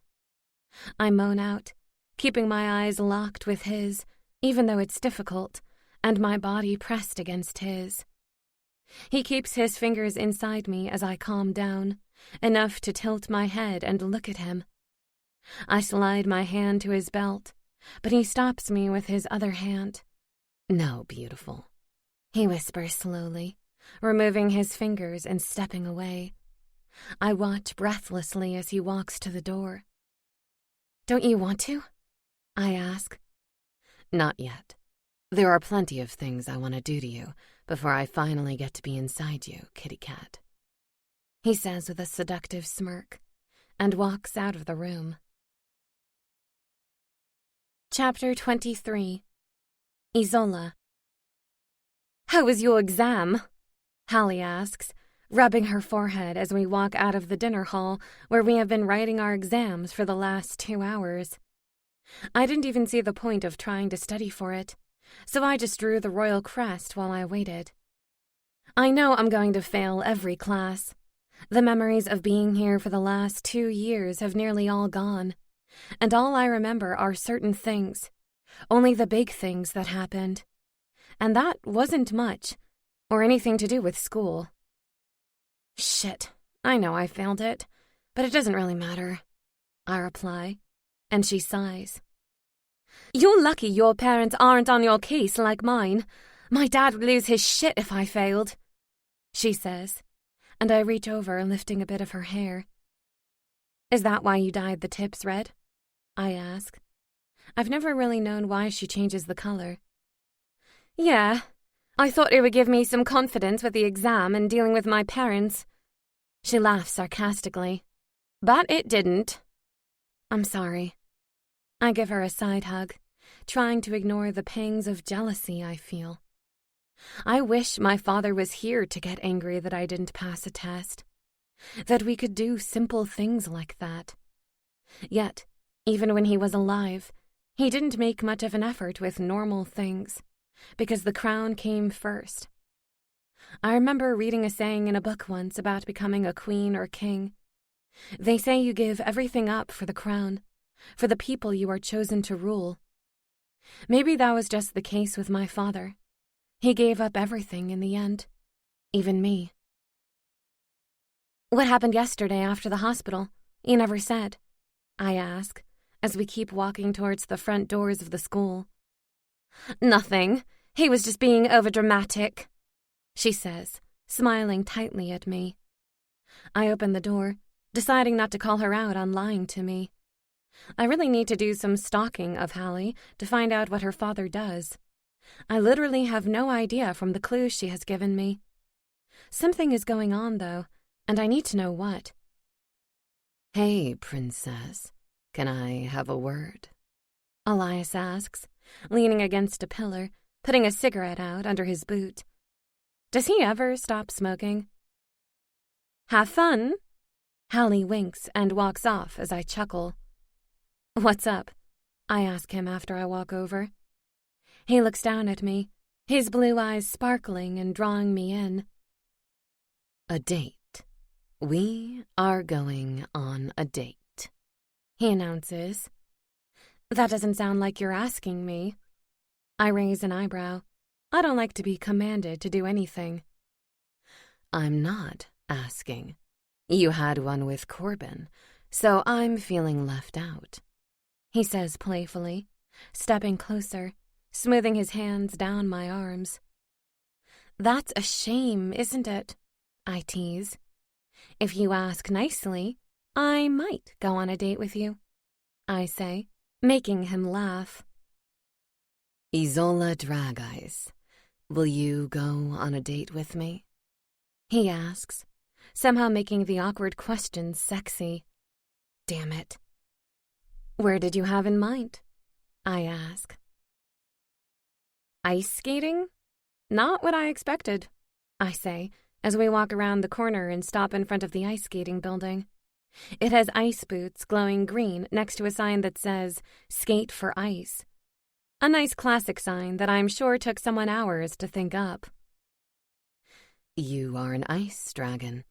I moan out, keeping my eyes locked with his, even though it's difficult, and my body pressed against his. He keeps his fingers inside me as I calm down, enough to tilt my head and look at him. I slide my hand to his belt, but he stops me with his other hand. "No, beautiful," he whispers slowly, removing his fingers and stepping away. I watch breathlessly as he walks to the door. "Don't you want to?" I ask. "Not yet. There are plenty of things I want to do to you before I finally get to be inside you, kitty cat," he says with a seductive smirk, and walks out of the room. Chapter 23. Isola. "How was your exam?" Hallie asks, rubbing her forehead as we walk out of the dinner hall where we have been writing our exams for the last 2 hours. I didn't even see the point of trying to study for it, so I just drew the royal crest while I waited. I know I'm going to fail every class. The memories of being here for the last 2 years have nearly all gone, and all I remember are certain things, only the big things that happened. And that wasn't much, or anything to do with school. "Shit, I know I failed it, but it doesn't really matter," I reply, and she sighs. "You're lucky your parents aren't on your case like mine. My dad would lose his shit if I failed," she says, and I reach over, lifting a bit of her hair. "Is that why you dyed the tips red?" I ask. I've never really known why she changes the color. "Yeah, I thought it would give me some confidence with the exam and dealing with my parents." She laughs sarcastically. "But it didn't." "I'm sorry." I give her a side hug, trying to ignore the pangs of jealousy I feel. I wish my father was here to get angry that I didn't pass a test, that we could do simple things like that. Yet, even when he was alive, he didn't make much of an effort with normal things, because the crown came first. I remember reading a saying in a book once about becoming a queen or king. They say you give everything up for the crown, for the people you are chosen to rule. Maybe that was just the case with my father. He gave up everything in the end, even me. "What happened yesterday after the hospital? You never said," I ask, as we keep walking towards the front doors of the school. "Nothing. He was just being overdramatic," she says, smiling tightly at me. I open the door, deciding not to call her out on lying to me. I really need to do some stalking of Hallie to find out what her father does. I literally have no idea from the clues she has given me. Something is going on, though, and I need to know what. "Hey, princess, can I have a word?" Elias asks, leaning against a pillar, putting a cigarette out under his boot. Does he ever stop smoking? "Have fun." Hallie winks and walks off as I chuckle. "What's up?" I ask him after I walk over. He looks down at me, his blue eyes sparkling and drawing me in. "A date. We are going on a date," he announces. "That doesn't sound like you're asking me." I raise an eyebrow. I don't like to be commanded to do anything. "I'm not asking. You had one with Corbin, so I'm feeling left out," he says playfully, stepping closer, smoothing his hands down my arms. That's a shame, isn't it? I tease. If you ask nicely, I might go on a date with you, I say, making him laugh. Isola Drageyes, will you go on a date with me? He asks, somehow making the awkward question sexy. Damn it. Where did you have in mind? I ask. Ice skating? Not what I expected, I say, as we walk around the corner and stop in front of the ice skating building. It has ice boots glowing green next to a sign that says, Skate for Ice. A nice classic sign that I'm sure took someone hours to think up. You are an ice dragon.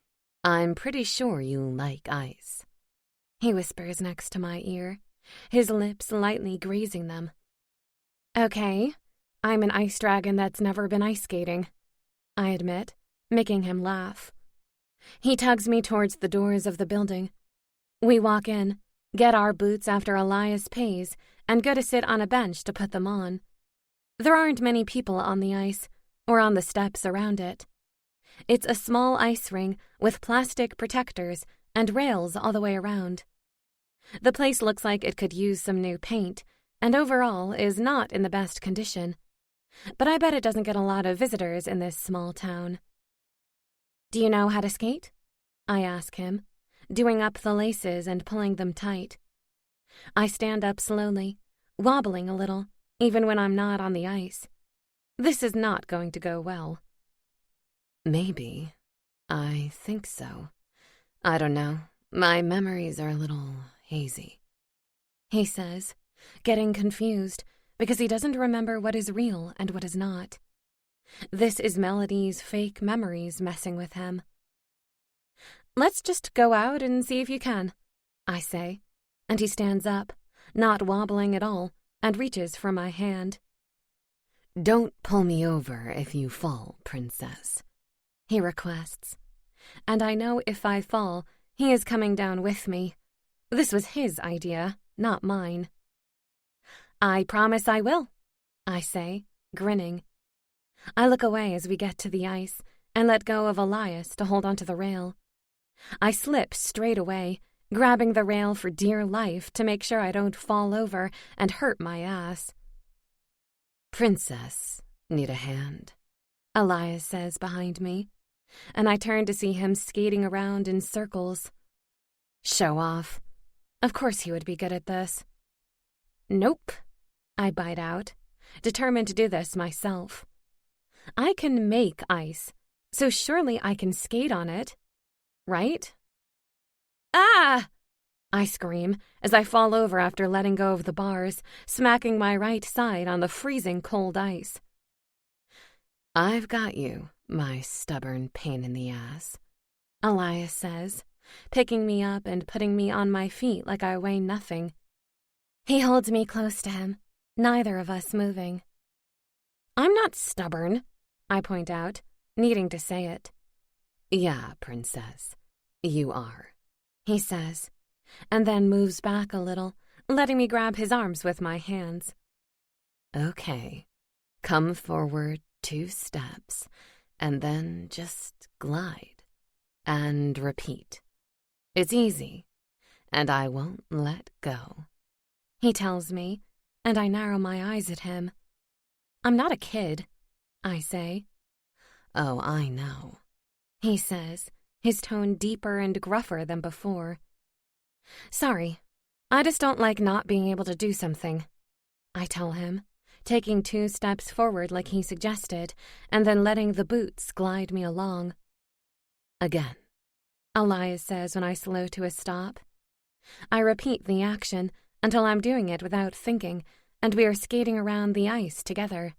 I'm pretty sure you like ice. He whispers next to my ear, his lips lightly grazing them. Okay, I'm an ice dragon that's never been ice skating, I admit, making him laugh. He tugs me towards the doors of the building. We walk in, get our boots after Elias pays, and go to sit on a bench to put them on. There aren't many people on the ice, or on the steps around it. It's a small ice ring with plastic protectors and rails all the way around. The place looks like it could use some new paint, and overall is not in the best condition. But I bet it doesn't get a lot of visitors in this small town. Do you know how to skate? I ask him, doing up the laces and pulling them tight. I stand up slowly, wobbling a little, even when I'm not on the ice. This is not going to go well. Maybe. I think so. I don't know. My memories are a little hazy. He says, getting confused because he doesn't remember what is real and what is not. This is Melody's fake memories messing with him. Let's just go out and see if you can, I say, and he stands up, not wobbling at all, and reaches for my hand. Don't pull me over if you fall, princess, he requests. And I know if I fall, he is coming down with me. This was his idea, not mine. I promise I will, I say, grinning. I look away as we get to the ice and let go of Elias to hold onto the rail. I slip straight away, grabbing the rail for dear life to make sure I don't fall over and hurt my ass. Princess, need a hand? Elias says behind me, and I turn to see him skating around in circles. Show off. Of course he would be good at this. Nope, I bite out, determined to do this myself. I can make ice, so surely I can skate on it, right? Ah! I scream as I fall over after letting go of the bars, smacking my right side on the freezing cold ice. I've got you, my stubborn pain in the ass, Elias says, picking me up and putting me on my feet like I weigh nothing. He holds me close to him, neither of us moving. I'm not stubborn, I point out, needing to say it. Yeah, princess, you are, he says, and then moves back a little, letting me grab his arms with my hands. Okay, come forward 2 steps, and then just glide, and repeat. It's easy, and I won't let go, he tells me, and I narrow my eyes at him. I'm not a kid, I say. Oh, I know, he says, his tone deeper and gruffer than before. Sorry, I just don't like not being able to do something, I tell him, taking 2 steps forward like he suggested, and then letting the boots glide me along. Again, Elias says when I slow to a stop. I repeat the action until I'm doing it without thinking, and we are skating around the ice together.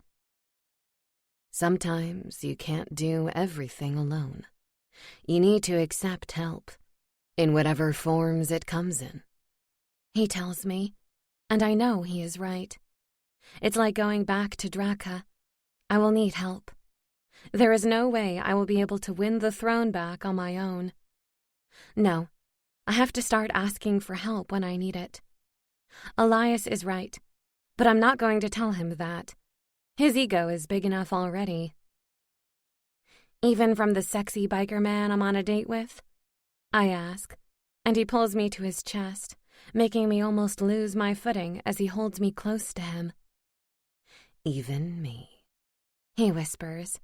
Sometimes you can't do everything alone. You need to accept help, in whatever forms it comes in, he tells me, and I know he is right. It's like going back to Draka. I will need help. There is no way I will be able to win the throne back on my own. No, I have to start asking for help when I need it. Elias is right, but I'm not going to tell him that. His ego is big enough already. Even from the sexy biker man I'm on a date with? I ask, and he pulls me to his chest, making me almost lose my footing as he holds me close to him. Even me, he whispers,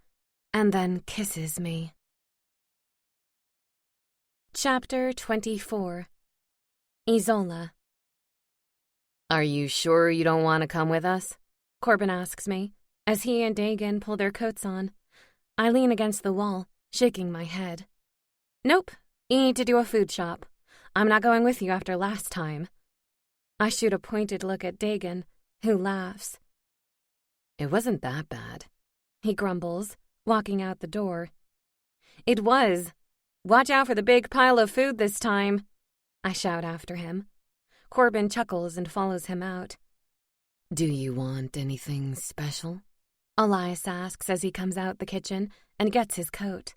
and then kisses me. Chapter 24. Isola. Are you sure you don't want to come with us? Corbin asks me, as he and Dagan pull their coats on. I lean against the wall, shaking my head. Nope, you need to do a food shop. I'm not going with you after last time. I shoot a pointed look at Dagan, who laughs. It wasn't that bad, he grumbles, walking out the door. It was. Watch out for the big pile of food this time, I shout after him. Corbin chuckles and follows him out. Do you want anything special? Elias asks as he comes out the kitchen and gets his coat.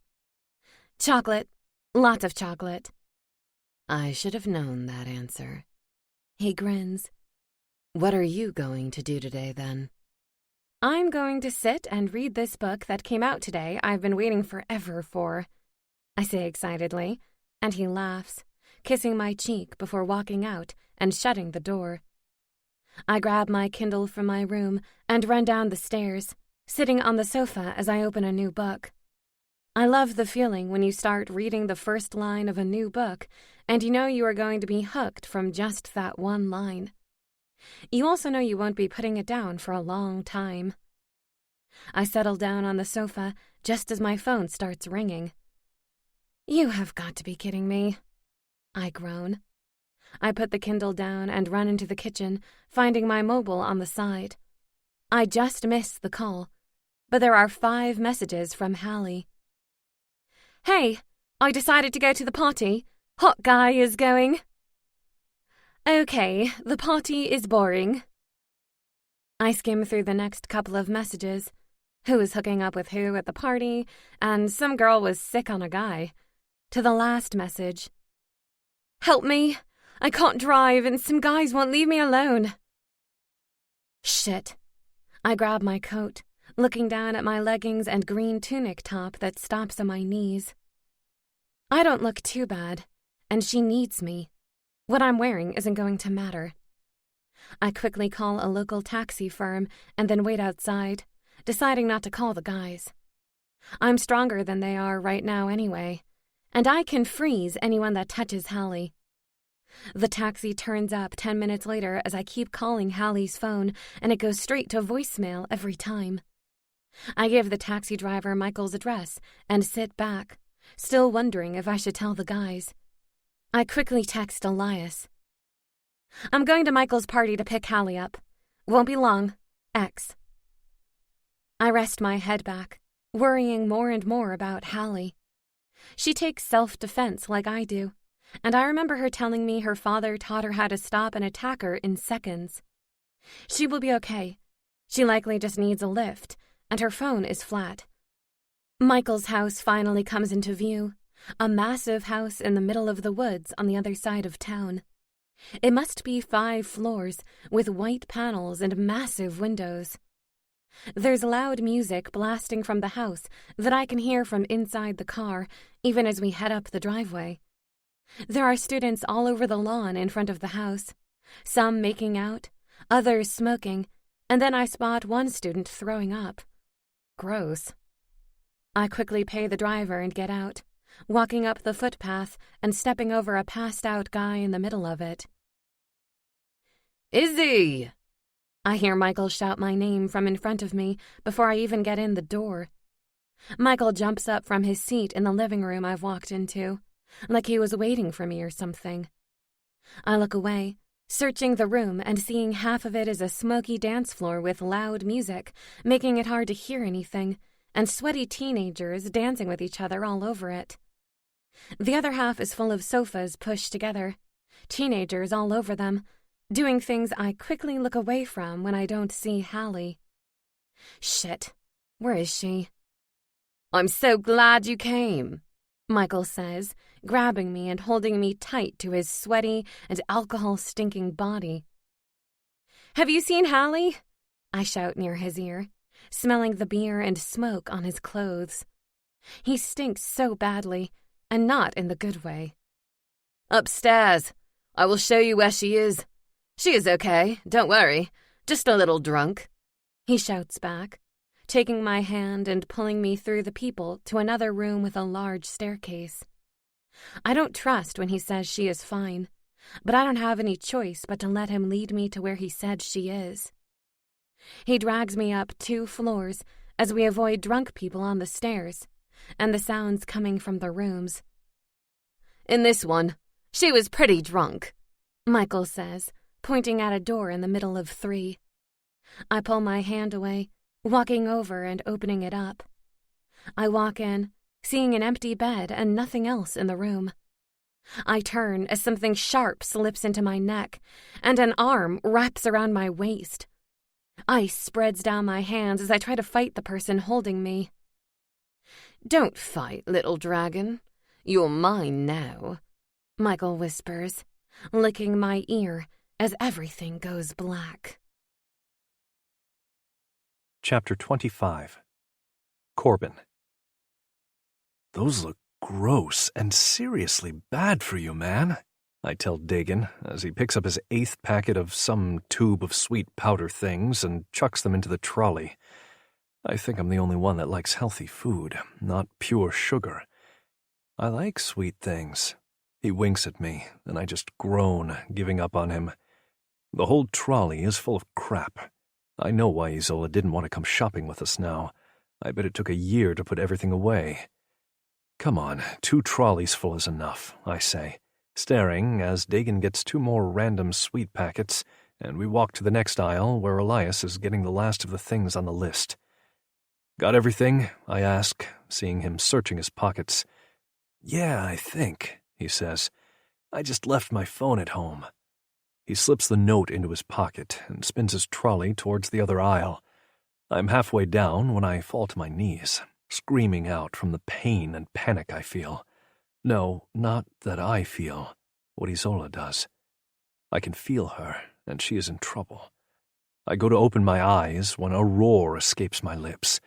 Chocolate. Lots of chocolate. I should have known that answer. He grins. What are you going to do today, then? I'm going to sit and read this book that came out today I've been waiting forever for, I say excitedly, and he laughs, kissing my cheek before walking out and shutting the door. I grab my Kindle from my room and run down the stairs, sitting on the sofa as I open a new book. I love the feeling when you start reading the first line of a new book and you know you are going to be hooked from just that one line. You also know you won't be putting it down for a long time. I settle down on the sofa just as my phone starts ringing. You have got to be kidding me, I groan. I put the Kindle down and run into the kitchen, finding my mobile on the side. I just missed the call, but there are 5 messages from Hallie. Hey, I decided to go to the party. Hot guy is going. Okay, the party is boring. I skim through the next couple of messages. Who was hooking up with who at the party, and some girl was sick on a guy. To the last message. Help me. I can't drive and some guys won't leave me alone. Shit. I grab my coat, looking down at my leggings and green tunic top that stops on my knees. I don't look too bad, and she needs me. What I'm wearing isn't going to matter. I quickly call a local taxi firm and then wait outside, deciding not to call the guys. I'm stronger than they are right now anyway, and I can freeze anyone that touches Hallie. The taxi turns up 10 minutes later as I keep calling Hallie's phone, and it goes straight to voicemail every time. I give the taxi driver Michael's address and sit back, still wondering if I should tell the guys. I quickly text Elias. I'm going to Michael's party to pick Hallie up. Won't be long. X. I rest my head back, worrying more and more about Hallie. She takes self-defense like I do, and I remember her telling me her father taught her how to stop an attacker in seconds. She will be okay. She likely just needs a lift, and her phone is flat. Michael's house finally comes into view, a massive house in the middle of the woods on the other side of town. It must be 5 floors, with white panels and massive windows. There's loud music blasting from the house that I can hear from inside the car, even as we head up the driveway. There are students all over the lawn in front of the house, some making out, others smoking, and then I spot one student throwing up. Gross. I quickly pay the driver and get out, walking up the footpath and stepping over a passed-out guy in the middle of it. Izzy! I hear Michael shout my name from in front of me before I even get in the door. Michael jumps up from his seat in the living room I've walked into, like he was waiting for me or something. I look away, searching the room and seeing half of it is a smoky dance floor with loud music, making it hard to hear anything, and sweaty teenagers dancing with each other all over it. The other half is full of sofas pushed together, teenagers all over them, doing things I quickly look away from when I don't see Hallie. Shit, where is she? I'm so glad you came, Michael says, grabbing me and holding me tight to his sweaty and alcohol-stinking body. Have you seen Hallie? I shout near his ear, smelling the beer and smoke on his clothes. He stinks so badly, and not in the good way. "Upstairs. I will show you where she is. She is okay, don't worry. Just a little drunk," he shouts back, taking my hand and pulling me through the people to another room with a large staircase. I don't trust when he says she is fine, but I don't have any choice but to let him lead me to where he said she is. He drags me up 2 floors as we avoid drunk people on the stairs, and the sounds coming from the rooms. "In this one, she was pretty drunk," Michael says, pointing at a door in the middle of 3. I pull my hand away, walking over and opening it up. I walk in, seeing an empty bed and nothing else in the room. I turn as something sharp slips into my neck, and an arm wraps around my waist. Ice spreads down my hands as I try to fight the person holding me. "Don't fight, little dragon. You're mine now," Michael whispers, licking my ear as everything goes black. Chapter 25. Corbin. "Those look gross and seriously bad for you, man," I tell Dagan as he picks up his 8th packet of some tube of sweet powder things and chucks them into the trolley. I think I'm the only one that likes healthy food, not pure sugar. I like sweet things. He winks at me, and I just groan, giving up on him. The whole trolley is full of crap. I know why Isola didn't want to come shopping with us now. I bet it took a year to put everything away. "Come on, 2 trolleys full is enough," I say, staring as Dagan gets 2 more random sweet packets, and we walk to the next aisle where Elias is getting the last of the things on the list. "Got everything?" I ask, seeing him searching his pockets. "Yeah, I think," he says. "I just left my phone at home." He slips the note into his pocket and spins his trolley towards the other aisle. I'm halfway down when I fall to my knees, screaming out from the pain and panic I feel. No, not that I feel, what Isola does. I can feel her, and she is in trouble. I go to open my eyes when a roar escapes my lips,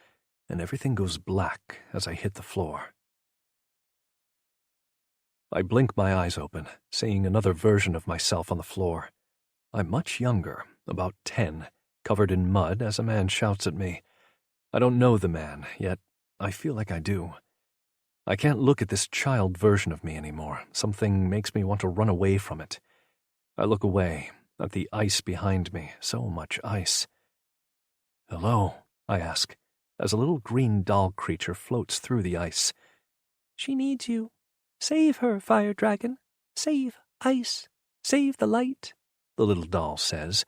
and everything goes black as I hit the floor. I blink my eyes open, seeing another version of myself on the floor. I'm much younger, about 10, covered in mud as a man shouts at me. I don't know the man, yet I feel like I do. I can't look at this child version of me anymore. Something makes me want to run away from it. I look away, at the ice behind me, so much ice. "Hello?" I ask, as a little green doll creature floats through the ice. "She needs you. Save her, fire dragon. Save ice. Save the light," the little doll says,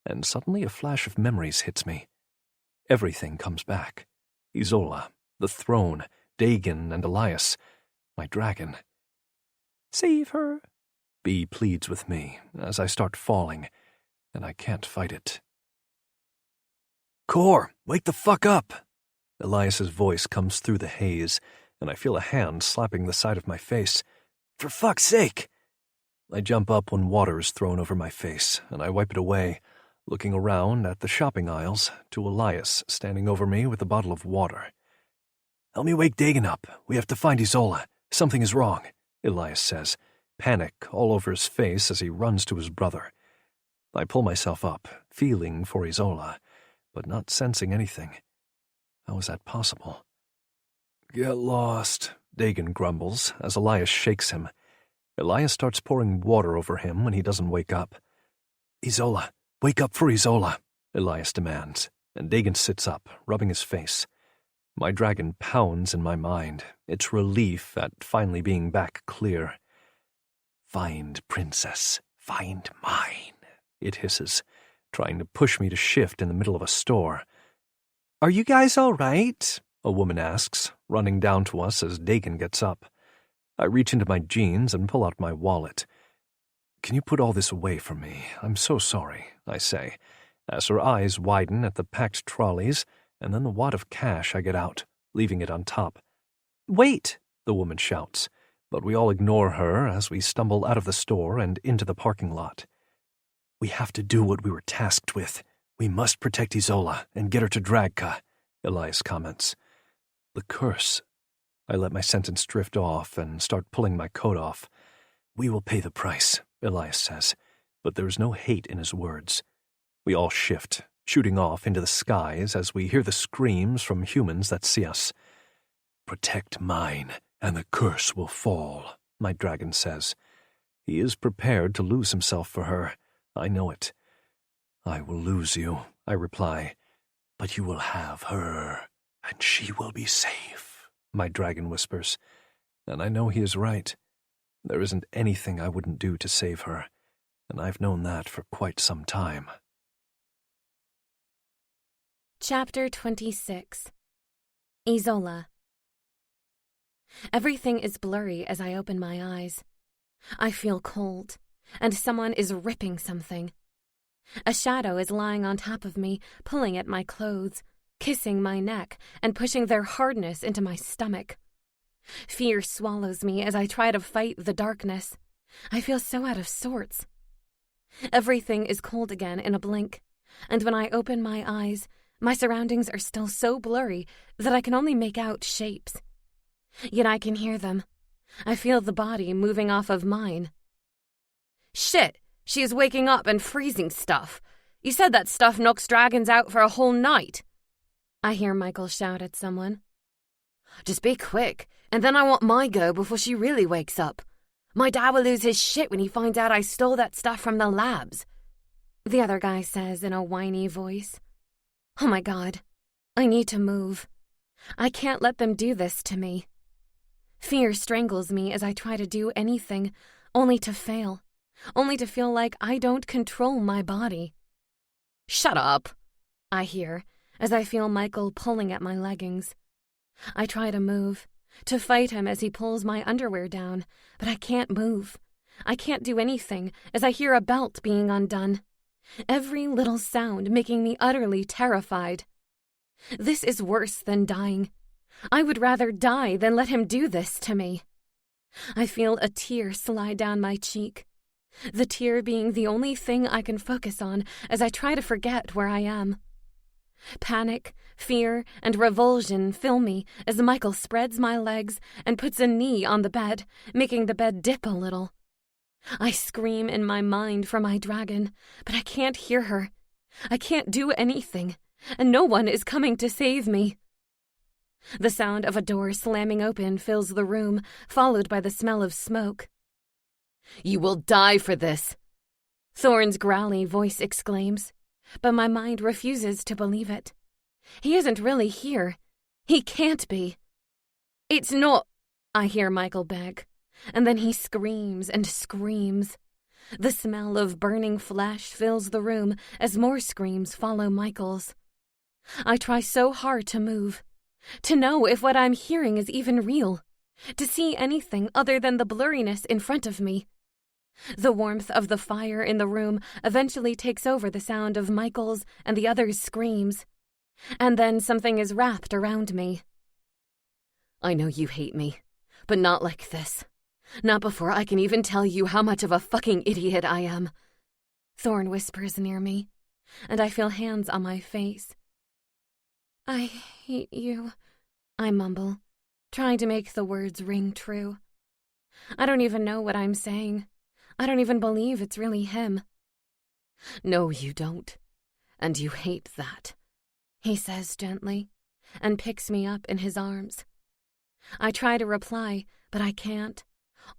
and suddenly a flash of memories hits me. Everything comes back. Isola, the throne, Dagan and Elias, my dragon. "Save her," Bee pleads with me as I start falling, and I can't fight it. "Cor, wake the fuck up!" Elias's voice comes through the haze, and I feel a hand slapping the side of my face. "For fuck's sake!" I jump up when water is thrown over my face, and I wipe it away, looking around at the shopping aisles to Elias standing over me with a bottle of water. "Help me wake Dagan up. We have to find Isola. Something is wrong," Elias says, panic all over his face as he runs to his brother. I pull myself up, feeling for Isola, but not sensing anything. How is that possible? "Get lost," Dagan grumbles as Elias shakes him. Elias starts pouring water over him when he doesn't wake up. "Isola, wake up for Isola," Elias demands, and Dagan sits up, rubbing his face. My dragon pounds in my mind, its relief at finally being back clear. "Find Princess, find mine," it hisses, trying to push me to shift in the middle of a store. "Are you guys all right?" a woman asks, running down to us as Dagan gets up. I reach into my jeans and pull out my wallet. "Can you put all this away from me? I'm so sorry," I say, as her eyes widen at the packed trolleys and then the wad of cash I get out, leaving it on top. "Wait!" the woman shouts, but we all ignore her as we stumble out of the store and into the parking lot. "We have to do what we were tasked with. We must protect Isola and get her to Dragka," Elias comments. "The curse. I let my sentence drift off and start pulling my coat off. "We will pay the price," Elias says, but there is no hate in his words. We all shift, shooting off into the skies as we hear the screams from humans that see us. "Protect mine, and the curse will fall," my dragon says. He is prepared to lose himself for her. I know it. "I will lose you," I reply, "but you will have her, and she will be safe," my dragon whispers. And I know he is right. There isn't anything I wouldn't do to save her, and I've known that for quite some time. Chapter 26. Isola. Everything is blurry as I open my eyes. I feel cold, and someone is ripping something. A shadow is lying on top of me, pulling at my clothes, kissing my neck, and pushing their hardness into my stomach. Fear swallows me as I try to fight the darkness. I feel so out of sorts. Everything is cold again in a blink, and when I open my eyes, my surroundings are still so blurry that I can only make out shapes. Yet I can hear them. I feel the body moving off of mine. "Shit, she is waking up and freezing stuff. You said that stuff knocks dragons out for a whole night." I hear Michael shout at someone. "Just be quick, and then I want my go before she really wakes up. My dad will lose his shit when he finds out I stole that stuff from the labs," the other guy says in a whiny voice. Oh my God, I need to move. I can't let them do this to me. Fear strangles me as I try to do anything, only to fail, only to feel like I don't control my body. "Shut up," I hear, as I feel Michael pulling at my leggings. I try to move, to fight him as he pulls my underwear down, but I can't move. I can't do anything as I hear a belt being undone. Every little sound making me utterly terrified. This is worse than dying. I would rather die than let him do this to me. I feel a tear slide down my cheek, the tear being the only thing I can focus on as I try to forget where I am. Panic, fear, and revulsion fill me as Michael spreads my legs and puts a knee on the bed, making the bed dip a little. I scream in my mind for my dragon, but I can't hear her. I can't do anything, and no one is coming to save me. The sound of a door slamming open fills the room, followed by the smell of smoke. "You will die for this," Thorn's growly voice exclaims, but my mind refuses to believe it. He isn't really here. He can't be. "It's not," I hear Michael beg, and then he screams and screams. The smell of burning flesh fills the room as more screams follow Michael's. I try so hard to move, to know if what I'm hearing is even real, to see anything other than the blurriness in front of me. The warmth of the fire in the room eventually takes over the sound of Michael's and the others' screams, and then something is wrapped around me. "I know you hate me, but not like this. Not before I can even tell you how much of a fucking idiot I am," Thorn whispers near me, and I feel hands on my face. "I hate you," I mumble, trying to make the words ring true. I don't even know what I'm saying. I don't even believe it's really him. "No, you don't. And you hate that," he says gently, and picks me up in his arms. I try to reply, but I can't,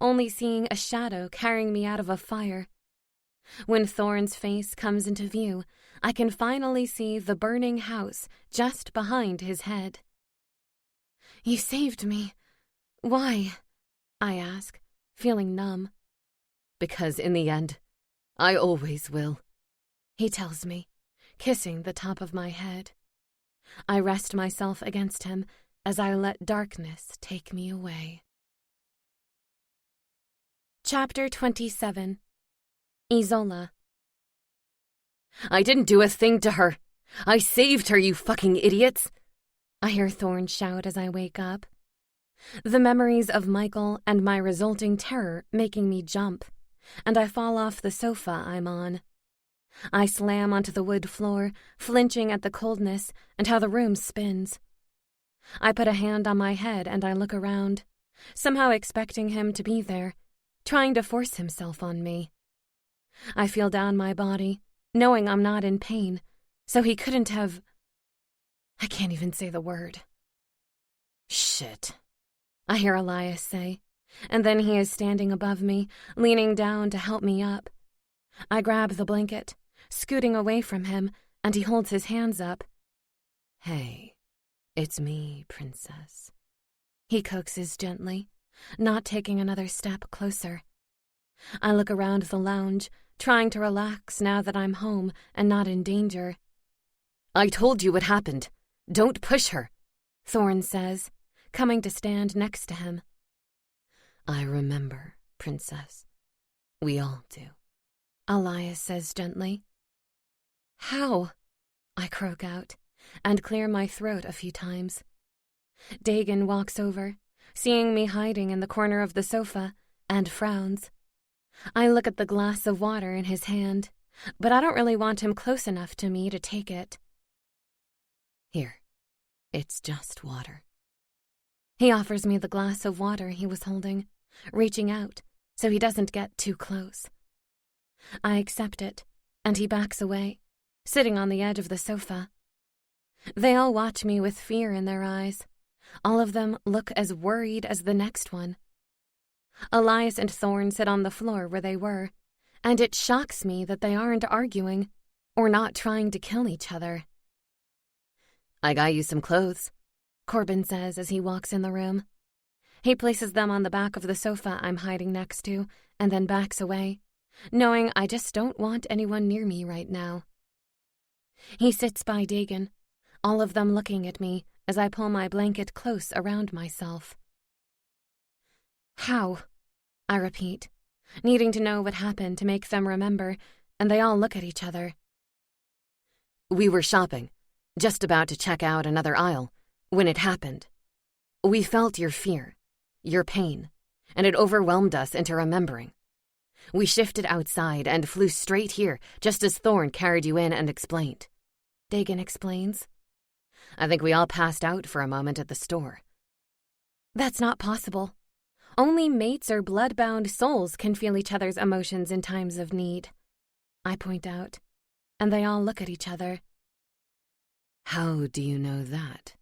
only seeing a shadow carrying me out of a fire. When Thorn's face comes into view, I can finally see the burning house just behind his head. "You saved me. Why?" I ask, feeling numb. "Because in the end, I always will," he tells me, kissing the top of my head. I rest myself against him as I let darkness take me away. Chapter 27. Isola. "I didn't do a thing to her. I saved her, you fucking idiots," I hear Thorn shout as I wake up. The memories of Michael and my resulting terror making me jump, and I fall off the sofa I'm on. I slam onto the wood floor, flinching at the coldness and how the room spins. I put a hand on my head and I look around, somehow expecting him to be there, trying to force himself on me. I feel down my body, knowing I'm not in pain, so he couldn't have... I can't even say the word. Shit, I hear Elias say, and then he is standing above me, leaning down to help me up. I grab the blanket, scooting away from him, and he holds his hands up. Hey, it's me, princess. He coaxes gently, not taking another step closer. I look around the lounge, trying to relax now that I'm home and not in danger. I told you what happened. Don't push her, Thorn says, coming to stand next to him. I remember, princess. We all do. Elias says gently. How? I croak out, and clear my throat a few times. Dagon walks over, seeing me hiding in the corner of the sofa, and frowns. I look at the glass of water in his hand, but I don't really want him close enough to me to take it. Here, it's just water. He offers me the glass of water he was holding, reaching out so he doesn't get too close. I accept it, and he backs away, sitting on the edge of the sofa. They all watch me with fear in their eyes. All of them look as worried as the next one. Elias and Thorn sit on the floor where they were, and it shocks me that they aren't arguing or not trying to kill each other. I got you some clothes, Corbin says as he walks in the room. He places them on the back of the sofa I'm hiding next to, and then backs away, knowing I just don't want anyone near me right now. He sits by Dagon, all of them looking at me as I pull my blanket close around myself. How? I repeat, needing to know what happened to make them remember, and they all look at each other. We were shopping, just about to check out another aisle, when it happened. We felt your fear, your pain, and it overwhelmed us into remembering. We shifted outside and flew straight here, just as Thorn carried you in and explained. Dagon explains. I think we all passed out for a moment at the store. That's not possible. Only mates or blood-bound souls can feel each other's emotions in times of need, I point out, and they all look at each other. How do you know that?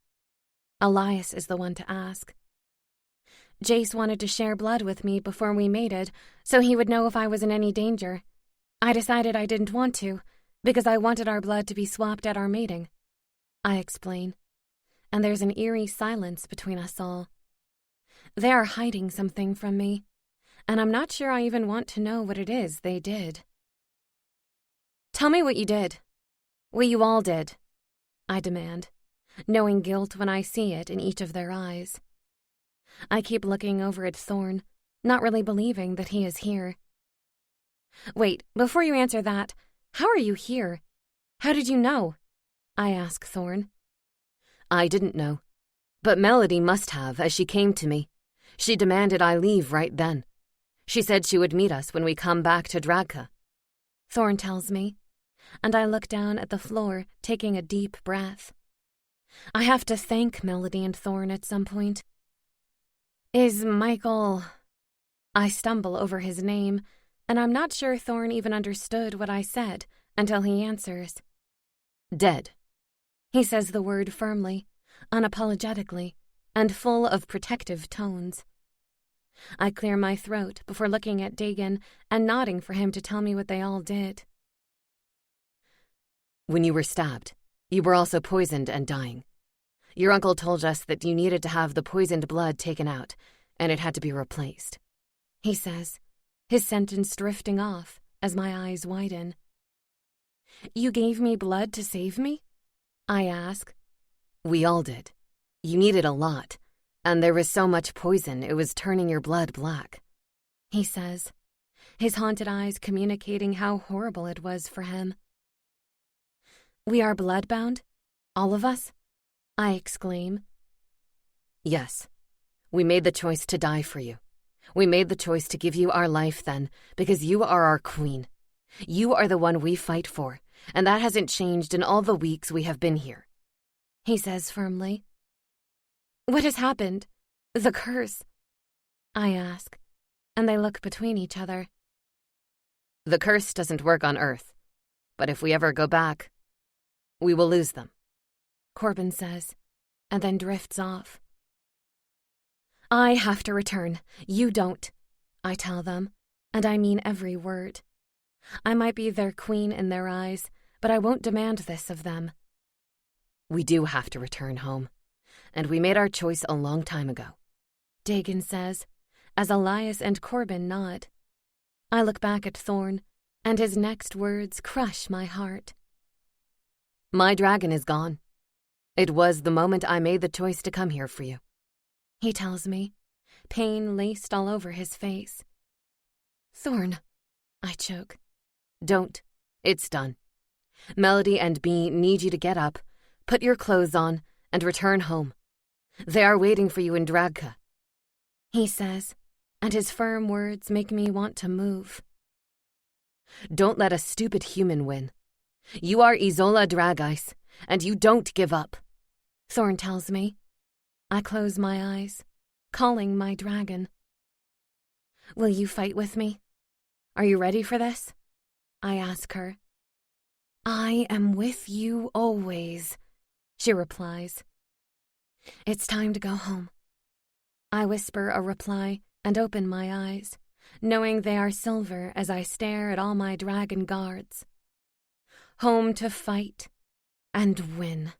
Elias is the one to ask. Jace wanted to share blood with me before we mated, so he would know if I was in any danger. I decided I didn't want to, because I wanted our blood to be swapped at our mating. I explain, and there's an eerie silence between us all. They are hiding something from me, and I'm not sure I even want to know what it is they did. Tell me what you did. What you all did, I demand, knowing guilt when I see it in each of their eyes. I keep looking over at Thorn, not really believing that he is here. Wait, before you answer that, how are you here? How did you know? I ask Thorn. I didn't know, but Melody must have, as she came to me. She demanded I leave right then. She said she would meet us when we come back to Dragka. Thorn tells me, and I look down at the floor, taking a deep breath. I have to thank Melody and Thorn at some point. Is Michael... I stumble over his name, and I'm not sure Thorn even understood what I said until he answers. Dead. He says the word firmly, unapologetically, and full of protective tones. I clear my throat before looking at Dagon and nodding for him to tell me what they all did. When you were stabbed, you were also poisoned and dying. Your uncle told us that you needed to have the poisoned blood taken out, and it had to be replaced. He says, his sentence drifting off as my eyes widen. You gave me blood to save me? I ask. We all did. You needed a lot, and there was so much poison it was turning your blood black. He says, his haunted eyes communicating how horrible it was for him. We are bloodbound? All of us? I exclaim. Yes. We made the choice to die for you. We made the choice to give you our life then, because you are our queen. You are the one we fight for, and that hasn't changed in all the weeks we have been here. He says firmly. What has happened? The curse? I ask, and they look between each other. The curse doesn't work on Earth, but if we ever go back, we will lose them, Corbin says, and then drifts off. I have to return. You don't, I tell them, and I mean every word. I might be their queen in their eyes, but I won't demand this of them. We do have to return home, and we made our choice a long time ago, Dagon says, as Elias and Corbin nod. I look back at Thorn, and his next words crush my heart. My dragon is gone. It was the moment I made the choice to come here for you, he tells me, pain laced all over his face. Thorn, I choke. Don't. It's done. Melody and Bee need you to get up, put your clothes on, and return home. They are waiting for you in Dragka, he says, and his firm words make me want to move. Don't let a stupid human win. You are Isola Dragice, and you don't give up, Thorn tells me. I close my eyes, calling my dragon. Will you fight with me? Are you ready for this? I ask her. I am with you always, she replies. It's time to go home. I whisper a reply and open my eyes, knowing they are silver as I stare at all my dragon guards. Home to fight and win.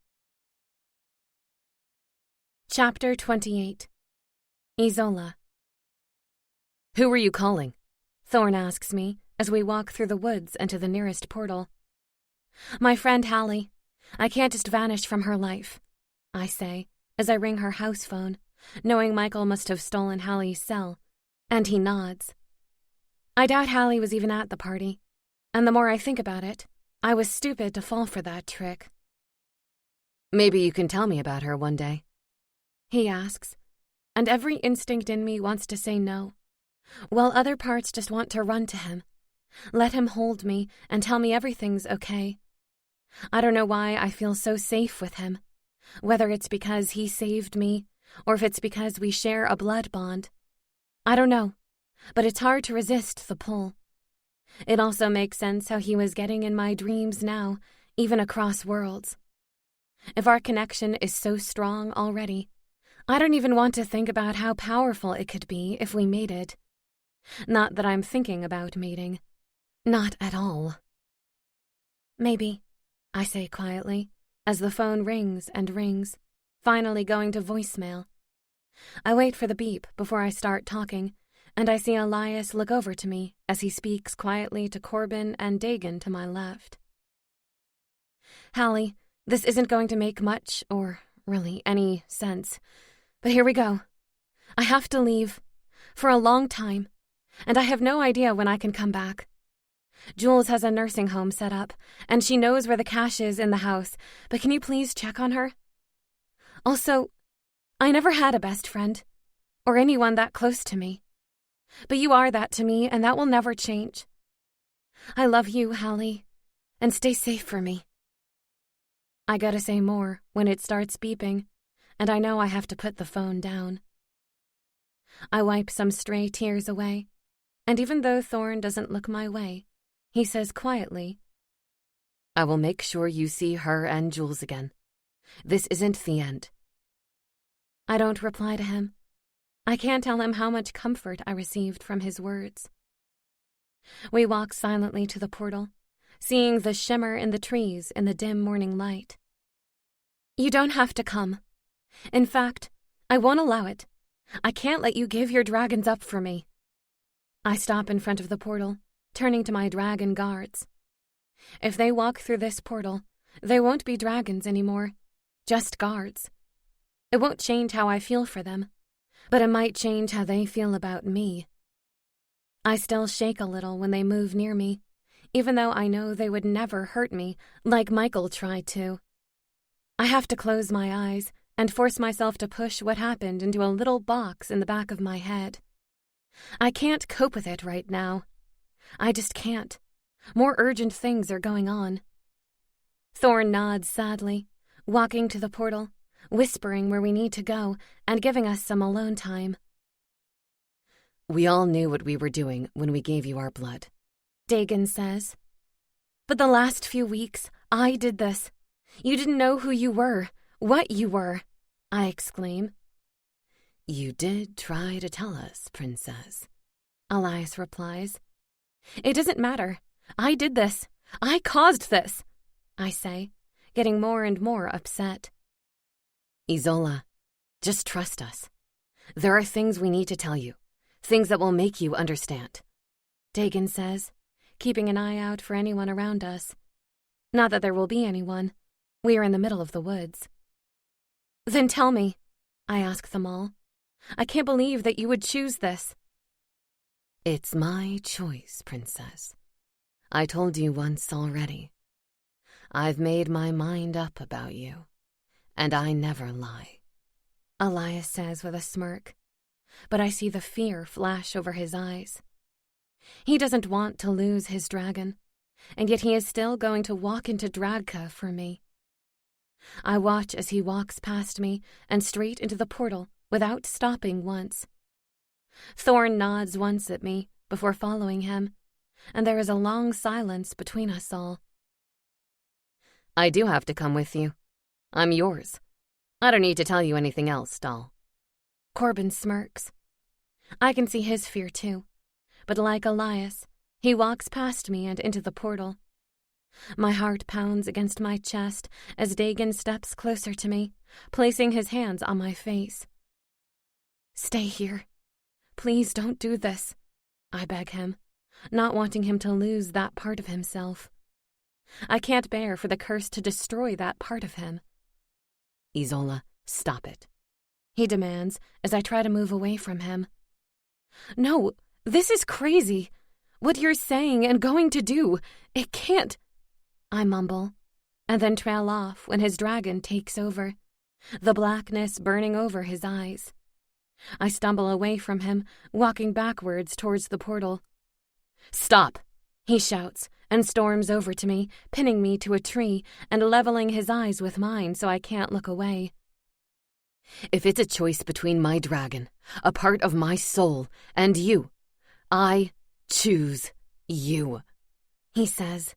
Chapter 28. Isola. Who were you calling? Thorn asks me as we walk through the woods and to the nearest portal. My friend Hallie. I can't just vanish from her life, I say as I ring her house phone, knowing Michael must have stolen Hallie's cell, and he nods. I doubt Hallie was even at the party, and the more I think about it, I was stupid to fall for that trick. Maybe you can tell me about her one day, he asks, and every instinct in me wants to say no, while other parts just want to run to him, let him hold me and tell me everything's okay. I don't know why I feel so safe with him, whether it's because he saved me or if it's because we share a blood bond. I don't know, but it's hard to resist the pull. It also makes sense how he was getting in my dreams now, even across worlds. If our connection is so strong already, I don't even want to think about how powerful it could be if we mated. Not that I'm thinking about mating. Not at all. Maybe, I say quietly, as the phone rings and rings, finally going to voicemail. I wait for the beep before I start talking, and I see Elias look over to me as he speaks quietly to Corbin and Dagon to my left. Hallie, this isn't going to make much, or really any sense, but here we go. I have to leave, for a long time, and I have no idea when I can come back. Jules has a nursing home set up, and she knows where the cash is in the house, but can you please check on her? Also, I never had a best friend, or anyone that close to me. But you are that to me, and that will never change. I love you, Hallie, and stay safe for me. I gotta say more when it starts beeping, and I know I have to put the phone down. I wipe some stray tears away, and even though Thorn doesn't look my way, he says quietly, I will make sure you see her and Jules again. This isn't the end. I don't reply to him. I can't tell him how much comfort I received from his words. We walk silently to the portal, seeing the shimmer in the trees in the dim morning light. You don't have to come. In fact, I won't allow it. I can't let you give your dragons up for me. I stop in front of the portal, turning to my dragon guards. If they walk through this portal, they won't be dragons anymore, just guards. It won't change how I feel for them, but it might change how they feel about me. I still shake a little when they move near me, even though I know they would never hurt me like Michael tried to. I have to close my eyes and force myself to push what happened into a little box in the back of my head. I can't cope with it right now. I just can't. More urgent things are going on. Thorn nods sadly, walking to the portal, whispering where we need to go and giving us some alone time. We all knew what we were doing when we gave you our blood, Dagon says. But the last few weeks, I did this. You didn't know who you were, what you were, I exclaim. You did try to tell us, Princess, Elias replies. It doesn't matter. I did this. I caused this, I say, getting more and more upset. Isola, just trust us. There are things we need to tell you, things that will make you understand, Dagon says, keeping an eye out for anyone around us. Not that there will be anyone. We are in the middle of the woods. Then tell me, I ask them all. I can't believe that you would choose this. It's my choice, Princess. I told you once already. I've made my mind up about you, and I never lie, Elias says with a smirk, but I see the fear flash over his eyes. He doesn't want to lose his dragon, and yet he is still going to walk into Dradka for me. I watch as he walks past me and straight into the portal without stopping once. Thorn nods once at me before following him, and there is a long silence between us all. I do have to come with you. I'm yours. I don't need to tell you anything else, doll. Corbin smirks. I can see his fear too, but like Elias, he walks past me and into the portal. My heart pounds against my chest as Dagon steps closer to me, placing his hands on my face. Stay here. Please don't do this, I beg him, not wanting him to lose that part of himself. I can't bear for the curse to destroy that part of him. Isola, stop it, he demands as I try to move away from him. No, this is crazy. What you're saying and going to do, it can't, I mumble, and then trail off when his dragon takes over, the blackness burning over his eyes. I stumble away from him, walking backwards towards the portal. Stop, he shouts, and storms over to me, pinning me to a tree and leveling his eyes with mine so I can't look away. If it's a choice between my dragon, a part of my soul, and you, I choose you, he says,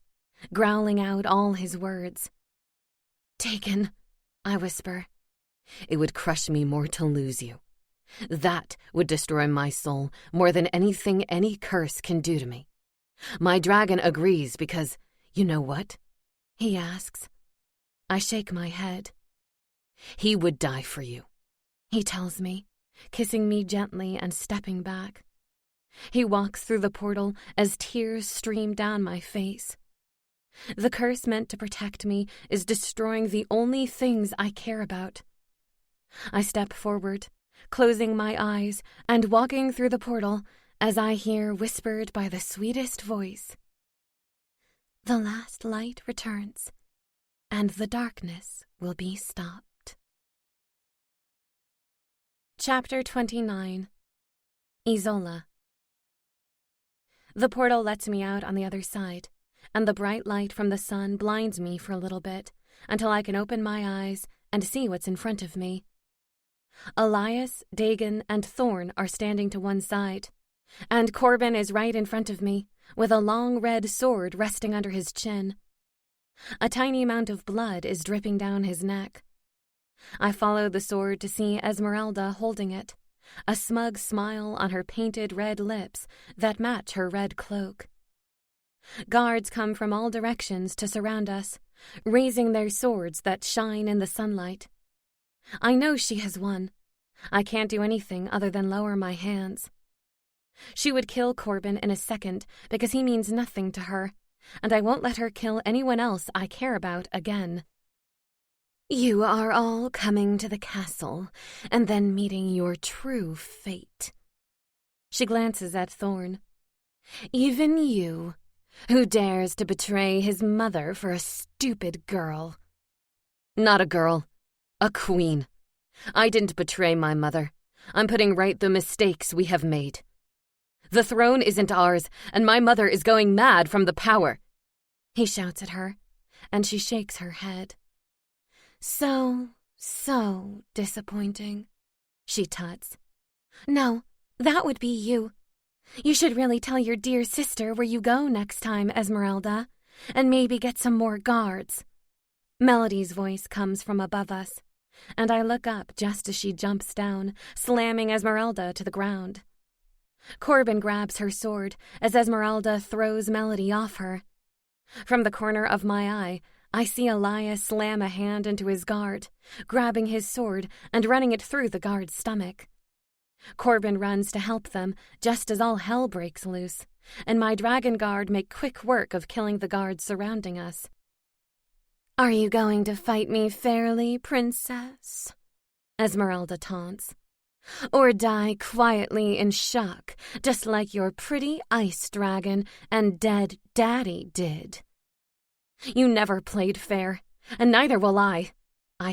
growling out all his words. Dagon, I whisper. It would crush me more to lose you. That would destroy my soul more than anything any curse can do to me. My dragon agrees because, you know what? He asks. I shake my head. He would die for you, he tells me, kissing me gently and stepping back. He walks through the portal as tears stream down my face. The curse meant to protect me is destroying the only things I care about. I step forward, closing my eyes and walking through the portal as I hear whispered by the sweetest voice, "The last light returns, and the darkness will be stopped." Chapter 29. Isola. The portal lets me out on the other side, and the bright light from the sun blinds me for a little bit until I can open my eyes and see what's in front of me. Elias, Dagon, and Thorn are standing to one side, and Corbin is right in front of me, with a long red sword resting under his chin. A tiny amount of blood is dripping down his neck. I follow the sword to see Esmeralda holding it, a smug smile on her painted red lips that match her red cloak. Guards come from all directions to surround us, raising their swords that shine in the sunlight. I know she has won. I can't do anything other than lower my hands. She would kill Corbin in a second because he means nothing to her, and I won't let her kill anyone else I care about again. "You are all coming to the castle and then meeting your true fate." She glances at Thorn. "Even you, who dares to betray his mother for a stupid girl." Not a girl. A queen. I didn't betray my mother. I'm putting right the mistakes we have made. The throne isn't ours, and my mother is going mad from the power. He shouts at her, and she shakes her head. "So So disappointing, she tuts. No, that would be you. You should really tell your dear sister where you go next time, Esmeralda, and maybe get some more guards. Melody's voice comes from above us, and I look up just as she jumps down, slamming Esmeralda to the ground. Corbin grabs her sword as Esmeralda throws Melody off her. From the corner of my eye, I see Elias slam a hand into his guard, grabbing his sword and running it through the guard's stomach. Corbin runs to help them just as all hell breaks loose, and my dragon guard make quick work of killing the guards surrounding us. Are you going to fight me fairly, princess? Esmeralda taunts. Or die quietly in shock, just like your pretty ice dragon and dead daddy did? You never played fair, and neither will I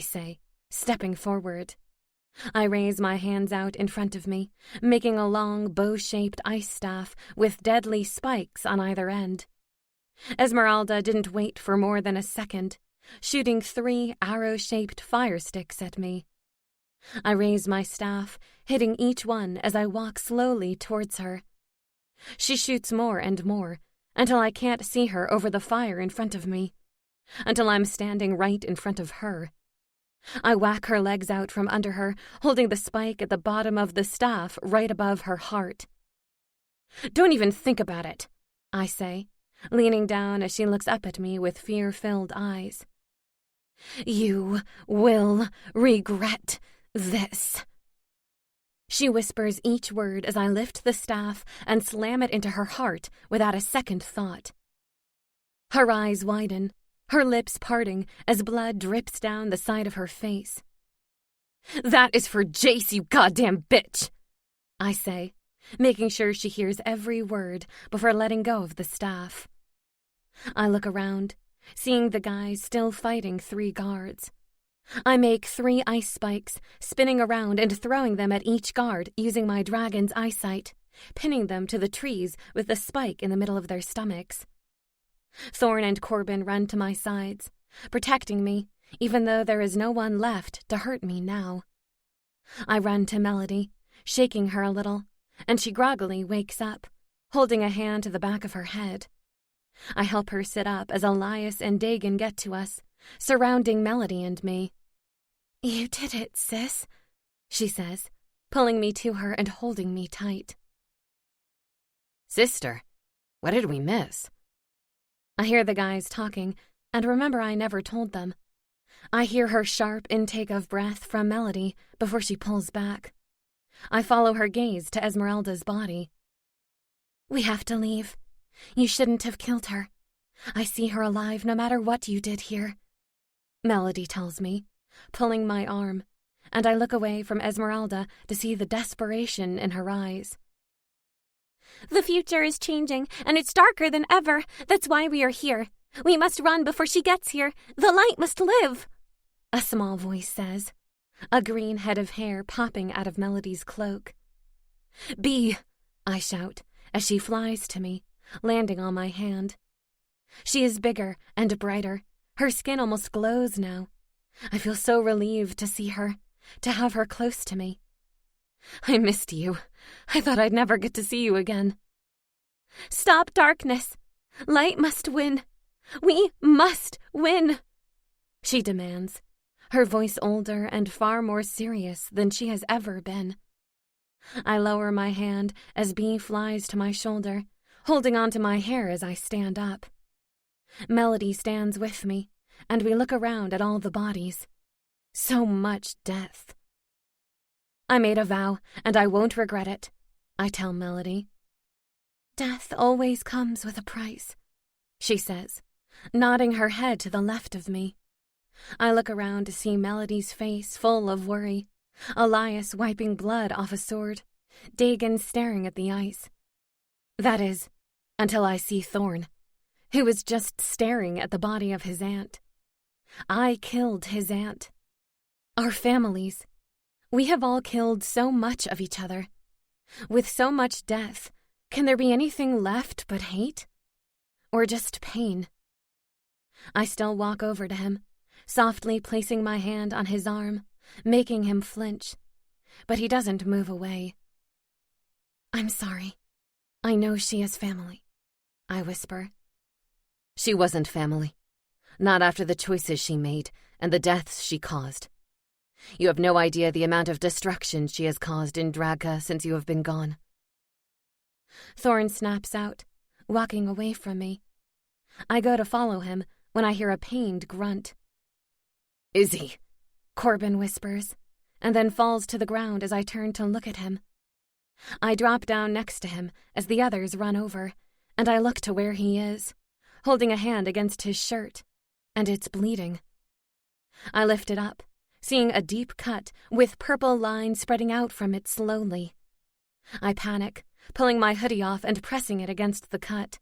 say, stepping forward. I raise my hands out in front of me, making a long bow-shaped ice staff with deadly spikes on either end. Esmeralda didn't wait for more than a second, shooting 3 arrow-shaped fire sticks at me. I raise my staff, hitting each one as I walk slowly towards her. She shoots more and more, until I can't see her over the fire in front of me, until I'm standing right in front of her. I whack her legs out from under her, holding the spike at the bottom of the staff right above her heart. Don't even think about it, I say, leaning down as she looks up at me with fear-filled eyes. You will regret this. She whispers each word as I lift the staff and slam it into her heart without a second thought. Her eyes widen, her lips parting as blood drips down the side of her face. That is for Jace, you goddamn bitch, I say, making sure she hears every word before letting go of the staff. I look around, seeing the guys still fighting 3 guards. I make 3 ice spikes, spinning around and throwing them at each guard using my dragon's eyesight, pinning them to the trees with the spike in the middle of their stomachs. Thorn and Corbin run to my sides, protecting me, even though there is no one left to hurt me now. I run to Melody, shaking her a little, and she groggily wakes up, holding a hand to the back of her head. I help her sit up as Elias and Dagon get to us, surrounding Melody and me. You did it, sis, she says, pulling me to her and holding me tight. Sister, what did we miss? I hear the guys talking, and remember I never told them. I hear her sharp intake of breath from Melody before she pulls back. I follow her gaze to Esmeralda's body. We have to leave. You shouldn't have killed her. I see her alive no matter what you did here, Melody tells me, pulling my arm, and I look away from Esmeralda to see the desperation in her eyes. The future is changing, and it's darker than ever. That's why we are here. We must run before she gets here. The light must live, a small voice says, a green head of hair popping out of Melody's cloak. Bee, I shout, as she flies to me, landing on my hand. She is bigger and brighter. Her skin almost glows now. I feel so relieved to see her, to have her close to me. I missed you. I thought I'd never get to see you again. Stop darkness. Light must win. We must win, she demands, her voice older and far more serious than she has ever been. I lower my hand as Bee flies to my shoulder, holding onto my hair as I stand up. Melody stands with me, and we look around at all the bodies. So much death. I made a vow, and I won't regret it, I tell Melody. Death always comes with a price, she says, nodding her head to the left of me. I look around to see Melody's face full of worry, Elias wiping blood off a sword, Dagon staring at the ice. That is, until I see Thorn, who is just staring at the body of his aunt. I killed his aunt. Our families. We have all killed so much of each other. With so much death, can there be anything left but hate? Or just pain? I still walk over to him, softly placing my hand on his arm, making him flinch. But he doesn't move away. "I'm sorry. I know she is family," I whisper. She wasn't family. Not after the choices she made and the deaths she caused. You have no idea the amount of destruction she has caused in Dragka since you have been gone. Thorn snaps out, walking away from me. I go to follow him when I hear a pained grunt. "Izzy," Corbin whispers, and then falls to the ground as I turn to look at him. I drop down next to him as the others run over, and I look to where he is, holding a hand against his shirt, and it's bleeding. I lift it up, seeing a deep cut with purple lines spreading out from it slowly. I panic, pulling my hoodie off and pressing it against the cut.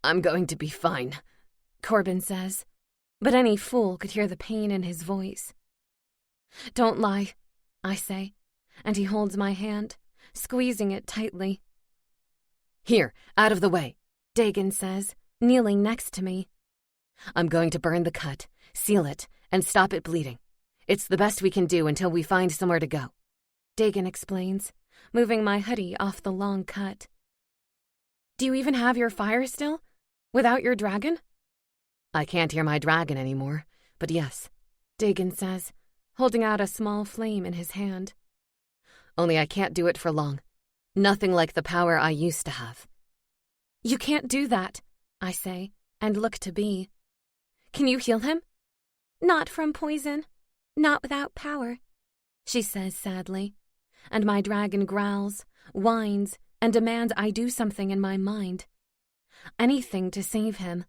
"I'm going to be fine," Corbin says, but any fool could hear the pain in his voice. "Don't lie," I say, and he holds my hand, squeezing it tightly. "Here, out of the way," Dagan says, kneeling next to me. "I'm going to burn the cut, seal it, and stop it bleeding. It's the best we can do until we find somewhere to go," Dagan explains, moving my hoodie off the long cut. "Do you even have your fire still? Without your dragon?" "I can't hear my dragon anymore, but yes," Dagan says, holding out a small flame in his hand. "Only I can't do it for long. Nothing like the power I used to have." "You can't do that," I say, and look to Bee. "Can you heal him?" "Not from poison. Not without power," she says sadly, and my dragon growls, whines, and demands I do something in my mind. Anything to save him.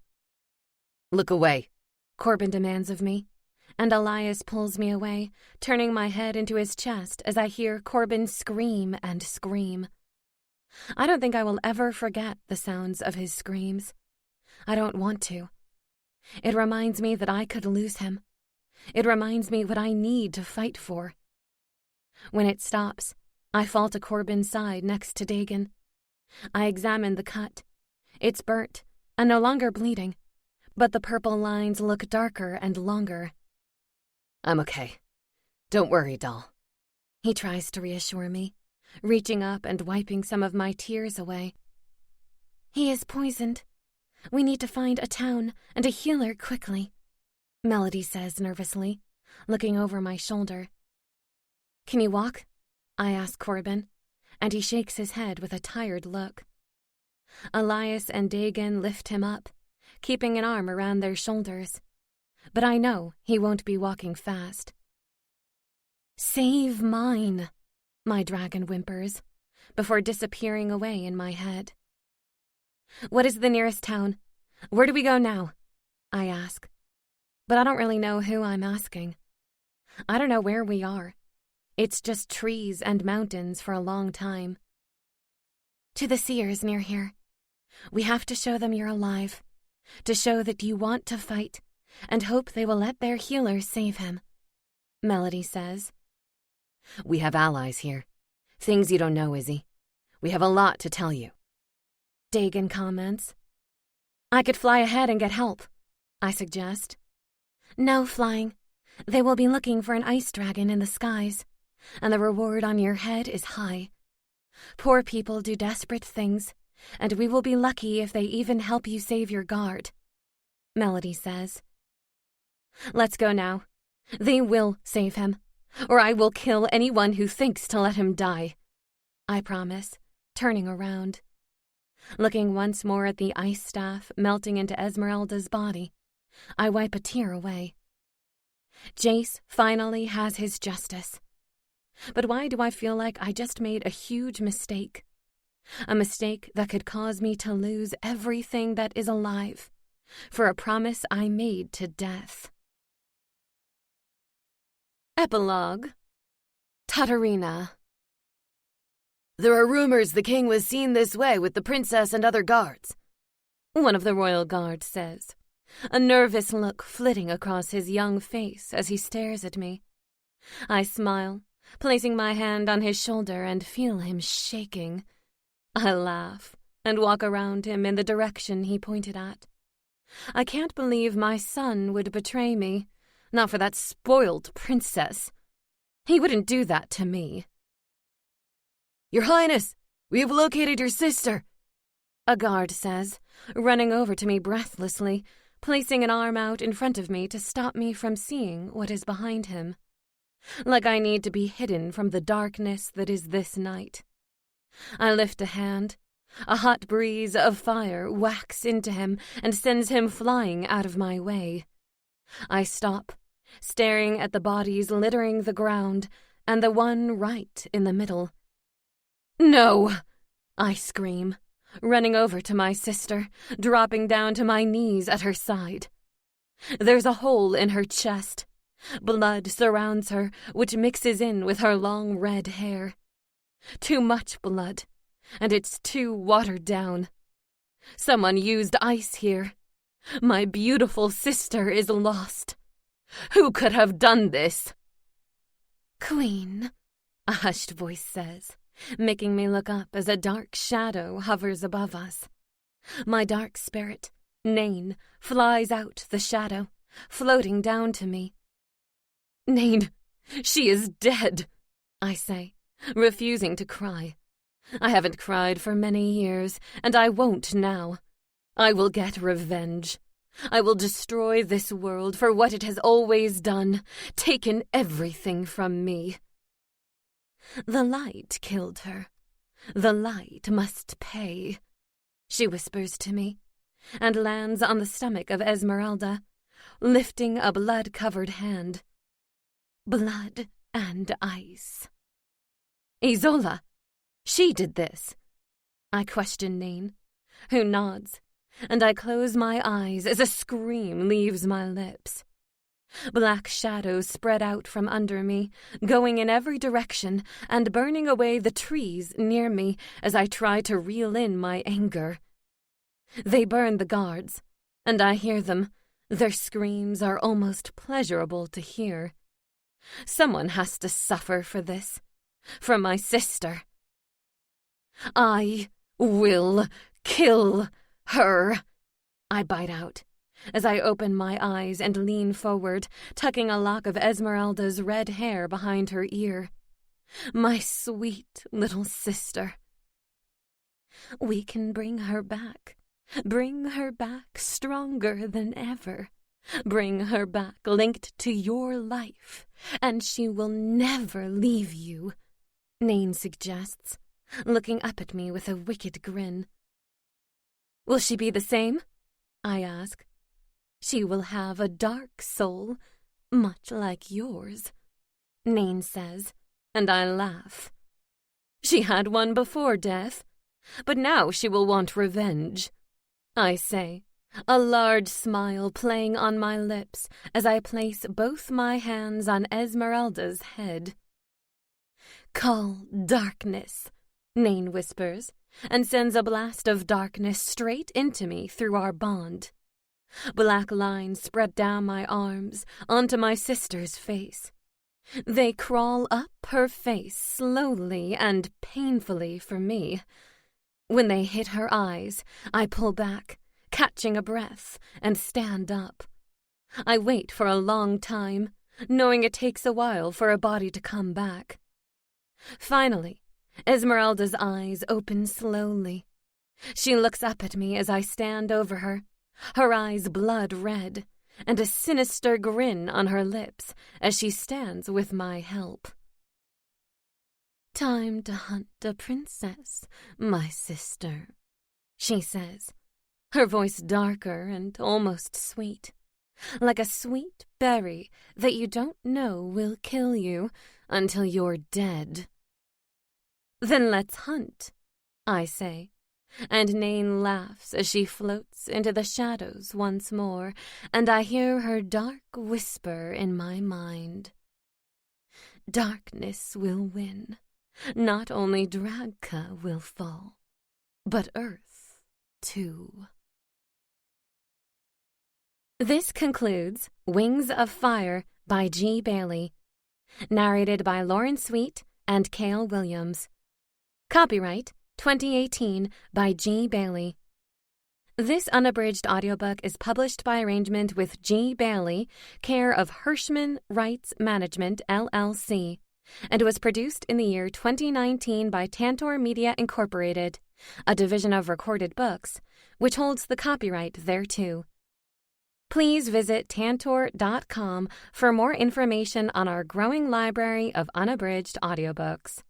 "Look away," Corbin demands of me, and Elias pulls me away, turning my head into his chest as I hear Corbin scream and scream. I don't think I will ever forget the sounds of his screams. I don't want to. It reminds me that I could lose him. It reminds me what I need to fight for. When it stops, I fall to Corbin's side next to Dagan. I examine the cut. It's burnt and no longer bleeding, but the purple lines look darker and longer. "I'm okay. Don't worry, doll." He tries to reassure me, reaching up and wiping some of my tears away. "He is poisoned. We need to find a town and a healer quickly," Melody says nervously, looking over my shoulder. "Can you walk?" I ask Corbin, and he shakes his head with a tired look. Elias and Dagan lift him up, keeping an arm around their shoulders, but I know he won't be walking fast. "Save mine," my dragon whimpers, before disappearing away in my head. "What is the nearest town? Where do we go now?" I ask, but I don't really know who I'm asking. I don't know where we are. It's just trees and mountains for a long time. "To the seers near here. We have to show them you're alive, to show that you want to fight, and hope they will let their healer save him," Melody says. "We have allies here. Things you don't know, Izzy. We have a lot to tell you," Dagan comments. "I could fly ahead and get help," I suggest. "No flying. They will be looking for an ice dragon in the skies, and the reward on your head is high. Poor people do desperate things, and we will be lucky if they even help you save your guard," Melody says. "Let's go now. They will save him, or I will kill anyone who thinks to let him die," I promise, turning around. Looking once more at the ice staff melting into Esmeralda's body, I wipe a tear away. Jace finally has his justice. But why do I feel like I just made a huge mistake? A mistake that could cause me to lose everything that is alive, for a promise I made to death. Epilogue. Tatarina. "There are rumors the king was seen this way with the princess and other guards," one of the royal guards says, a nervous look flitting across his young face as he stares at me. I smile, placing my hand on his shoulder, and feel him shaking. I laugh and walk around him in the direction he pointed at. I can't believe my son would betray me, not for that spoiled princess. He wouldn't do that to me. "Your Highness, we have located your sister," a guard says, running over to me breathlessly, placing an arm out in front of me to stop me from seeing what is behind him. Like I need to be hidden from the darkness that is this night. I lift a hand. A hot breeze of fire whacks into him and sends him flying out of my way. I stop, staring at the bodies littering the ground and the one right in the middle. "No!" I scream, running over to my sister, dropping down to my knees at her side. There's a hole in her chest. Blood surrounds her, which mixes in with her long red hair. Too much blood, and it's too watered down. Someone used ice here. My beautiful sister is lost. Who could have done this? "Queen," a hushed voice says, making me look up as a dark shadow hovers above us. My dark spirit, Nain, flies out the shadow, floating down to me. "Nain, she is dead," I say, refusing to cry. I haven't cried for many years, and I won't now. I will get revenge. I will destroy this world for what it has always done, taken everything from me. "The light killed her. The light must pay," she whispers to me, and lands on the stomach of Esmeralda, lifting a blood-covered hand. Blood and ice. "Isola, she did this," I question Nain, who nods, and I close my eyes as a scream leaves my lips. Black shadows spread out from under me, going in every direction and burning away the trees near me as I try to reel in my anger. They burn the guards, and I hear them. Their screams are almost pleasurable to hear. Someone has to suffer for this, for my sister. "I will kill her," I bite out, as I open my eyes and lean forward, tucking a lock of Esmeralda's red hair behind her ear. My sweet little sister. "We can bring her back stronger than ever. Bring her back linked to your life, and she will never leave you," Nain suggests, looking up at me with a wicked grin. "Will she be the same?" I ask. "She will have a dark soul, much like yours," Nain says, and I laugh. "She had one before death, but now she will want revenge," I say, a large smile playing on my lips as I place both my hands on Esmeralda's head. "Call darkness," Nain whispers, and sends a blast of darkness straight into me through our bond. Black lines spread down my arms, onto my sister's face. They crawl up her face slowly and painfully for me. When they hit her eyes, I pull back, catching a breath, and stand up. I wait for a long time, knowing it takes a while for a body to come back. Finally, Esmeralda's eyes open slowly. She looks up at me as I stand over her, her eyes blood red, and a sinister grin on her lips as she stands with my help. "Time to hunt a princess, my sister," she says, her voice darker and almost sweet, like a sweet berry that you don't know will kill you until you're dead. "Then let's hunt," I say, and Nain laughs as she floats into the shadows once more, and I hear her dark whisper in my mind. "Darkness will win. Not only Dragka will fall, but Earth, too." This concludes Wings of Fire by G. Bailey, narrated by Lauren Sweet and Cale Williams. Copyright 2018 by G. Bailey. This unabridged audiobook is published by arrangement with G. Bailey, care of Hirschman Rights Management, LLC, and was produced in the year 2019 by Tantor Media Incorporated, a division of Recorded Books, which holds the copyright thereto. Please visit tantor.com for more information on our growing library of unabridged audiobooks.